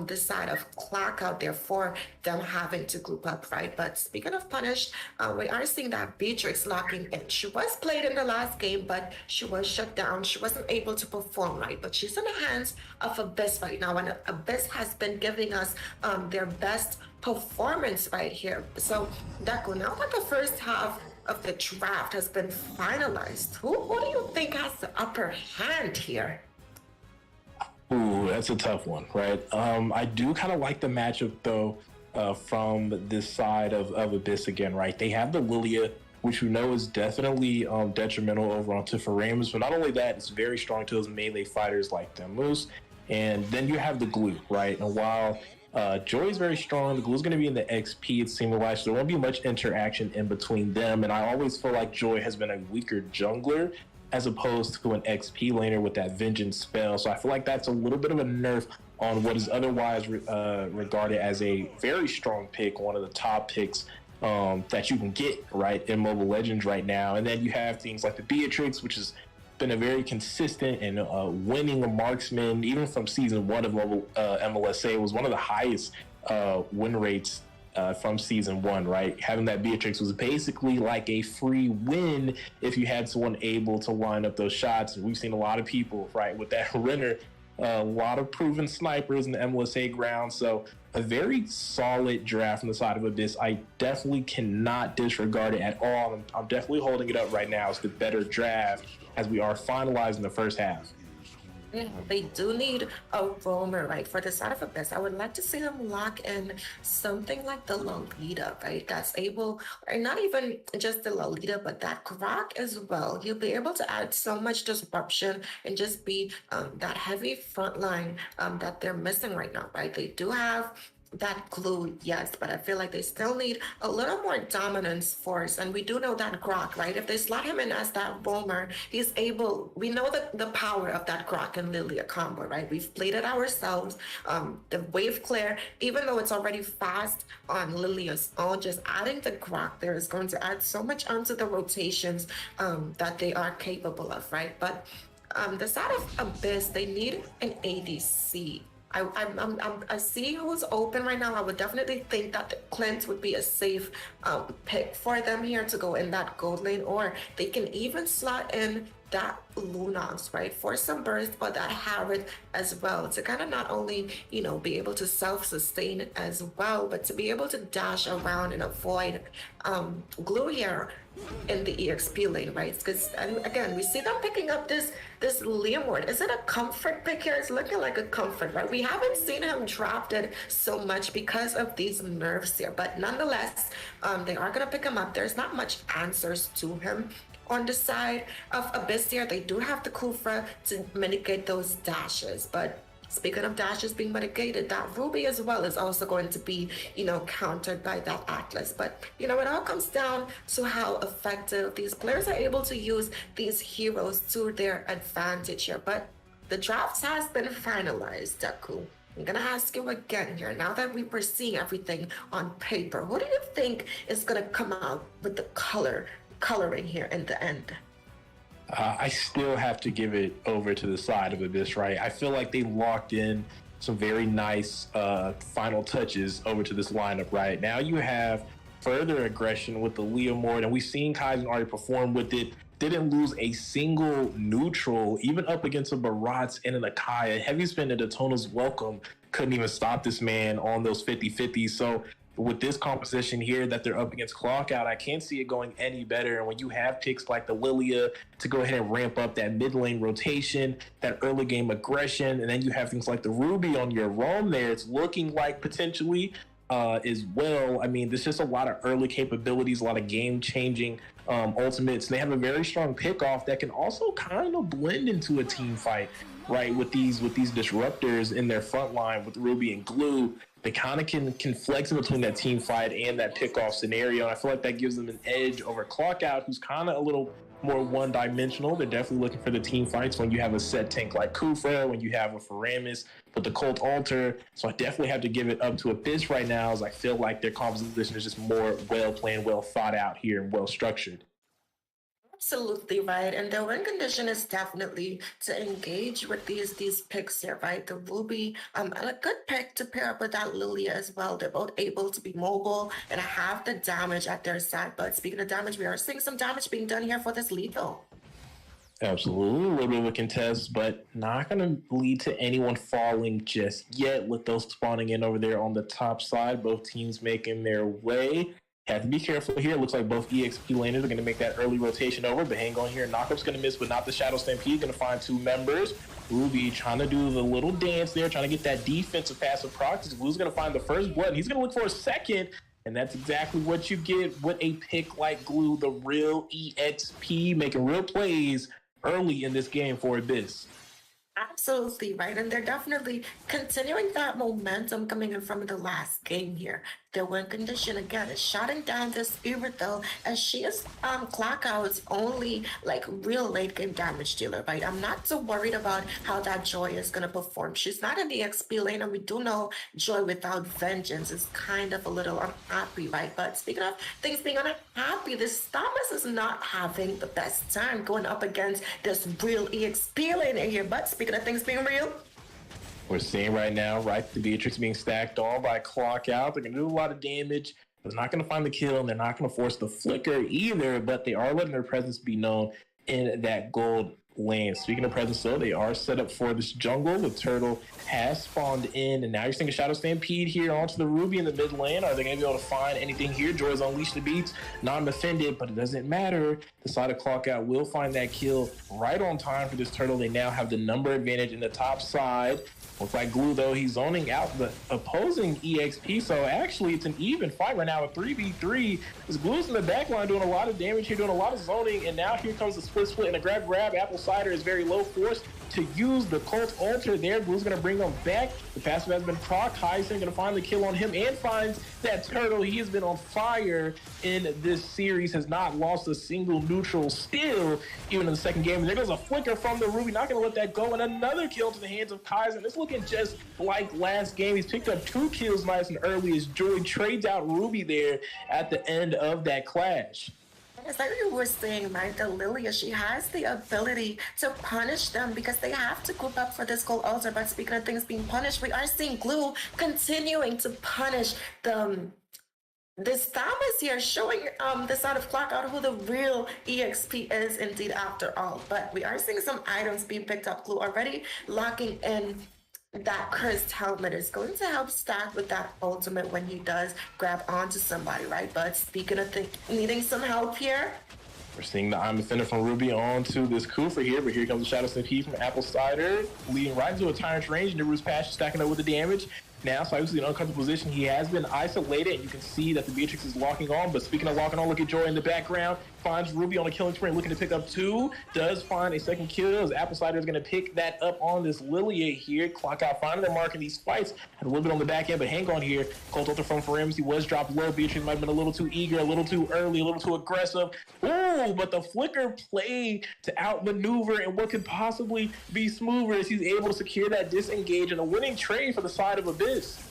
the side of Clock Out there for them having to group up, right? But speaking of punished, we are seeing that Beatrix locking in. She was played in the last game, but she was shut down. She wasn't able to perform, right? But she's in the hands of Abyss right now, and Abyss has been giving us their best performance right here. So, Deku, now that the first half of the draft has been finalized, who do you think has the upper hand here? Ooh, that's a tough one, right? I do kind of like the matchup, though, from this side of Abyss again, right? They have the Lilia, which we know is definitely detrimental over onto Faramis, but not only that, it's very strong to those melee fighters like Demus. And then you have the Glue, right? And while Joy is very strong, the Glue's going to be in the XP, it seems like, so there won't be much interaction in between them. And I always feel like Joy has been a weaker jungler as opposed to an XP laner with that Vengeance spell. So I feel like that's a little bit of a nerf on what is otherwise regarded as a very strong pick, one of the top picks that you can get, right, in Mobile Legends right now. And then you have things like the Beatrix, which has been a very consistent and winning marksman, even from season 1 of Mobile MLSA, was one of the highest win rates from season 1, right? Having that Beatrix was basically like a free win if you had someone able to line up those shots. And we've seen a lot of people, right, with that Renner, a lot of proven snipers in the MLSA ground. So a very solid draft from the side of Abyss. I definitely cannot disregard it at all. I'm definitely holding it up right now as the better draft as we are finalizing the first half. Yeah, they do need a roamer, right? For the side of Abyss, I would like to see them lock in something like the Lolita, right? That's able, or not even just the Lolita, but that Grok as well. He'll be able to add so much disruption and just be that heavy front line that they're missing right now, right? They do have that glue, yes, but I feel like they still need a little more dominance force. And we do know that Grok, right? If they slot him in as that roamer, he's able, we know the power of that Grok and Lilia combo, right? We've played it ourselves. The wave clear, even though it's already fast on Lilia's own, just adding the Grok there is going to add so much onto the rotations that they are capable of, right? But the side of Abyss, they need an ADC. I see who's open right now. I would definitely think that Clint would be a safe pick for them here to go in that gold lane, or they can even slot in that Lunox, right, for some burst, but that Harrod as well, to kind of not only, you know, be able to self-sustain as well, but to be able to dash around and avoid glue here in the EXP lane, right? Because again, we see them picking up this Leomord. Is it a comfort pick here? It's looking like a comfort, right? We haven't seen him drafted so much because of these nerfs here, but nonetheless, they are gonna pick him up. There's not much answers to him. On the side of Abyss here, they do have the Kufra to mitigate those dashes, but speaking of dashes being mitigated, that Ruby as well is also going to be, you know, countered by that Atlas. But, you know, it all comes down to how effective these players are able to use these heroes to their advantage here. But the draft has been finalized, Deku. I'm gonna ask you again here, now that we're seeing everything on paper, what do you think is gonna come out with the coloring here in the end? I still have to give it over to the side of Abyss, right? I feel like they locked in some very nice final touches over to this lineup, right? Now you have further aggression with the Leomord, and we've seen Kaizen already perform with it. Didn't lose a single neutral, even up against a Barats and an Akaya. Heavy spin at Daytona's welcome couldn't even stop this man on those 50-50s. So with this composition here that they're up against Clockout, I can't see it going any better. And when you have picks like the Lilia to go ahead and ramp up that mid lane rotation, that early game aggression, and then you have things like the Ruby on your roam there, it's looking like potentially as well. I mean, there's just a lot of early capabilities, a lot of game-changing ultimates. And they have a very strong pickoff that can also kind of blend into a team fight, right? With these disruptors in their front line with Ruby and Glue. They kind of can flex in between that team fight and that pickoff scenario. And I feel like that gives them an edge over Clockout, who's kind of a little more one-dimensional. They're definitely looking for the team fights when you have a set tank like Kufra, when you have a Faramis with the Cult Altar. So I definitely have to give it up to Abyss right now, as I feel like their composition is just more well-planned, well-thought-out here, and well-structured. Absolutely right, and the win condition is definitely to engage with these picks here, right? The Ruby, and a good pick to pair up with that Lilia as well. They're both able to be mobile and have the damage at their side. But speaking of damage, we are seeing some damage being done here for this lethal. Absolutely, a little bit of a contest, but not going to lead to anyone falling just yet. With those spawning in over there on the top side, both teams making their way. Have to be careful here. It looks like both EXP laners are going to make that early rotation over, but hang on here. Knockup's going to miss, but not the Shadow Stampede. Going to find two members. Ruby trying to do the little dance there, trying to get that defensive passive proc. Blue's going to find the first blood. He's going to look for a second, and that's exactly what you get with a pick like Glue, the real EXP, making real plays early in this game for Abyss. Absolutely right, and they're definitely continuing that momentum coming in from the last game here. Their win condition again is shutting down this Irithel, as she is Clockout's only like real late game damage dealer, right? I'm not too worried about how that Joy is gonna perform. She's not in the XP lane, and we do know Joy without vengeance is kind of a little unhappy, right? But speaking of things being unhappy, this Thomas is not having the best time going up against this real EXP lane here. But speaking of things being real, we're seeing right now, right, the Beatrix being stacked on by Clockout. They're going to do a lot of damage. They're not going to find the kill, and they're not going to force the flicker either, but they are letting their presence be known in that gold lane. Speaking of presence, though, they are set up for this jungle. The turtle has spawned in, and now you're seeing a Shadow Stampede here onto the Ruby in the mid lane. Are they going to be able to find anything here? Joy's unleashed the beats, non-offended, but it doesn't matter. The side of Clock Out will find that kill right on time for this turtle. They now have the number advantage in the top side. Looks like Glue, though, he's zoning out the opposing EXP, so actually it's an even fight right now, a 3v3. This Glue's in the back line doing a lot of damage here, doing a lot of zoning, and now here comes the split and a grab. Apple Cider is very low force to use the Cult Altar there. Glue's going to bring him back. The passive has been proc. Heisen going to find the kill on him and finds that turtle. He has been on fire in this series, has not lost a single neutral still, even in the second game. And there goes a flicker from the Ruby, not going to let that go, and another kill to the hands of Kaizen. It's looking just like last game. He's picked up 2 kills nice and early as Joy trades out Ruby there at the end of that clash. It's like we were saying, right? The Lilia, she has the ability to punish them because they have to group up for this gold altar. But speaking of things being punished, we are seeing Glue continuing to punish them. This Thomas here showing the side of Clock Out who the real EXP is indeed after all. But we are seeing some items being picked up. Glue already locking in that cursed helmet is going to help stack with that ultimate when he does grab onto somebody, right? But speaking of needing some help here, we're seeing the I'm Offender from Ruby onto this Kufa here, but here comes the Shadow Stampede from Apple Cider, leading right into a Tyrant's range. Nibiru's Passion stacking up with the damage. Now, so obviously in an uncomfortable position, he has been isolated, and you can see that the Beatrix is locking on. But speaking of locking on, look at Joy in the background. Finds Ruby on a killing spree, looking to pick up 2. Does find a second kill as Apple Cider is going to pick that up on this Lilia here. Clock Out finding their mark in these fights. Had a little bit on the back end, but hang on here. Cold Ultra from Farims. He was dropped low. Beatrix might have been a little too eager, a little too early, a little too aggressive. Ooh, but the flicker play to outmaneuver and what could possibly be smoother as he's able to secure that disengage and a winning trade for the side of Abyss.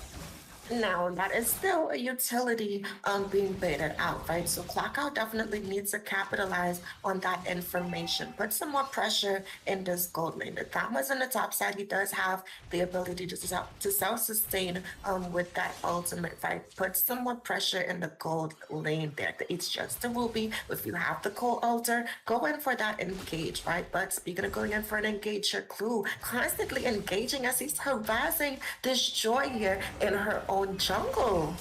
Now, that is still a utility being baited out, right? So Clock Out definitely needs to capitalize on that information. Put some more pressure in this gold lane. The Thomas on the top side, he does have the ability to self-sustain with that ultimate, right? Put some more pressure in the gold lane there. It's just a Ruby. If you have the Cold Altar, go in for that engage, right? But speaking of going in for an engage, your Clue constantly engaging as he's harassing this Joy here in her own jungle.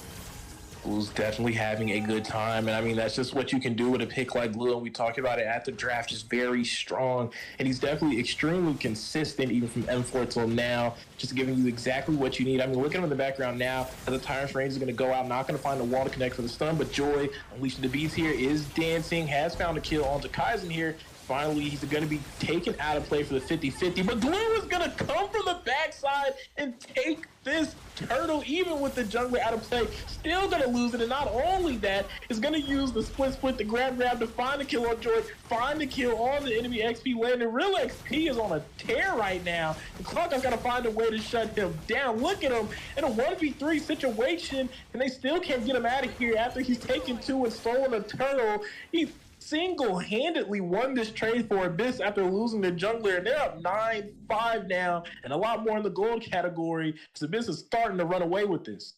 Glue's definitely having a good time, and I mean that's just what you can do with a pick like Glue, and we talked about it at the draft. Just very strong, and he's definitely extremely consistent even from M4 till now, just giving you exactly what you need. I mean, look at him in the background now as the Tyrant's range is going to go out, not going to find the wall to connect for the stun, but Joy unleashing the beats here is dancing, has found a kill onto Kaizen here. Finally, he's going to be taken out of play for the 50-50, but Glue is going to come from the backside and take this turtle, even with the jungler out of play. Still going to lose it, and not only that, is going to use the split, the grab to find the kill on Joy, find the kill on the enemy XP lane, and Real XP is on a tear right now. The Clock's got to find a way to shut him down. Look at him in a 1v3 situation, and they still can't get him out of here after he's taken 2 and stolen a turtle. He single-handedly won this trade for Abyss after losing their jungler, and they're up 9-5 now, and a lot more in the gold category. So Abyss is starting to run away with this.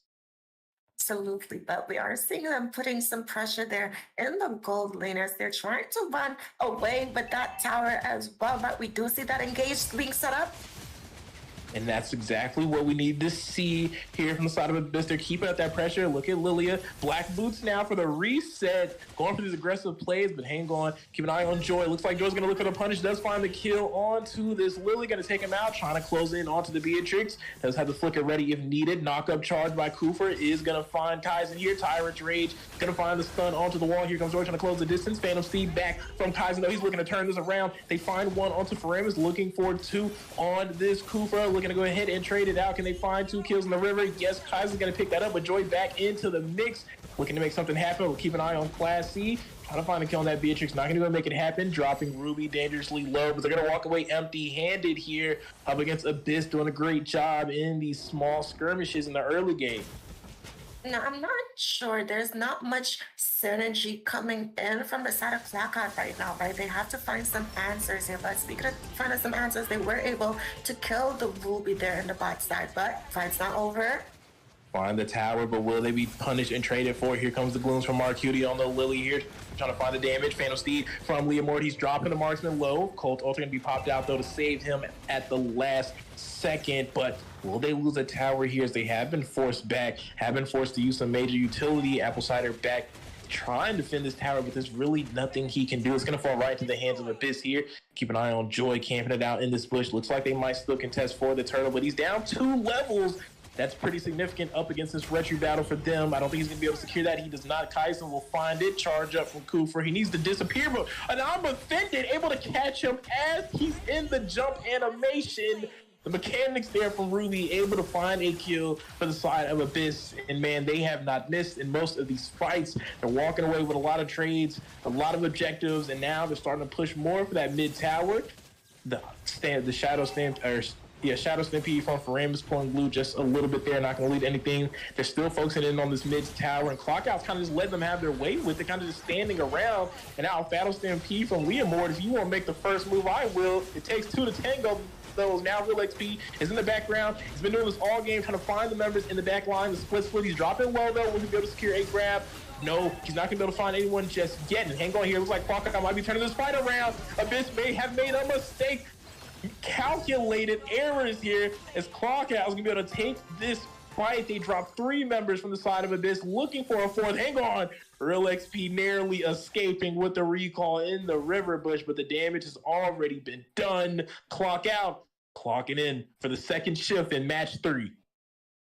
Absolutely, but we are seeing them putting some pressure there in the gold lane as they're trying to run away with that tower as well. But we do see that engage being set up. And that's exactly what we need to see here from the side of Abyss. They're keeping up that pressure. Look at Lilia. Black boots now for the reset. Going for these aggressive plays, but hang on. Keep an eye on Joy. Looks like Joy's going to look for the punish. Does find the kill onto this Lily. Going to take him out. Trying to close in onto the Beatrix. Does have the flicker ready if needed. Knock up charge by Kufer. Is going to find Kaizen here. Tyrant's Rage. Going to find the stun onto the wall. Here comes Joy trying to close the distance. Phantom Seed back from Kaizen, though. He's looking to turn this around. They find one onto Faramis. Looking for 2 on this Kufer. Looking to go ahead and trade it out. Can they find 2 kills in the river? Yes, Kaizen's going to pick that up, but Joy back into the mix. Looking to make something happen. We'll keep an eye on Class C. Trying to find a kill on that Beatrix. Not going to go make it happen. Dropping Ruby dangerously low, but they're going to walk away empty-handed here up against Abyss, doing a great job in these small skirmishes in the early game. Now, I'm not sure. There's not much synergy coming in from the side of Clockout right now, right? They have to find some answers here. But speaking of finding some answers, they were able to kill the Ruby there in the bot side. But fight's not over. Find the tower, but will they be punished and traded for? Here comes the glooms from Marcuti on the Lily here, trying to find the damage. Phantom Steed from Leomord. He's dropping the marksman low. Colt Ultra going to be popped out, though, to save him at the last second. But will they lose a tower here, as they have been forced back, have been forced to use some major utility? Apple Cider back trying to defend this tower, but there's really nothing he can do. It's going to fall right into the hands of Abyss here. Keep an eye on Joy camping it out in this bush. Looks like they might still contest for the turtle, but he's down 2 levels. That's pretty significant up against this retro battle for them. I don't think he's going to be able to secure that. He does not. Kaizen will find it. Charge up from Kufra. He needs to disappear, but Anamba Fended able to catch him as he's in the jump animation. The mechanics there from Ruby, able to find a kill for the side of Abyss. And man, they have not missed in most of these fights. They're walking away with a lot of trades, a lot of objectives, and now they're starting to push more for that mid tower. The Shadow Stampede from Faram is pulling blue just a little bit there, not going to lead anything. They're still focusing in on this mid tower, and Clockout's kind of just letting them have their way with it, kind of just standing around. And now Fatal Stampede from Leomord, if you want to make the first move, I will. It takes 2 to tango. Now Real XP is in the background. He's been doing this all game, trying to find the members in the back line. The split. He's dropping low, though. Will he be able to secure a grab? No, he's not going to be able to find anyone just yet. And hang on here. Looks like Clockout might be turning this fight around. Abyss may have made a mistake. Calculated errors here, as Clockout is going to be able to take this fight. They dropped 3 members from the side of Abyss, looking for a 4th. Hang on. Real XP narrowly escaping with the recall in the river bush, but the damage has already been done. Clockout clocking in for the second shift in match 3.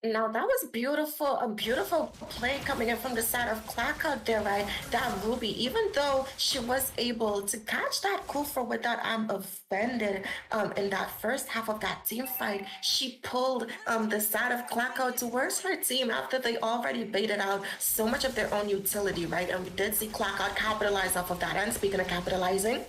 Now that was beautiful, a beautiful play coming in from the side of Clockout there, right? That Ruby, even though she was able to catch that Kufa with that offended in that first half of that team fight, she pulled the side of Clockout towards her team after they already baited out so much of their own utility, right? And we did see Clockout capitalize off of that. And speaking of capitalizing,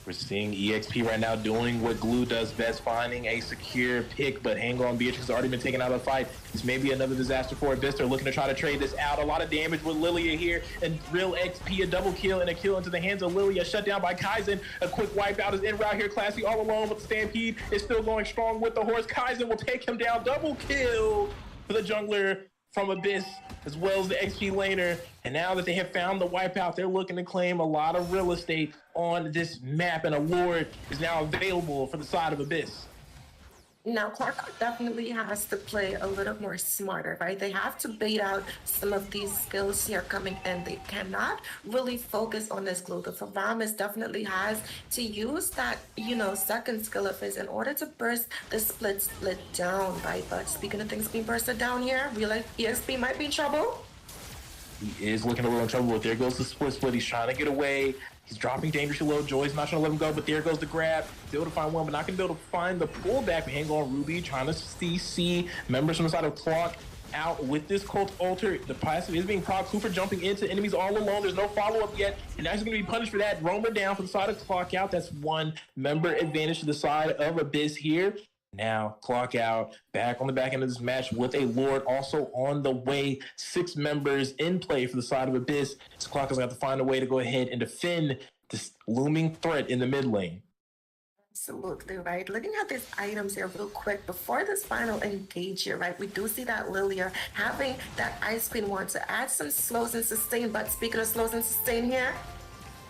we're seeing EXP right now doing what Glue does best, finding a secure pick, but hang on, Beatrix has already been taken out of the fight. This may be another disaster for Abyss. They're looking to try to trade this out. A lot of damage with Lilia here, and Real XP, a double kill and a kill into the hands of Lilia, shut down by Kaizen. A quick wipeout is in route here. Classy all alone, but the Stampede is still going strong with the horse. Kaizen will take him down. Double kill for the jungler from Abyss, as well as the XP laner. And now that they have found the wipeout, they're looking to claim a lot of real estate on this map, and a ward is now available for the side of Abyss. Now, Clark definitely has to play a little more smarter, right? They have to bait out some of these skills here coming in. They cannot really focus on this glue. The Faramis definitely has to use that, second skill of his in order to burst the split down, right? But speaking of things being bursted down here, Real EXP might be in trouble. He is looking a little in trouble, but there goes the split. He's trying to get away. He's dropping dangerously low. Joy's not trying to let him go, but there goes the grab. He's able to find one, but not going to be able to find the pullback. Hang on, Ruby trying to CC members from the side of Clock out with this Cult Alter. The passive is being proc. Cooper jumping into enemies all alone. There's no follow-up yet, and now he's going to be punished for that. Roamer down for the side of Clock out. That's 1 member advantage to the side of Abyss here. Now, Clock out, back on the back end of this match with a Lord also on the way. 6 members in play for the side of Abyss. So Clock is going to have to find a way to go ahead and defend this looming threat in the mid lane. Absolutely, right? Looking at these items here real quick before this final engage here, right? We do see that Lilia having that Ice Queen want to add some slows and sustain, but speaking of slows and sustain here,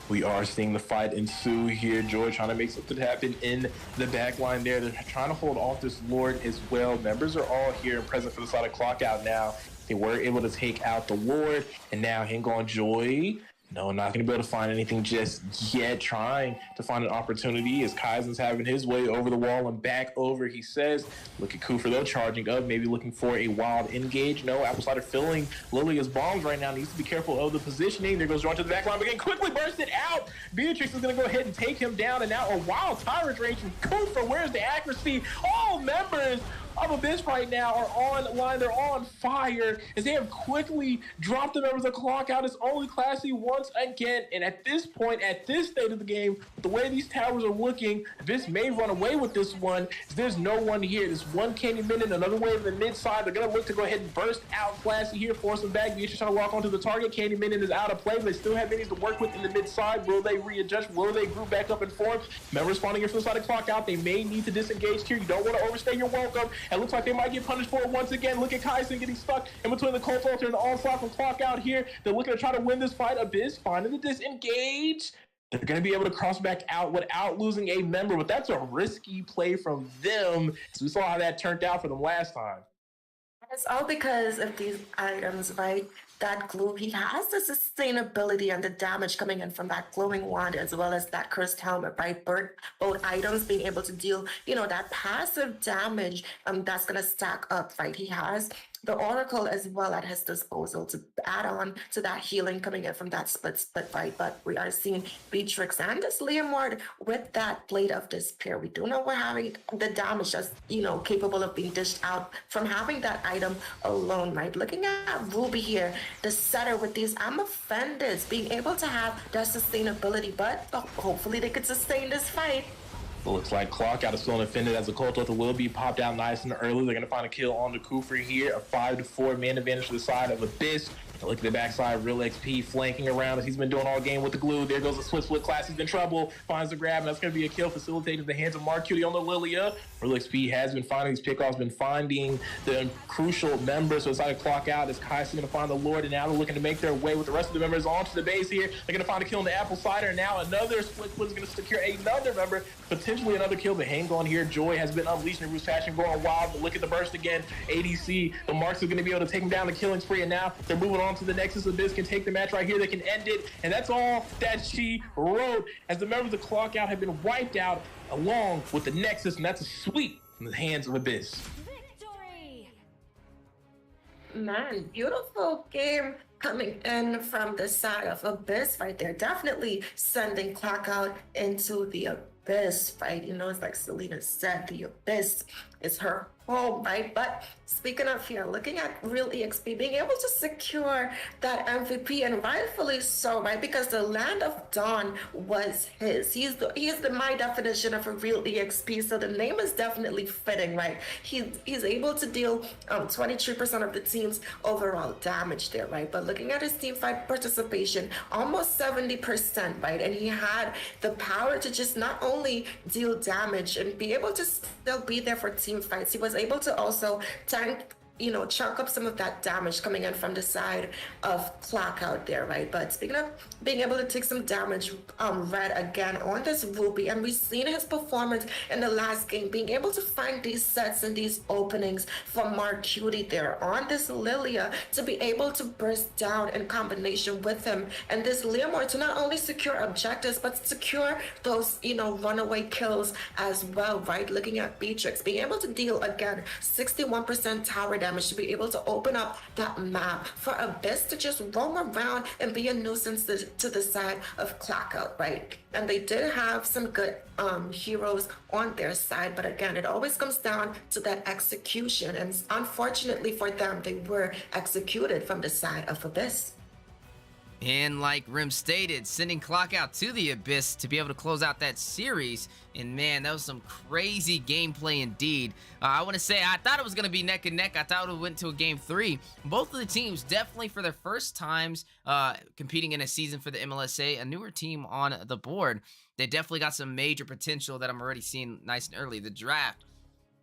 we are seeing the fight ensue here. Joy trying to make something happen in the back line there. They're trying to hold off this Lord as well. Members are all here and present for the side of Clock out now. They were able to take out the Lord, and now hang on Joy. No, not going to be able to find anything just yet. Trying to find an opportunity as Kaizen's having his way over the wall and back over, he says. Look at Kufa, though, charging up, maybe looking for a wild engage. No, Apple Cider filling Lilia's bombs right now. Needs to be careful of the positioning. There goes John to the back line, but again, quickly bursted out. Beatrix is going to go ahead and take him down, and now a wild Tyrant range from Kufa. Where's the accuracy? All members of Abyss right now are online. They're on fire as they have quickly dropped the members of Clock out. It's only Classy once again, and at this point, at this state of the game, the way these towers are looking, Abyss may run away with this one. There's no one here. There's one Candy Minute, another wave in the mid side. They're gonna look to go ahead and burst out Classy here, force him back. Beatrice trying to walk onto the target. Candy Minute is out of play, but they still have minis to work with in the mid side. Will they readjust? Will they group back up and form? Members spawning here from the side of Clock out. They may need to disengage here. You don't want to overstay your welcome. It looks like they might get punished for it once again. Look at Kaisen getting stuck in between the Cold Altar and the onslaught from Clock Out here. They're looking to try to win this fight. Abyss finding the disengage. They're going to be able to cross back out without losing a member, but that's a risky play from them. So we saw how that turned out for them last time. It's all because of these items, right? That glue, he has the sustainability and the damage coming in from that glowing wand as well as that cursed helmet, right? Both items being able to deal, that passive damage that's going to stack up, right? He has the Oracle as well at his disposal to add on to that healing coming in from that split fight. But we are seeing Beatrix and this Leomord with that Blade of Despair. We do know we're having the damage that's, capable of being dished out from having that item alone, right? Looking at Ruby here, the setter with these Offenders being able to have that sustainability, but hopefully they could sustain this fight. Looks like Clock Out is still offended as the Cold Altar will be popped out nice and early. They're going to find a kill on the Kufri here. A 5-4 man advantage to the side of Abyss. Look at the backside, Real XP flanking around as he's been doing all game with the glue. There goes the split class. He's in trouble. Finds the grab, and that's going to be a kill facilitated in the hands of Mark Cutie on the Lilia. Real XP has been finding these pickoffs, been finding the crucial members. So it's like a Clock Out as Kai's going to find the Lord, and now they're looking to make their way with the rest of the members onto the base here. They're going to find a kill in the Apple Cider, and now another split is going to secure another member, potentially another kill. But hang on here. Joy has been unleashed in Bruce Passion, going wild. But look at the burst again. ADC, the Marks are going to be able to take him down the killing spree, and now they're moving on to the Nexus. Abyss can take the match right here. They can end it, and that's all that she wrote as the members of the Clock Out have been wiped out along with the Nexus, and that's a sweep from the hands of Abyss. Man, beautiful game coming in from the side of Abyss right there. Definitely sending Clock Out into the Abyss, right? It's like Selena said, the Abyss is her home, right? But speaking of here, looking at Real EXP being able to secure that MVP, and rightfully so, right? Because the Land of Dawn was his. He is the my definition of a Real EXP, so the name is definitely fitting, right? He's able to deal 23% of the team's overall damage there, right? But looking at his team fight participation, almost 70%, right? And he had the power to just not only deal damage and be able to still be there for team fights. He was able to also chunk up some of that damage coming in from the side of Clock Out there, right? But speaking of being able to take some damage, Red again on this Ruby, and we've seen his performance in the last game, being able to find these sets and these openings from Mark Cutie there on this Lilia to be able to burst down in combination with him, and this Leomord to not only secure objectives but secure those runaway kills as well, right? Looking at Beatrix being able to deal again 61% tower damage to be able to open up that map for Abyss to just roam around and be a nuisance to the side of Clock Out, right? And they did have some good heroes on their side, but again, it always comes down to that execution, and unfortunately for them, they were executed from the side of Abyss. And like Rim stated, sending Clock Out to the Abyss to be able to close out that series. And man, that was some crazy gameplay indeed. I want to say, I thought it was going to be neck and neck. I thought it went to a game 3. Both of the teams definitely for their first times competing in a season for the MLSA, a newer team on the board. They definitely got some major potential that I'm already seeing nice and early. The draft,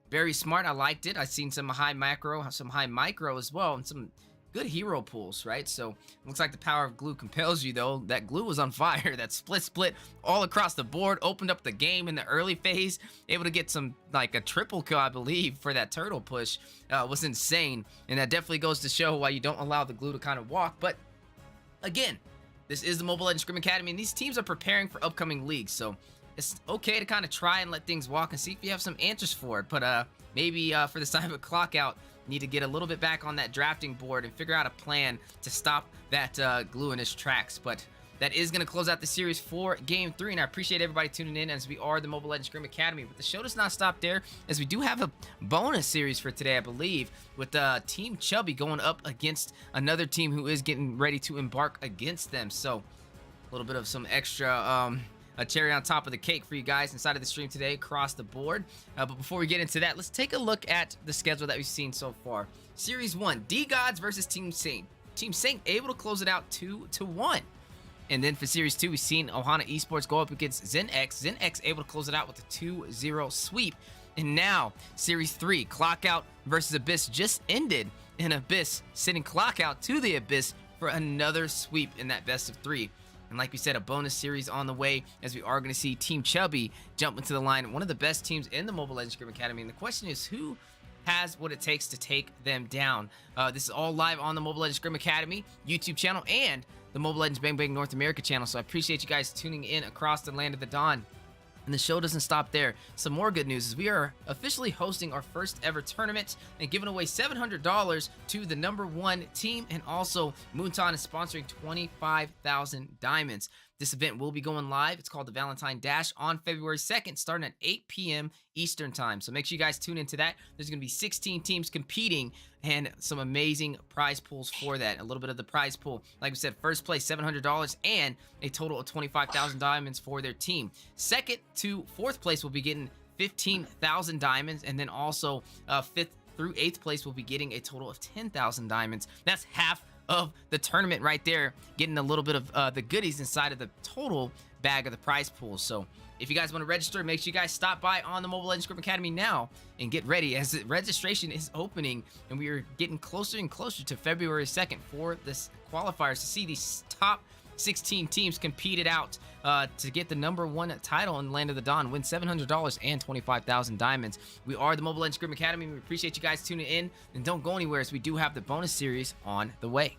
very smart. I liked it. I've seen some high macro, some high micro as well, and some good hero pools, right? So looks like the power of glue compels you, though. That glue was on fire. That split all across the board, opened up the game in the early phase, able to get some, like a triple kill, I believe, for that turtle push. Was insane, and that definitely goes to show why you don't allow the glue to kind of walk. But again, this is the Mobile Legends Scrim Academy, and these teams are preparing for upcoming leagues, so it's okay to kind of try and let things walk and see if you have some answers for it. But maybe for the time of Clock Out, need to get a little bit back on that drafting board and figure out a plan to stop that glue in his tracks. But that is going to close out the series for Game 3, and I appreciate everybody tuning in as we are the Mobile Legends Scrim Academy. But the show does not stop there, as we do have a bonus series for today, I believe, with Team Chubby going up against another team who is getting ready to embark against them. So a little bit of some extra a cherry on top of the cake for you guys inside of the stream today across the board. But before we get into that, let's take a look at the schedule that we've seen so far. Series 1, D-Gods versus Team Saint. Team Saint able to close it out 2-1. And then for Series 2, we've seen Ohana Esports go up against ZenX. ZenX able to close it out with a 2-0 sweep. And now, Series 3, Clockout versus Abyss just ended, and Abyss sending Clockout to the Abyss for another sweep in that best of 3. And like we said, a bonus series on the way, as we are going to see Team Chubby jump into the line, one of the best teams in the Mobile Legends Scrim Academy. And the question is, who has what it takes to take them down? This is all live on the Mobile Legends Scrim Academy YouTube channel and the Mobile Legends Bang Bang North America channel. So I appreciate you guys tuning in across the land of the Dawn. And the show doesn't stop there. Some more good news is we are officially hosting our first ever tournament and giving away $700 to the #1 team. And also, Montage is sponsoring 25,000 diamonds. This event will be going live. It's called the Valentine Dash on February 2nd, starting at 8 p.m. Eastern time. So make sure you guys tune into that. There's going to be 16 teams competing and some amazing prize pools for that. A little bit of the prize pool. Like we said, first place, $700 and a total of 25,000 diamonds for their team. Second to fourth place will be getting 15,000 diamonds. And then also 5th through 8th place will be getting a total of 10,000 diamonds. That's half of the tournament right there, getting a little bit of the goodies inside of the total bag of the prize pool. So if you guys want to register, make sure you guys stop by on the Mobile Legends Scrim Academy now and get ready, as the registration is opening and we are getting closer and closer to February 2nd for this qualifiers to see these top 16 teams competed out to get the #1 title in Land of the Dawn, win $700 and 25,000 diamonds. We are the Mobile Legends Scrim Academy. We appreciate you guys tuning in, and don't go anywhere as we do have the bonus series on the way.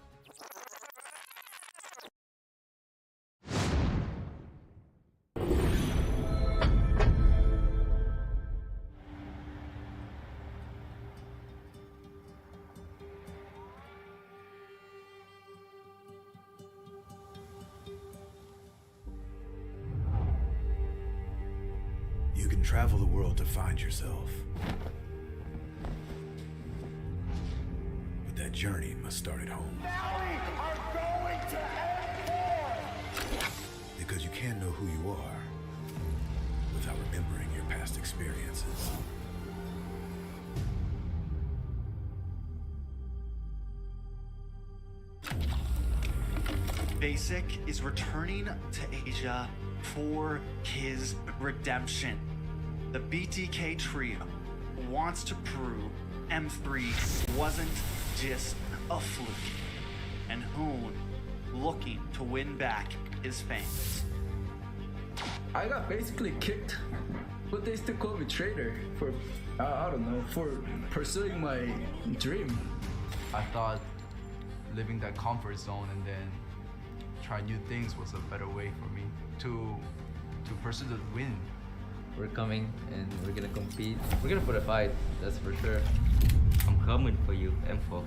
You can travel the world to find yourself. But that journey must start at home. Because you can't know who you are without remembering your past experiences. Basic is returning to Asia for his redemption. The BTK trio wants to prove M3 wasn't just a fluke, and Hoon looking to win back his fans. I got basically kicked, but they still call me traitor for, I don't know, for pursuing my dream. I thought living that comfort zone and then try new things was a better way for me to pursue the win. We're coming and we're gonna compete. We're gonna put a fight, that's for sure. I'm coming for you, M4.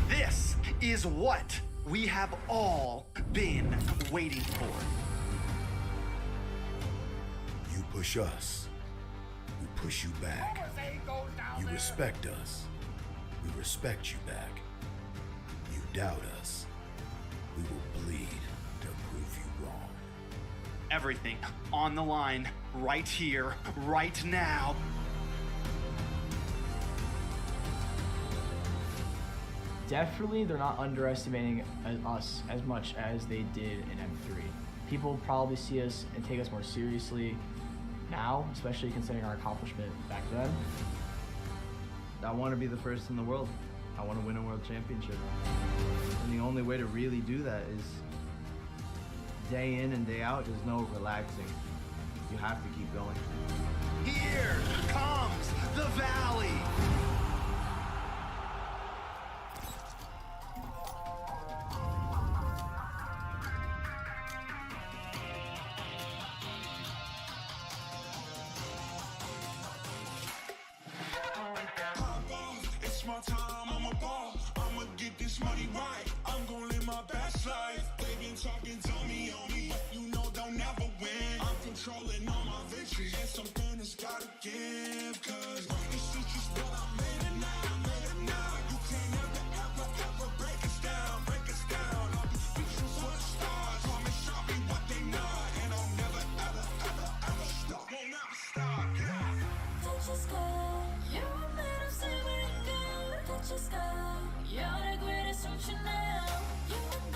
This is what we have all been waiting for. You push us, we push you back. You respect us, we respect you back. You doubt us, we will bleed to prove you wrong. Everything on the line, right here, right now. Definitely, they're not underestimating us as much as they did in M3. People probably see us and take us more seriously now, especially considering our accomplishment back then. I want to be the first in the world. I want to win a world championship. And the only way to really do that is day in and day out. There's no relaxing. You have to keep going. Here comes the valley. It's my time, I'm a ball. I'ma get this money right. I'm gonna live my best life. They been talking to me on me, but you know they'll never win. I'm controlling all my victories, and something has gotta give. Cause this shit just what I made it now, made it now. You can't ever break us down, break us down. I'll be speechless for the stars. Promise I'll be what they not, and I'll never ever stop. Won't never stop, yeah. Touch the sky, you're made of silver and gold. Touch the sky, you're the greatest, don't you know? You and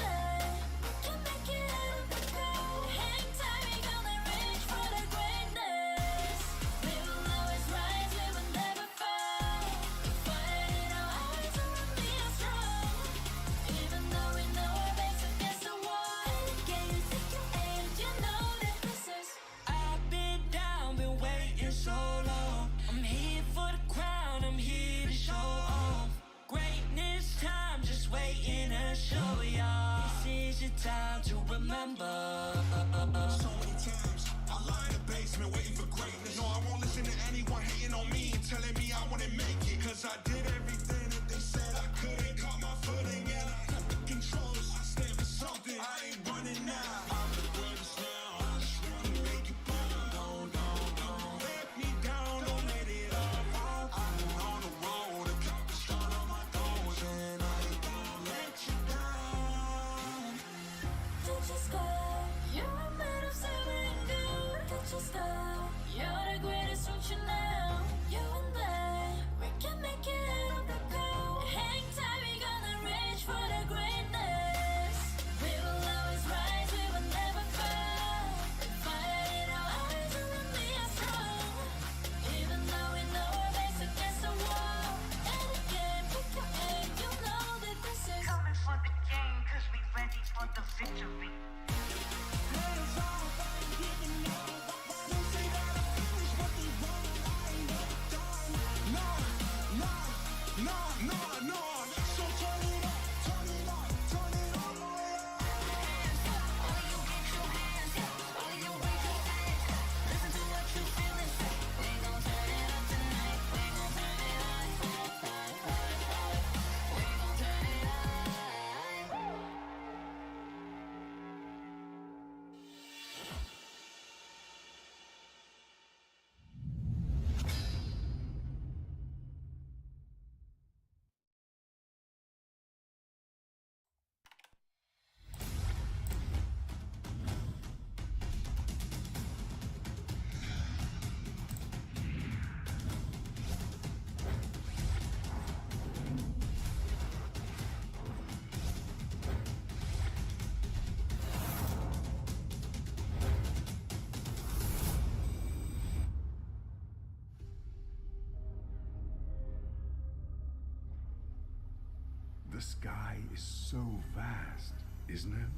The sky is so vast, isn't it?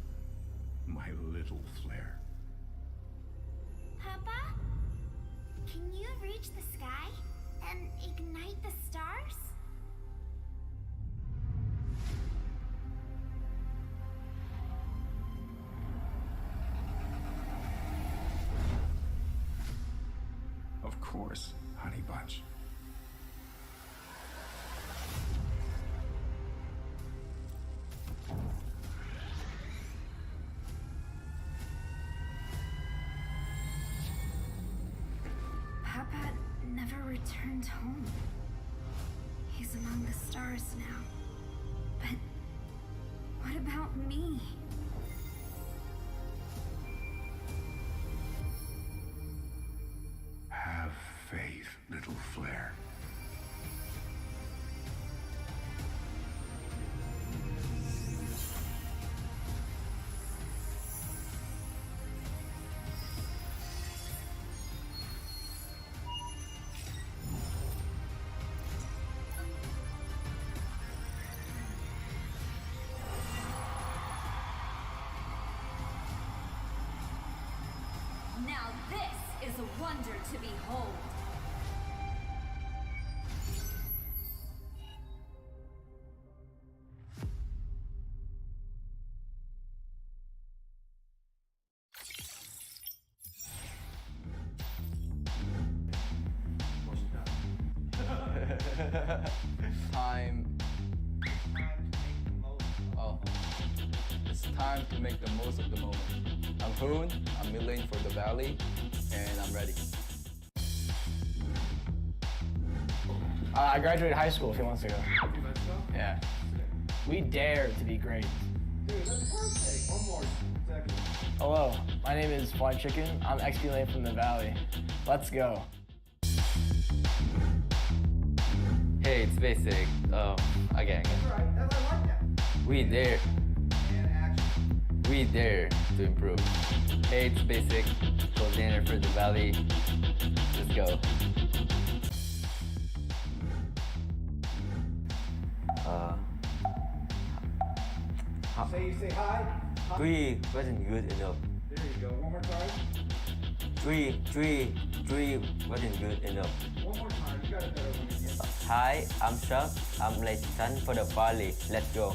My little flare. Papa? Can you reach the sky and ignite the stars? Of course, Honey Bunch. Papa never returned home. He's among the stars now. But what about me? Have faith, little flare. Now this is a wonder to behold. Time. Oh, it's time to make the most of the moment. I'm Hoon, I'm milling for the Valley, and I'm ready. I graduated high school a few months ago. Yeah. We dare to be great. Dude, that's perfect. One more second. Hello, my name is Fly Chicken. I'm XP Lane from the Valley. Let's go. Hey, it's basic. Again. Alright, I like that. We dare. And action. We dare to improve. Hey, it's basic. Coordinator for the Valley. Let's go. Say hi. Hi. 3 wasn't good enough. There you go. One more time. 3 wasn't good enough. One more time. You got it better when you get. Hi, I'm Chuck. I'm Leighton for the Valley. Let's go.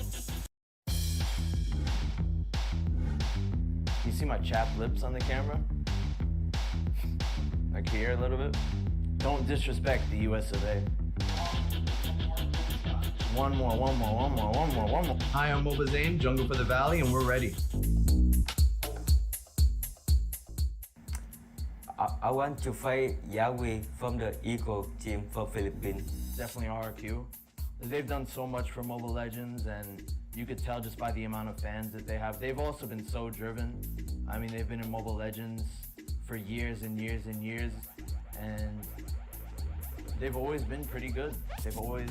You see my chapped lips on the camera? Like here a little bit? Don't disrespect the US of A. One more. Hi, I'm Moba Zane, Jungle for the Valley, and we're ready. I want to fight Yahweh from the Eagle team for Philippines. Definitely RQ. They've done so much for Mobile Legends, and you could tell just by the amount of fans that they have. They've also been so driven. I mean, they've been in Mobile Legends for years and years and years, and they've always been pretty good. They've always,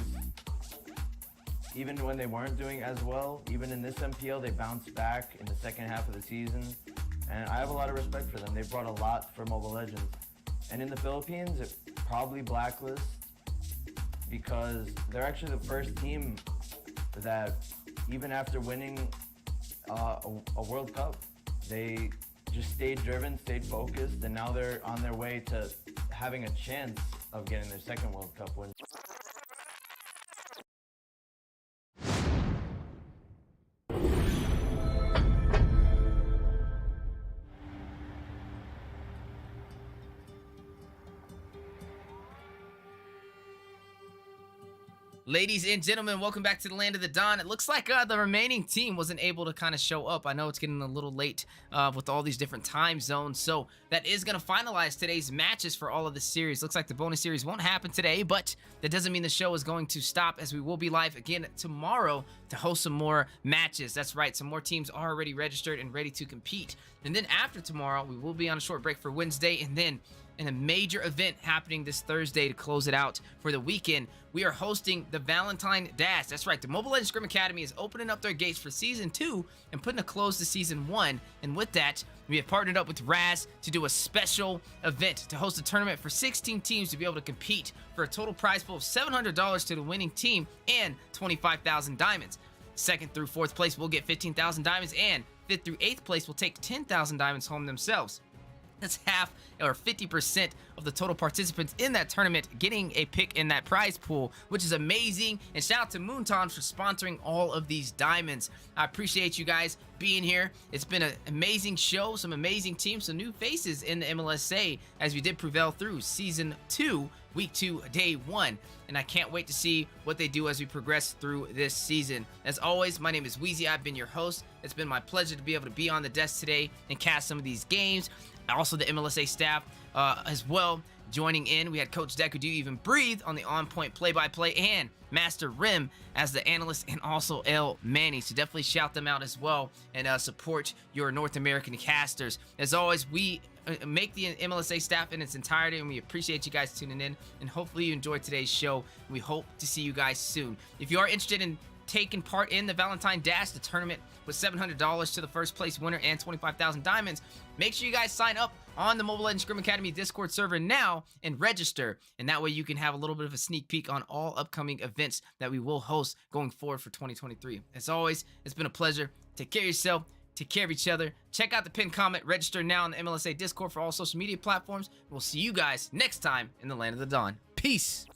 even when they weren't doing as well, even in this MPL, they bounced back in the second half of the season. And I have a lot of respect for them. They brought a lot for Mobile Legends. And in the Philippines, it probably blacklist because they're actually the first team that, even after winning a World Cup, they just stayed driven, stayed focused, and now they're on their way to having a chance of getting their second World Cup win. Ladies and gentlemen, welcome back to the Land of the Dawn. It looks like the remaining team wasn't able to kind of show up. I know it's getting a little late with all these different time zones, so that is going to finalize today's matches for all of the series. Looks like the bonus series won't happen today, but that doesn't mean the show is going to stop, as we will be live again tomorrow to host some more matches. That's right, some more teams are already registered and ready to compete. And then after tomorrow, we will be on a short break for Wednesday, and then in a major event happening this Thursday to close it out for the weekend, we are hosting the Valentine Dash. That's right, the Mobile Legends Scrim Academy is opening up their gates for Season 2 and putting a close to Season 1. And with that, we have partnered up with Raz to do a special event to host a tournament for 16 teams to be able to compete for a total prize pool of $700 to the winning team and 25,000 diamonds. Second through fourth place will get 15,000 diamonds, and fifth through eighth place will take 10,000 diamonds home themselves. That's half or 50% of the total participants in that tournament getting a pick in that prize pool, which is amazing. And shout out to Montage for sponsoring all of these diamonds. I appreciate you guys being here. It's been an amazing show, some amazing teams, some new faces in the MLSA as we did prevail through Season 2, Week 2, Day 1. And I can't wait to see what they do as we progress through this season. As always, my name is Weezy. I've been your host. It's been my pleasure to be able to be on the desk today and cast some of these games. Also, the MLSA staff as well joining in. We had Coach Deck, who do even breathe on the on-point play-by-play, and Master Rim as the analyst, and also L. Manny. So definitely shout them out as well and support your North American casters. As always, we make the MLSA staff in its entirety, and we appreciate you guys tuning in, and hopefully you enjoyed today's show. We hope to see you guys soon. If you are interested in taking part in the Valentine Dash, the tournament with $700 to the first place winner and 25,000 diamonds, make sure you guys sign up on the Mobile Legends Scrim Academy Discord server now and register, and that way you can have a little bit of a sneak peek on all upcoming events that we will host going forward for 2023. As always, it's been a pleasure. Take care of yourself, take care of each other. Check out the pinned comment, register now on the MLSA Discord for all social media platforms. We'll see you guys next time in the Land of the Dawn. Peace.